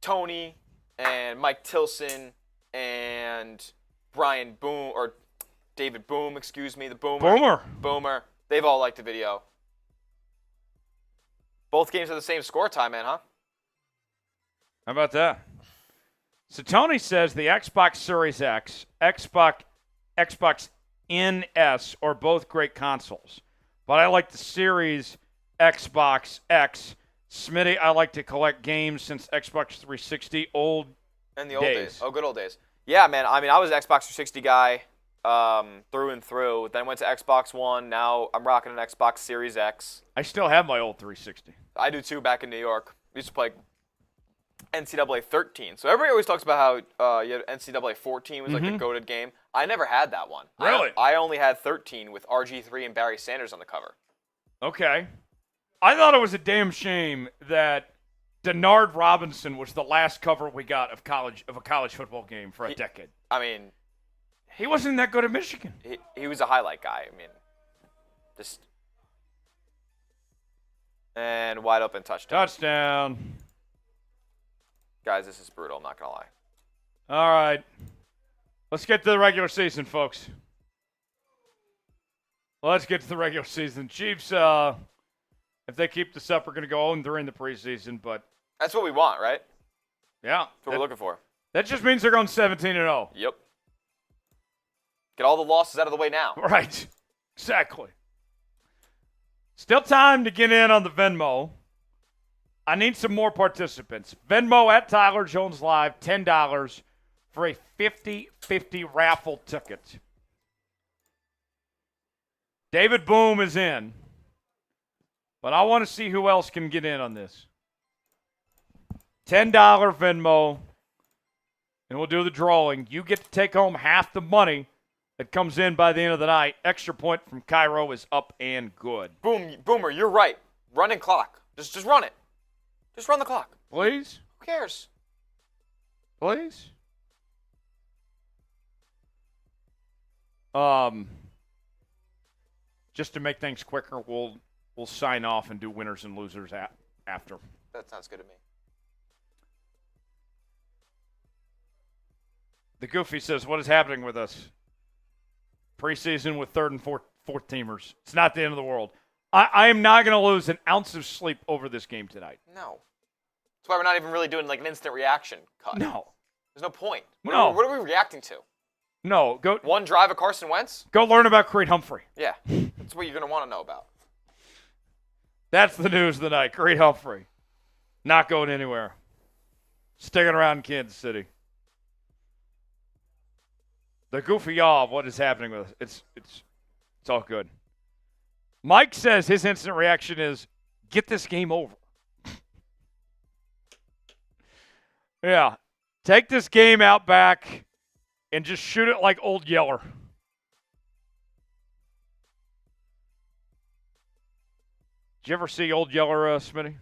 Speaker 2: Tony and Mike Tilson and Brian Boom, or David Boom, excuse me, the Boomer. Boomer. They've all liked the video. Both games are the same score time, man, huh?
Speaker 1: How about that? So Tony says the Xbox Series X, Xbox NS are both great consoles. But I like the Series Xbox X. Smitty, I like to collect games since Xbox 360, old
Speaker 2: and the old days. Oh, good old days. Yeah, man. I mean, I was an Xbox 360 guy through and through. Then went to Xbox One. Now I'm rocking an Xbox Series X.
Speaker 1: I still have my old 360.
Speaker 2: I do too. Back in New York, we used to play NCAA 13. So everybody always talks about how you had NCAA 14 was like the goated game. I never had that one.
Speaker 1: Really?
Speaker 2: I only had 13 with RG3 and Barry Sanders on the cover.
Speaker 1: Okay. I thought it was a damn shame that Denard Robinson was the last cover we got of a college football game for a decade.
Speaker 2: I mean,
Speaker 1: he wasn't that good at Michigan.
Speaker 2: He was a highlight guy. I mean, just and wide open touchdown.
Speaker 1: Touchdown.
Speaker 2: Guys, this is brutal. I'm not gonna lie.
Speaker 1: All right, let's get to the regular season, folks. Let's get to the regular season. Chiefs, if they keep this up, we're going to go 0-3 in the preseason, but
Speaker 2: that's what we want, right?
Speaker 1: Yeah.
Speaker 2: That's what we're looking for.
Speaker 1: That just means they're going 17-0.
Speaker 2: Yep. Get all the losses out of the way now.
Speaker 1: Right. Exactly. Still time to get in on the Venmo. I need some more participants. Venmo at Tyler Jones Live, $10 for a 50-50 raffle ticket. David Boom is in. But I want to see who else can get in on this. $10 Venmo, and we'll do the drawing. You get to take home half the money that comes in by the end of the night. Extra point from Cairo is up and good.
Speaker 2: Boomer, you're right. Running clock. Just run it. Just run the clock.
Speaker 1: Please?
Speaker 2: Who cares?
Speaker 1: Please? Just to make things quicker, we'll sign off and do winners and losers after.
Speaker 2: That sounds good to me.
Speaker 1: The Goofy says, what is happening with us? Preseason with third and fourth teamers. It's not the end of the world. I am not going to lose an ounce of sleep over this game tonight.
Speaker 2: No. That's why we're not even really doing like an instant reaction cut.
Speaker 1: No.
Speaker 2: There's no point. What are we reacting to?
Speaker 1: No.
Speaker 2: One drive of Carson Wentz?
Speaker 1: Go learn about Creed Humphrey.
Speaker 2: Yeah. That's what you're going to want to know about.
Speaker 1: That's the news of the night. Creed Humphrey. Not going anywhere. Sticking around in Kansas City. The Goofy yaw of what is happening with us. It's all good. Mike says his instant reaction is, get this game over. Yeah. Take this game out back and just shoot it like Old Yeller. Did you ever see Old Yeller, Smitty?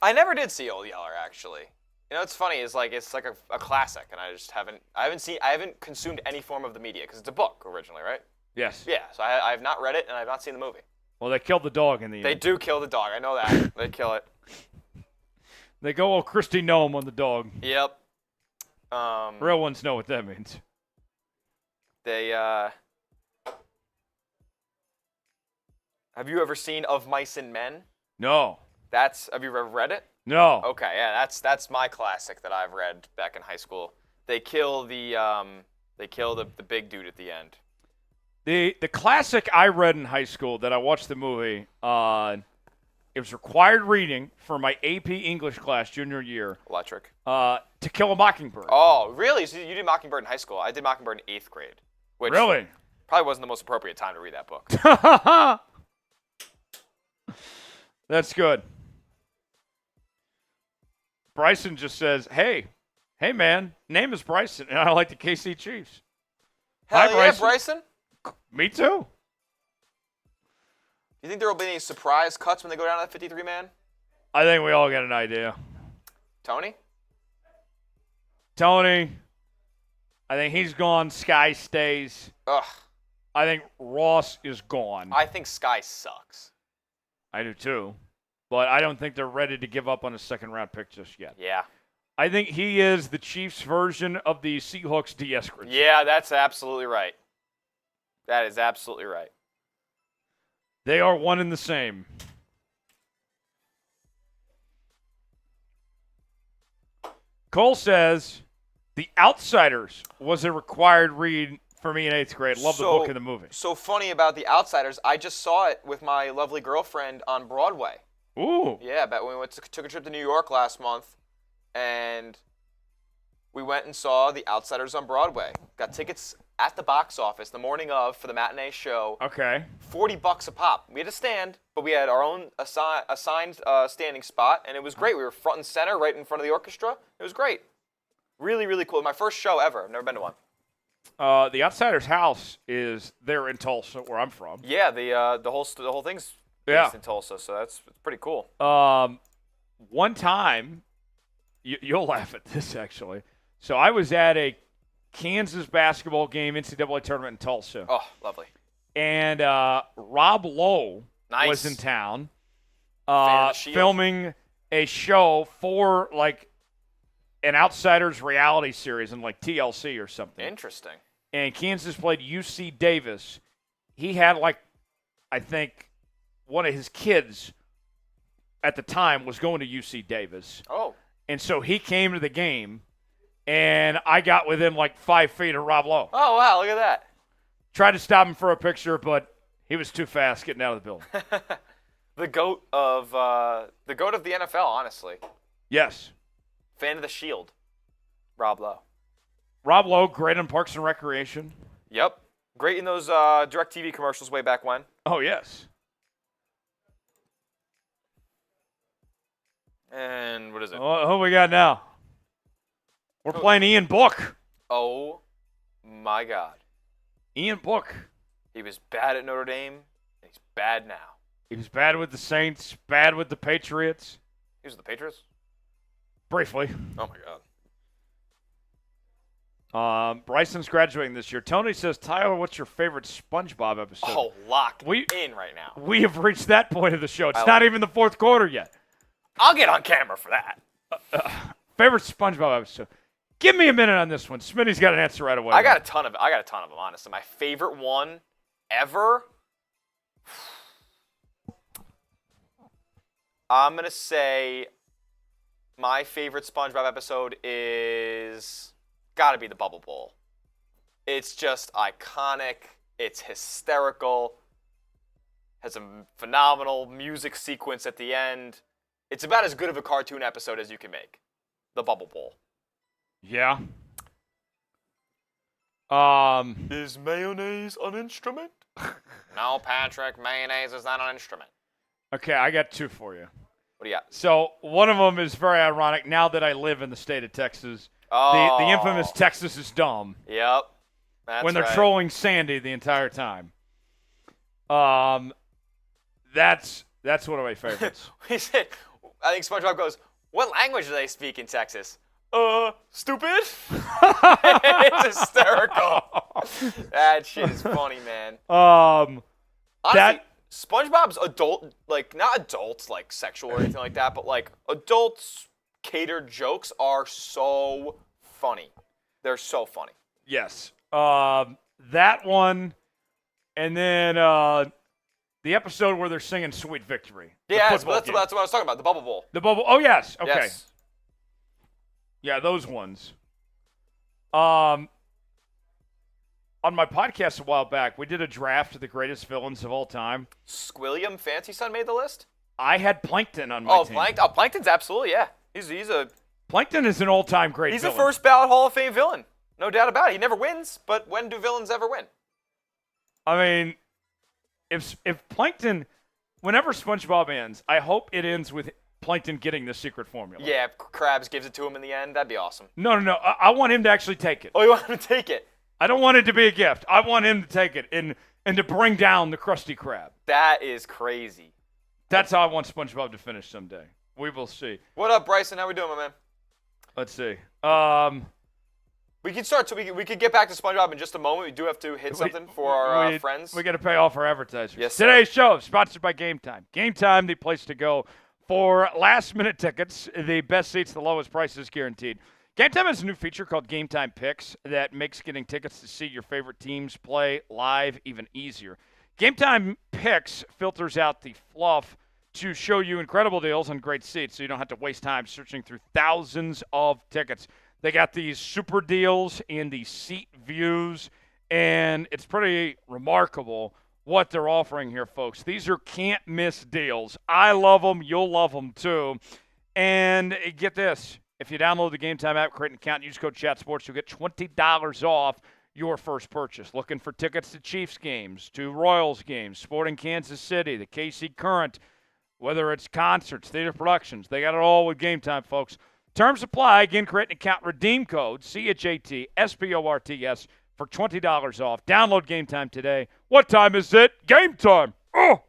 Speaker 2: I never did see Old Yeller, actually. You know, what's funny is like it's like a classic, and I haven't consumed any form of the media because it's a book originally, right?
Speaker 1: Yes.
Speaker 2: Yeah, so I have not read it and I have not seen the movie.
Speaker 1: Well, they killed the dog in the end.
Speaker 2: They do kill the dog. I know that. They kill it.
Speaker 1: They go all Christy Gnome on the dog.
Speaker 2: Yep.
Speaker 1: Real ones know what that means.
Speaker 2: They Have you ever seen Of Mice and Men?
Speaker 1: No.
Speaker 2: Have you ever read it?
Speaker 1: No.
Speaker 2: Okay, yeah, that's my classic that I've read back in high school. They kill the big dude at the end.
Speaker 1: The classic I read in high school that I watched the movie, it was required reading for my AP English class junior year.
Speaker 2: Electric.
Speaker 1: To Kill a Mockingbird.
Speaker 2: Oh, really? So you did Mockingbird in high school. I did Mockingbird in 8th grade. Which
Speaker 1: really?
Speaker 2: Probably wasn't the most appropriate time to read that book.
Speaker 1: That's good. Bryson just says, hey man, name is Bryson, and I like the KC Chiefs.
Speaker 2: Hell
Speaker 1: Hi,
Speaker 2: yeah, Bryson.
Speaker 1: Me too.
Speaker 2: You think there will be any surprise cuts when they go down to that 53-man?
Speaker 1: I think we all got an idea.
Speaker 2: Tony,
Speaker 1: I think he's gone. Sky stays.
Speaker 2: Ugh.
Speaker 1: I think Ross is gone.
Speaker 2: I think Sky sucks.
Speaker 1: I do too. But I don't think they're ready to give up on a second-round pick just yet.
Speaker 2: Yeah.
Speaker 1: I think he is the Chiefs' version of the Seahawks D. Eskridge.
Speaker 2: Yeah, that's absolutely right. That is absolutely right.
Speaker 1: They are one and the same. Cole says, The Outsiders was a required read for me in 8th grade. Love the book and the movie.
Speaker 2: So funny about The Outsiders, I just saw it with my lovely girlfriend on Broadway.
Speaker 1: Ooh.
Speaker 2: Yeah, but we took a trip to New York last month, and we went and saw The Outsiders on Broadway. Got tickets at the box office the morning of for the matinee show.
Speaker 1: Okay.
Speaker 2: $40 a pop. We had a stand, but we had our own assigned standing spot, and it was great. We were front and center, right in front of the orchestra. It was great. Really, really cool. My first show ever. I've never been to one.
Speaker 1: The Outsiders house is there in Tulsa, where I'm from.
Speaker 2: Yeah, the whole thing's based in Tulsa, so it's pretty cool.
Speaker 1: One time, you'll laugh at this actually. So I was at a Kansas basketball game, NCAA tournament in Tulsa.
Speaker 2: Oh, lovely.
Speaker 1: And Rob Lowe was in town filming a show for like an Outsiders reality series in like TLC or something.
Speaker 2: Interesting.
Speaker 1: And Kansas played UC Davis. He had I think one of his kids at the time was going to UC Davis.
Speaker 2: Oh.
Speaker 1: And so he came to the game, and I got within 5 feet of Rob Lowe.
Speaker 2: Oh, wow, look at that.
Speaker 1: Tried to stop him for a picture, but he was too fast getting out of the building.
Speaker 2: The goat of the NFL, honestly.
Speaker 1: Yes.
Speaker 2: Fan of the Shield, Rob Lowe.
Speaker 1: Rob Lowe, great on Parks and Recreation.
Speaker 2: Yep. Great in those DirecTV commercials way back when.
Speaker 1: Oh, yes.
Speaker 2: And what is it?
Speaker 1: Who we got now? We're playing Ian Book.
Speaker 2: Oh, my God.
Speaker 1: Ian Book.
Speaker 2: He was bad at Notre Dame, and he's bad now.
Speaker 1: He was bad with the Saints, bad with the Patriots.
Speaker 2: He was with the Patriots?
Speaker 1: Briefly.
Speaker 2: Oh, my God.
Speaker 1: Bryson's graduating this year. Tony says, Tyler, what's your favorite SpongeBob episode?
Speaker 2: Oh, locked in right now.
Speaker 1: We have reached that point of the show. It's not even the fourth quarter yet.
Speaker 2: I'll get on camera for that.
Speaker 1: Favorite SpongeBob episode. Give me a minute on this one. Smitty's got an answer right away.
Speaker 2: I got a ton of them, honestly. My favorite one ever, I'm going to say my favorite SpongeBob episode is got to be the Bubble Bowl. It's just iconic. It's hysterical. Has a phenomenal music sequence at the end. It's about as good of a cartoon episode as you can make. The Bubble Bowl.
Speaker 1: Yeah.
Speaker 2: Is mayonnaise an instrument? No, Patrick, mayonnaise is not an instrument.
Speaker 1: Okay, I got two for you.
Speaker 2: What do you got?
Speaker 1: So one of them is very ironic now that I live in the state of Texas.
Speaker 2: Oh.
Speaker 1: The infamous Texas is dumb.
Speaker 2: Yep. That's
Speaker 1: when they're
Speaker 2: right.
Speaker 1: trolling Sandy the entire time. That's one of my favorites.
Speaker 2: He said, I think SpongeBob goes, what language do they speak in Texas? Stupid? It's hysterical. That shit is funny, man. Honestly, SpongeBob's adult, like, not adults, like, sexual or anything like that, but, like, adults catered jokes are so funny. They're so funny.
Speaker 1: Yes. That one, and then the episode where they're singing Sweet Victory.
Speaker 2: Yeah, that's what I was talking about, the Bubble Bowl.
Speaker 1: The Bubble, oh, yes. Okay.
Speaker 2: Yes.
Speaker 1: Yeah, those ones. On my podcast a while back, we did a draft of the greatest villains of all time.
Speaker 2: Squilliam Fancy Son made the list?
Speaker 1: I had Plankton on my team.
Speaker 2: Plankton's absolutely, yeah.
Speaker 1: Plankton is an all-time great villain.
Speaker 2: He's a first ballot Hall of Fame villain. No doubt about it. He never wins, but when do villains ever win?
Speaker 1: I mean, if Plankton, whenever SpongeBob ends, I hope it ends with Plankton getting the secret formula.
Speaker 2: Yeah, if Krabs gives it to him in the end, that'd be awesome.
Speaker 1: No. I want him to actually take it.
Speaker 2: Oh, you want him to take it?
Speaker 1: I don't want it to be a gift. I want him to take it and to bring down the Krusty Krab.
Speaker 2: That is crazy.
Speaker 1: That's how I want SpongeBob to finish someday. We will see.
Speaker 2: What up, Bryson? How we doing, my man?
Speaker 1: Let's see.
Speaker 2: We can start. So we could get back to SpongeBob in just a moment. We do have to hit something for our friends.
Speaker 1: We got to pay off our advertisers.
Speaker 2: Yes,
Speaker 1: Today's show is sponsored by Gametime. Gametime, the place to go for last-minute tickets. The best seats, the lowest prices guaranteed. Gametime has a new feature called Gametime Picks that makes getting tickets to see your favorite teams play live even easier. Gametime Picks filters out the fluff to show you incredible deals on great seats so you don't have to waste time searching through thousands of tickets. They got these super deals and these seat views, and it's pretty remarkable what they're offering here, folks. These are can't-miss deals. I love them. You'll love them, too. And get this. If you download the Gametime app, create an account, and use code ChatSports, you'll get $20 off your first purchase. Looking for tickets to Chiefs games, to Royals games, Sporting Kansas City, the KC Current, whether it's concerts, theater productions, they got it all with Gametime, folks. Terms apply. Again, create an account, redeem code CHATSPORTS for $20 off. Download Gametime today. What time is it? Game time. Oh!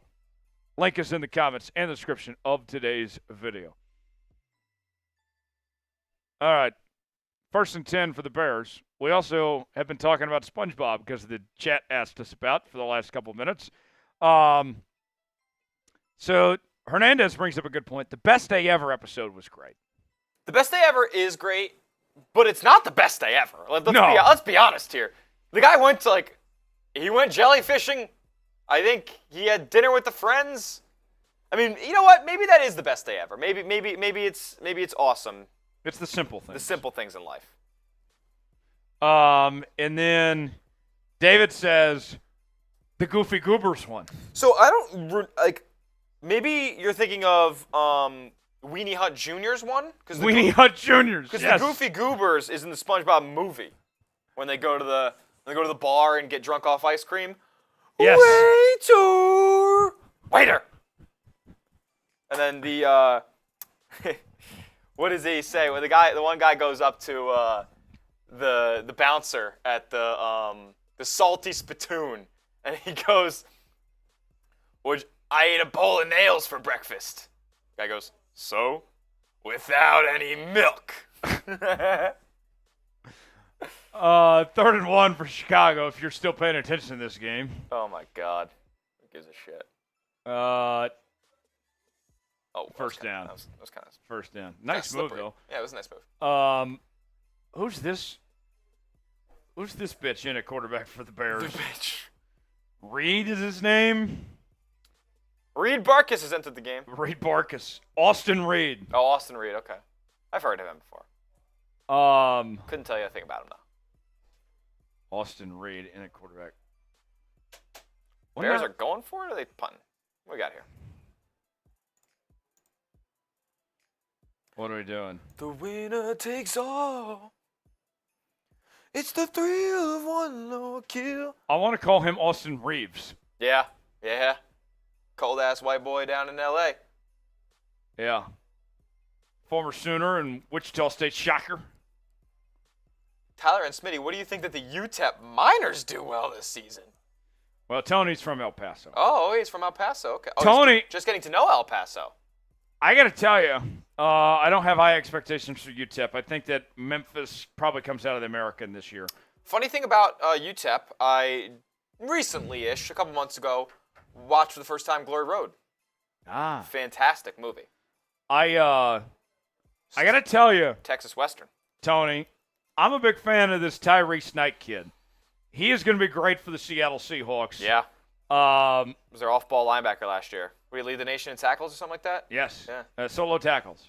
Speaker 1: Link is in the comments and the description of today's video. All right. 1st and 10 for the Bears. We also have been talking about SpongeBob because the chat asked us about for the last couple minutes. So Hernandez brings up a good point. The Best Day Ever episode was great.
Speaker 2: The Best Day Ever is great, but it's not the best day ever. Let's be honest here. The guy went he went jellyfishing. I think he had dinner with the friends. I mean, you know what? Maybe that is the best day ever. Maybe it's awesome.
Speaker 1: It's the simple things.
Speaker 2: The simple things in life.
Speaker 1: And then David says the Goofy Goobers one.
Speaker 2: So I don't maybe you're thinking of Weenie Hut Jr.'s one?
Speaker 1: Weenie Hut Jr.'s,
Speaker 2: Because
Speaker 1: yes.
Speaker 2: the Goofy Goobers is in the SpongeBob movie when they go to the they go to the bar and get drunk off ice cream.
Speaker 1: Yes.
Speaker 2: Waiter. And then the what does he say when the one guy goes up to the bouncer at the Salty Spittoon, and he goes, I ate a bowl of nails for breakfast. Guy goes, so? Without any milk.
Speaker 1: 3rd and 1 for Chicago if you're still paying attention to this game.
Speaker 2: Oh, my God. Who gives a shit?
Speaker 1: First down.
Speaker 2: That was kind of
Speaker 1: First down. Nice move, though.
Speaker 2: Yeah, it was a nice move.
Speaker 1: Who's this bitch in at quarterback for the Bears?
Speaker 2: The bitch.
Speaker 1: Reid is his name?
Speaker 2: Reid Barkis has entered the game.
Speaker 1: Reid Barkis. Austin Reid.
Speaker 2: Oh, Austin Reid. Okay. I've heard of him before. Couldn't tell you a thing about him, though.
Speaker 1: Austin Reid in at quarterback.
Speaker 2: Bears are going for it, or are they punting? What we got here?
Speaker 1: What are we doing?
Speaker 2: The winner takes all. It's the thrill of one no kill.
Speaker 1: I want to call him Austin Reeves.
Speaker 2: Yeah. Cold-ass white boy down in L.A.
Speaker 1: Yeah. Former Sooner and Wichita State Shocker.
Speaker 2: Tyler and Smitty, what do you think that the UTEP Miners do well this season?
Speaker 1: Well, Tony's from El Paso.
Speaker 2: Oh, he's from El Paso. Okay. Oh,
Speaker 1: Tony.
Speaker 2: Just getting to know El Paso.
Speaker 1: I got to tell you, I don't have high expectations for UTEP. I think that Memphis probably comes out of the American this year.
Speaker 2: Funny thing about UTEP, I recently-ish, a couple months ago, watched for the first time Glory Road. Fantastic movie.
Speaker 1: I got to tell you,
Speaker 2: Texas Western.
Speaker 1: Tony, I'm a big fan of this Tyrese Knight kid. He is going to be great for the Seattle Seahawks.
Speaker 2: Yeah. Was their off-ball linebacker last year. Would he lead the nation in tackles or something like that?
Speaker 1: Yes.
Speaker 2: Yeah.
Speaker 1: Solo tackles.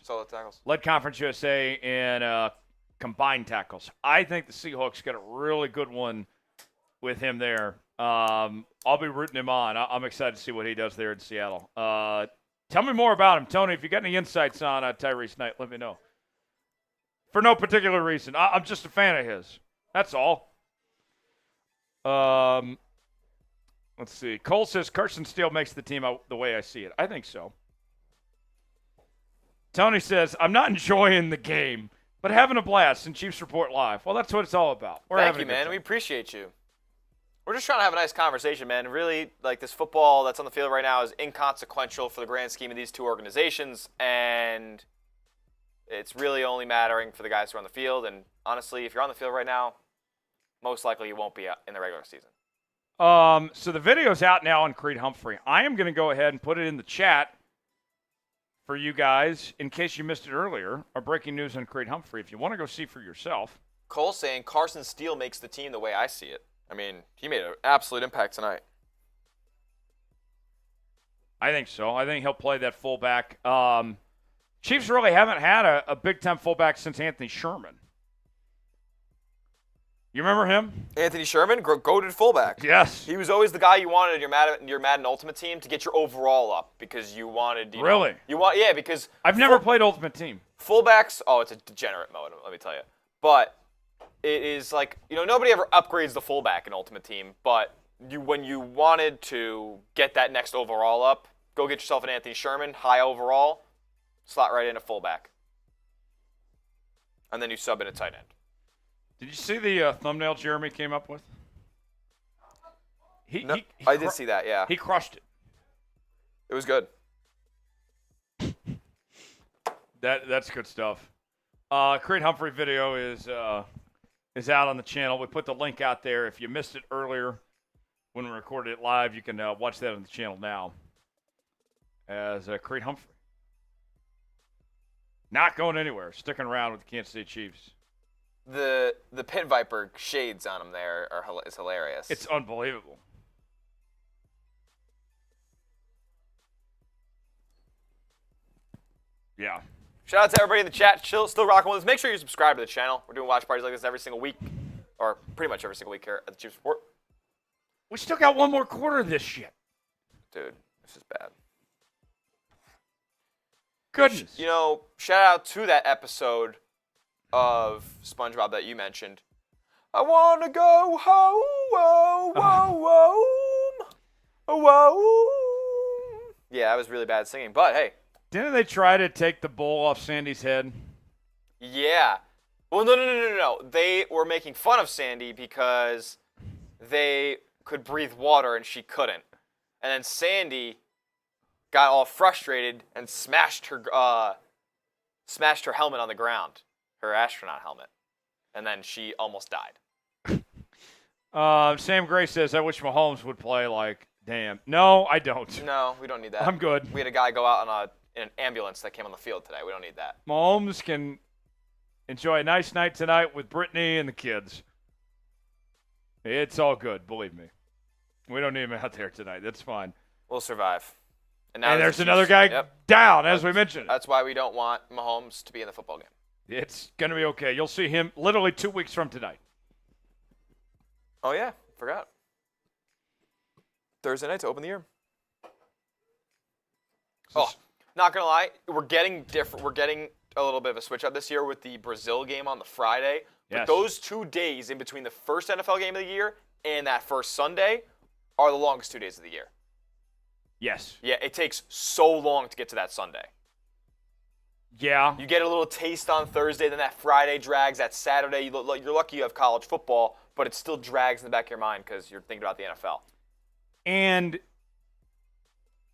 Speaker 1: Led Conference USA in combined tackles. I think the Seahawks got a really good one with him there. I'll be rooting him on. I'm excited to see what he does there in Seattle. Tell me more about him. Tony, if you got any insights on Tyrese Knight, let me know. For no particular reason. I'm just a fan of his. That's all. Let's see. Cole says Carson Steele makes the team the way I see it. I think so. Tony says, I'm not enjoying the game, but having a blast in Chiefs Report Live. Well, that's what it's all about.
Speaker 2: Thank you, man. We appreciate you. We're just trying to have a nice conversation, man. Really, like, this football that's on the field right now is inconsequential for the grand scheme of these two organizations, and it's really only mattering for the guys who are on the field. And honestly, if you're on the field right now, most likely you won't be in the regular season.
Speaker 1: So the video's out now on Creed Humphrey. I am going to go ahead and put it in the chat for you guys in case you missed it earlier. Our breaking news on Creed Humphrey. If you want to go see for yourself.
Speaker 2: Cole saying Carson Steele makes the team the way I see it. I mean, he made an absolute impact tonight.
Speaker 1: I think so. I think he'll play that fullback. Chiefs really haven't had a big-time fullback since Anthony Sherman. You remember him?
Speaker 2: Anthony Sherman, goated fullback.
Speaker 1: Yes.
Speaker 2: He was always the guy you wanted in your Madden Ultimate Team to get your overall up because you wanted.
Speaker 1: Really?
Speaker 2: Because
Speaker 1: I've never played Ultimate Team.
Speaker 2: Fullbacks. Oh, it's a degenerate mode. Let me tell you. But it is like nobody ever upgrades the fullback in Ultimate Team. But when you wanted to get that next overall up, go get yourself an Anthony Sherman, high overall, slot right in a fullback, and then you sub in a tight end.
Speaker 1: Did you see the thumbnail Jeremy came up with?
Speaker 2: I did see that, yeah.
Speaker 1: He crushed it.
Speaker 2: It was good.
Speaker 1: That's good stuff. Creed Humphrey video is out on the channel. We put the link out there. If you missed it earlier when we recorded it live, you can watch that on the channel now as Creed Humphrey. Not going anywhere. Sticking around with the Kansas City Chiefs.
Speaker 2: The Pit Viper shades on him there is hilarious.
Speaker 1: It's unbelievable. Yeah.
Speaker 2: Shout out to everybody in the chat. Still rocking with us. Make sure you subscribe to the channel. We're doing watch parties like this every single week, or pretty much every single week here at the Chiefs Report.
Speaker 1: We still got one more quarter of this shit.
Speaker 2: Dude, this is bad.
Speaker 1: Goodness.
Speaker 2: Shout out to that episode of SpongeBob that you mentioned. I want to go home, home. Yeah, I was really bad singing, but hey.
Speaker 1: Didn't they try to take the bowl off Sandy's head?
Speaker 2: Yeah. Well, no. They were making fun of Sandy because they could breathe water and she couldn't. And then Sandy got all frustrated and smashed her helmet on the ground, her astronaut helmet. And then she almost died.
Speaker 1: Sam Gray says, I wish Mahomes would play like, damn. No, I don't.
Speaker 2: No, we don't need that.
Speaker 1: I'm good.
Speaker 2: We had a guy go out in an ambulance that came on the field today. We don't need that.
Speaker 1: Mahomes can enjoy a nice night tonight with Brittany and the kids. It's all good, believe me. We don't need him out there tonight. That's fine.
Speaker 2: We'll survive.
Speaker 1: And there's another guy down, as we mentioned.
Speaker 2: That's why we don't want Mahomes to be in the football game.
Speaker 1: It's going to be okay. You'll see him literally 2 weeks from tonight.
Speaker 2: Oh, yeah. Forgot. Thursday night to open the year. Oh, not going to lie. We're getting different. We're getting a little bit of a switch up this year with the Brazil game on the Friday. But
Speaker 1: yes.
Speaker 2: Those 2 days in between the first NFL game of the year and that first Sunday are the longest 2 days of the year.
Speaker 1: Yes.
Speaker 2: Yeah, it takes so long to get to that Sunday.
Speaker 1: Yeah.
Speaker 2: You get a little taste on Thursday, then that Friday drags, that Saturday. You're lucky you have college football, but it still drags in the back of your mind because you're thinking about the NFL.
Speaker 1: And,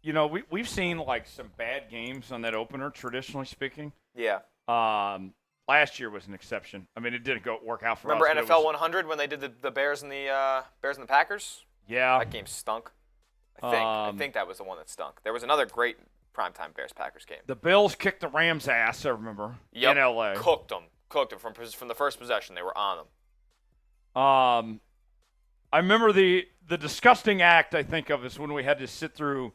Speaker 1: you know, we've seen, like, some bad games on that opener, traditionally speaking.
Speaker 2: Yeah.
Speaker 1: Last year was an exception. I mean, it didn't work out for us.
Speaker 2: Remember NFL 100 when they did the Bears and the Packers?
Speaker 1: Yeah.
Speaker 2: That game stunk. I think that was the one that stunk. There was another great primetime Bears-Packers game.
Speaker 1: The Bills kicked the Rams' ass, I remember, in L.A.
Speaker 2: Cooked them from the first possession. They were on them.
Speaker 1: I remember the disgusting act I think of is when we had to sit through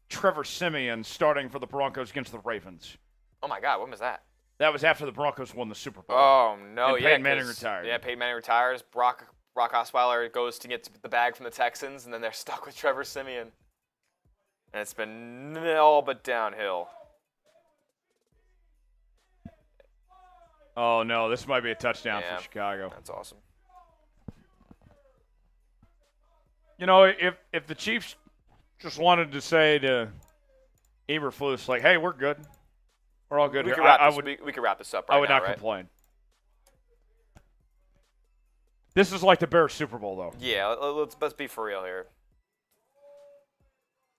Speaker 1: Trevor Siemian starting for the Broncos against the Ravens.
Speaker 2: Oh, my God. When was that?
Speaker 1: That was after the Broncos won the Super Bowl.
Speaker 2: Oh, no.
Speaker 1: And Peyton Manning retired.
Speaker 2: Yeah, Peyton Manning retires. Brock Osweiler goes to get the bag from the Texans, and then they're stuck with Trevor Siemian. And it's been all but downhill.
Speaker 1: Oh, no. This might be a touchdown for Chicago.
Speaker 2: That's awesome.
Speaker 1: You know, if the Chiefs just wanted to say to Eberflus, like, hey, we're good. We're all good
Speaker 2: we
Speaker 1: here.
Speaker 2: We could wrap this up right now,
Speaker 1: I would not complain. This is like the Bears Super Bowl, though.
Speaker 2: Yeah, let's be for real here.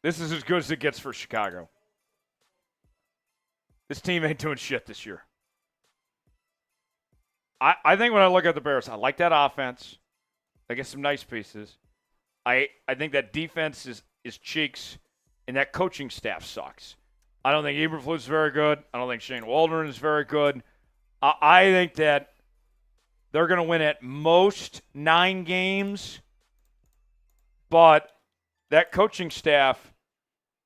Speaker 1: This is as good as it gets for Chicago. This team ain't doing shit this year. I think when I look at the Bears, I like that offense. They get some nice pieces. I think that defense is cheeks, and that coaching staff sucks. I don't think Eberflus is very good. I don't think Shane Waldron is very good. I think that they're going to win at most 9 games, but that coaching staff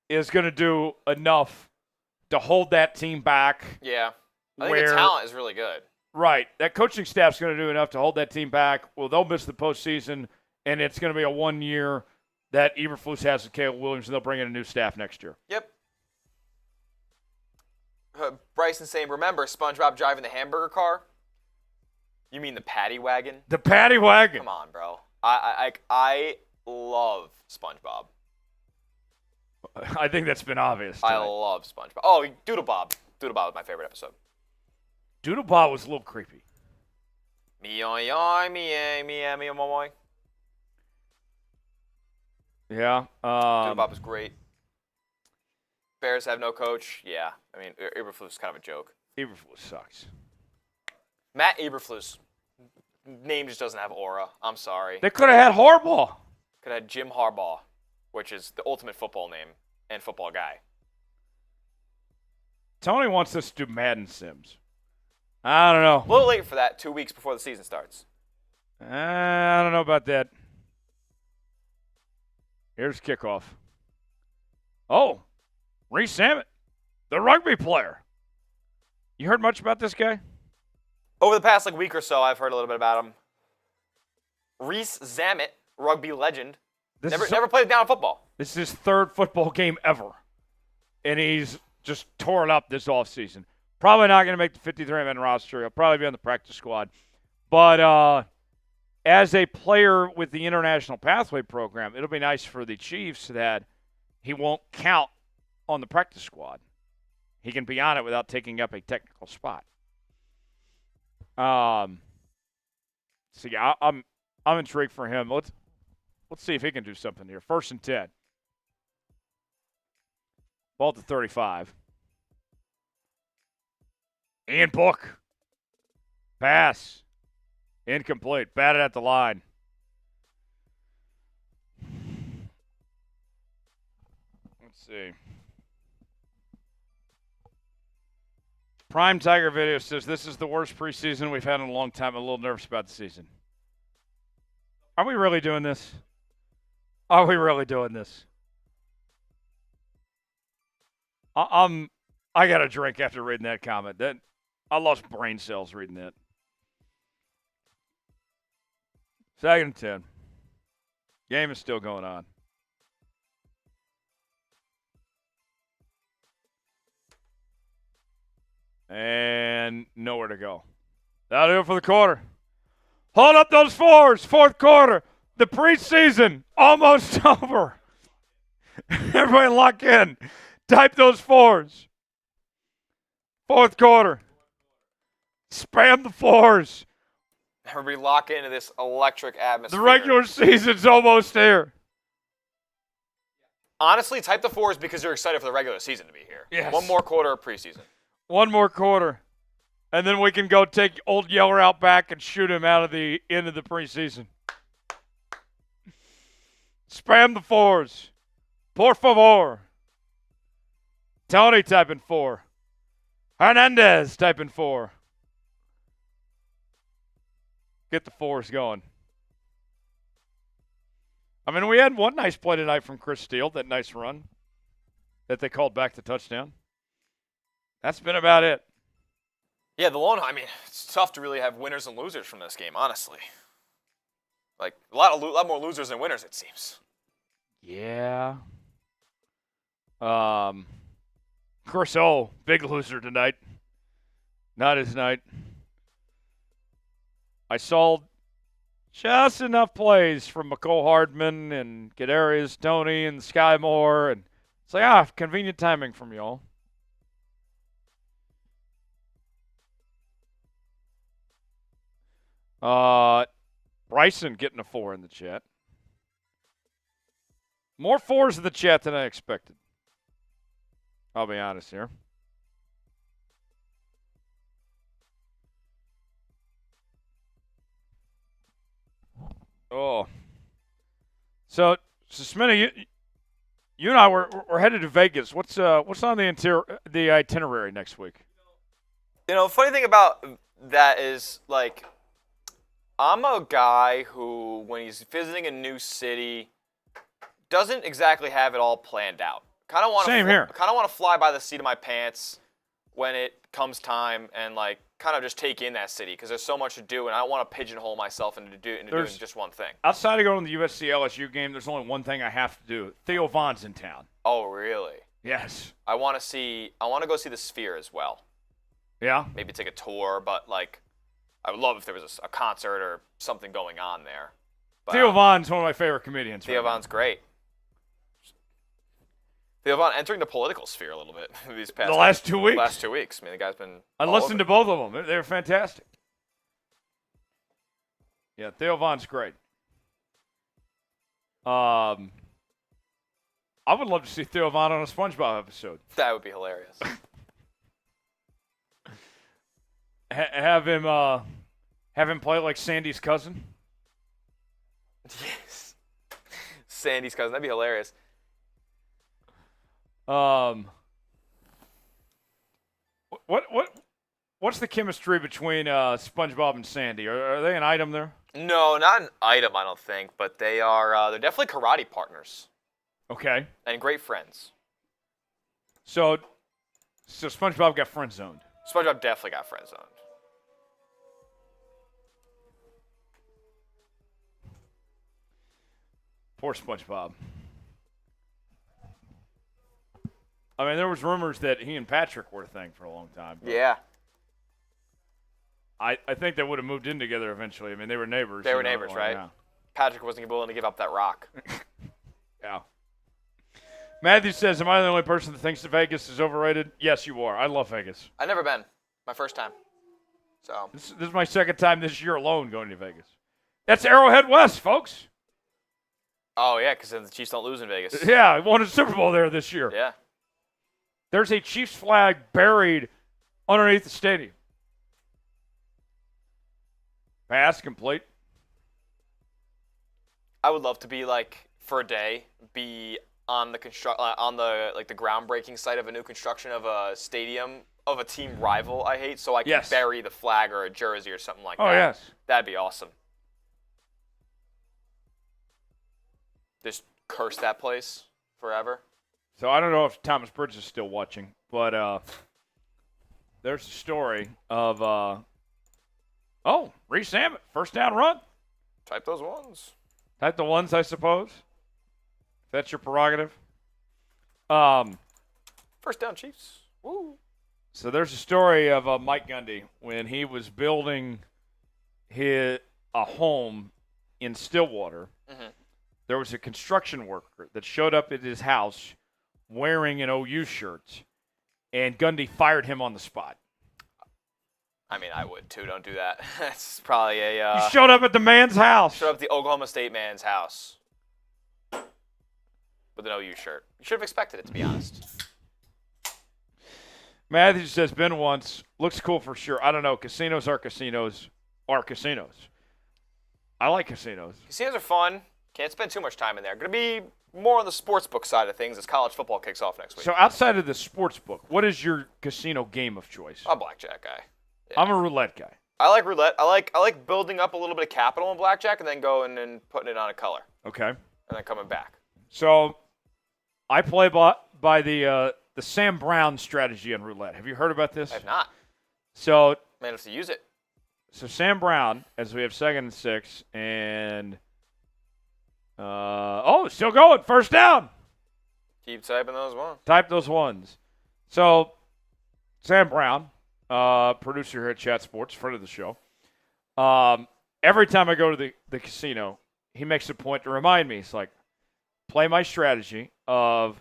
Speaker 1: is going to do enough to hold that team back.
Speaker 2: Yeah. I think the talent is really good.
Speaker 1: Right. That coaching staff is going to do enough to hold that team back. Well, they'll miss the postseason, and it's going to be a 1 year that Eberflus has with Caleb Williams, and they'll bring in a new staff next year.
Speaker 2: Yep. Bryson saying, remember SpongeBob driving the hamburger car? You mean the paddy wagon?
Speaker 1: The paddy wagon.
Speaker 2: Come on, bro. I love SpongeBob.
Speaker 1: I think that's been obvious tonight.
Speaker 2: I love SpongeBob. Oh, Doodle Bob. Doodle Bob was my favorite episode.
Speaker 1: Doodle Bob was a little creepy.
Speaker 2: Yeah. Doodle Bob was great. Bears have no coach. Yeah. I mean, Eberflus is kind of a joke.
Speaker 1: Eberflus sucks.
Speaker 2: Matt Eberflus. Name just doesn't have aura. I'm sorry.
Speaker 1: They could have had Harbaugh.
Speaker 2: Could have had Jim Harbaugh, which is the ultimate football name and football guy.
Speaker 1: Tony wants us to do Madden Sims. I don't know.
Speaker 2: A little late for that, 2 weeks before the season starts.
Speaker 1: I don't know about that. Here's kickoff. Oh, Reese Sammet, the rugby player. You heard much about this guy?
Speaker 2: Over the past week or so, I've heard a little bit about him. Reese Zammit, rugby legend, never played down football.
Speaker 1: This is his 3rd football game ever, and he's just tore it up this offseason. Probably not going to make the 53-man roster. He'll probably be on the practice squad. But as a player with the International Pathway Program, it'll be nice for the Chiefs that he won't count on the practice squad. He can be on it without taking up a technical spot. So yeah, I'm intrigued for him. Let's see if he can do something here. 1st and 10. Ball to 35. Ian Book. Pass. Incomplete. Batted at the line. Let's see. Prime Tiger Video says this is the worst preseason we've had in a long time. I'm a little nervous about the season. Are we really doing this? Are we really doing this? I got a drink after reading that comment. That I lost brain cells reading that. 2nd and 10. Game is still going on. And nowhere to go. That'll do it for the quarter. Hold up those 4s. 4th quarter. The preseason almost over. Everybody lock in. Type those 4s. 4th quarter. Spam the 4s.
Speaker 2: Everybody lock into this electric atmosphere.
Speaker 1: The regular season's almost here.
Speaker 2: Honestly, type the 4s because you're excited for the regular season to be here.
Speaker 1: Yes.
Speaker 2: One more quarter of preseason.
Speaker 1: One more quarter. And then we can go take Old Yeller out back and shoot him out of the end of the preseason. Spam the 4s. Por favor. Tony typing 4. Hernandez typing 4. Get the 4s going. I mean, we had one nice play tonight from Chris Steele, that nice run that they called back the touchdown. That's been about it.
Speaker 2: Yeah, it's tough to really have winners and losers from this game, honestly. Like, a lot more losers than winners, it seems.
Speaker 1: Yeah. Chris O, big loser tonight. Not his night. I saw just enough plays from McCole Hardman and Kadarius Toney and Sky Moore, and it's like, convenient timing from y'all. Bryson getting a 4 in the chat. More 4s in the chat than I expected. I'll be honest here. Oh. So Smitty, you and I we're headed to Vegas. What's on the itinerary next week?
Speaker 2: Funny thing about that is, like, I'm a guy who, when he's visiting a new city, doesn't exactly have it all planned out.
Speaker 1: Same here.
Speaker 2: Kind of want to fly by the seat of my pants when it comes time and, like, kind of just take in that city because there's so much to do, and I don't want to pigeonhole myself into doing just one thing.
Speaker 1: Outside of going to the USC LSU game, there's only one thing I have to do. Theo Von's in town.
Speaker 2: Oh, really?
Speaker 1: Yes.
Speaker 2: I want to go see the Sphere as well.
Speaker 1: Yeah?
Speaker 2: Maybe take a tour, but, like, I would love if there was a concert or something going on there. But,
Speaker 1: Theo Von's one of my favorite comedians.
Speaker 2: Theo Von's great. Theo Von entering the political sphere a little bit
Speaker 1: the last 2 weeks.
Speaker 2: Last 2 weeks. I mean, the guy's been.
Speaker 1: I listened to both of them. They're fantastic. Yeah, Theo Von's great. I would love to see Theo Von on a SpongeBob episode.
Speaker 2: That would be hilarious.
Speaker 1: Have him play like Sandy's cousin.
Speaker 2: Yes. Sandy's cousin. That'd be hilarious.
Speaker 1: What's the chemistry between SpongeBob and Sandy? Are they an item there?
Speaker 2: No, not an item, I don't think, but they are. They're definitely karate partners.
Speaker 1: Okay.
Speaker 2: And great friends.
Speaker 1: So SpongeBob got friend zoned.
Speaker 2: SpongeBob definitely got friend zoned.
Speaker 1: Poor SpongeBob. I mean, there was rumors that he and Patrick were a thing for a long time.
Speaker 2: Yeah.
Speaker 1: I think they would have moved in together eventually. I mean, they were neighbors.
Speaker 2: They were neighbors, right?
Speaker 1: Yeah.
Speaker 2: Patrick wasn't willing to give up that rock.
Speaker 1: Yeah. Matthew says, am I the only person that thinks that Vegas is overrated? Yes, you are. I love Vegas.
Speaker 2: I've never been. My first time. So
Speaker 1: This is my second time this year alone going to Vegas. That's Arrowhead West, folks.
Speaker 2: Oh, yeah, because then the Chiefs don't lose in Vegas.
Speaker 1: Yeah, I won a Super Bowl there this year.
Speaker 2: Yeah.
Speaker 1: There's a Chiefs flag buried underneath the stadium. Pass complete.
Speaker 2: I would love to be for a day, be on the the groundbreaking site of a new construction of a stadium of a team rival I hate, so I can bury the flag or a jersey or something like that.
Speaker 1: Oh, yes.
Speaker 2: That'd be awesome. Just curse that place forever.
Speaker 1: So I don't know if Thomas Bridge is still watching, but there's a story of Reese Hammett, first down run.
Speaker 2: Type those ones.
Speaker 1: Type the ones, I suppose. If that's your prerogative.
Speaker 2: First down, Chiefs. Woo.
Speaker 1: So there's a story of Mike Gundy when he was building a home in Stillwater. Mm-hmm. There was a construction worker that showed up at his house wearing an OU shirt, and Gundy fired him on the spot.
Speaker 2: I mean, I would too. Don't do that. That's probably
Speaker 1: You showed up at the man's house.
Speaker 2: Showed up at the Oklahoma State man's house with an OU shirt. You should have expected it, to be honest.
Speaker 1: Matthew says, been once. Looks cool for sure. I don't know. Casinos are casinos. I like casinos.
Speaker 2: Casinos are fun. Can't spend too much time in there. Going to be more on the sports book side of things as college football kicks off next week.
Speaker 1: So outside of the sports book, what is your casino game of choice?
Speaker 2: I'm a blackjack guy. Yeah.
Speaker 1: I'm a roulette guy.
Speaker 2: I like roulette. I like building up a little bit of capital in blackjack and then going and putting it on a color.
Speaker 1: Okay.
Speaker 2: And then coming back.
Speaker 1: So I play by the Sam Brown strategy on roulette. Have you heard about this?
Speaker 2: I have not.
Speaker 1: So
Speaker 2: Man, have to use it.
Speaker 1: So Sam Brown, as we have 2nd and 6, and still going, first down.
Speaker 2: Keep typing those ones.
Speaker 1: Type those ones. So Sam Brown, producer here at Chat Sports, friend of the show. Every time I go to the casino, he makes a point to remind me. It's like, play my strategy of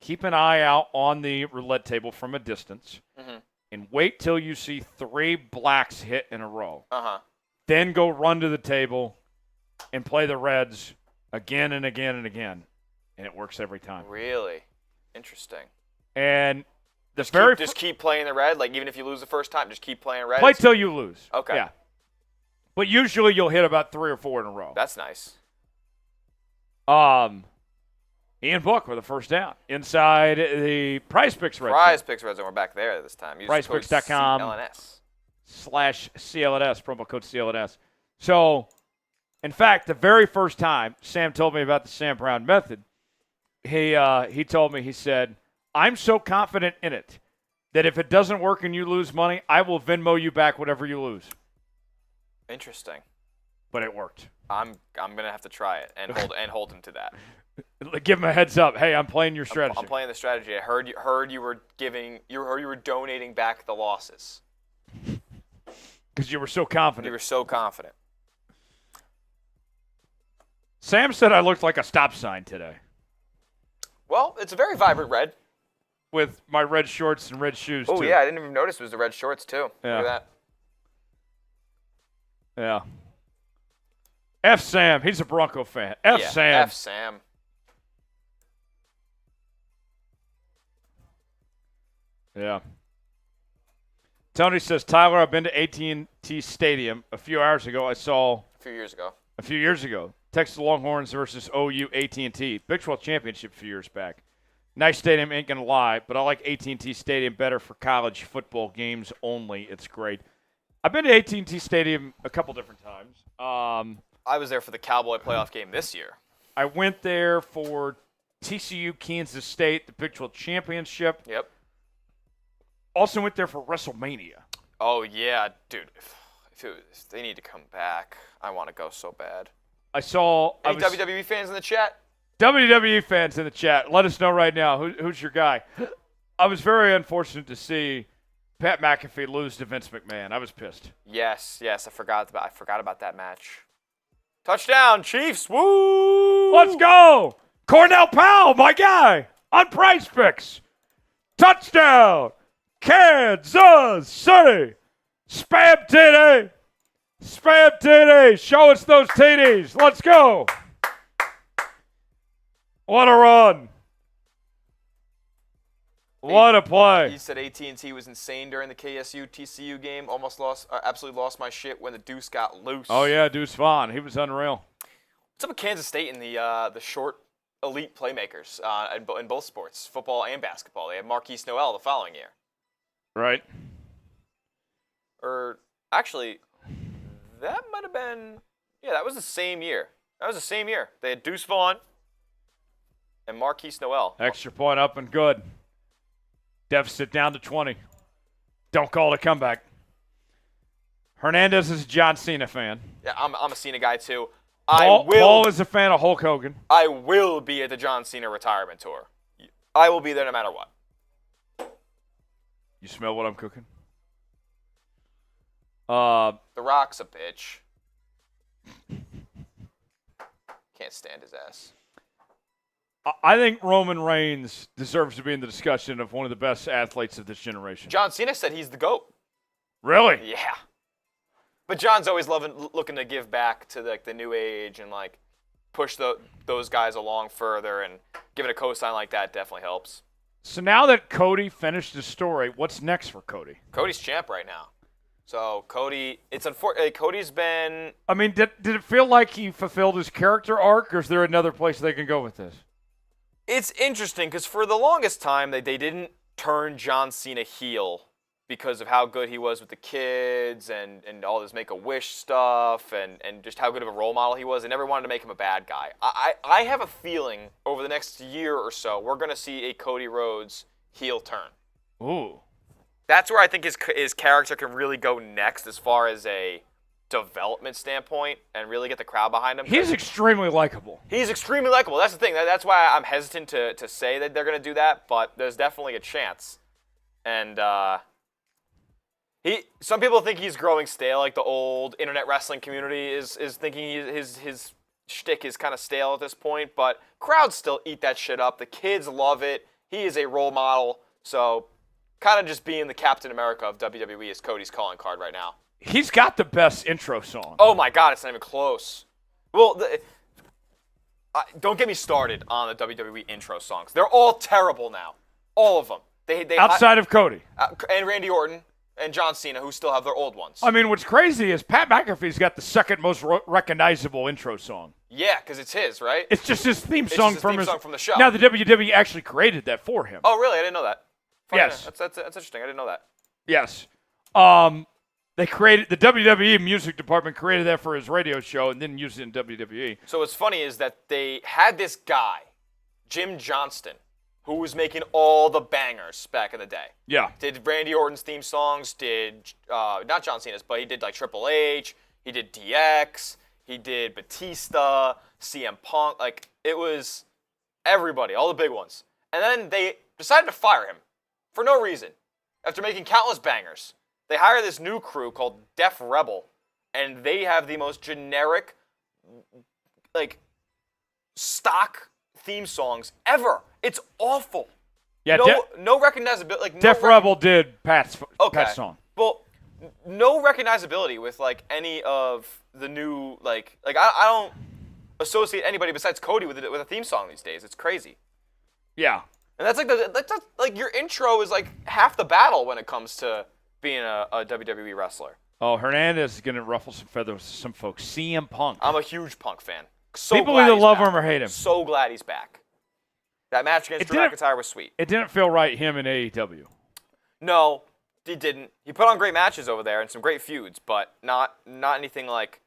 Speaker 1: keep an eye out on the roulette table from a distance, and wait till you see 3 blacks hit in a row. Then go run to the table and play the reds again and again and again. And it works every time.
Speaker 2: Really? Interesting.
Speaker 1: And
Speaker 2: just keep playing the red? Like, even if you lose the first time, just keep playing red?
Speaker 1: Play till you lose.
Speaker 2: Okay.
Speaker 1: Yeah. But usually you'll hit about 3 or 4 in a row.
Speaker 2: That's nice.
Speaker 1: Ian Book with a first down inside the Prize Picks red zone.
Speaker 2: Prize Picks red zone. We're back there this time.
Speaker 1: PrizePicks.com/CLNS, promo code CLNS. So, in fact, the very first time Sam told me about the Sam Brown method, he told me, he said, I'm so confident in it that if it doesn't work and you lose money, I will Venmo you back whatever you lose.
Speaker 2: Interesting.
Speaker 1: But it worked.
Speaker 2: I'm gonna have to try it and hold him to that.
Speaker 1: Give him a heads up. Hey, I'm playing your strategy.
Speaker 2: I'm playing the strategy. I heard you were donating back the losses.
Speaker 1: Because you were so confident.
Speaker 2: You were so confident.
Speaker 1: Sam said I looked like a stop sign today.
Speaker 2: Well, it's a very vibrant red.
Speaker 1: With my red shorts and red shoes,
Speaker 2: too.
Speaker 1: Oh,
Speaker 2: yeah, I didn't even notice it was the red shorts, too.
Speaker 1: Yeah.
Speaker 2: Look at that.
Speaker 1: Yeah. F Sam. He's a Bronco fan. Sam.
Speaker 2: F Sam.
Speaker 1: Yeah. Tony says, Tyler, I've been to AT&T Stadium a few hours ago. A few years ago. Texas Longhorns versus OU AT&T. Big 12 championship a few years back. Nice stadium, ain't going to lie, but I like AT&T Stadium better for college football games only. It's great. I've been to AT&T Stadium a couple different times.
Speaker 2: I was there for the Cowboy playoff game this year.
Speaker 1: I went there for TCU Kansas State, the Big 12 championship.
Speaker 2: Yep.
Speaker 1: Also went there for WrestleMania.
Speaker 2: Oh, yeah, dude. If they need to come back, I want to go so bad.
Speaker 1: Any
Speaker 2: WWE fans in the chat?
Speaker 1: WWE fans in the chat, let us know right now. Who's your guy? I was very unfortunate to see Pat McAfee lose to Vince McMahon. I was pissed.
Speaker 2: Yes, I forgot about that match. Touchdown, Chiefs! Woo!
Speaker 1: Let's go! Cornell Powell, my guy, on Price Picks. Touchdown! Kansas City! Spam TD! Spam TD! Show us those TDs. Let's go! What a run! What a play!
Speaker 2: He said AT&T was insane during the KSU TCU game. Absolutely lost my shit when the Deuce got loose.
Speaker 1: Oh yeah, Deuce Vaughn. He was unreal.
Speaker 2: What's up with Kansas State and the short elite playmakers in both sports, football and basketball? They had Marquise Noel the following year.
Speaker 1: Right.
Speaker 2: Or actually, that might have been. Yeah, that was the same year. They had Deuce Vaughn and Marquise Noel.
Speaker 1: Extra point up and good. Deficit down to 20. Don't call it a comeback. Hernandez is a John Cena fan.
Speaker 2: Yeah, I'm a Cena guy too.
Speaker 1: Paul is a fan of Hulk Hogan.
Speaker 2: I will be at the John Cena retirement tour. I will be there no matter what.
Speaker 1: You smell what I'm cooking?
Speaker 2: The Rock's a bitch. Can't stand his ass.
Speaker 1: I think Roman Reigns deserves to be in the discussion of one of the best athletes of this generation.
Speaker 2: John Cena said he's the GOAT.
Speaker 1: Really?
Speaker 2: Yeah. But John's always looking to give back to the new age and push those guys along further, and giving a cosign like that definitely helps.
Speaker 1: So now that Cody finished his story, what's next for Cody?
Speaker 2: Cody's champ right now. So Cody, it's unfortunate. Cody's been.
Speaker 1: I mean, did it feel like he fulfilled his character arc, or is there another place they can go with this?
Speaker 2: It's interesting because for the longest time they didn't turn John Cena heel because of how good he was with the kids and all this Make-A-Wish stuff and just how good of a role model he was. They never wanted to make him a bad guy. I have a feeling over the next year or so we're going to see a Cody Rhodes heel turn.
Speaker 1: Ooh.
Speaker 2: That's where I think his character can really go next as far as a development standpoint and really get the crowd behind him.
Speaker 1: He's extremely likable.
Speaker 2: He's extremely likable. That's the thing. That's why I'm hesitant to say that they're going to do that, but there's definitely a chance. And some people think he's growing stale, like the old internet wrestling community is thinking his shtick is kind of stale at this point, but crowds still eat that shit up. The kids love it. He is a role model, so kind of just being the Captain America of WWE is Cody's calling card right now.
Speaker 1: He's got the best intro song.
Speaker 2: Oh my God, it's not even close. Well, don't get me started on the WWE intro songs. They're all terrible now. All of them. They
Speaker 1: outside of Cody.
Speaker 2: And Randy Orton and John Cena, who still have their old ones.
Speaker 1: I mean, what's crazy is Pat McAfee's got the second most recognizable intro song.
Speaker 2: Yeah, because it's his, right?
Speaker 1: It's just his theme song from
Speaker 2: the show.
Speaker 1: Now, the WWE actually created that for him.
Speaker 2: Oh, really? I didn't know that.
Speaker 1: Yes.
Speaker 2: That's interesting. I didn't know that.
Speaker 1: Yes. They created the WWE music department created that for his radio show and didn't use it in WWE.
Speaker 2: So what's funny is that they had this guy, Jim Johnston, who was making all the bangers back in the day.
Speaker 1: Yeah.
Speaker 2: Did Randy Orton's theme songs, did not John Cena's, but he did like Triple H, he did DX, he did Batista, CM Punk, like it was everybody, all the big ones. And then they decided to fire him for no reason after making countless bangers. They hire this new crew called Def Rebel, and they have the most generic, like, stock theme songs ever. It's awful.
Speaker 1: Yeah,
Speaker 2: no recognizability. Like,
Speaker 1: Def Rebel did Pat's song.
Speaker 2: Well, no recognizability with like any of the new like I don't associate anybody besides Cody with a theme song these days. It's crazy.
Speaker 1: Yeah,
Speaker 2: and that's like your intro is like half the battle when it comes to being a WWE wrestler.
Speaker 1: Oh, Hernandez is going to ruffle some feathers with some folks. CM Punk.
Speaker 2: I'm a huge Punk fan. So
Speaker 1: people either love him or hate him.
Speaker 2: So glad he's back. That match against Drew McIntyre was sweet.
Speaker 1: It didn't feel right, him in AEW.
Speaker 2: No, he didn't. He put on great matches over there and some great feuds, but not anything like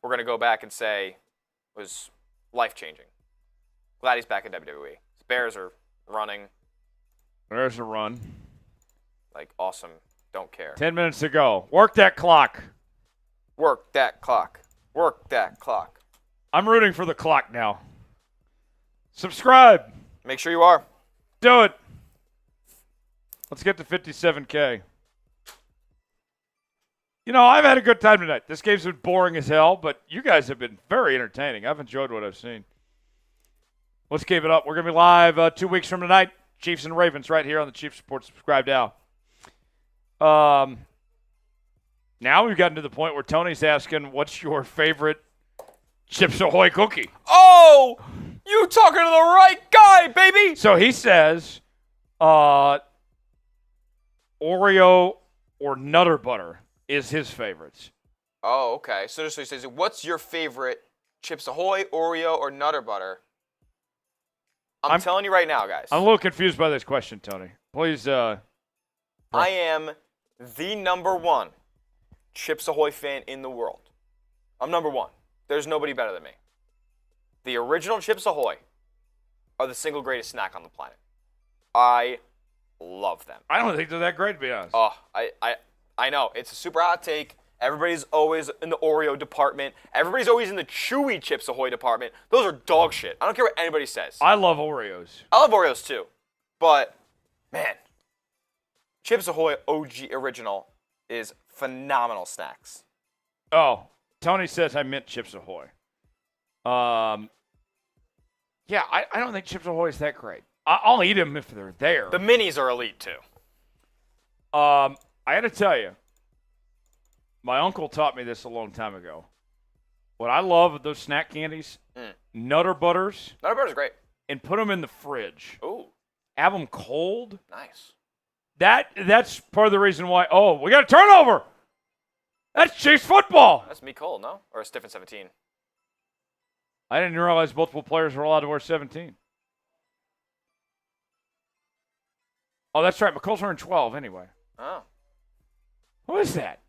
Speaker 2: we're going to go back and say was life-changing. Glad he's back in WWE. His Bears are running.
Speaker 1: There's a run.
Speaker 2: Like, awesome. Don't care.
Speaker 1: 10 minutes to go. Work that clock.
Speaker 2: Work that clock. Work that clock.
Speaker 1: I'm rooting for the clock now. Subscribe.
Speaker 2: Make sure you are.
Speaker 1: Do it. Let's get to 57K. I've had a good time tonight. This game's been boring as hell, but you guys have been very entertaining. I've enjoyed what I've seen. Let's keep it up. We're going to be live 2 weeks from tonight. Chiefs and Ravens right here on the Chiefs Report. Subscribe now. Now we've gotten to the point where Tony's asking, what's your favorite Chips Ahoy cookie?
Speaker 2: Oh, you talking to the right guy, baby.
Speaker 1: So he says Oreo or Nutter Butter is his favorites.
Speaker 2: Oh, okay. So he says, what's your favorite Chips Ahoy, Oreo, or Nutter Butter? I'm telling you right now, guys.
Speaker 1: I'm a little confused by this question, Tony. Please.
Speaker 2: I am the number one Chips Ahoy fan in the world. I'm number one. There's nobody better than me. The original Chips Ahoy are the single greatest snack on the planet. I love them.
Speaker 1: I don't think they're that great, to be honest.
Speaker 2: Oh, I know. It's a super hot take. Everybody's always in the Oreo department. Everybody's always in the chewy Chips Ahoy department. Those are dog shit. I don't care what anybody says.
Speaker 1: I love Oreos.
Speaker 2: I love Oreos too. But, man, Chips Ahoy OG original is phenomenal snacks.
Speaker 1: Oh, Tony says I meant Chips Ahoy. Yeah, I don't think Chips Ahoy is that great. I'll eat them if they're there.
Speaker 2: The minis are elite too.
Speaker 1: I got to tell you, my uncle taught me this a long time ago. What I love of those snack candies, Nutter Butters.
Speaker 2: Nutter Butter's great.
Speaker 1: And put them in the fridge.
Speaker 2: Ooh.
Speaker 1: Have them cold.
Speaker 2: Nice.
Speaker 1: That's part of the reason why, we got a turnover. That's Chiefs football.
Speaker 2: That's me cold, no? Or a stiff and 17.
Speaker 1: I didn't realize multiple players were allowed to wear 17. Oh, that's right. McColl's wearing 12 anyway.
Speaker 2: Oh.
Speaker 1: What is that?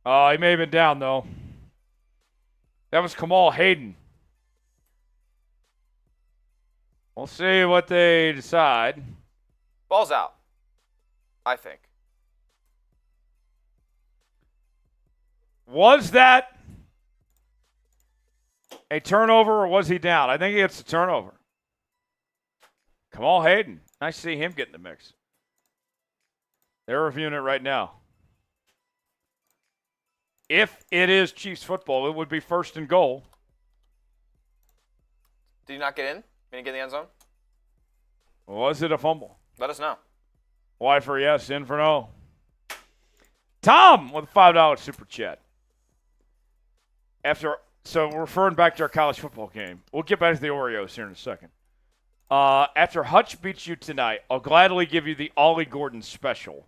Speaker 1: Oh, he may have been down, though. That was Kamal Hayden. We'll see what they decide.
Speaker 2: Ball's out, I think.
Speaker 1: Was that a turnover or was he down? I think he gets a turnover. Kamal Hayden. Nice to see him get in the mix. They're reviewing it right now. If it is Chiefs football, it would be 1st and goal.
Speaker 2: Did he not get in? Did he get in the end zone?
Speaker 1: Was it a fumble?
Speaker 2: Let us know.
Speaker 1: Y for yes, in for no. Tom with a $5 super chat. So we're referring back to our college football game. We'll get back to the Oreos here in a second. After Hutch beats you tonight, I'll gladly give you the Ollie Gordon special.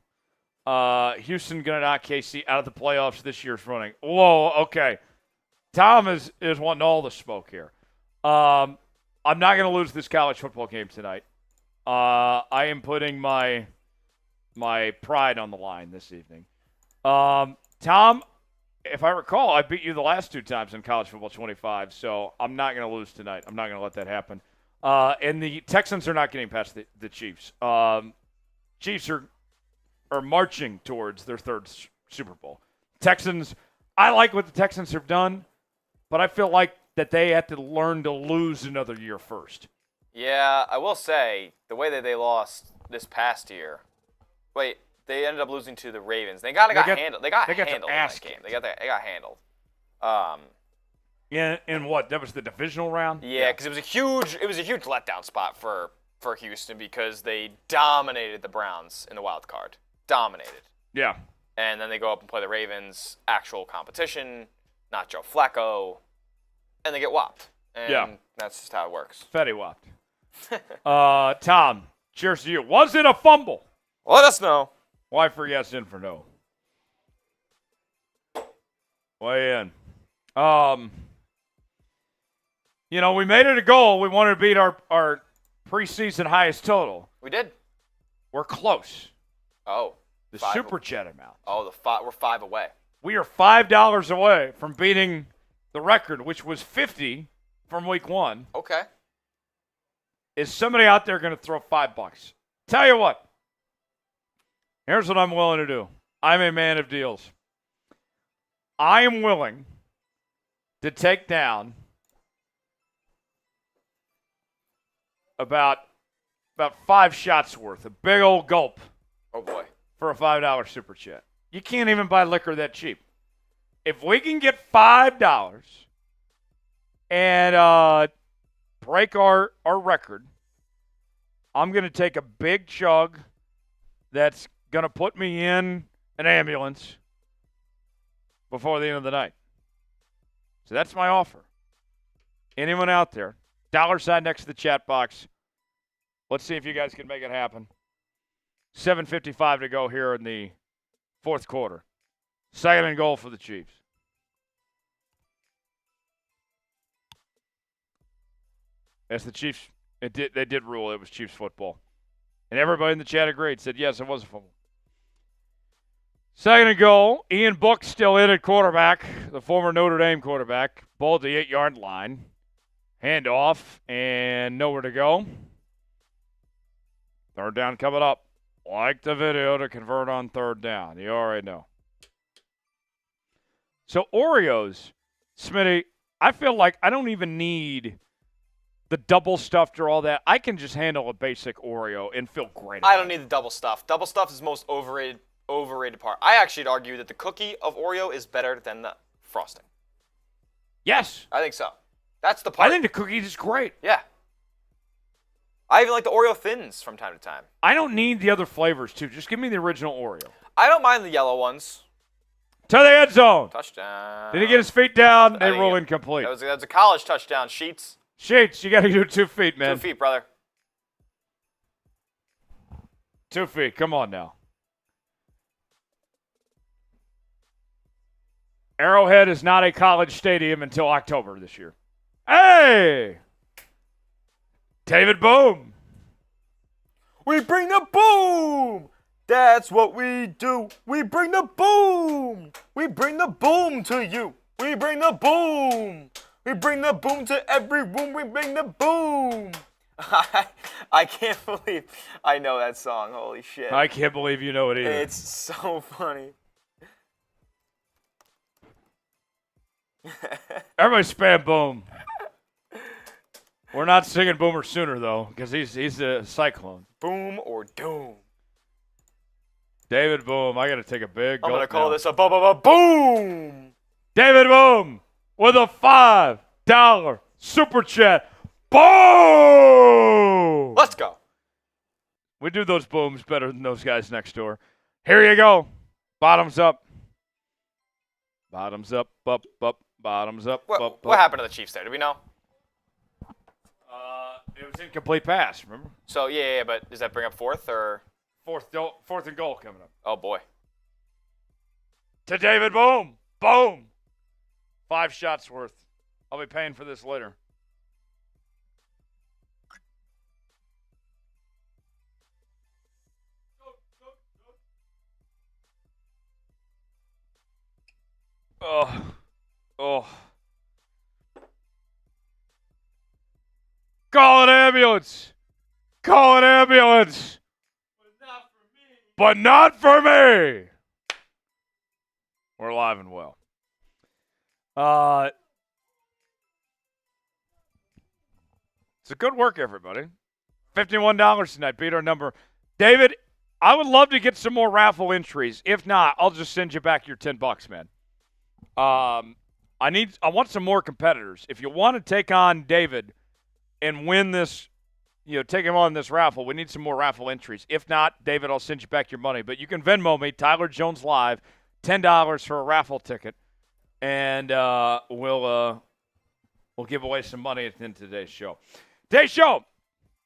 Speaker 1: Houston going to knock KC out of the playoffs this year's running. Whoa, okay. Tom is wanting all the smoke here. I'm not going to lose this college football game tonight. I am putting my pride on the line this evening. Tom, if I recall, I beat you the last 2 times in college football 25, so I'm not going to lose tonight. I'm not going to let that happen. And the Texans are not getting past the Chiefs. Chiefs are marching towards their 3rd Super Bowl. Texans, I like what the Texans have done, but I feel like that they have to learn to lose another year first.
Speaker 2: Yeah, I will say, the way that they lost this past year, they ended up losing to the Ravens. They got handled. They got handled in that game. They got handled.
Speaker 1: Yeah, in what? That was the divisional round?
Speaker 2: Yeah, because it was a huge letdown spot for Houston because they dominated the Browns in the wild card. Dominated.
Speaker 1: Yeah.
Speaker 2: And then they go up and play the Ravens, actual competition, not Joe Flacco, and they get whopped. And that's just how it works.
Speaker 1: Fetty whopped. Tom, cheers to you. Was it a fumble?
Speaker 2: Let us know.
Speaker 1: Y for yes, in for no. Weigh in. We made it a goal. We wanted to beat our preseason highest total.
Speaker 2: We did.
Speaker 1: We're close.
Speaker 2: Oh.
Speaker 1: The super chat amount.
Speaker 2: Oh, we're 5 away.
Speaker 1: We are $5 away from beating the record, which was 50 from week 1.
Speaker 2: Okay.
Speaker 1: Is somebody out there going to throw $5? Tell you what. Here's what I'm willing to do. I'm a man of deals. I am willing to take down about about 5 shots worth, a big old gulp
Speaker 2: Oh, boy.
Speaker 1: for a $5 super chat. You can't even buy liquor that cheap. If we can get $5 and break our record, I'm going to take a big chug that's going to put me in an ambulance before the end of the night. So that's my offer. Anyone out there, $sign next to the chat box. Let's see if you guys can make it happen. 7:55 to go here in the fourth quarter. 2nd and goal for the Chiefs. As the Chiefs, they did rule it was Chiefs football. And everybody in the chat agreed, said, yes, it was a fumble. 2nd and goal. Ian Book still in at quarterback, the former Notre Dame quarterback. Ball at the 8-yard line. Handoff, and nowhere to go. 3rd down coming up. Like the video to convert on 3rd down. You already know. So Oreos, Smitty, I feel like I don't even need the double stuffed or all that. I can just handle a basic Oreo and feel great about it.
Speaker 2: I don't need the double stuff. Double stuff is the most overrated part. I actually would argue that the cookie of Oreo is better than the frosting.
Speaker 1: Yes.
Speaker 2: I think so. That's the part.
Speaker 1: I think the cookies is great.
Speaker 2: Yeah. I even like the Oreo Thins from time to time.
Speaker 1: I don't need the other flavors, too. Just give me the original Oreo.
Speaker 2: I don't mind the yellow ones.
Speaker 1: To the end zone.
Speaker 2: Touchdown.
Speaker 1: Did he get his feet down? They roll incomplete.
Speaker 2: That was a college touchdown. Sheets,
Speaker 1: you got to do 2 feet, man.
Speaker 2: 2 feet, brother.
Speaker 1: 2 feet. Come on now. Arrowhead is not a college stadium until October this year. Hey! David Boom.
Speaker 2: We bring the boom. That's what we do. We bring the boom. We bring the boom to you. We bring the boom. We bring the boom to every room. We bring the boom. I can't believe I know that song. Holy shit.
Speaker 1: I can't believe you know it either.
Speaker 2: It's so funny.
Speaker 1: Everybody spam Boom. We're not singing Boomer Sooner, though, because he's a cyclone.
Speaker 2: Boom or doom.
Speaker 1: David Boom. I got to take a big
Speaker 2: I'm
Speaker 1: gulp
Speaker 2: going to call
Speaker 1: now.
Speaker 2: this a boom.
Speaker 1: David Boom with a $5 super chat. Boom!
Speaker 2: Let's go.
Speaker 1: We do those booms better than those guys next door. Here you go. Bottoms up. Bottoms up, up, up. Bottoms up, up.
Speaker 2: What happened to the Chiefs there? Do we know?
Speaker 1: It was incomplete pass, remember?
Speaker 2: So, yeah, but does that bring up 4th or?
Speaker 1: 4th and goal coming up.
Speaker 2: Oh, boy.
Speaker 1: To David Boom. Boom. 5 shots worth. I'll be paying for this later. Oh. Call an ambulance. Call an ambulance. But not for me. We're alive and well. So good work, everybody. $51 tonight. Beat our number. David, I would love to get some more raffle entries. If not, I'll just send you back your $10, man. I want some more competitors. If you want to take on David and win this, take him on this raffle, we need some more raffle entries. If not, David, I'll send you back your money. But you can Venmo me, Tyler Jones Live, $10 for a raffle ticket, and we'll give away some money at the end of today's show. Today's show,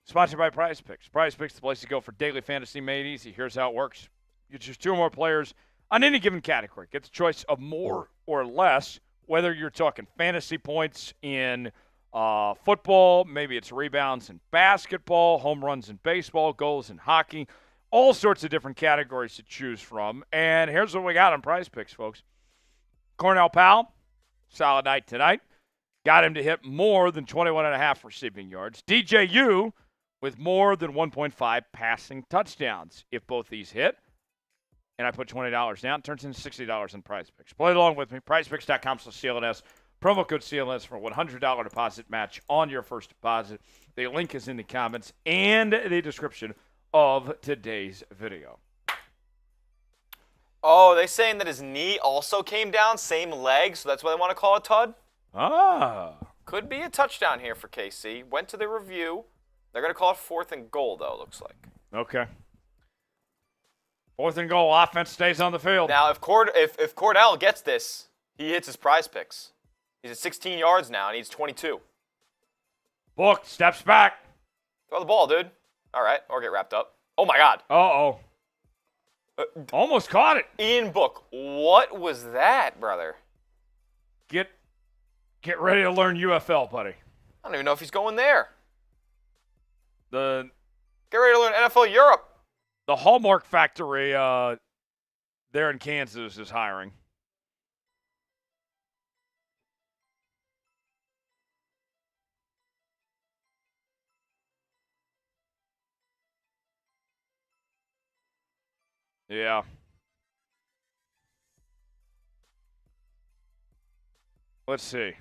Speaker 1: sponsored by Prize Picks. Prize Picks, the place to go for daily fantasy made easy. Here's how it works. You choose 2 or more players on any given category. Get the choice of more or less, whether you're talking fantasy points in football, maybe it's rebounds in basketball, home runs in baseball, goals in hockey, all sorts of different categories to choose from. And here's what we got on Prize Picks, folks. Cornell Powell, solid night tonight. Got him to hit more than 21.5 receiving yards. DJU with more than 1.5 passing touchdowns. If both these hit, and I put $20 down, it turns into $60 in Prize Picks. Play along with me. PrizePicks.com/CLNS. Promo code CLS for $100 deposit match on your first deposit. The link is in the comments and the description of today's video.
Speaker 2: Oh, they saying that his knee also came down, same leg, so that's why they want to call it Tud?
Speaker 1: Ah.
Speaker 2: Could be a touchdown here for KC. Went to the review. They're going to call it 4th and goal, though, it looks like.
Speaker 1: Okay. 4th and goal. Offense stays on the field.
Speaker 2: Now, if Cordell gets this, he hits his prize picks. He's at 16 yards now, and he's 22.
Speaker 1: Book steps back.
Speaker 2: Throw the ball, dude. All right, or get wrapped up. Oh, my God.
Speaker 1: Uh-oh. Almost caught it.
Speaker 2: Ian Book, what was that, brother?
Speaker 1: Get ready to learn UFL, buddy.
Speaker 2: I don't even know if he's going there. Get ready to learn NFL Europe.
Speaker 1: The Hallmark Factory there in Kansas is hiring. Yeah. Let's see.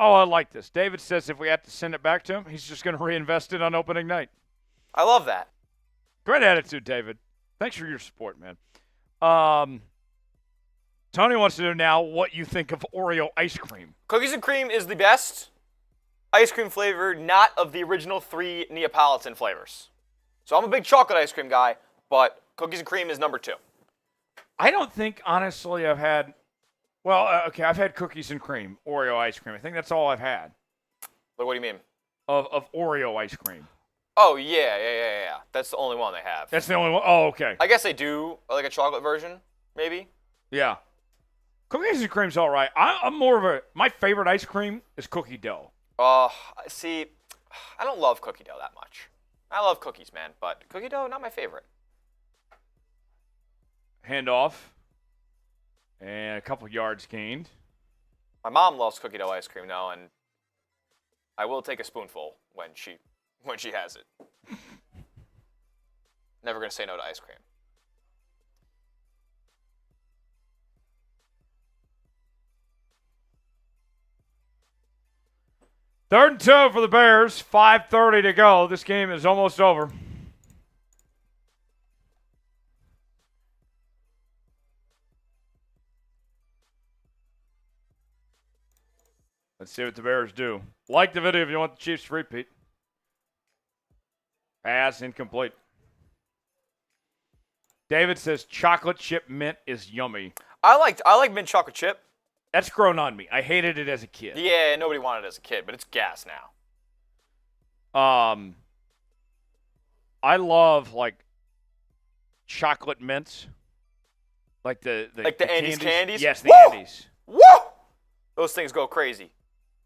Speaker 1: Oh, I like this. David says if we have to send it back to him, he's just going to reinvest it on opening night.
Speaker 2: I love that.
Speaker 1: Great attitude, David. Thanks for your support, man. Tony wants to know now what you think of Oreo ice cream.
Speaker 2: Cookies and cream is the best ice cream flavor, not of the original 3 Neapolitan flavors. So I'm a big chocolate ice cream guy, but cookies and cream is number 2.
Speaker 1: I don't think, honestly, I've had – well, okay, I've had cookies and cream, Oreo ice cream. I think that's all I've had.
Speaker 2: But what do you mean?
Speaker 1: Of Oreo ice cream.
Speaker 2: Oh, yeah. That's the only one they have.
Speaker 1: That's the only one? Oh, okay.
Speaker 2: I guess they do, like a chocolate version, maybe.
Speaker 1: Yeah. Cookies and cream's all right. I'm more of a – my favorite ice cream is cookie dough.
Speaker 2: See, I don't love cookie dough that much. I love cookies, man, but cookie dough, not my favorite.
Speaker 1: Handoff. And a couple yards gained.
Speaker 2: My mom loves cookie dough ice cream, though, and I will take a spoonful when she has it. Never going to say no to ice cream.
Speaker 1: Third and 2 for the Bears. 5:30 to go. This game is almost over. Let's see what the Bears do. Like the video if you want the Chiefs to repeat. Pass incomplete. David says chocolate chip mint is yummy.
Speaker 2: I like mint chocolate chip.
Speaker 1: That's grown on me. I hated it as a kid.
Speaker 2: Yeah, nobody wanted it as a kid, but it's gas now.
Speaker 1: I love like chocolate mints, like the
Speaker 2: Andy's candies.
Speaker 1: Yes, the
Speaker 2: Woo!
Speaker 1: Andy's.
Speaker 2: Woo! Those things go crazy.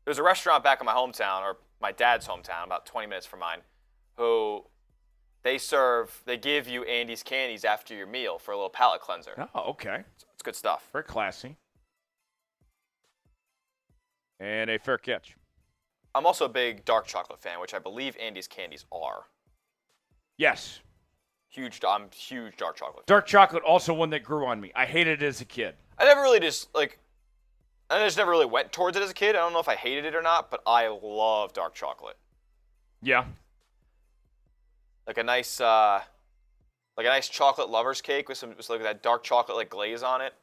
Speaker 2: There's a restaurant back in my hometown, or my dad's hometown, about 20 minutes from mine, who they give you Andy's candies after your meal for a little palate cleanser.
Speaker 1: Oh, okay.
Speaker 2: It's good stuff.
Speaker 1: Very classy. And a fair catch.
Speaker 2: I'm also a big dark chocolate fan, which I believe Andy's candies are.
Speaker 1: Yes.
Speaker 2: I'm huge dark chocolate fan.
Speaker 1: Dark chocolate, also one that grew on me. I hated it as a kid.
Speaker 2: I just never really went towards it as a kid. I don't know if I hated it or not, but I love dark chocolate.
Speaker 1: Yeah.
Speaker 2: Like a nice chocolate lover's cake with like that dark chocolate like glaze on it.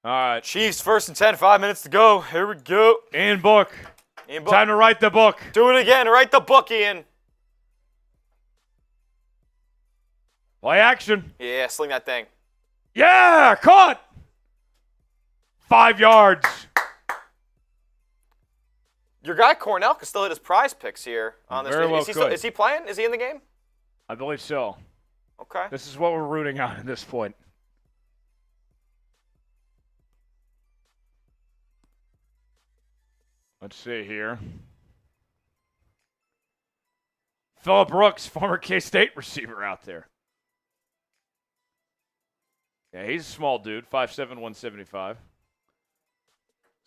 Speaker 1: All right.
Speaker 2: Chiefs 1st and 10, 5 minutes to go. Here we go.
Speaker 1: Ian Book. Time to write the book.
Speaker 2: Do it again. Write the book, Ian.
Speaker 1: Play action.
Speaker 2: Yeah, sling that thing.
Speaker 1: Yeah, caught. 5 yards.
Speaker 2: Your guy Cornell can still hit his prize picks here on this.
Speaker 1: Very well could.
Speaker 2: Is he playing? Is he in the game?
Speaker 1: I believe so.
Speaker 2: Okay.
Speaker 1: This is what we're rooting on at this point. Let's see here. Phillip Brooks, former K-State receiver out there. Yeah, he's a small dude, 5'7", 175.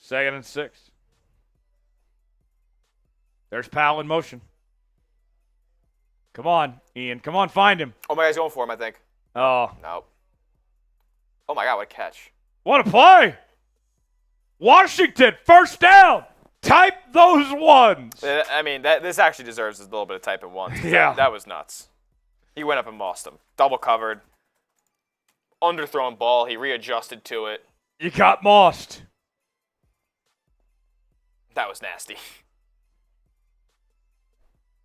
Speaker 1: 2nd and 6. There's Powell in motion. Come on, Ian. Come on, find him.
Speaker 2: Oh, my guy's going for him, I think.
Speaker 1: Oh.
Speaker 2: Nope. Oh, my God, what a catch.
Speaker 1: What a play. Washington, first down. Type those ones.
Speaker 2: I mean, this actually deserves a little bit of type in ones.
Speaker 1: Yeah.
Speaker 2: That was nuts. He went up and mossed him. Double covered. Underthrown ball. He readjusted to it.
Speaker 1: You got mossed.
Speaker 2: That was nasty.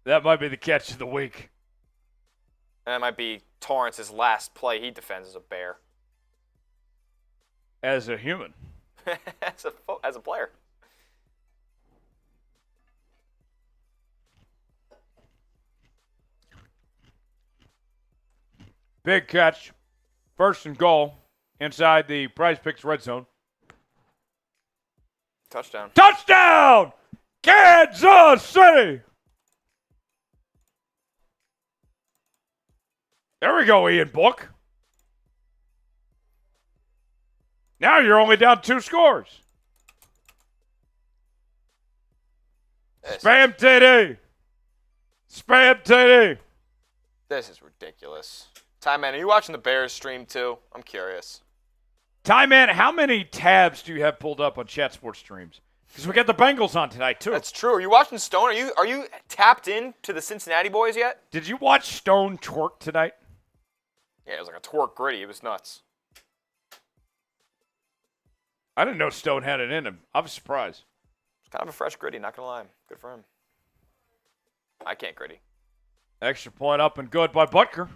Speaker 1: That might be the catch of the week.
Speaker 2: And that might be Torrance's last play he defends as a Bear.
Speaker 1: As a human.
Speaker 2: as a player.
Speaker 1: Big catch. First and goal inside the Prize Picks red zone.
Speaker 2: Touchdown.
Speaker 1: Touchdown! Kansas City! There we go, Ian Book. Now you're only down 2 scores. Spam TD. Spam TD.
Speaker 2: This is ridiculous. Time Man, are you watching the Bears stream too? I'm curious.
Speaker 1: Time Man, how many tabs do you have pulled up on Chat Sports streams? Because we got the Bengals on tonight too.
Speaker 2: That's true. Are you watching Stone? Are you tapped in to the Cincinnati boys yet?
Speaker 1: Did you watch Stone twerk tonight?
Speaker 2: Yeah, it was like a twerk gritty. It was nuts.
Speaker 1: I didn't know Stone had it in him. I was surprised.
Speaker 2: It's kind of a fresh gritty, not gonna lie. Good for him. I can't gritty.
Speaker 1: Extra point up and good by Butker.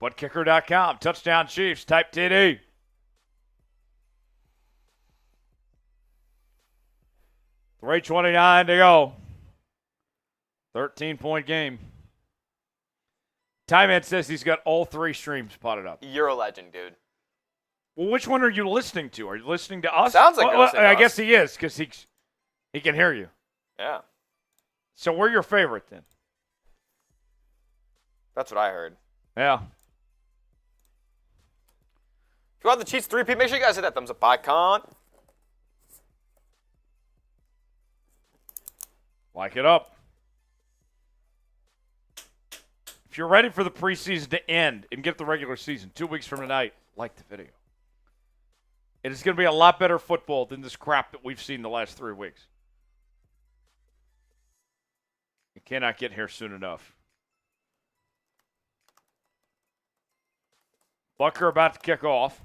Speaker 1: Buttkicker.com. Touchdown Chiefs. Type TD. $3:29 to go. 13-point game. Time Man says he's got all 3 streams potted up.
Speaker 2: You're a legend, dude.
Speaker 1: Well, which one are you listening to? Are you listening to us?
Speaker 2: Sounds like you're listening to
Speaker 1: I
Speaker 2: us.
Speaker 1: guess he is because he can hear you.
Speaker 2: Yeah.
Speaker 1: So we're your favorite then.
Speaker 2: That's what I heard.
Speaker 1: Yeah.
Speaker 2: If you want the Chiefs three-peat, make sure you guys hit that thumbs up icon.
Speaker 1: Like it up. If you're ready for the preseason to end and get the regular season 2 weeks from tonight, like the video. It is going to be a lot better football than this crap that we've seen the last 3 weeks. You cannot get here soon enough. Bucker about to kick off.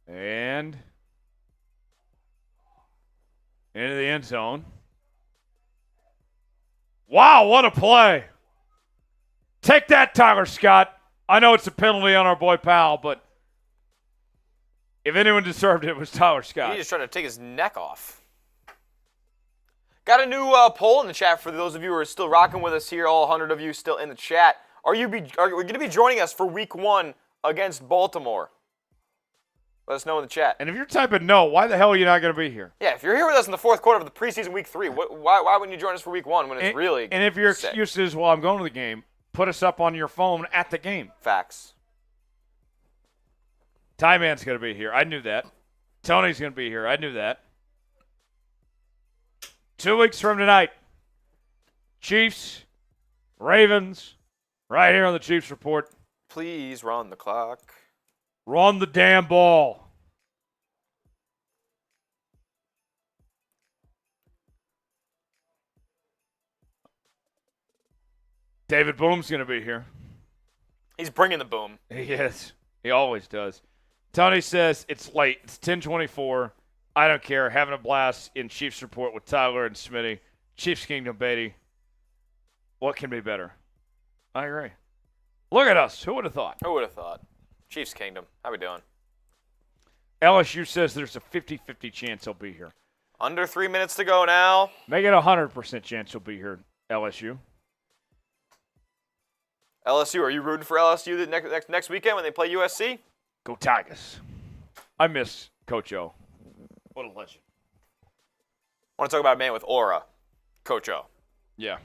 Speaker 1: And into the end zone. Wow, what a play. Take that, Tyler Scott. I know it's a penalty on our boy Powell, but if anyone deserved it, it was Tyler Scott.
Speaker 2: He's just trying to take his neck off. Got a new poll in the chat for those of you who are still rocking with us here, all 100 of you still in the chat. Are we going to be joining us for week 1 against Baltimore? Let us know in the chat.
Speaker 1: And if you're typing no, why the hell are you not going to be here?
Speaker 2: Yeah, if you're here with us in the 4th quarter of the preseason week 3, why wouldn't you join us for week 1 when it's really
Speaker 1: And if your
Speaker 2: sick?
Speaker 1: excuse is, well, I'm going to the game, put us up on your phone at the game.
Speaker 2: Facts.
Speaker 1: Ty Man's going to be here. I knew that. Tony's going to be here. I knew that. 2 weeks from tonight, Chiefs, Ravens, right here on the Chiefs Report.
Speaker 2: Please run the clock.
Speaker 1: Run the damn ball. David Boom's going to be here.
Speaker 2: He's bringing the boom.
Speaker 1: He is. He always does. Tony says it's late. It's 10:24. I don't care. Having a blast in Chiefs Report with Tyler and Smitty. Chiefs Kingdom, baby. What can be better? I agree. Look at us. Who would have thought?
Speaker 2: Who would have thought? Chiefs Kingdom. How we doing?
Speaker 1: LSU says there's a 50-50 chance he'll be here.
Speaker 2: Under 3 minutes to go now.
Speaker 1: Make it a 100% chance he'll be here, LSU.
Speaker 2: LSU, are you rooting for LSU the next weekend when they play USC?
Speaker 1: Go Tigers. I miss Coach O. What a legend.
Speaker 2: I want to talk about a man with aura, Coach O.
Speaker 1: Yeah.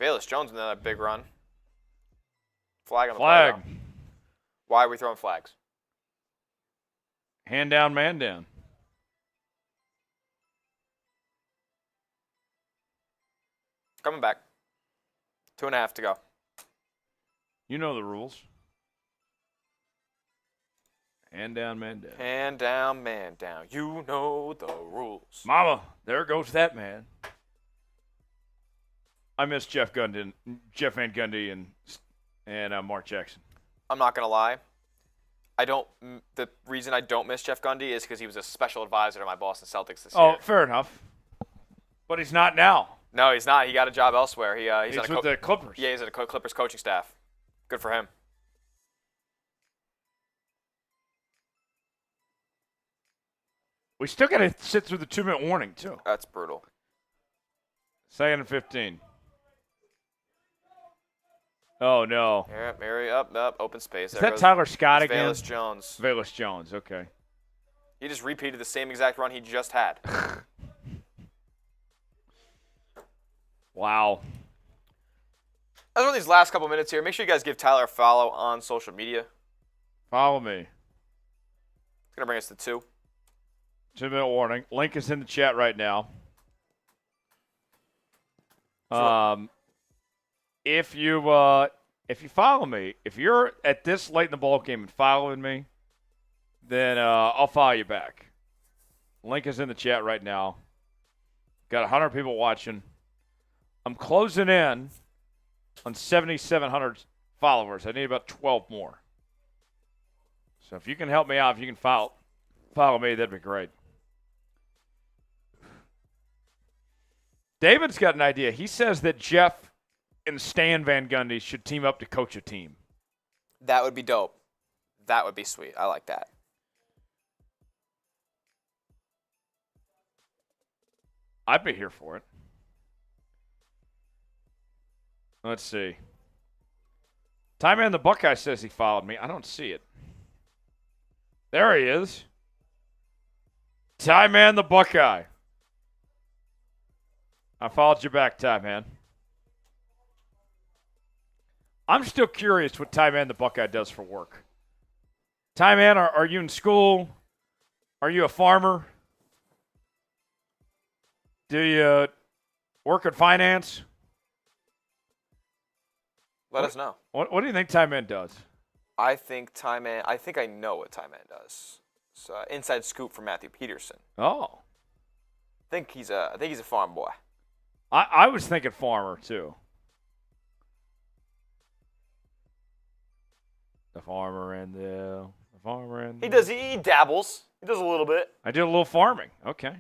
Speaker 2: Velus Jones in that big run. Flag on the
Speaker 1: Flag.
Speaker 2: play. Why are we throwing flags?
Speaker 1: Hand down, man down.
Speaker 2: Coming back. 2.5 to go.
Speaker 1: You know the rules. Hand down, man down.
Speaker 2: Hand down, man down. You know the rules.
Speaker 1: Mama, there goes that man. I miss Jeff Van Gundy, and Mark Jackson.
Speaker 2: I'm not gonna lie. The reason I don't miss Jeff Gundy is because he was a special advisor to my Boston Celtics this year.
Speaker 1: Oh, fair enough. But he's not now.
Speaker 2: No, he's not. He got a job elsewhere. He's
Speaker 1: with the Clippers.
Speaker 2: Yeah, he's at the Clippers coaching staff. Good for him.
Speaker 1: We still got to sit through the 2-minute warning, too.
Speaker 2: That's brutal.
Speaker 1: 2nd and 15. Oh, no.
Speaker 2: Yeah, Mary, up, open space.
Speaker 1: Is that Tyler Scott again?
Speaker 2: Velus Jones.
Speaker 1: Velus Jones, okay.
Speaker 2: He just repeated the same exact run he just had.
Speaker 1: Wow.
Speaker 2: As for these last couple minutes here, make sure you guys give Tyler a follow on social media.
Speaker 1: Follow me.
Speaker 2: It's going to bring us to 2.
Speaker 1: 2-minute warning. Link is in the chat right now. If you follow me, if you're at this late in the ball game and following me, then I'll follow you back. Link is in the chat right now. Got 100 people watching. I'm closing in on 7,700 followers. I need about 12 more. So if you can help me out, if you can follow me, that'd be great. David's got an idea. He says that Jeff and Stan Van Gundy should team up to coach a team.
Speaker 2: That would be dope. That would be sweet. I like that.
Speaker 1: I'd be here for it. Let's see. Ty Man the Buckeye says he followed me. I don't see it. There he is. Ty Man the Buckeye. I followed you back, Ty Man. I'm still curious what Ty Man the Buckeye does for work. Ty Man, are you in school? Are you a farmer? Do you work in finance?
Speaker 2: Let us know.
Speaker 1: What do you think Ty Man does?
Speaker 2: I think I know what Ty Man does. It's inside scoop from Matthew Peterson.
Speaker 1: Oh.
Speaker 2: I think he's a farm boy.
Speaker 1: I was thinking farmer too. The farmer and the
Speaker 2: He dabbles. He does a little bit.
Speaker 1: I did a little farming. Okay.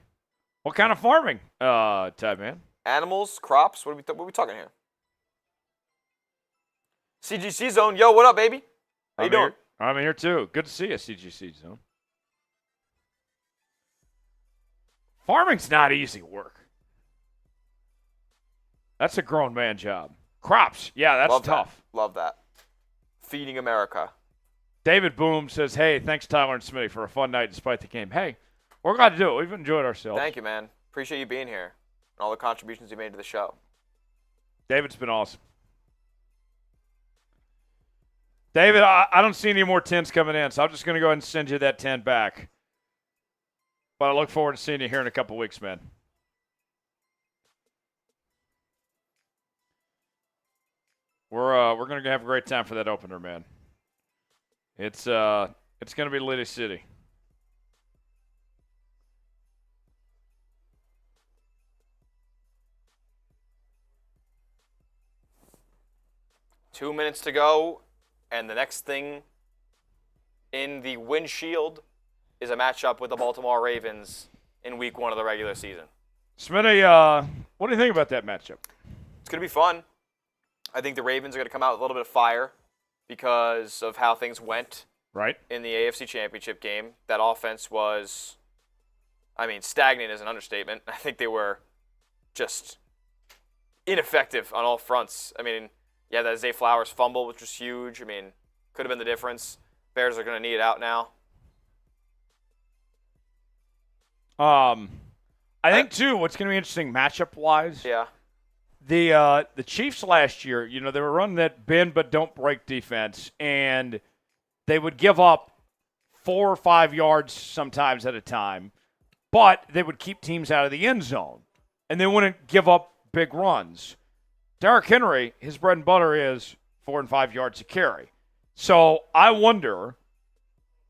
Speaker 1: What kind of farming, Ty Man?
Speaker 2: Animals, crops. What are we talking here? CGC Zone. Yo, what up, baby? How you doing?
Speaker 1: I'm here too. Good to see you, CGC Zone. Farming's not easy work. That's a grown man job. Crops. Yeah, that's tough.
Speaker 2: Love that. Feeding America.
Speaker 1: David Boom says, hey, thanks, Tyler and Smitty, for a fun night despite the game. Hey, we're glad to do it. We've enjoyed ourselves.
Speaker 2: Thank you, man. Appreciate you being here and all the contributions you made to the show.
Speaker 1: David's been awesome. David, I don't see any more 10s coming in, so I'm just going to go ahead and send you that 10 back. But I look forward to seeing you here in a couple weeks, man. We're going to have a great time for that opener, man. It's going to be Liddy City.
Speaker 2: Two minutes to go, and the next thing in the windshield is a matchup with the Baltimore Ravens in Week 1 of the regular season.
Speaker 1: Smitty, what do you think about that matchup?
Speaker 2: It's going to be fun. I think the Ravens are going to come out with a little bit of fire because of how things went in the AFC Championship game. That offense was, stagnant is an understatement. I think they were just ineffective on all fronts. Yeah, that Zay Flowers fumble, which was huge. Could have been the difference. Bears are going to need it out now.
Speaker 1: I think, too, what's going to be interesting matchup-wise The Chiefs last year, they were running that bend but don't break defense, and they would give up 4 or 5 yards sometimes at a time, but they would keep teams out of the end zone, and they wouldn't give up big runs. Derrick Henry, his bread and butter is 4 and 5 yards a carry. So I wonder,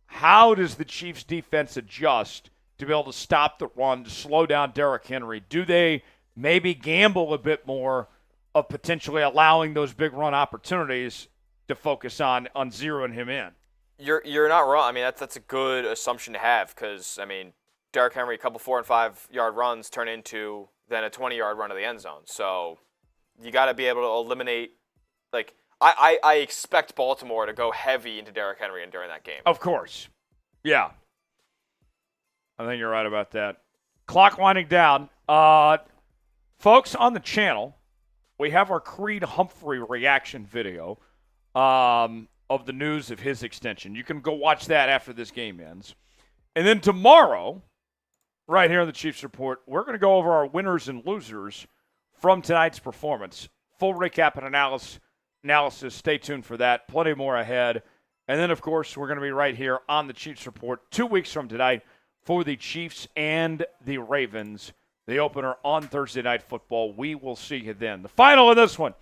Speaker 1: how does the Chiefs defense adjust to be able to stop the run, to slow down Derrick Henry? Do they maybe gamble a bit more of potentially allowing those big run opportunities to focus on zeroing him in?
Speaker 2: You're not wrong. I mean, that's a good assumption to have because, Derrick Henry, a couple 4 and 5 yard runs turn into then a 20-yard run to the end zone. So you got to be able to eliminate, I expect Baltimore to go heavy into Derrick Henry during that game.
Speaker 1: Of course. Yeah. I think you're right about that. Clock winding down. Folks, on the channel, we have our Creed Humphrey reaction video of the news of his extension. You can go watch that after this game ends. And then tomorrow, right here in the Chiefs Report, we're going to go over our winners and losers from tonight's performance. Full recap and analysis. Stay tuned for that. Plenty more ahead. And then, of course, we're going to be right here on the Chiefs Report 2 weeks from tonight for the Chiefs and the Ravens. The opener on Thursday Night Football. We will see you then. The final of this one,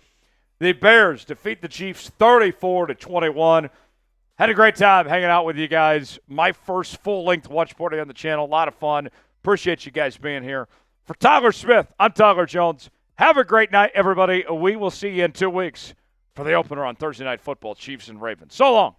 Speaker 1: the Bears defeat the Chiefs 34-21. Had a great time hanging out with you guys. My first full-length watch party on the channel. A lot of fun. Appreciate you guys being here. For Tyler Smith, I'm Tyler Jones. Have a great night, everybody. We will see you in 2 weeks for the opener on Thursday Night Football, Chiefs and Ravens. So long.